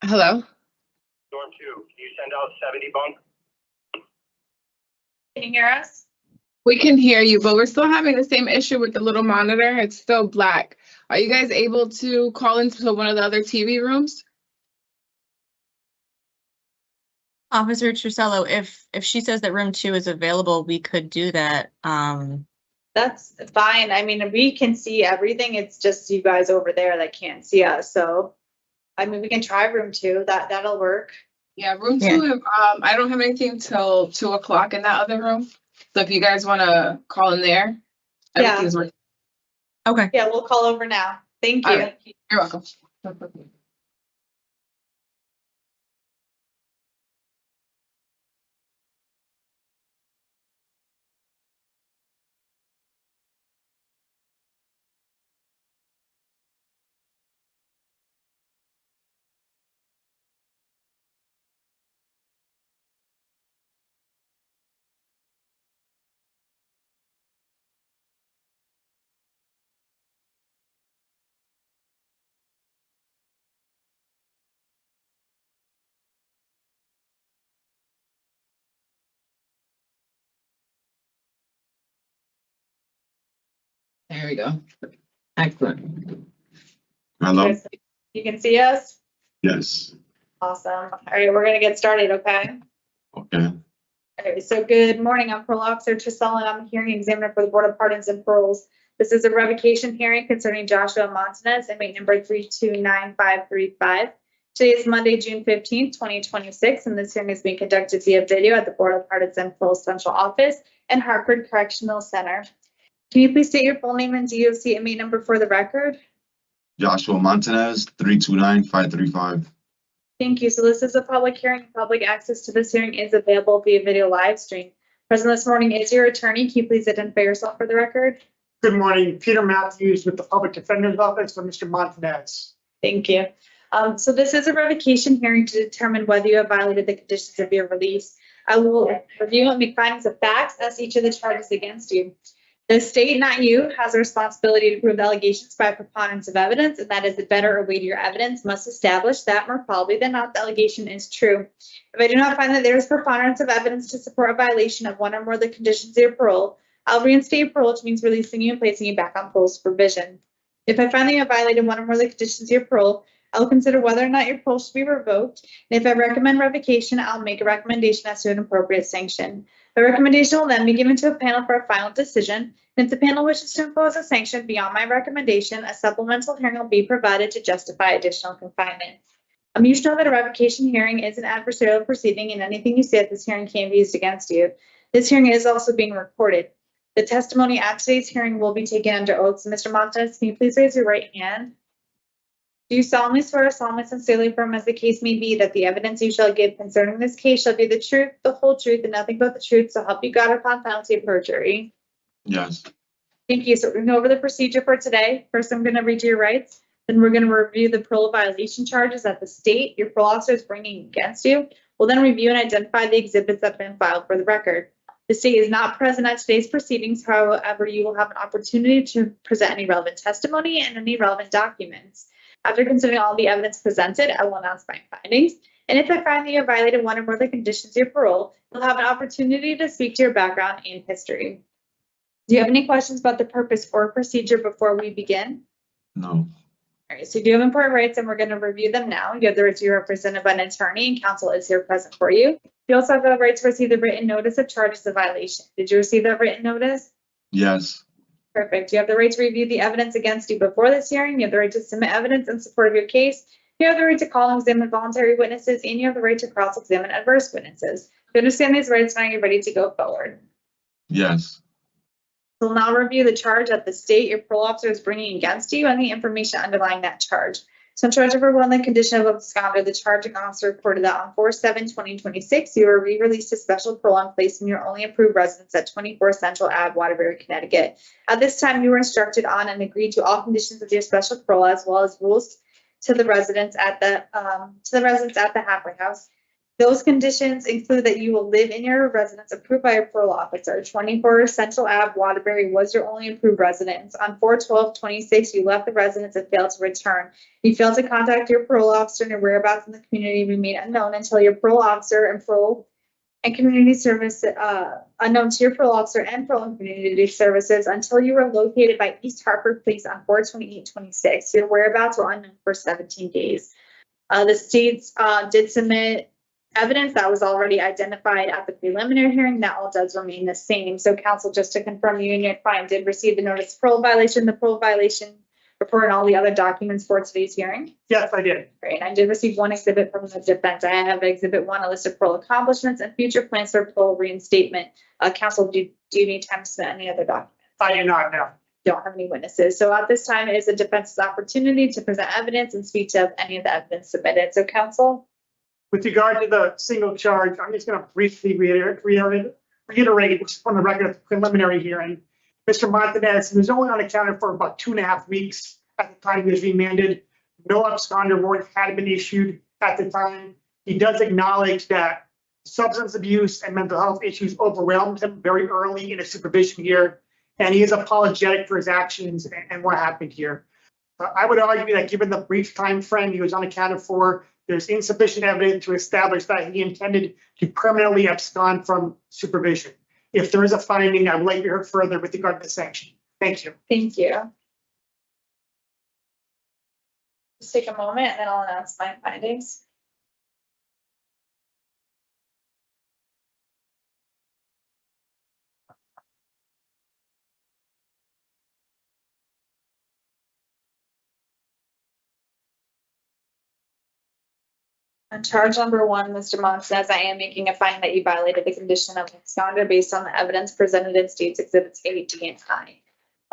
Hello?
Storm 2, can you send out 70 bunk?
Can you hear us?
We can hear you, but we're still having the same issue with the little monitor. It's still black. Are you guys able to call into one of the other TV rooms?
Officer Trusello, if she says that room 2 is available, we could do that.
That's fine. I mean, we can see everything. It's just you guys over there that can't see us. So, I mean, we can try room 2. That'll work.
Yeah, room 2, I don't have anything till 2 o'clock in that other room. So if you guys want to call in there, everything's working.
Okay.
Yeah, we'll call over now. Thank you.
All right. You're welcome. There we go. Excellent.
Hello?
You can see us?
Yes.
Awesome. All right, we're gonna get started, okay?
Okay.
All right, so good morning. I'm Parole Officer Trisell, and I'm a hearing examiner for the Board of Pardons and Paroles. This is a revocation hearing concerning Joshua Montanez, inmate number 329535. Today is Monday, June 15th, 2026, and this hearing is being conducted via video at the Board of Pardons and Paroles Central Office and Hartford Correctional Center. Can you please state your full name and DOC inmate number for the record?
Joshua Montanez, 329535.
Thank you. So this is a public hearing. Public access to this hearing is available via video live stream. Present this morning is your attorney. Can you please identify yourself for the record?
Good morning, Peter Matthews with the Public Defender's Office for Mr. Montanez.
Thank you. So this is a revocation hearing to determine whether you have violated the conditions of your release. I will review and make findings of facts as each of the charges against you. The state, not you, has a responsibility to prove allegations by preponderance of evidence, and that is the better or weightier evidence must establish that more probably than not the allegation is true. If I do not find that there is preponderance of evidence to support a violation of one or more of the conditions of your parole, I'll reinstate parole, which means releasing you and placing you back on parole supervision. If I find that you have violated one or more of the conditions of your parole, I'll consider whether or not your parole should be revoked. And if I recommend revocation, I'll make a recommendation as to an appropriate sanction. The recommendation will then be given to a panel for a final decision. And if the panel wishes to impose a sanction beyond my recommendation, a supplemental hearing will be provided to justify additional confinement. You should know that a revocation hearing is an adversarial proceeding, and anything you say at this hearing can be used against you. This hearing is also being recorded. The testimony at today's hearing will be taken under oath. So Mr. Montanez, can you please raise your right hand? Do you solemnly swear or solemnly sincerely affirm, as the case may be, that the evidence you shall give concerning this case shall be the truth, the whole truth, and nothing but the truth, so help you God upon penalty of perjury?
Yes.
Thank you. So we're going to go over the procedure for today. First, I'm going to read you your rights. Then we're going to review the parole violation charges that the state, your parole officer, is bringing against you. We'll then review and identify the exhibits that have been filed for the record. The state is not present at today's proceedings. However, you will have an opportunity to present any relevant testimony and any relevant documents. After considering all the evidence presented, I will announce my findings. And if I find that you have violated one or more of the conditions of your parole, you'll have an opportunity to speak to your background and history. Do you have any questions about the purpose or procedure before we begin?
No.
All right, so you do have important rights, and we're going to review them now. You have the right to be represented by an attorney, and counsel is here present for you. You also have the right to receive the written notice of charges of violation. Did you receive that written notice?
Yes.
Perfect. You have the right to review the evidence against you before this hearing. You have the right to submit evidence in support of your case. You have the right to call and examine voluntary witnesses, and you have the right to cross-examine adverse witnesses. You understand these rights, now you're ready to go forward.
Yes.
We'll now review the charge that the state, your parole officer, is bringing against you and the information underlying that charge. So in charge number 1, the condition of absconder, the charging officer reported that on 4/7/2026, you were re-released to special parole and placed in your only approved residence at 24 Central Ave, Waterbury, Connecticut. At this time, you were instructed on and agreed to all conditions of your special parole, as well as rules to the residents at the halfway house. Those conditions include that you will live in your residence approved by a parole officer. 24 Central Ave, Waterbury was your only approved residence. On 4/12/26, you left the residence and failed to return. You failed to contact your parole officer, and your whereabouts in the community remain unknown until your parole officer and parole and community service, unknown to your parole officer and parole and community services until you were located by East Hartford Police on 4/28/26. Your whereabouts were unknown for 17 days. The states did submit evidence that was already identified at the preliminary hearing. That all does remain the same. So counsel, just to confirm, you and your client did receive the notice of parole violation, the parole violation report, and all the other documents for today's hearing?
Yes, I did.
Great. I did receive one exhibit from the defense. I have exhibit 1, a list of parole accomplishments and future plans for parole reinstatement. Counsel, do you need time to submit any other documents?
I do not know.
Don't have any witnesses. So at this time, it is the defense's opportunity to present evidence and speak to any of the evidence submitted. So counsel?
With regard to the single charge, I'm just going to briefly reiterate from the record of the preliminary hearing. Mr. Montanez, who was only unaccounted for about 2.5 weeks at the time he was remanded. No absconder warrant had been issued at the time. He does acknowledge that substance abuse and mental health issues overwhelmed him very early in his supervision here, and he is apologetic for his actions and what happened here. I would argue that given the brief time frame he was unaccounted for, there's insufficient evidence to establish that he intended to permanently abscond from supervision. If there is a finding, I would like to hear further with regard to the sanction. Thank you.
Thank you. Just take a moment and then I'll announce my findings. On charge number 1, Mr. Monk says, I am making a finding that you violated the condition of absconder based on the evidence presented in States Exhibits A, D, and I.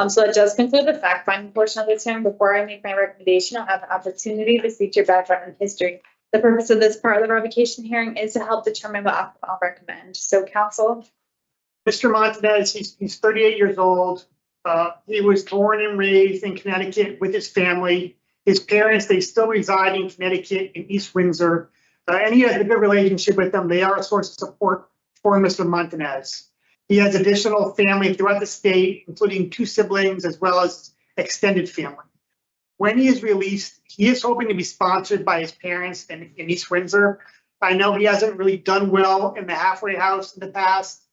So that does conclude the fact finding portion of this hearing. Before I make my recommendation, I'll have an opportunity to speak to your background and history. The purpose of this part of the revocation hearing is to help determine what I'll recommend. So counsel.
Mr. Montanez, he's 38 years old. He was born and raised in Connecticut with his family. His parents, they still reside in Connecticut in East Windsor, and he has a good relationship with them. They are a source of support for Mr. Montanez. He has additional family throughout the state, including 2 siblings as well as extended family. When he is released, he is hoping to be sponsored by his parents in East Windsor. I know he hasn't really done well in the halfway house in the past.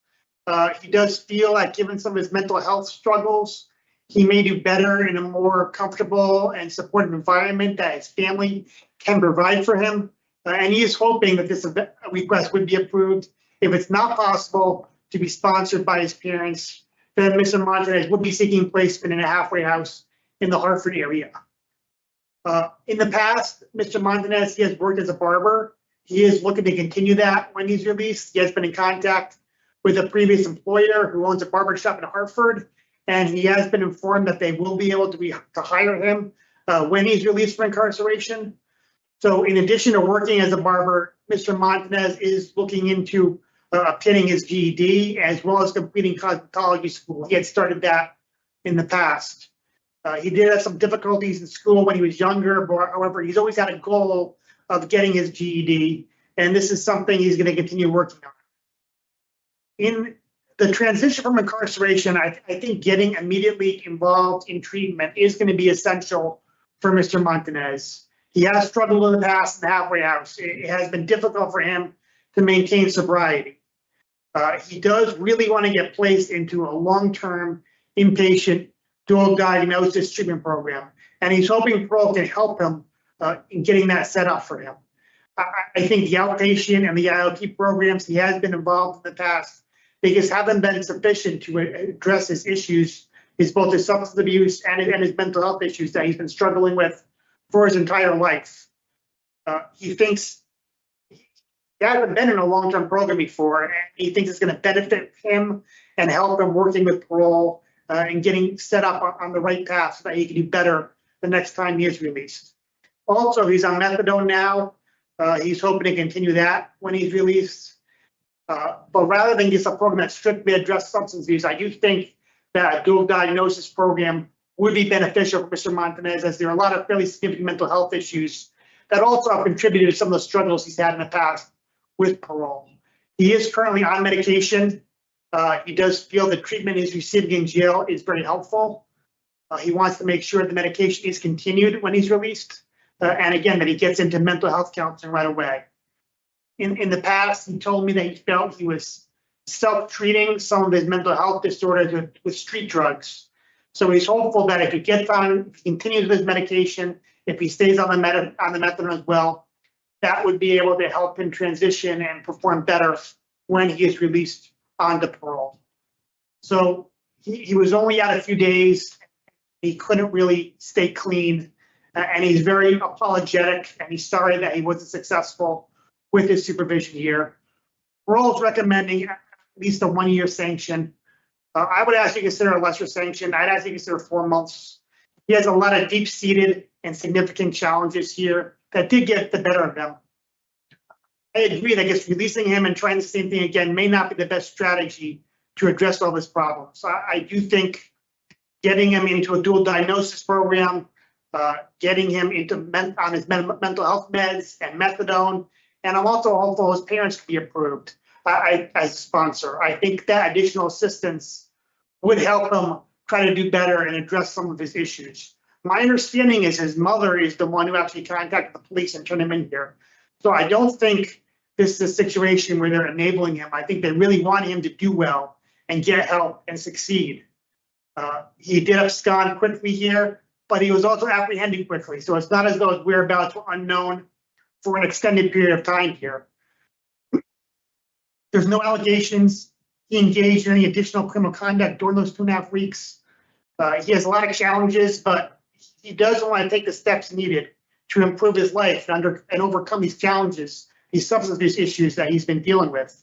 He does feel like, given some of his mental health struggles, he may do better in a more comfortable and supportive environment that his family can provide for him. And he is hoping that this request would be approved. If it's not possible to be sponsored by his parents, then Mr. Montanez would be seeking placement in a halfway house in the Hartford area. In the past, Mr. Montanez, he has worked as a barber. He is looking to continue that when he's released. He has been in contact with a previous employer who owns a barbershop in Hartford, and he has been informed that they will be able to hire him when he's released from incarceration. So in addition to working as a barber, Mr. Montanez is looking into obtaining his GED as well as completing cosmetology school. He had started that in the past. He did have some difficulties in school when he was younger, but however, he's always had a goal of getting his GED, and this is something he's going to continue working on. In the transition from incarceration, I think getting immediately involved in treatment is going to be essential for Mr. Montanez. He has struggled in the past in the halfway house. It has been difficult for him to maintain sobriety. He does really want to get placed into a long-term inpatient dual diagnosis treatment program, and he's hoping Parole can help him in getting that set up for him. I think the outpatient and the IOP programs he has been involved in the past, they just haven't been sufficient to address his issues, both his substance abuse and his mental health issues that he's been struggling with for his entire life. He thinks he hasn't been in a long-term program before, and he thinks it's going to benefit him and help him working with Parole and getting set up on the right path so that he can do better the next time he is released. Also, he's on methadone now. He's hoping to continue that when he's released. But rather than just a program that strictly addresses substance abuse, I do think that a dual diagnosis program would be beneficial for Mr. Montanez, as there are a lot of fairly significant mental health issues that also have contributed to some of the struggles he's had in the past with parole. He is currently on medication. He does feel the treatment he's receiving in jail is very helpful. He wants to make sure the medication is continued when he's released. And again, that he gets into mental health counseling right away. In the past, he told me that he felt he was self-treating some of his mental health disorders with street drugs. So he's hopeful that if he gets on, if he continues with his medication, if he stays on the methadone as well, that would be able to help him transition and perform better when he is released onto parole. So he was only out a few days. He couldn't really stay clean, and he's very apologetic, and he's sorry that he wasn't successful with his supervision here. Parole is recommending at least a 1-year sanction. I would ask you to consider a lesser sanction. I'd ask you to consider 4 months. He has a lot of deep-seated and significant challenges here that did get the better of him. I agree that I guess releasing him and trying the same thing again may not be the best strategy to address all this problem. So I do think getting him into a dual diagnosis program, getting him on his mental health meds and methadone, and I'm also hopeful his parents can be approved as a sponsor. I think that additional assistance would help him try to do better and address some of his issues. My understanding is his mother is the one who actually contacted the police and turned him in here. So I don't think this is a situation where they're enabling him. I think they really want him to do well and get help and succeed. He did abscond quickly here, but he was also apprehended quickly. So it's not as though his whereabouts were unknown for an extended period of time here. There's no allegations he engaged in any additional criminal conduct during those 2.5 weeks. He has a lot of challenges, but he does want to take the steps needed to improve his life and overcome these challenges, these substance abuse issues that he's been dealing with.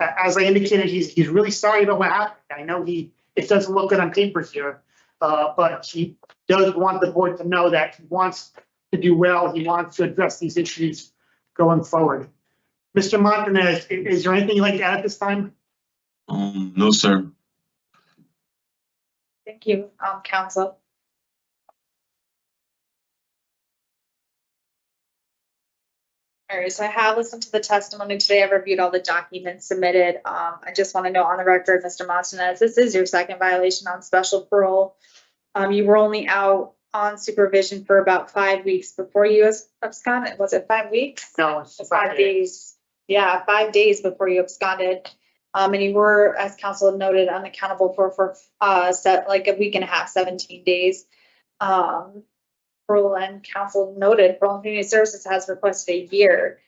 As I indicated, he's really sorry about what happened. I know it doesn't look good on paper here, but he does want the board to know that he wants to do well. He wants to address these issues going forward. Mr. Montanez, is there anything you'd like to add at this time?
No, sir.
Thank you, counsel. All right, so I have listened to the testimony today. I've reviewed all the documents submitted. I just want to know on the record, Mr. Montanez, this is your second violation on special parole. You were only out on supervision for about 5 weeks before you absconded. Was it 5 weeks?
No, it's
5 days. Yeah, 5 days before you absconded. And you were, as counsel noted, unaccountable for like a week and a half, 17 days. Parole and counsel noted Parole and Community Services has requested a year.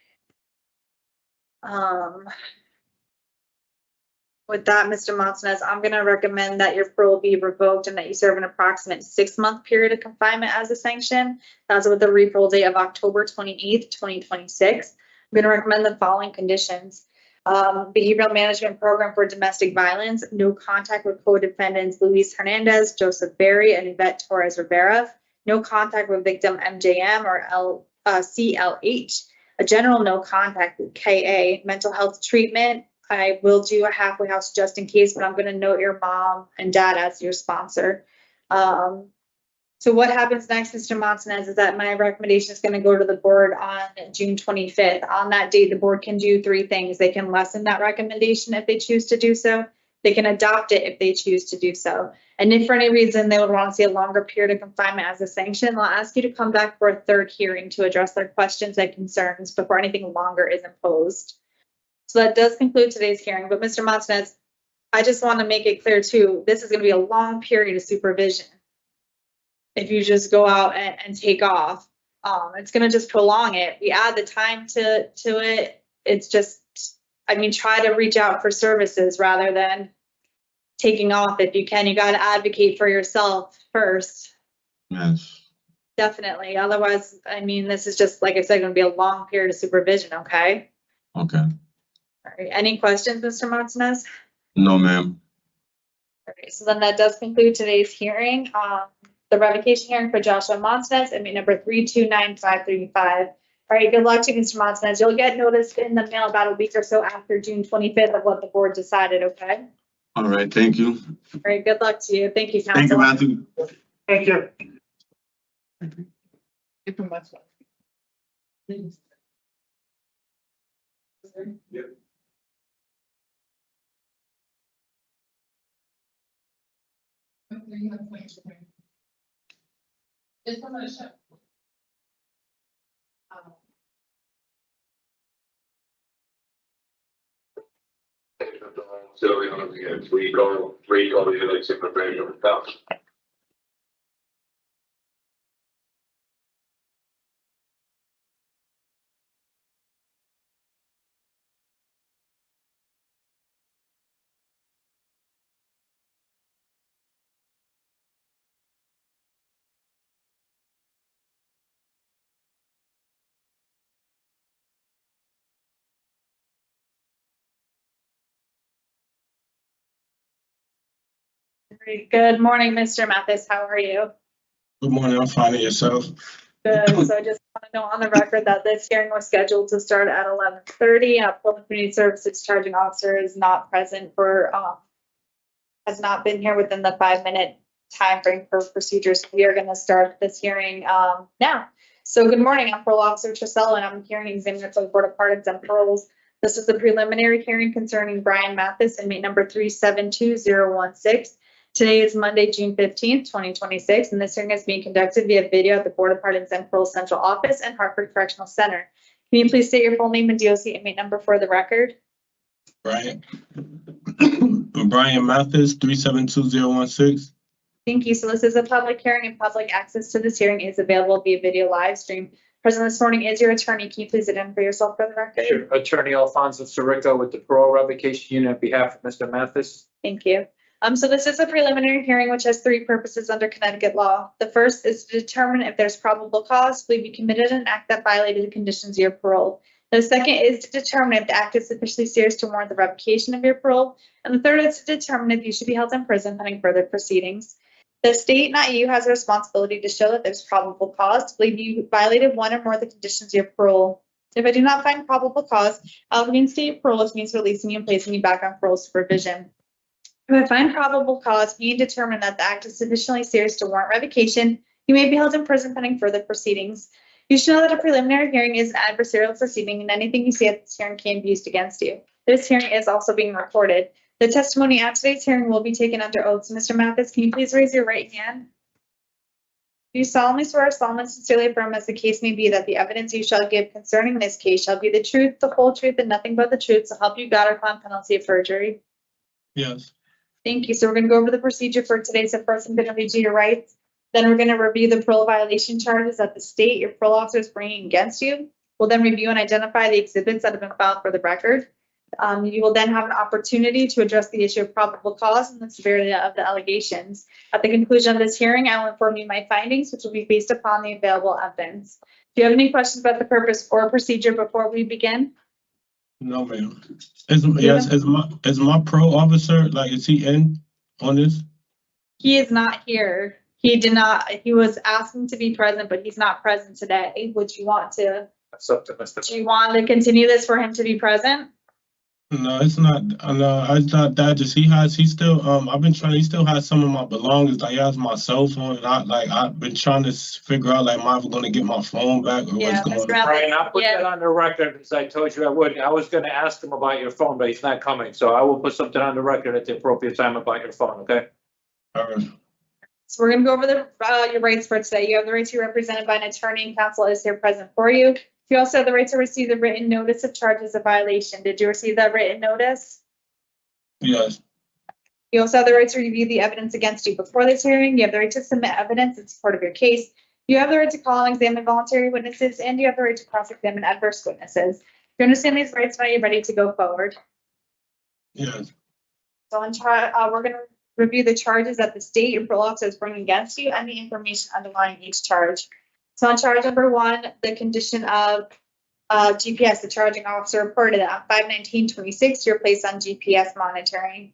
With that, Mr. Montanez, I'm going to recommend that your parole be revoked and that you serve an approximate 6-month period of confinement as a sanction. That's with the reparole date of October 28th, 2026. I'm going to recommend the following conditions. Behavioral management program for domestic violence, no contact with co-defendants Luis Hernandez, Joseph Berry, and Yvette Torres Rivera. No contact with victim MJM or CLH. A general no contact with KA. Mental health treatment. I will do a halfway house just in case, but I'm going to note your mom and dad as your sponsor. So what happens next, Mr. Montanez, is that my recommendation is going to go to the board on June 25th. On that date, the board can do 3 things. They can lessen that recommendation if they choose to do so. They can adopt it if they choose to do so. And if for any reason they would want to see a longer period of confinement as a sanction, they'll ask you to come back for a 3rd hearing to address their questions and concerns before anything longer is imposed. So that does conclude today's hearing. But Mr. Montanez, I just want to make it clear too, this is going to be a long period of supervision. If you just go out and take off, it's going to just prolong it. We add the time to it. It's just, I mean, try to reach out for services rather than taking off if you can. You got to advocate for yourself first.
Yes.
Definitely. Otherwise, I mean, this is just, like I said, going to be a long period of supervision. Okay.
Okay.
All right. Any questions, Mr. Montanez?
No, ma'am.
All right. So then that does conclude today's hearing. The revocation hearing for Joshua Montanez, inmate number 329535. All right, good luck to you, Mr. Montanez. You'll get notice in the mail about a week or so after June 25th of what the board decided, okay?
All right, thank you.
All right, good luck to you. Thank you, counsel.
Thank you, Matthew.
Thank you.
officer. Okay, you have points for him. Just a minute, sir.
So we don't get we go to the election preparation stuff.
Great. Good morning, Mr. Mathis. How are you?
Good morning, I'm finding yourself.
Good. So I just want to know on the record that this hearing was scheduled to start at 11:30. Public Community Services Charging Officer is not present for, has not been here within the 5-minute time frame for procedures. We are going to start this hearing now. So good morning, I'm Parole Officer Trisell, and I'm hearing examiner for the Board of Pardons and Paroles. This is the preliminary hearing concerning Brian Mathis, inmate number 372016. Today is Monday, June 15th, 2026, and this hearing is being conducted via video at the Board of Pardons and Parole Central Office and Hartford Correctional Center. Can you please state your full name and DOC inmate number for the record?
Brian Mathis, 372016.
Thank you. So this is a public hearing, and public access to this hearing is available via video live stream. Present this morning is your attorney. Can you please identify yourself for the record?
Sure. Attorney Alfonso Sirico with the Parole Revocation Unit on behalf of Mr. Mathis.
Thank you. So this is a preliminary hearing which has 3 purposes under Connecticut law. The first is to determine if there's probable cause to believe you committed an act that violated the conditions of your parole. The second is to determine if the act is sufficiently serious to warrant the revocation of your parole. And the third is to determine if you should be held in prison pending further proceedings. The state, not you, has a responsibility to show that there's probable cause to believe you violated one or more of the conditions of your parole. If I do not find probable cause, I'll reinstate parole, which means releasing you and placing you back on parole supervision. If I find probable cause, you determine that the act is sufficiently serious to warrant revocation, you may be held in prison pending further proceedings. You should know that a preliminary hearing is an adversarial proceeding, and anything you say at this hearing can be used against you. This hearing is also being recorded. The testimony at today's hearing will be taken under oath. So Mr. Mathis, can you please raise your right hand? Do you solemnly swear or solemnly sincerely affirm, as the case may be, that the evidence you shall give concerning this case shall be the truth, the whole truth, and nothing but the truth, so help you God, upon penalty of perjury?
Yes.
Thank you. So we're going to go over the procedure for today. So first, I'm going to read you your rights. Then we're going to review the parole violation charges that the state, your parole officer, is bringing against you. We'll then review and identify the exhibits that have been filed for the record. You will then have an opportunity to address the issue of probable cause and the severity of the allegations. At the conclusion of this hearing, I will inform you my findings, which will be based upon the available evidence. Do you have any questions about the purpose or procedure before we begin?
No, ma'am. Is my pro officer, like, is he in on this?
He is not here. He did not, he was asking to be present, but he's not present today. Would you want to,
That's up to Mr.
do you want to continue this for him to be present?
No, it's not. No, it's not that. Just he still. I've been trying. He still has some of my belongings. Like he has my cell phone, and I've been trying to figure out, like, am I ever going to get my phone back, or
Yeah,
what's going
Mr.
on?
Brian, I'll put that on the record, as I told you I would. I was gonna ask him about your phone, but he's not coming, so I will put something on the record at the appropriate time about your phone, okay?
All right.
So we're going to go over the your rights for today. You have the right to be represented by an attorney, and counsel is here present for you. You also have the right to receive the written notice of charges of violation. Did you receive that written notice?
Yes.
You also have the right to review the evidence against you before this hearing. You have the right to submit evidence in support of your case. You have the right to call and examine voluntary witnesses, and you have the right to cross-examine adverse witnesses. If you understand these rights, now you're ready to go forward.
Yes.
So we're going to review the charges that the state your parole officer is bringing against you and the information underlying each charge. So on charge number 1, the condition of GPS, the charging officer reported that on 5/19/26, you're placed on GPS monitoring.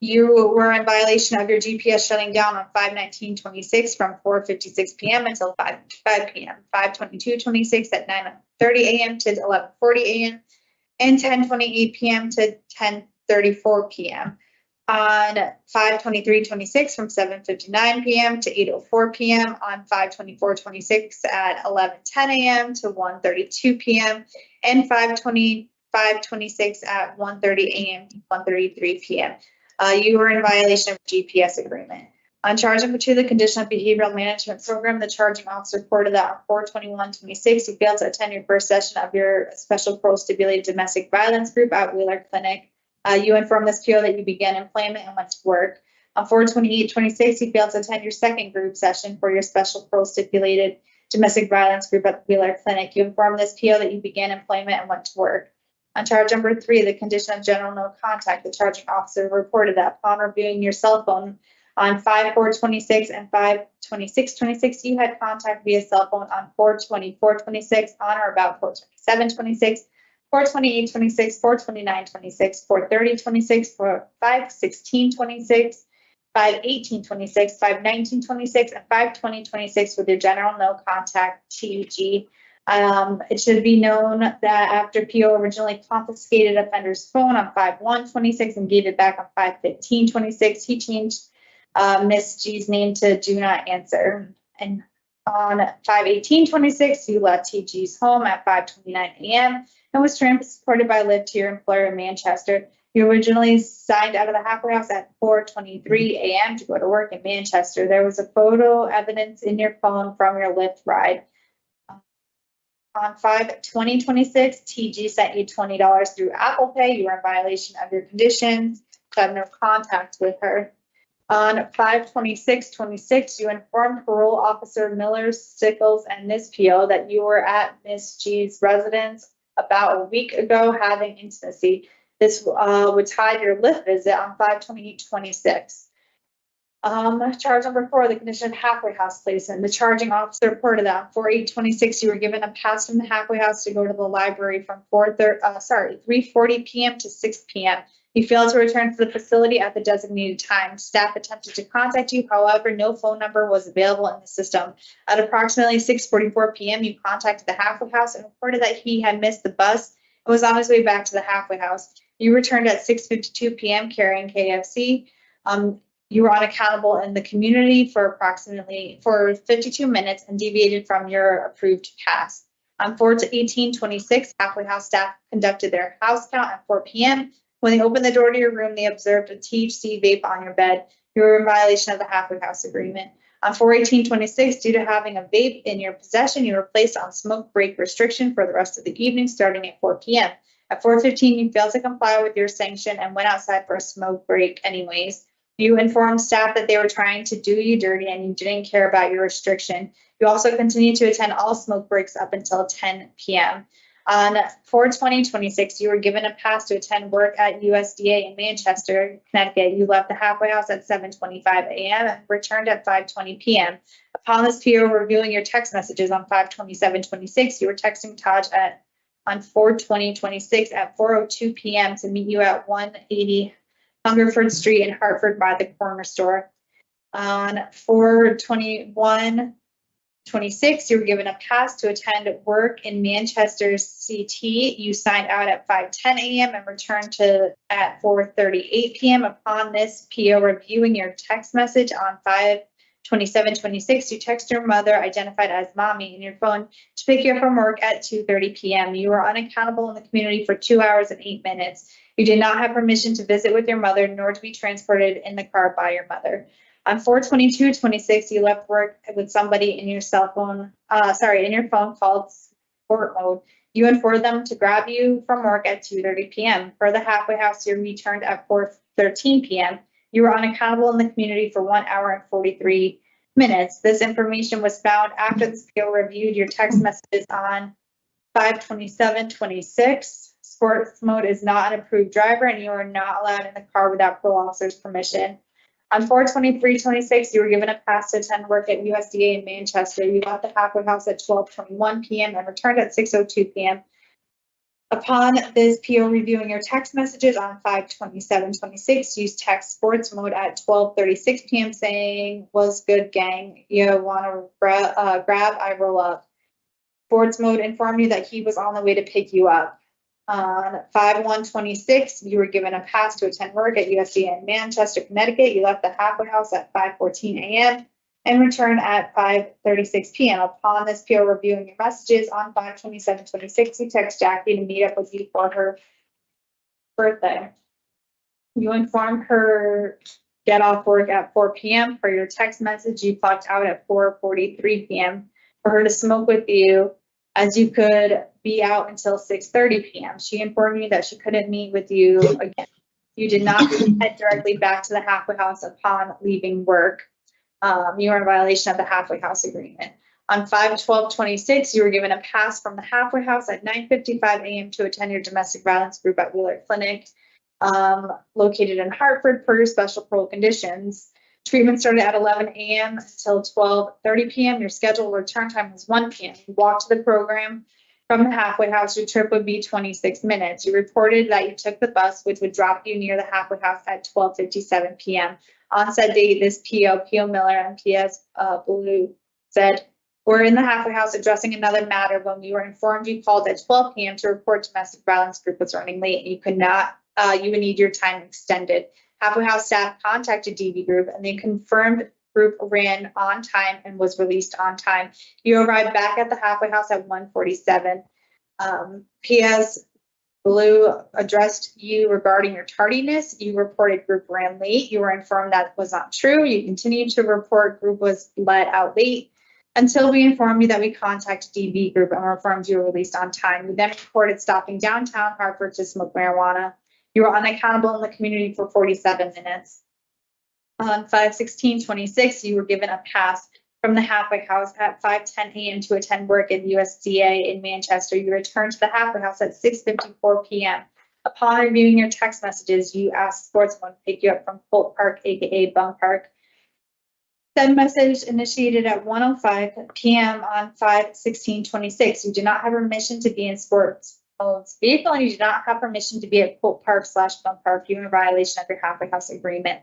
You were in violation of your GPS shutting down on 5/19/26 from 4:56 p.m. until 5 p.m., 5/22/26 at 9:30 a.m. to 11:40 a.m., and 10:28 p.m. to 10:34 p.m. On 5/23/26 from 7:59 PM to 8:04 PM, on 5/24/26 at 11:10 AM to 1:32 PM, and 5/25/26 at 1:30 AM to 1:33 PM. You were in violation of GPS agreement. On charge number 2, the conditional behavioral management program, the charging officer reported that on 4/21/26, you failed to attend your first session of your special parole stipulated domestic violence group at Wheeler Clinic. You informed this PO that you began employment and went to work. On 4/28/26, you failed to attend your second group session for your special parole stipulated domestic violence group at the Wheeler Clinic. You informed this PO that you began employment and went to work. On charge number 3, the condition of general no contact, the charging officer reported that upon reviewing your cell phone on 5/4/26 and 5/26/26, you had contact via cell phone on 4/24/26, on or about 4/27/26, 4/28/26, 4/29/26, 4/30/26, 5/16/26, 5/18/26, 5/19/26, and 5/20/26 with your general no contact TG. It should be known that after PO originally confiscated offender's phone on 5/1/26 and gave it back on 5/15/26, he changed Miss G's name to do not answer. And on 5/18/26, you left TG's home at 5:29 AM and was transported by Lyft to your employer in Manchester. You originally signed out of the halfway house at 4:23 AM to go to work in Manchester. There was a photo evidence in your phone from your Lyft ride. On 5/20/26, TG sent you $20 through Apple Pay. You were in violation of your conditions to have no contact with her. On 5/26/26, you informed parole officer Miller, Stickles, and Miss PO that you were at Miss G's residence about a week ago having intimacy. This would tie your Lyft visit on 5/28/26. Charge number 4, the condition of halfway house placement. The charging officer reported that on 4/8/26, you were given a pass from the halfway house to go to the library from 3:40 PM to 6 PM. You failed to return to the facility at the designated time. Staff attempted to contact you, however, no phone number was available in the system. At approximately 6:44 PM, you contacted the halfway house and reported that he had missed the bus and was on his way back to the halfway house. You returned at 6:52 PM carrying KFC. You were unaccountable in the community for 52 minutes and deviated from your approved pass. On 4/18/26, halfway house staff conducted their house count at 4 PM. When they opened the door to your room, they observed a THC vape on your bed. You were in violation of the halfway house agreement. On 4/18/26, due to having a vape in your possession, you were placed on smoke break restriction for the rest of the evening, starting at 4 PM. At 4:15, you failed to comply with your sanction and went outside for a smoke break anyways. You informed staff that they were trying to do you dirty and you didn't care about your restriction. You also continued to attend all smoke breaks up until 10 PM. On 4/20/26, you were given a pass to attend work at USDA in Manchester, Connecticut. You left the halfway house at 7:25 AM and returned at 5:20 PM. Upon this PO reviewing your text messages on 5/27/26, you were texting Taj on 4/20/26 at 4:02 PM to meet you at 180 Hungerford Street in Hartford by the corner store. On 4/21/26, you were given a pass to attend work in Manchester CT. You signed out at 5:10 AM and returned at 4:38 PM. Upon this PO reviewing your text message on 5/27/26, you text your mother, identified as mommy, in your phone to pick you up from work at 2:30 PM. You were unaccountable in the community for 2 hours and 8 minutes. You did not have permission to visit with your mother, nor to be transported in the car by your mother. On 4/22/26, you left work with somebody in your phone called sport mode. You informed them to grab you from work at 2:30 PM. For the halfway house, you returned at 4:13 PM. You were unaccountable in the community for 1 hour and 43 minutes. This information was found after the PO reviewed your text messages on 5/27/26. Sports mode is not an approved driver and you are not allowed in the car without parole officer's permission. On 4/23/26, you were given a pass to attend work at USDA in Manchester. You left the halfway house at 12:21 PM and returned at 6:02 PM. Upon this PO reviewing your text messages on 5/27/26, use text sports mode at 12:36 PM saying, "Was good, gang. You want to grab, I roll up." Sports mode informed you that he was on the way to pick you up. On 5/1/26, you were given a pass to attend work at USDA in Manchester, Connecticut. You left the halfway house at 5:14 a.m. and returned at 5:36 p.m. Upon this PO reviewing your messages on 5/27/26, you text Jackie to meet up with you for her birthday. You informed her get off work at 4 p.m. For your text message, you clocked out at 4:43 p.m. for her to smoke with you, as you could be out until 6:30 p.m. She informed you that she couldn't meet with you again. You did not head directly back to the halfway house upon leaving work. You are in violation of the halfway house agreement. On 5/12/26, you were given a pass from the halfway house at 9:55 a.m. to attend your domestic violence group at Wheeler Clinic, located in Hartford per your special parole conditions. Treatment started at 11 a.m. until 12:30 p.m. Your scheduled return time was 1 p.m. You walked to the program from the halfway house. Your trip would be 26 minutes. You reported that you took the bus, which would drop you near the halfway house at 12:57 p.m. On said date, this P.O. Miller, and P.S. Blue said, "We're in the halfway house addressing another matter. When we were informed, you called at 12 p.m. to report domestic violence group was running late and you could not, you would need your time extended. Halfway house staff contacted DV group and they confirmed group ran on time and was released on time. You arrived back at the halfway house at 1:47. P.S. Blue addressed you regarding your tardiness. You reported group ran late. You were informed that was not true. You continued to report group was let out late until we informed you that we contacted DV group and were informed you were released on time. You then reported stopping downtown Hartford to smoke marijuana. You were unaccountable in the community for 47 minutes. On 5/16/26, you were given a pass from the halfway house at 5:10 a.m. to attend work at USDA in Manchester. You returned to the halfway house at 6:54 p.m. Upon reviewing your text messages, you asked Sportsman to pick you up from Colt Park, aka Bum Park. Said message initiated at 1:05 p.m. on 5/16/26. You do not have permission to be in Sportsman's vehicle and you do not have permission to be at Colt Park / Bum Park. You are in violation of your halfway house agreement.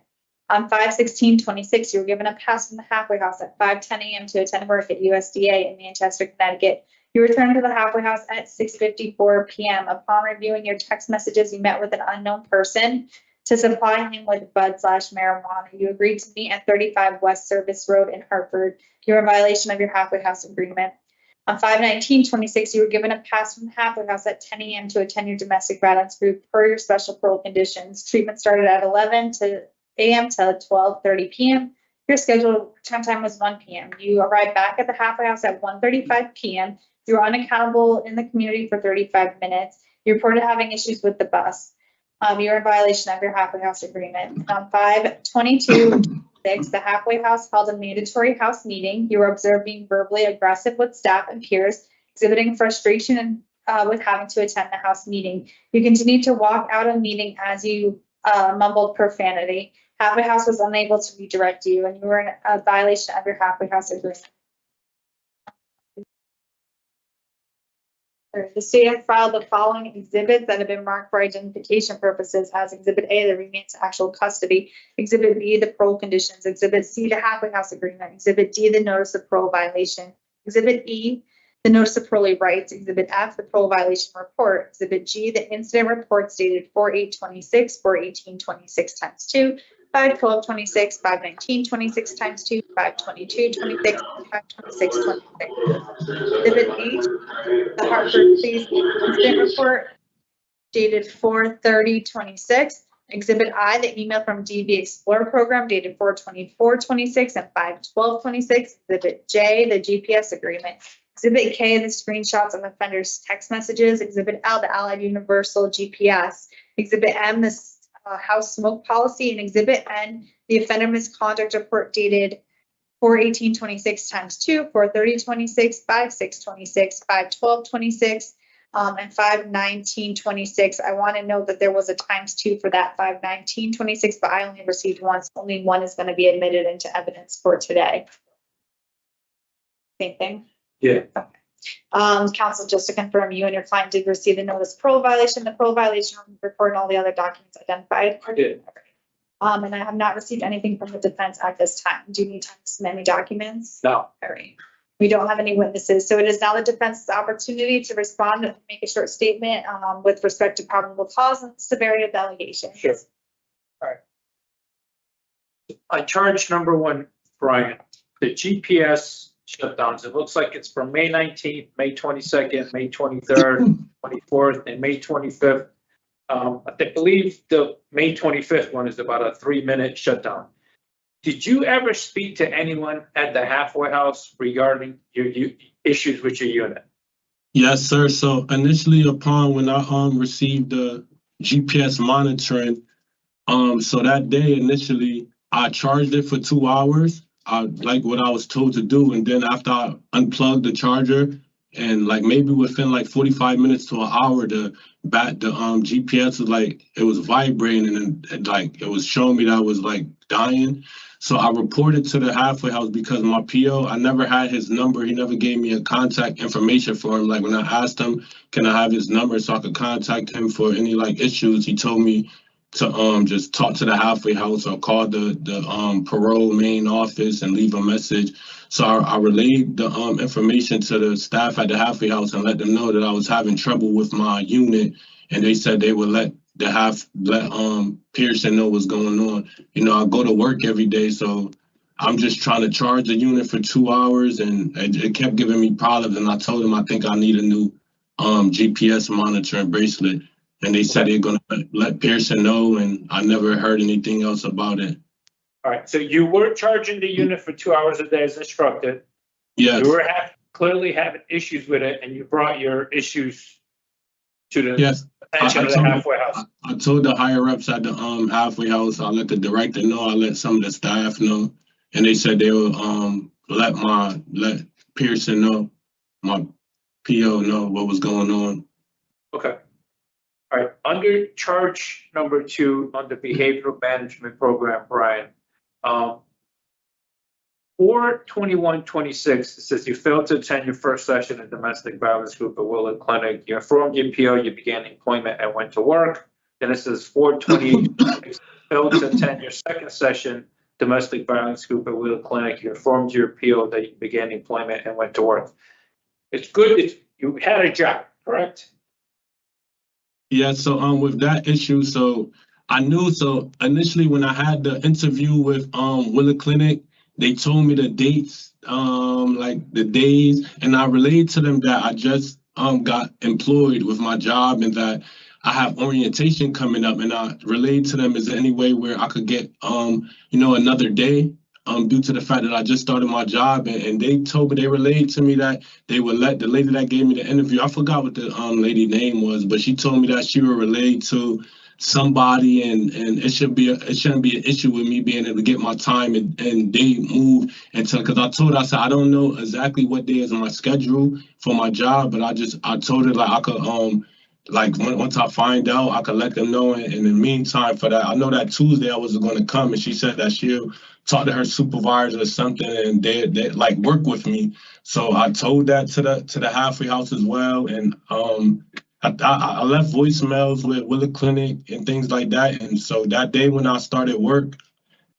On 5/16/26, you were given a pass from the halfway house at 5:10 a.m. to attend work at USDA in Manchester, Connecticut. You returned to the halfway house at 6:54 p.m. Upon reviewing your text messages, you met with an unknown person to supply him with bud / marijuana. You agreed to meet at 35 West Service Road in Hartford. You are in violation of your halfway house agreement. On 5/19/26, you were given a pass from the halfway house at 10 a.m. to attend your domestic violence group per your special parole conditions. Treatment started at 11 a.m. to 12:30 p.m. Your scheduled return time was 1 p.m. You arrived back at the halfway house at 1:35 p.m. You were unaccountable in the community for 35 minutes. You reported having issues with the bus. You are in violation of your halfway house agreement. On 5/22/6, the halfway house held a mandatory house meeting. You were observed being verbally aggressive with staff and peers, exhibiting frustration with having to attend the house meeting. You continued to walk out of the meeting as you mumbled profanity. Halfway house was unable to redirect you and you were in a violation of your halfway house agreement. The state has filed the following exhibits that have been marked for identification purposes as Exhibit A, the remand to actual custody, Exhibit B, the parole conditions, Exhibit C, the halfway house agreement, Exhibit D, the notice of parole violation, Exhibit E, the notice of parolee rights, Exhibit F, the parole violation report, Exhibit G, the incident reports dated 4/8/26, 4/18/26 times 2, 5/12/26, 5/19/26 times 2, 5/22/26, 5/26/26. Exhibit H, the Hartford Police incident report dated 4/30/26. Exhibit I, the email from DV Explorer program dated 4/24/26 and 5/12/26. Exhibit J, the GPS agreement. Exhibit K, the screenshots of offenders' text messages. Exhibit L, the Allied Universal GPS. Exhibit M, the house smoke policy. And Exhibit N, the offender misconduct report dated 4/18/26 times 2, 4/30/26, 5/6/26, 5/12/26, and 5/19/26. I want to note that there was a times 2 for that 5/19/26, but I only received one, so only one is going to be admitted into evidence for today. Same thing?
Yeah.
Okay. Counsel, just to confirm, you and your client did receive the notice parole violation, the parole violation report, and all the other documents identified?
I did.
And I have not received anything from the defense at this time. Do you need time to submit any documents?
No.
All right. We don't have any witnesses, so it is now the defense's opportunity to respond and make a short statement with respect to probable cause and severity of the allegations.
Sure. All right. On charge number 1, Brian, the GPS shutdowns, it looks like it's from May 19th, May 22nd, May 23rd, 24th, and May 25th. I believe the May 25th one is about a 3-minute shutdown. Did you ever speak to anyone at the halfway house regarding your issues with your unit?
Yes, sir. So initially upon when I received the GPS monitoring, so that day initially I charged it for 2 hours, like what I was told to do. And then after I unplugged the charger and like maybe within like 45 minutes to an hour, the GPS was like, it was vibrating and like it was showing me that I was like dying. So I reported to the halfway house because my PO, I never had his number. He never gave me a contact information for him. Like when I asked him, can I have his number so I could contact him for any like issues? He told me to just talk to the halfway house or call the parole main office and leave a message. So I relayed the information to the staff at the halfway house and let them know that I was having trouble with my unit, and they said they would let Pearson know what's going on. You know, I go to work every day, so I'm just trying to charge the unit for 2 hours, and it kept giving me problems. And I told them I think I need a new GPS monitoring bracelet, and they said they're gonna let Pearson know, and I never heard anything else about it.
All right, so you were charging the unit for 2 hours a day as instructed.
Yes.
You were clearly having issues with it, and you brought your issues to the
Yes.
attention of the halfway house.
I told the higher ups at the halfway house. I let the director know. I let some of the staff know, and they said they will let Pearson know, my PO know what was going on.
Okay. All right. Under charge number 2 on the behavioral management program, Brian, 4/21/26, it says you failed to attend your first session in domestic violence group at Willard Clinic. You informed your PO you began employment and went to work. Then it says 4/28/26, failed to attend your second session domestic violence group at Willard Clinic. You informed your PO that you began employment and went to work. It's good. You had a job, correct?
Yeah, so with that issue, so I knew, so initially when I had the interview with Willard Clinic, they told me the dates, like the days, and I relayed to them that I just got employed with my job and that I have orientation coming up, and I relayed to them, is there any way where I could get another day due to the fact that I just started my job, and they relayed to me that they would let the lady that gave me the interview, I forgot what the lady name was, but she told me that she would relay to somebody, and it shouldn't be an issue with me being able to get my time and day moved until, because I said I don't know exactly what day is on my schedule for my job, but I told her like I could once I find out, I could let them know. And in the meantime, for that, I know that Tuesday I wasn't going to come, and she said that she'll talk to her supervisor or something, and they like work with me. So I told that to the halfway house as well, and I left voicemails with Willard Clinic and things like that. And so that day when I started work,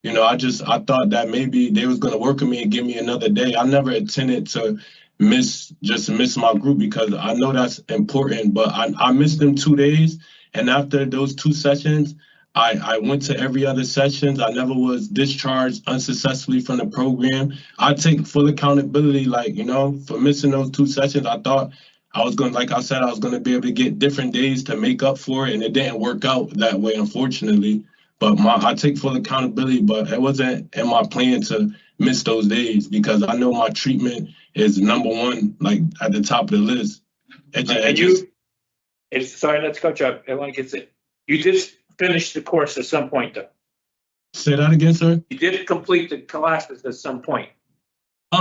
I thought that maybe they was going to work with me and give me another day. I never intended to miss my group because I know that's important, but I missed them 2 days. And after those 2 sessions, I went to every other sessions. I never was discharged unsuccessfully from the program. I take full accountability, for missing those 2 sessions. I thought I was going, like I said, I was going to be able to get different days to make up for it, and it didn't work out that way, unfortunately. But I take full accountability, but it wasn't in my plan to miss those days because I know my treatment is number 1, like at the top of the list.
Sorry, let's catch up. You just finished the course at some point, though.
Say that again, sir?
You did complete the classes at some point.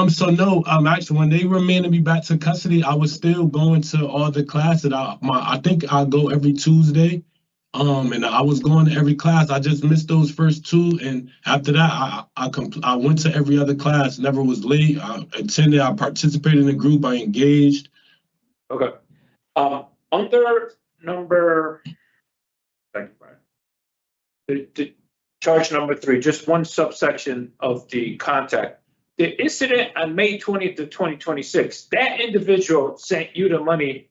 So no, actually, when they remanded me back to custody, I was still going to all the classes. I think I go every Tuesday, and I was going to every class. I just missed those first 2, and after that, I went to every other class. Never was late. I attended. I participated in the group. I engaged.
Okay. Under number, thank you, Brian. The charge number 3, just one subsection of the contact. the incident on May 20th of 2026, that individual sent you the money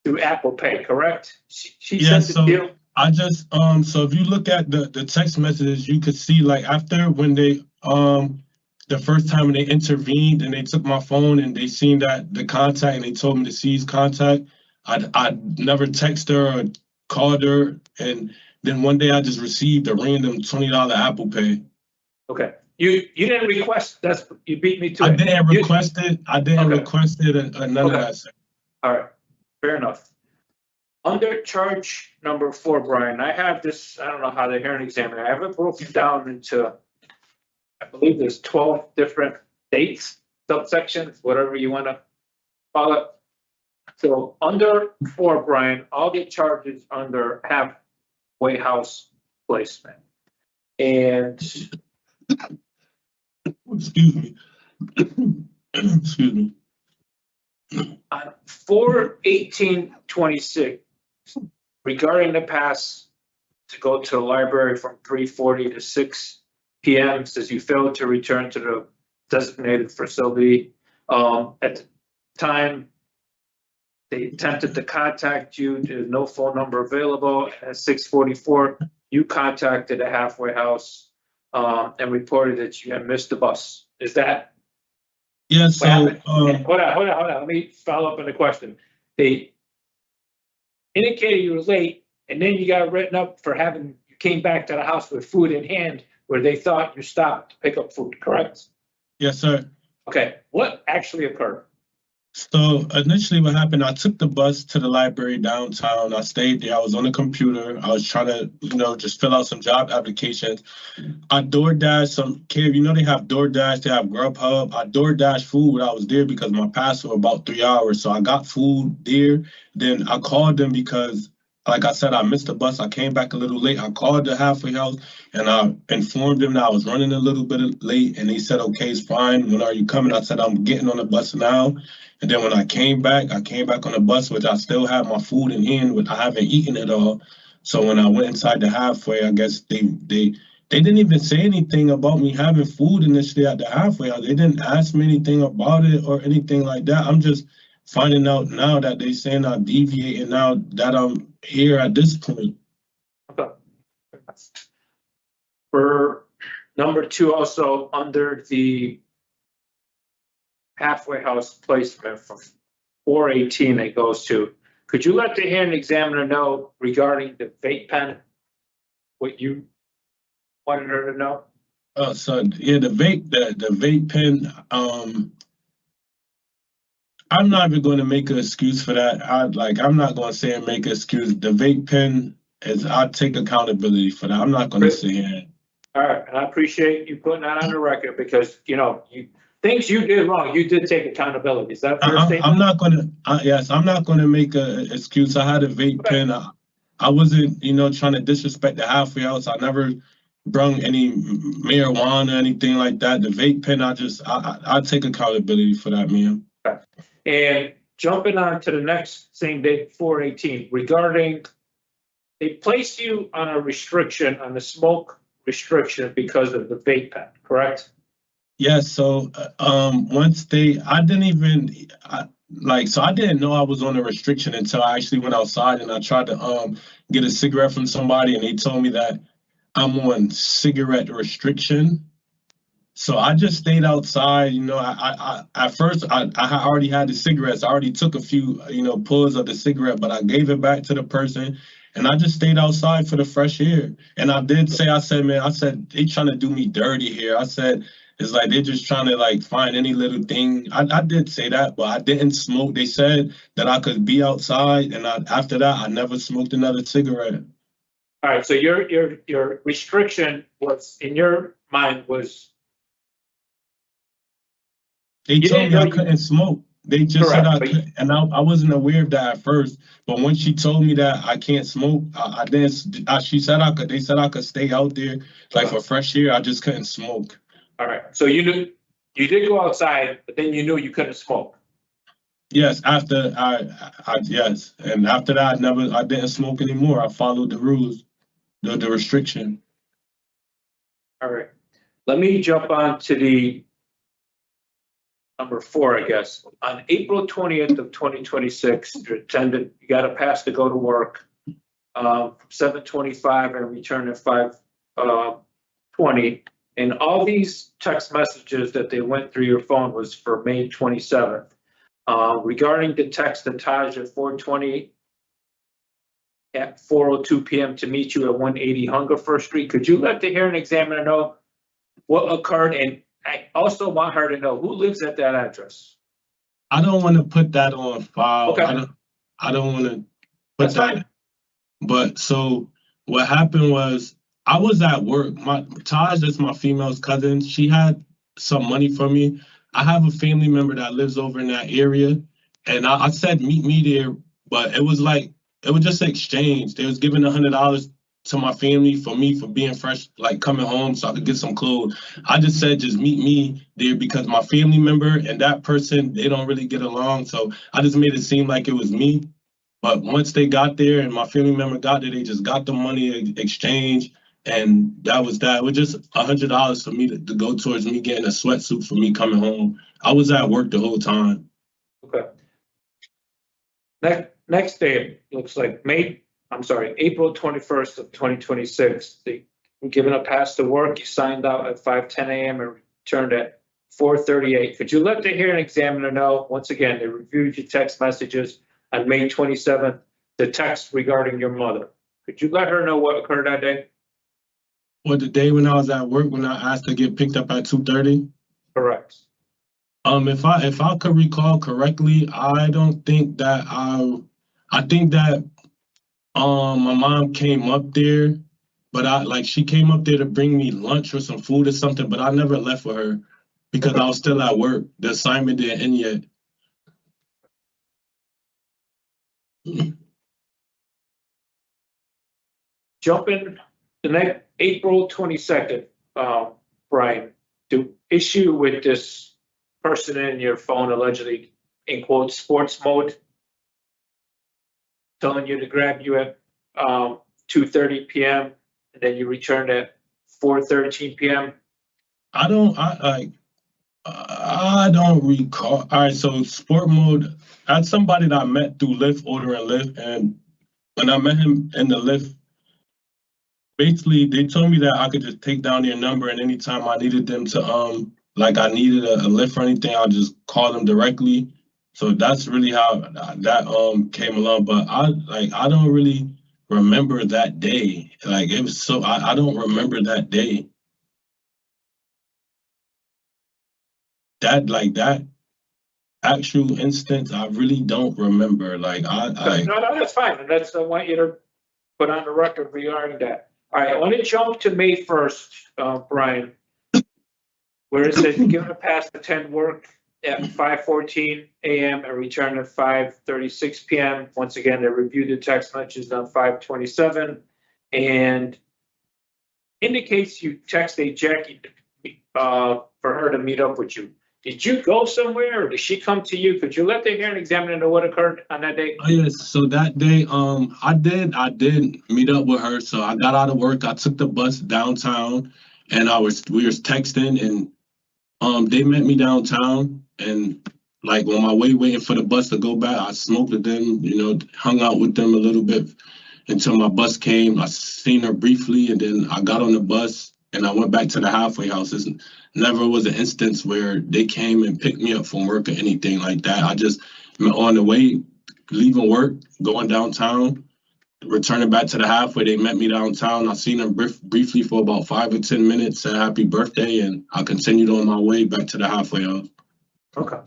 through Apple Pay, correct? She
Yeah,
sent it to you?
I just so if you look at the text messages, you could see like after when they the first time when they intervened and they took my phone and they seen that the contact and they told me to seize contact, I never texted her or called her, and then one day I just received a random $20 Apple Pay.
Okay. You didn't request, you beat me to
I
it.
didn't request it. I didn't
Okay.
request it or none of that.
All right, fair enough. Under charge number 4, Brian, I have this, I don't know how the hearing examiner, I have it broken down into, I believe there's 12 different dates, subsections, whatever you want to call it. So under 4, Brian, all the charges under halfway house placement. And
excuse me. Excuse me.
On 4/18/26, regarding the pass to go to the library from 3:40 to 6 p.m. says you failed to return to the designated facility. At the time, they attempted to contact you. There's no phone number available. At 6:44, you contacted a halfway house and reported that you had missed the bus. Is that?
Yeah, so
Hold on. Let me follow up on the question. They indicated you were late, and then you got written up for you came back to the house with food in hand where they thought you stopped to pick up food, correct?
yes, sir.
Okay, what actually occurred?
So initially what happened, I took the bus to the library downtown. I stayed there. I was on the computer. I was trying to, just fill out some job applications. I DoorDash some kid, they have DoorDash, they have Grubhub. I DoorDash food. I was there because my pass was about 3 hours. So I got food there. Then I called them because, like I said, I missed the bus. I came back a little late. I called the halfway house and I informed them that I was running a little bit late. And they said, okay, it's fine. When are you coming? I said, I'm getting on the bus now. And then when I came back on the bus, which I still have my food in hand, but I haven't eaten it all. So when I went inside the halfway, I guess they didn't even say anything about me having food initially at the halfway. They didn't ask me anything about it or anything like that. I'm just finding out now that they saying I deviated now that I'm here at this point.
Okay. For number 2, also under the halfway house placement from 4/18 it goes to, could you let the hearing examiner know regarding the vape pen, what you wanted her to know?
So yeah, the vape pen, I'm not even going to make an excuse for that. I'm not going to say and make an excuse. The vape pen I take accountability for that. I'm not going to sit here.
All right, and I appreciate you putting that on the record because, things you did wrong, you did take accountability. Is that a fair statement?
I'm not going to, yes, I'm not going to make an excuse. I had a vape pen. I wasn't, trying to disrespect the halfway house. I never brung any marijuana or anything like that. The vape pen, I take accountability for that, man.
Okay. And jumping on to the next same date, 4/18, regarding, they placed you on a restriction, on the smoke restriction because of the vape pen, correct?
Yes. So once I didn't know I was on a restriction until I actually went outside and I tried to get a cigarette from somebody and they told me that I'm on cigarette restriction. So I just stayed outside. At first I already had the cigarettes. I already took a few pulls of the cigarette, but I gave it back to the person. And I just stayed outside for the fresh air. And I did say, they trying to do me dirty here. I said, it's like they're just trying to find any little thing. I did say that, but I didn't smoke. They said that I could be outside. And after that, I never smoked another cigarette.
All right. So your restriction was, in your mind, was.
They told me I couldn't smoke. They just said I couldn't, and I wasn't aware of that at first. But when she told me that I can't smoke, I didn't. She said I could. They said I could stay out there for fresh air. I just couldn't smoke.
All right. So you knew you did go outside, but then you knew you couldn't smoke.
Yes. After yes, and after that, I didn't smoke anymore. I followed the rules, the restriction.
All right. Let me jump on to the number 4, I guess. On April 20th of 2026, you got a pass to go to work, 7:25 and return at 5:20. And all these text messages that they went through your phone was for May 27th. Regarding the text to Taj at 4:20 at 4:02 p.m. to meet you at 180 Hungerford Street, could you let the hearing examiner know what occurred? And I also want her to know who lives at that address.
I don't want to put that on file.
Okay.
I don't want to put that. But so what happened was I was at work. Taj is my female's cousin. She had some money for me. I have a family member that lives over in that area, and I said meet me there, but it was just an exchange. They was giving $100 to my family for me for being fresh, like coming home so I could get some clothes. I just said just meet me there because my family member and that person, they don't really get along. So I just made it seem like it was me. But once they got there and my family member got there, they just got the money exchange. And that was that. It was just $100 for me to go towards me getting a sweatsuit for me coming home. I was at work the whole time.
Okay. Next day, looks like April 21st of 2026. They were given a pass to work. You signed out at 5:10 a.m. and returned at 4:38. Could you let the hearing examiner know, once again, they reviewed your text messages on May 27th, the text regarding your mother. Could you let her know what occurred that day?
Well, the day when I was at work, when I asked to get picked up at 2:30?
Correct.
If I could recall correctly, I don't think that I think that my mom came up there, but she came up there to bring me lunch or some food or something, but I never left with her because I was still at work. The assignment didn't end yet.
Jumping the next April 22nd, Brian, the issue with this person in your phone allegedly, in quotes, sports mode, telling you to grab you at 2:30 p.m. and then you returned at 4:13 p.m.
I don't recall. All right, so sport mode, that's somebody that I met through Lyft, ordering Lyft, and when I met him in the Lyft, basically they told me that I could just take down their number and anytime I needed them to I needed a Lyft or anything, I'll just call them directly. So that's really how that came along. But I don't really remember that day. It was so I don't remember that day. That actual instance, I really don't remember.
No, that's fine. And that's I want you to put on the record regarding that. All right, I want to jump to May 1st, Brian, where it says given a pass to attend work at 5:14 a.m. and return at 5:36 p.m. Once again, they reviewed the text messages on 5:27 and indicates you texted Jackie for her to meet up with you. Did you go somewhere or did she come to you? Could you let the hearing examiner know what occurred on that day?
Oh, yes. So that day, I did meet up with her. So I got out of work. I took the bus downtown, and we were texting, and they met me downtown. And on my way waiting for the bus to go back, I smoked with them. Hung out with them a little bit until my bus came. I seen her briefly, and then I got on the bus and I went back to the halfway house. It never was an instance where they came and picked me up from work or anything like that. I just on the way, leaving work, going downtown, returning back to the halfway, they met me downtown. I seen them briefly for about 5 or 10 minutes, said happy birthday, and I continued on my way back to the halfway house.
Okay.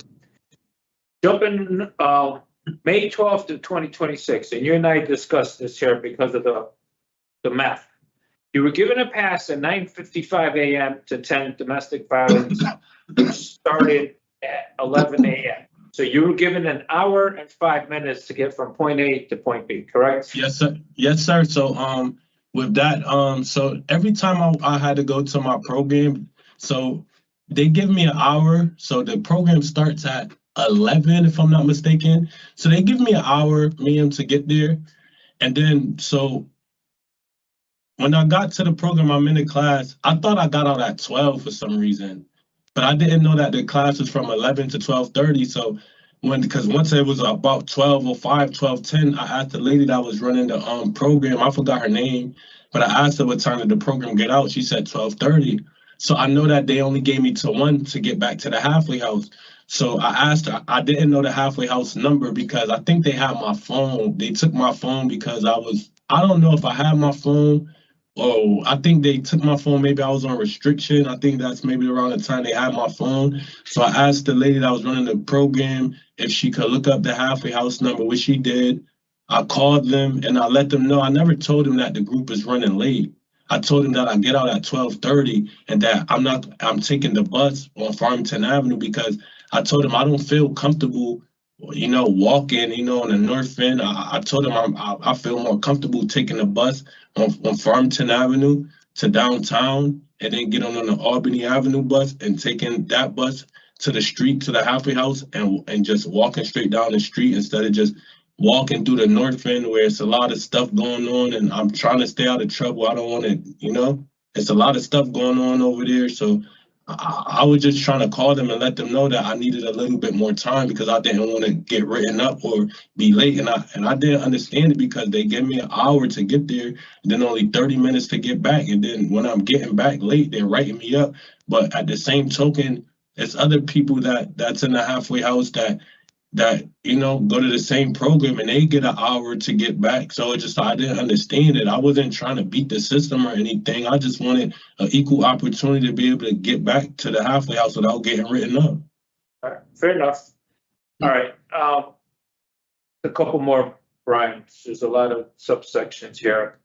Jumping May 12th of 2026, and you and I discussed this here because of the math. You were given a pass at 9:55 a.m. to attend domestic violence, which started at 11 a.m. So you were given an hour and 5 minutes to get from point A to point B, correct?
Yes, sir. Yes, sir. So with that, so every time I had to go to my program, so they give me an hour. So the program starts at 11, if I'm not mistaken. So they give me an hour, to get there. And then, so when I got to the program, I'm in the class, I thought I got out at 12 for some reason. But I didn't know that the class was from 11 to 12:30. So because once it was about 12:05, 12:10, I asked the lady that was running the program, I forgot her name, but I asked her what time did the program get out. She said 12:30. So I know that they only gave me till 1 to get back to the halfway house. So I asked her, I didn't know the halfway house number because I think they had my phone. They took my phone because I don't know if I had my phone. Oh, I think they took my phone. Maybe I was on restriction. I think that's maybe around the time they had my phone. So I asked the lady that was running the program if she could look up the halfway house number, which she did. I called them and I let them know. I never told them that the group is running late. I told them that I get out at 12:30 and that I'm taking the bus on Farmington Avenue because I told them I don't feel comfortable, walking, on the north end. I told them I feel more comfortable taking the bus on Farmington Avenue to downtown and then get on the Albany Avenue bus and taking that bus to the street, to the halfway house and just walking straight down the street instead of just walking through the north end where it's a lot of stuff going on and I'm trying to stay out of trouble. I don't want to, it's a lot of stuff going on over there. So I was just trying to call them and let them know that I needed a little bit more time because I didn't want to get written up or be late. And I didn't understand it because they gave me an hour to get there and then only 30 minutes to get back. And then when I'm getting back late, they're writing me up. But at the same token, there's other people that's in the halfway house that go to the same program and they get an hour to get back. So it just, I didn't understand it. I wasn't trying to beat the system or anything. I just wanted an equal opportunity to be able to get back to the halfway house without getting written up.
All right, fair enough. All right, a couple more, Brian. There's a lot of subsections here.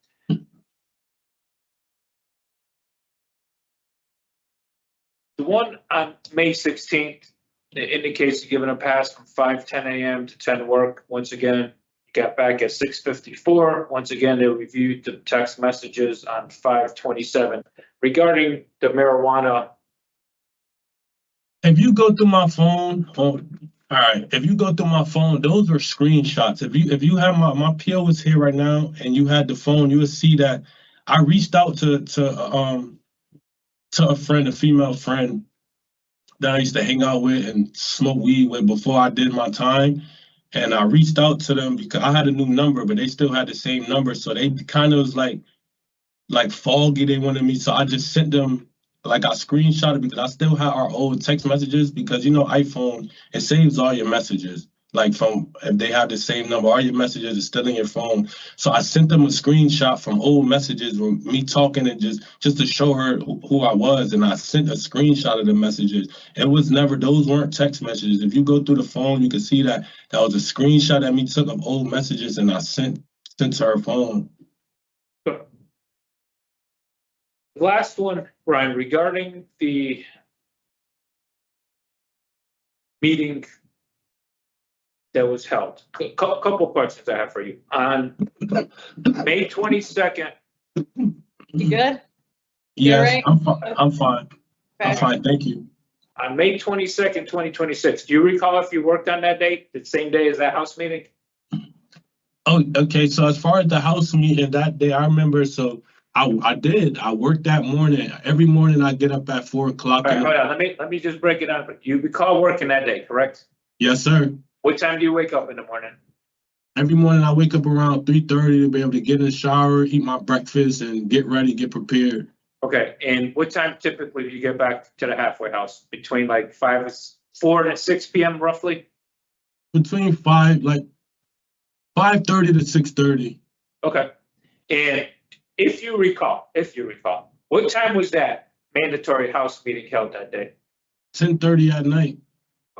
The one on May 16th, it indicates you're given a pass from 5:10 a.m. to 10 work. Once again, you got back at 6:54. Once again, they reviewed the text messages on 5:27 regarding the marijuana.
If you go through my phone, if you go through my phone, those were screenshots. If you have my PO is here right now and you had the phone, you would see that I reached out to a friend, a female friend that I used to hang out with and smoke weed with before I did my time. And I reached out to them because I had a new number, but they still had the same number. So they kind of was like foggy. They wanted me. So I just sent them, I screenshot it because I still have our old text messages because, iPhone, it saves all your messages. If they have the same number, all your messages are still in your phone. So I sent them a screenshot from old messages with me talking and just to show her who I was. And I sent a screenshot of the messages. Those weren't text messages. If you go through the phone, you can see that was a screenshot that me took of old messages and I sent to her phone.
The last one, Brian, regarding the meeting that was held. Couple questions I have for you. On May 22nd.
You good?
Yes,
right?
I'm fine.
Okay.
I'm fine, thank you.
On May 22nd, 2026, do you recall if you worked on that date, the same day as that house meeting?
Oh, okay. So as far as the house meeting that day, I remember. So I did. I worked that morning. Every morning I get up at 4 o'clock.
All right, hold on. Let me just break it down. You recall working that day, correct?
Yes, sir.
What time do you wake up in the morning?
Every morning I wake up around 3:30 to be able to get in the shower, eat my breakfast, and get ready, get prepared.
Okay, and what time typically do you get back to the halfway house? Between 4 and 6 p.m. roughly?
Between 5:30 to 6:30.
Okay, and if you recall, what time was that mandatory house meeting held that day?
10:30 at night.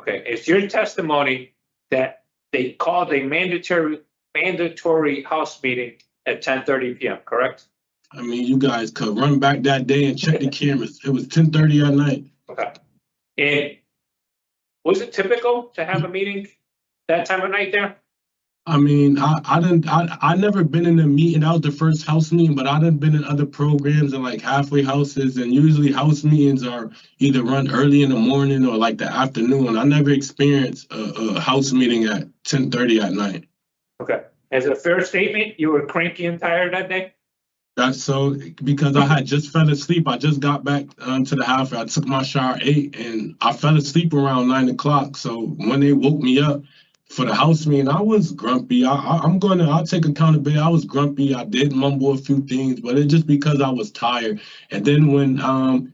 Okay, it's your testimony that they called a mandatory house meeting at 10:30 p.m., correct?
I mean, you guys could run back that day and check the cameras. It was 10:30 at night.
Okay. And was it typical to have a meeting that time of night there?
I mean, I never been in a meeting. That was the first house meeting, but I done been in other programs and halfway houses, and usually house meetings are either run early in the morning or the afternoon. I never experienced a house meeting at 10:30 at night.
Okay. As a fair statement, you were cranky and tired that day?
That's so because I had just fell asleep. I just got back to the house. I took my shower at 8 and I fell asleep around 9 o'clock. So when they woke me up for the house meeting, I was grumpy. I'll take accountability. I was grumpy. I did mumble a few things, but it's just because I was tired. And then when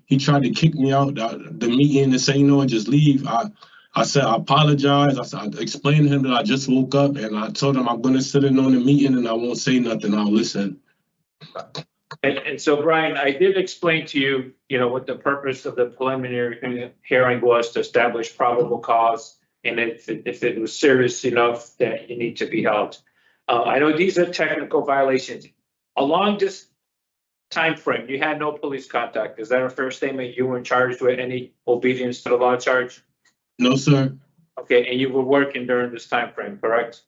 he tried to kick me out the meeting and say, just leave, I said, I apologize. I explained to him that I just woke up and I told him I'm going to sit in on the meeting and I won't say nothing. I'll listen.
And so, Brian, I did explain to you, what the purpose of the preliminary hearing was to establish probable cause. And if it was serious enough that you need to be held. I know these are technical violations. Along this time frame, you had no police contact. Is that a fair statement? You weren't charged with any obedience to the law charge?
No, sir.
Okay, and you were working during this time frame, correct?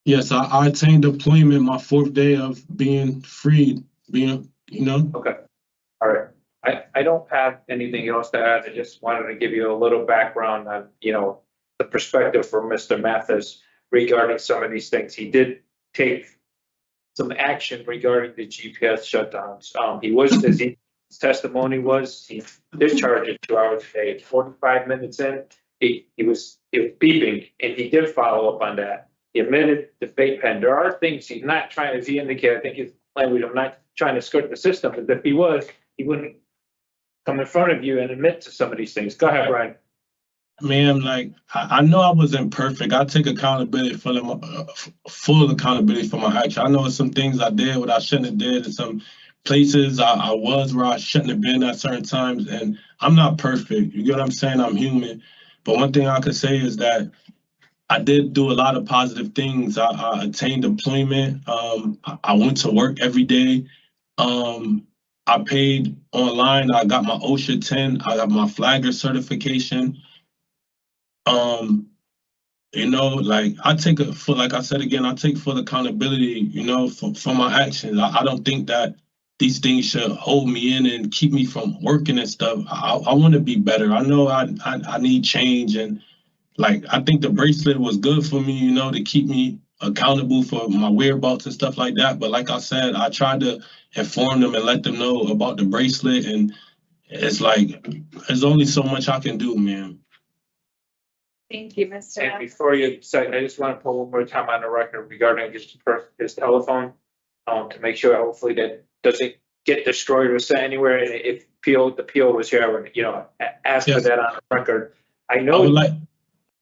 Yes, I attained deployment my 4th day of being freed,
Okay, all right. I don't have anything else to add. I just wanted to give you a little background on, the perspective from Mr. Mathis regarding some of these things. He did take some action regarding the GPS shutdowns. His testimony was, he discharged it 2 hours a day, 45 minutes in, he was beeping, and he did follow up on that. He admitted the vape pen. There are things he's not trying, as he indicated, I think his language, I'm not trying to skirt the system, but if he was, he wouldn't come in front of you and admit to some of these things. Go ahead, Brian.
Ma'am, I know I wasn't perfect. I take accountability for full accountability for my action. I know some things I did what I shouldn't have did, and some places I was where I shouldn't have been at certain times. And I'm not perfect. You get what I'm saying? I'm human. But one thing I could say is that I did do a lot of positive things. I attained employment. I went to work every day. I paid online. I got my OSHA 10. I got my flagger certification. I take like I said again, I take full accountability, for my actions. I don't think that these things should hold me in and keep me from working and stuff. I want to be better. I know I need change, and I think the bracelet was good for me, to keep me accountable for my whereabouts and stuff like that. But like I said, I tried to inform them and let them know about the bracelet, and there's only so much I can do, man.
Thank you, Mr.
And before you say, I just want to put one more time on the record regarding his telephone, to make sure hopefully that doesn't get destroyed or sent anywhere. And if the PO was here, I would, ask for that on the record. I know.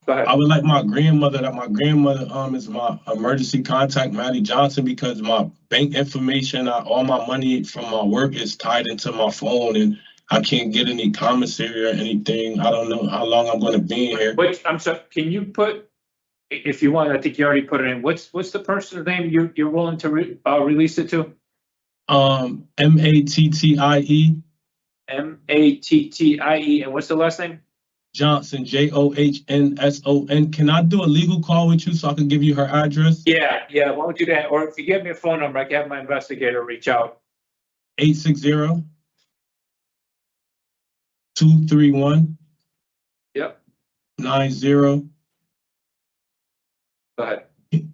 I would like my grandmother is my emergency contact, Maddie Johnson, because my bank information, all my money from my work is tied into my phone, and I can't get any commissary or anything. I don't know how long I'm going to be in here.
I'm sorry, can you put, if you want, I think you already put it in, what's the person's name you're willing to release it to?
Mattie.
Mattie, and what's the last name?
Johnson, Johnson. Can I do a legal call with you so I can give you her address?
Yeah, why don't you do that? Or if you give me a phone number, I can have my investigator reach out.
860-231.
Yep.
90.
Go ahead.
Can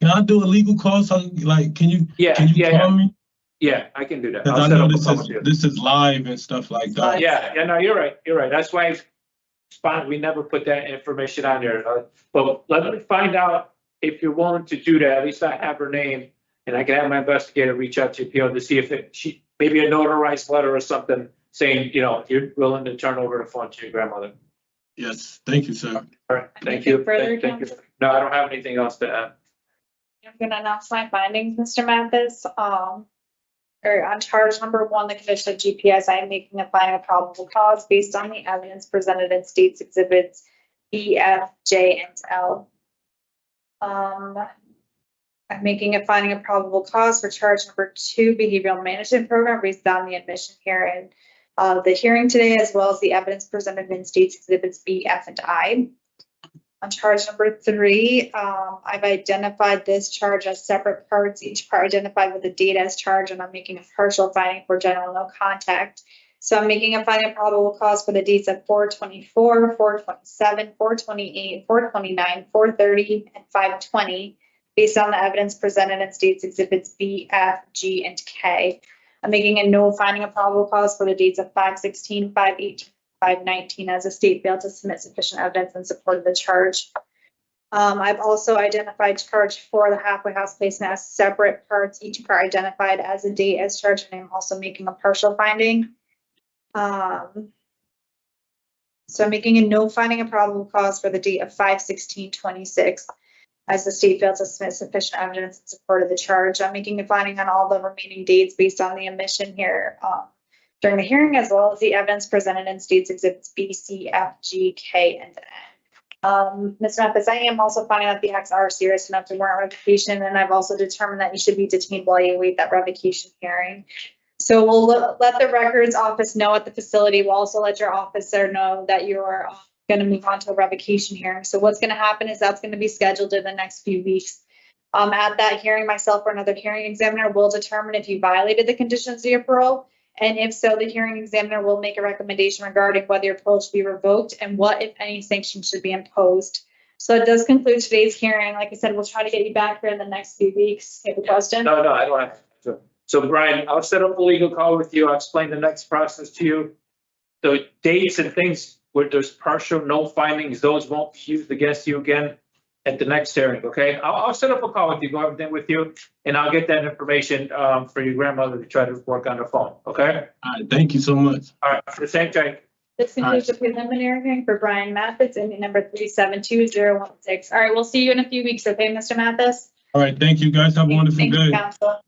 I do a legal call? So can you call me?
Yeah, I can do that.
Because I know this is live and stuff like that.
Yeah, no, you're right. That's why we never put that information on there. But let me find out if you're willing to do that. At least I have her name, and I can have my investigator reach out to you, to see if maybe a notarized letter or something saying, you're willing to turn over the phone to your grandmother.
Yes, thank you, sir.
All right, thank you. Thank you. No, I don't have anything else to add.
I'm gonna announce my findings, Mr. Mathis. On charge number 1, the condition of GPS, I am making a finding of probable cause based on the evidence presented in State's Exhibits E, F, J, and L. I'm making a finding of probable cause for charge number 2, behavioral management program, based on the admission here and the hearing today, as well as the evidence presented in State's Exhibits B, F, and I. On charge number 3, I've identified this charge as separate parts, each part identified with the date as charged, and I'm making a partial finding for general no contact. So I'm making a finding of probable cause for the dates of 4/24, 4/27, 4/28, 4/29, 4/30, and 5/20, based on the evidence presented in State's Exhibits B, F, G, and K. I'm making a no finding of probable cause for the dates of 5/16, 5/18, 5/19, as the state failed to submit sufficient evidence in support of the charge. I've also identified charge for the halfway house placement as separate parts, each part identified as a date as charged, and I'm also making a partial finding. So I'm making a no finding of probable cause for the date of 5/16/26, as the state failed to submit sufficient evidence in support of the charge. I'm making a finding on all the remaining dates based on the omission here during the hearing, as well as the evidence presented in states exhibits B, C, F, G, K, and N. Ms. Mathis, I am also finding that the acts are serious enough to warrant revocation, and I've also determined that you should be detained while you await that revocation hearing. So we'll let the records office know at the facility. We'll also let your officer know that you're going to move on to a revocation hearing. So what's going to happen is that's going to be scheduled in the next few weeks. At that hearing, myself or another hearing examiner will determine if you violated the conditions of your parole. And if so, the hearing examiner will make a recommendation regarding whether your parole should be revoked and what, if any, sanctions should be imposed. So it does conclude today's hearing. Like I said, we'll try to get you back here in the next few weeks. You have a question?
No, I don't have to. So Brian, I'll set up a legal call with you. I'll explain the next process to you. The dates and things where there's partial no findings, those won't be used against you again at the next hearing, okay? I'll set up a call with you, go everything with you, and I'll get that information for your grandmother to try to work on the phone, okay?
All right, thank you so much.
All right, for the same thing.
This concludes the preliminary hearing for Brian Mathis in number 372016. All right, we'll see you in a few weeks, okay, Mr. Mathis?
All right, thank you guys. Have a wonderful
Thank
day.
you, counsel.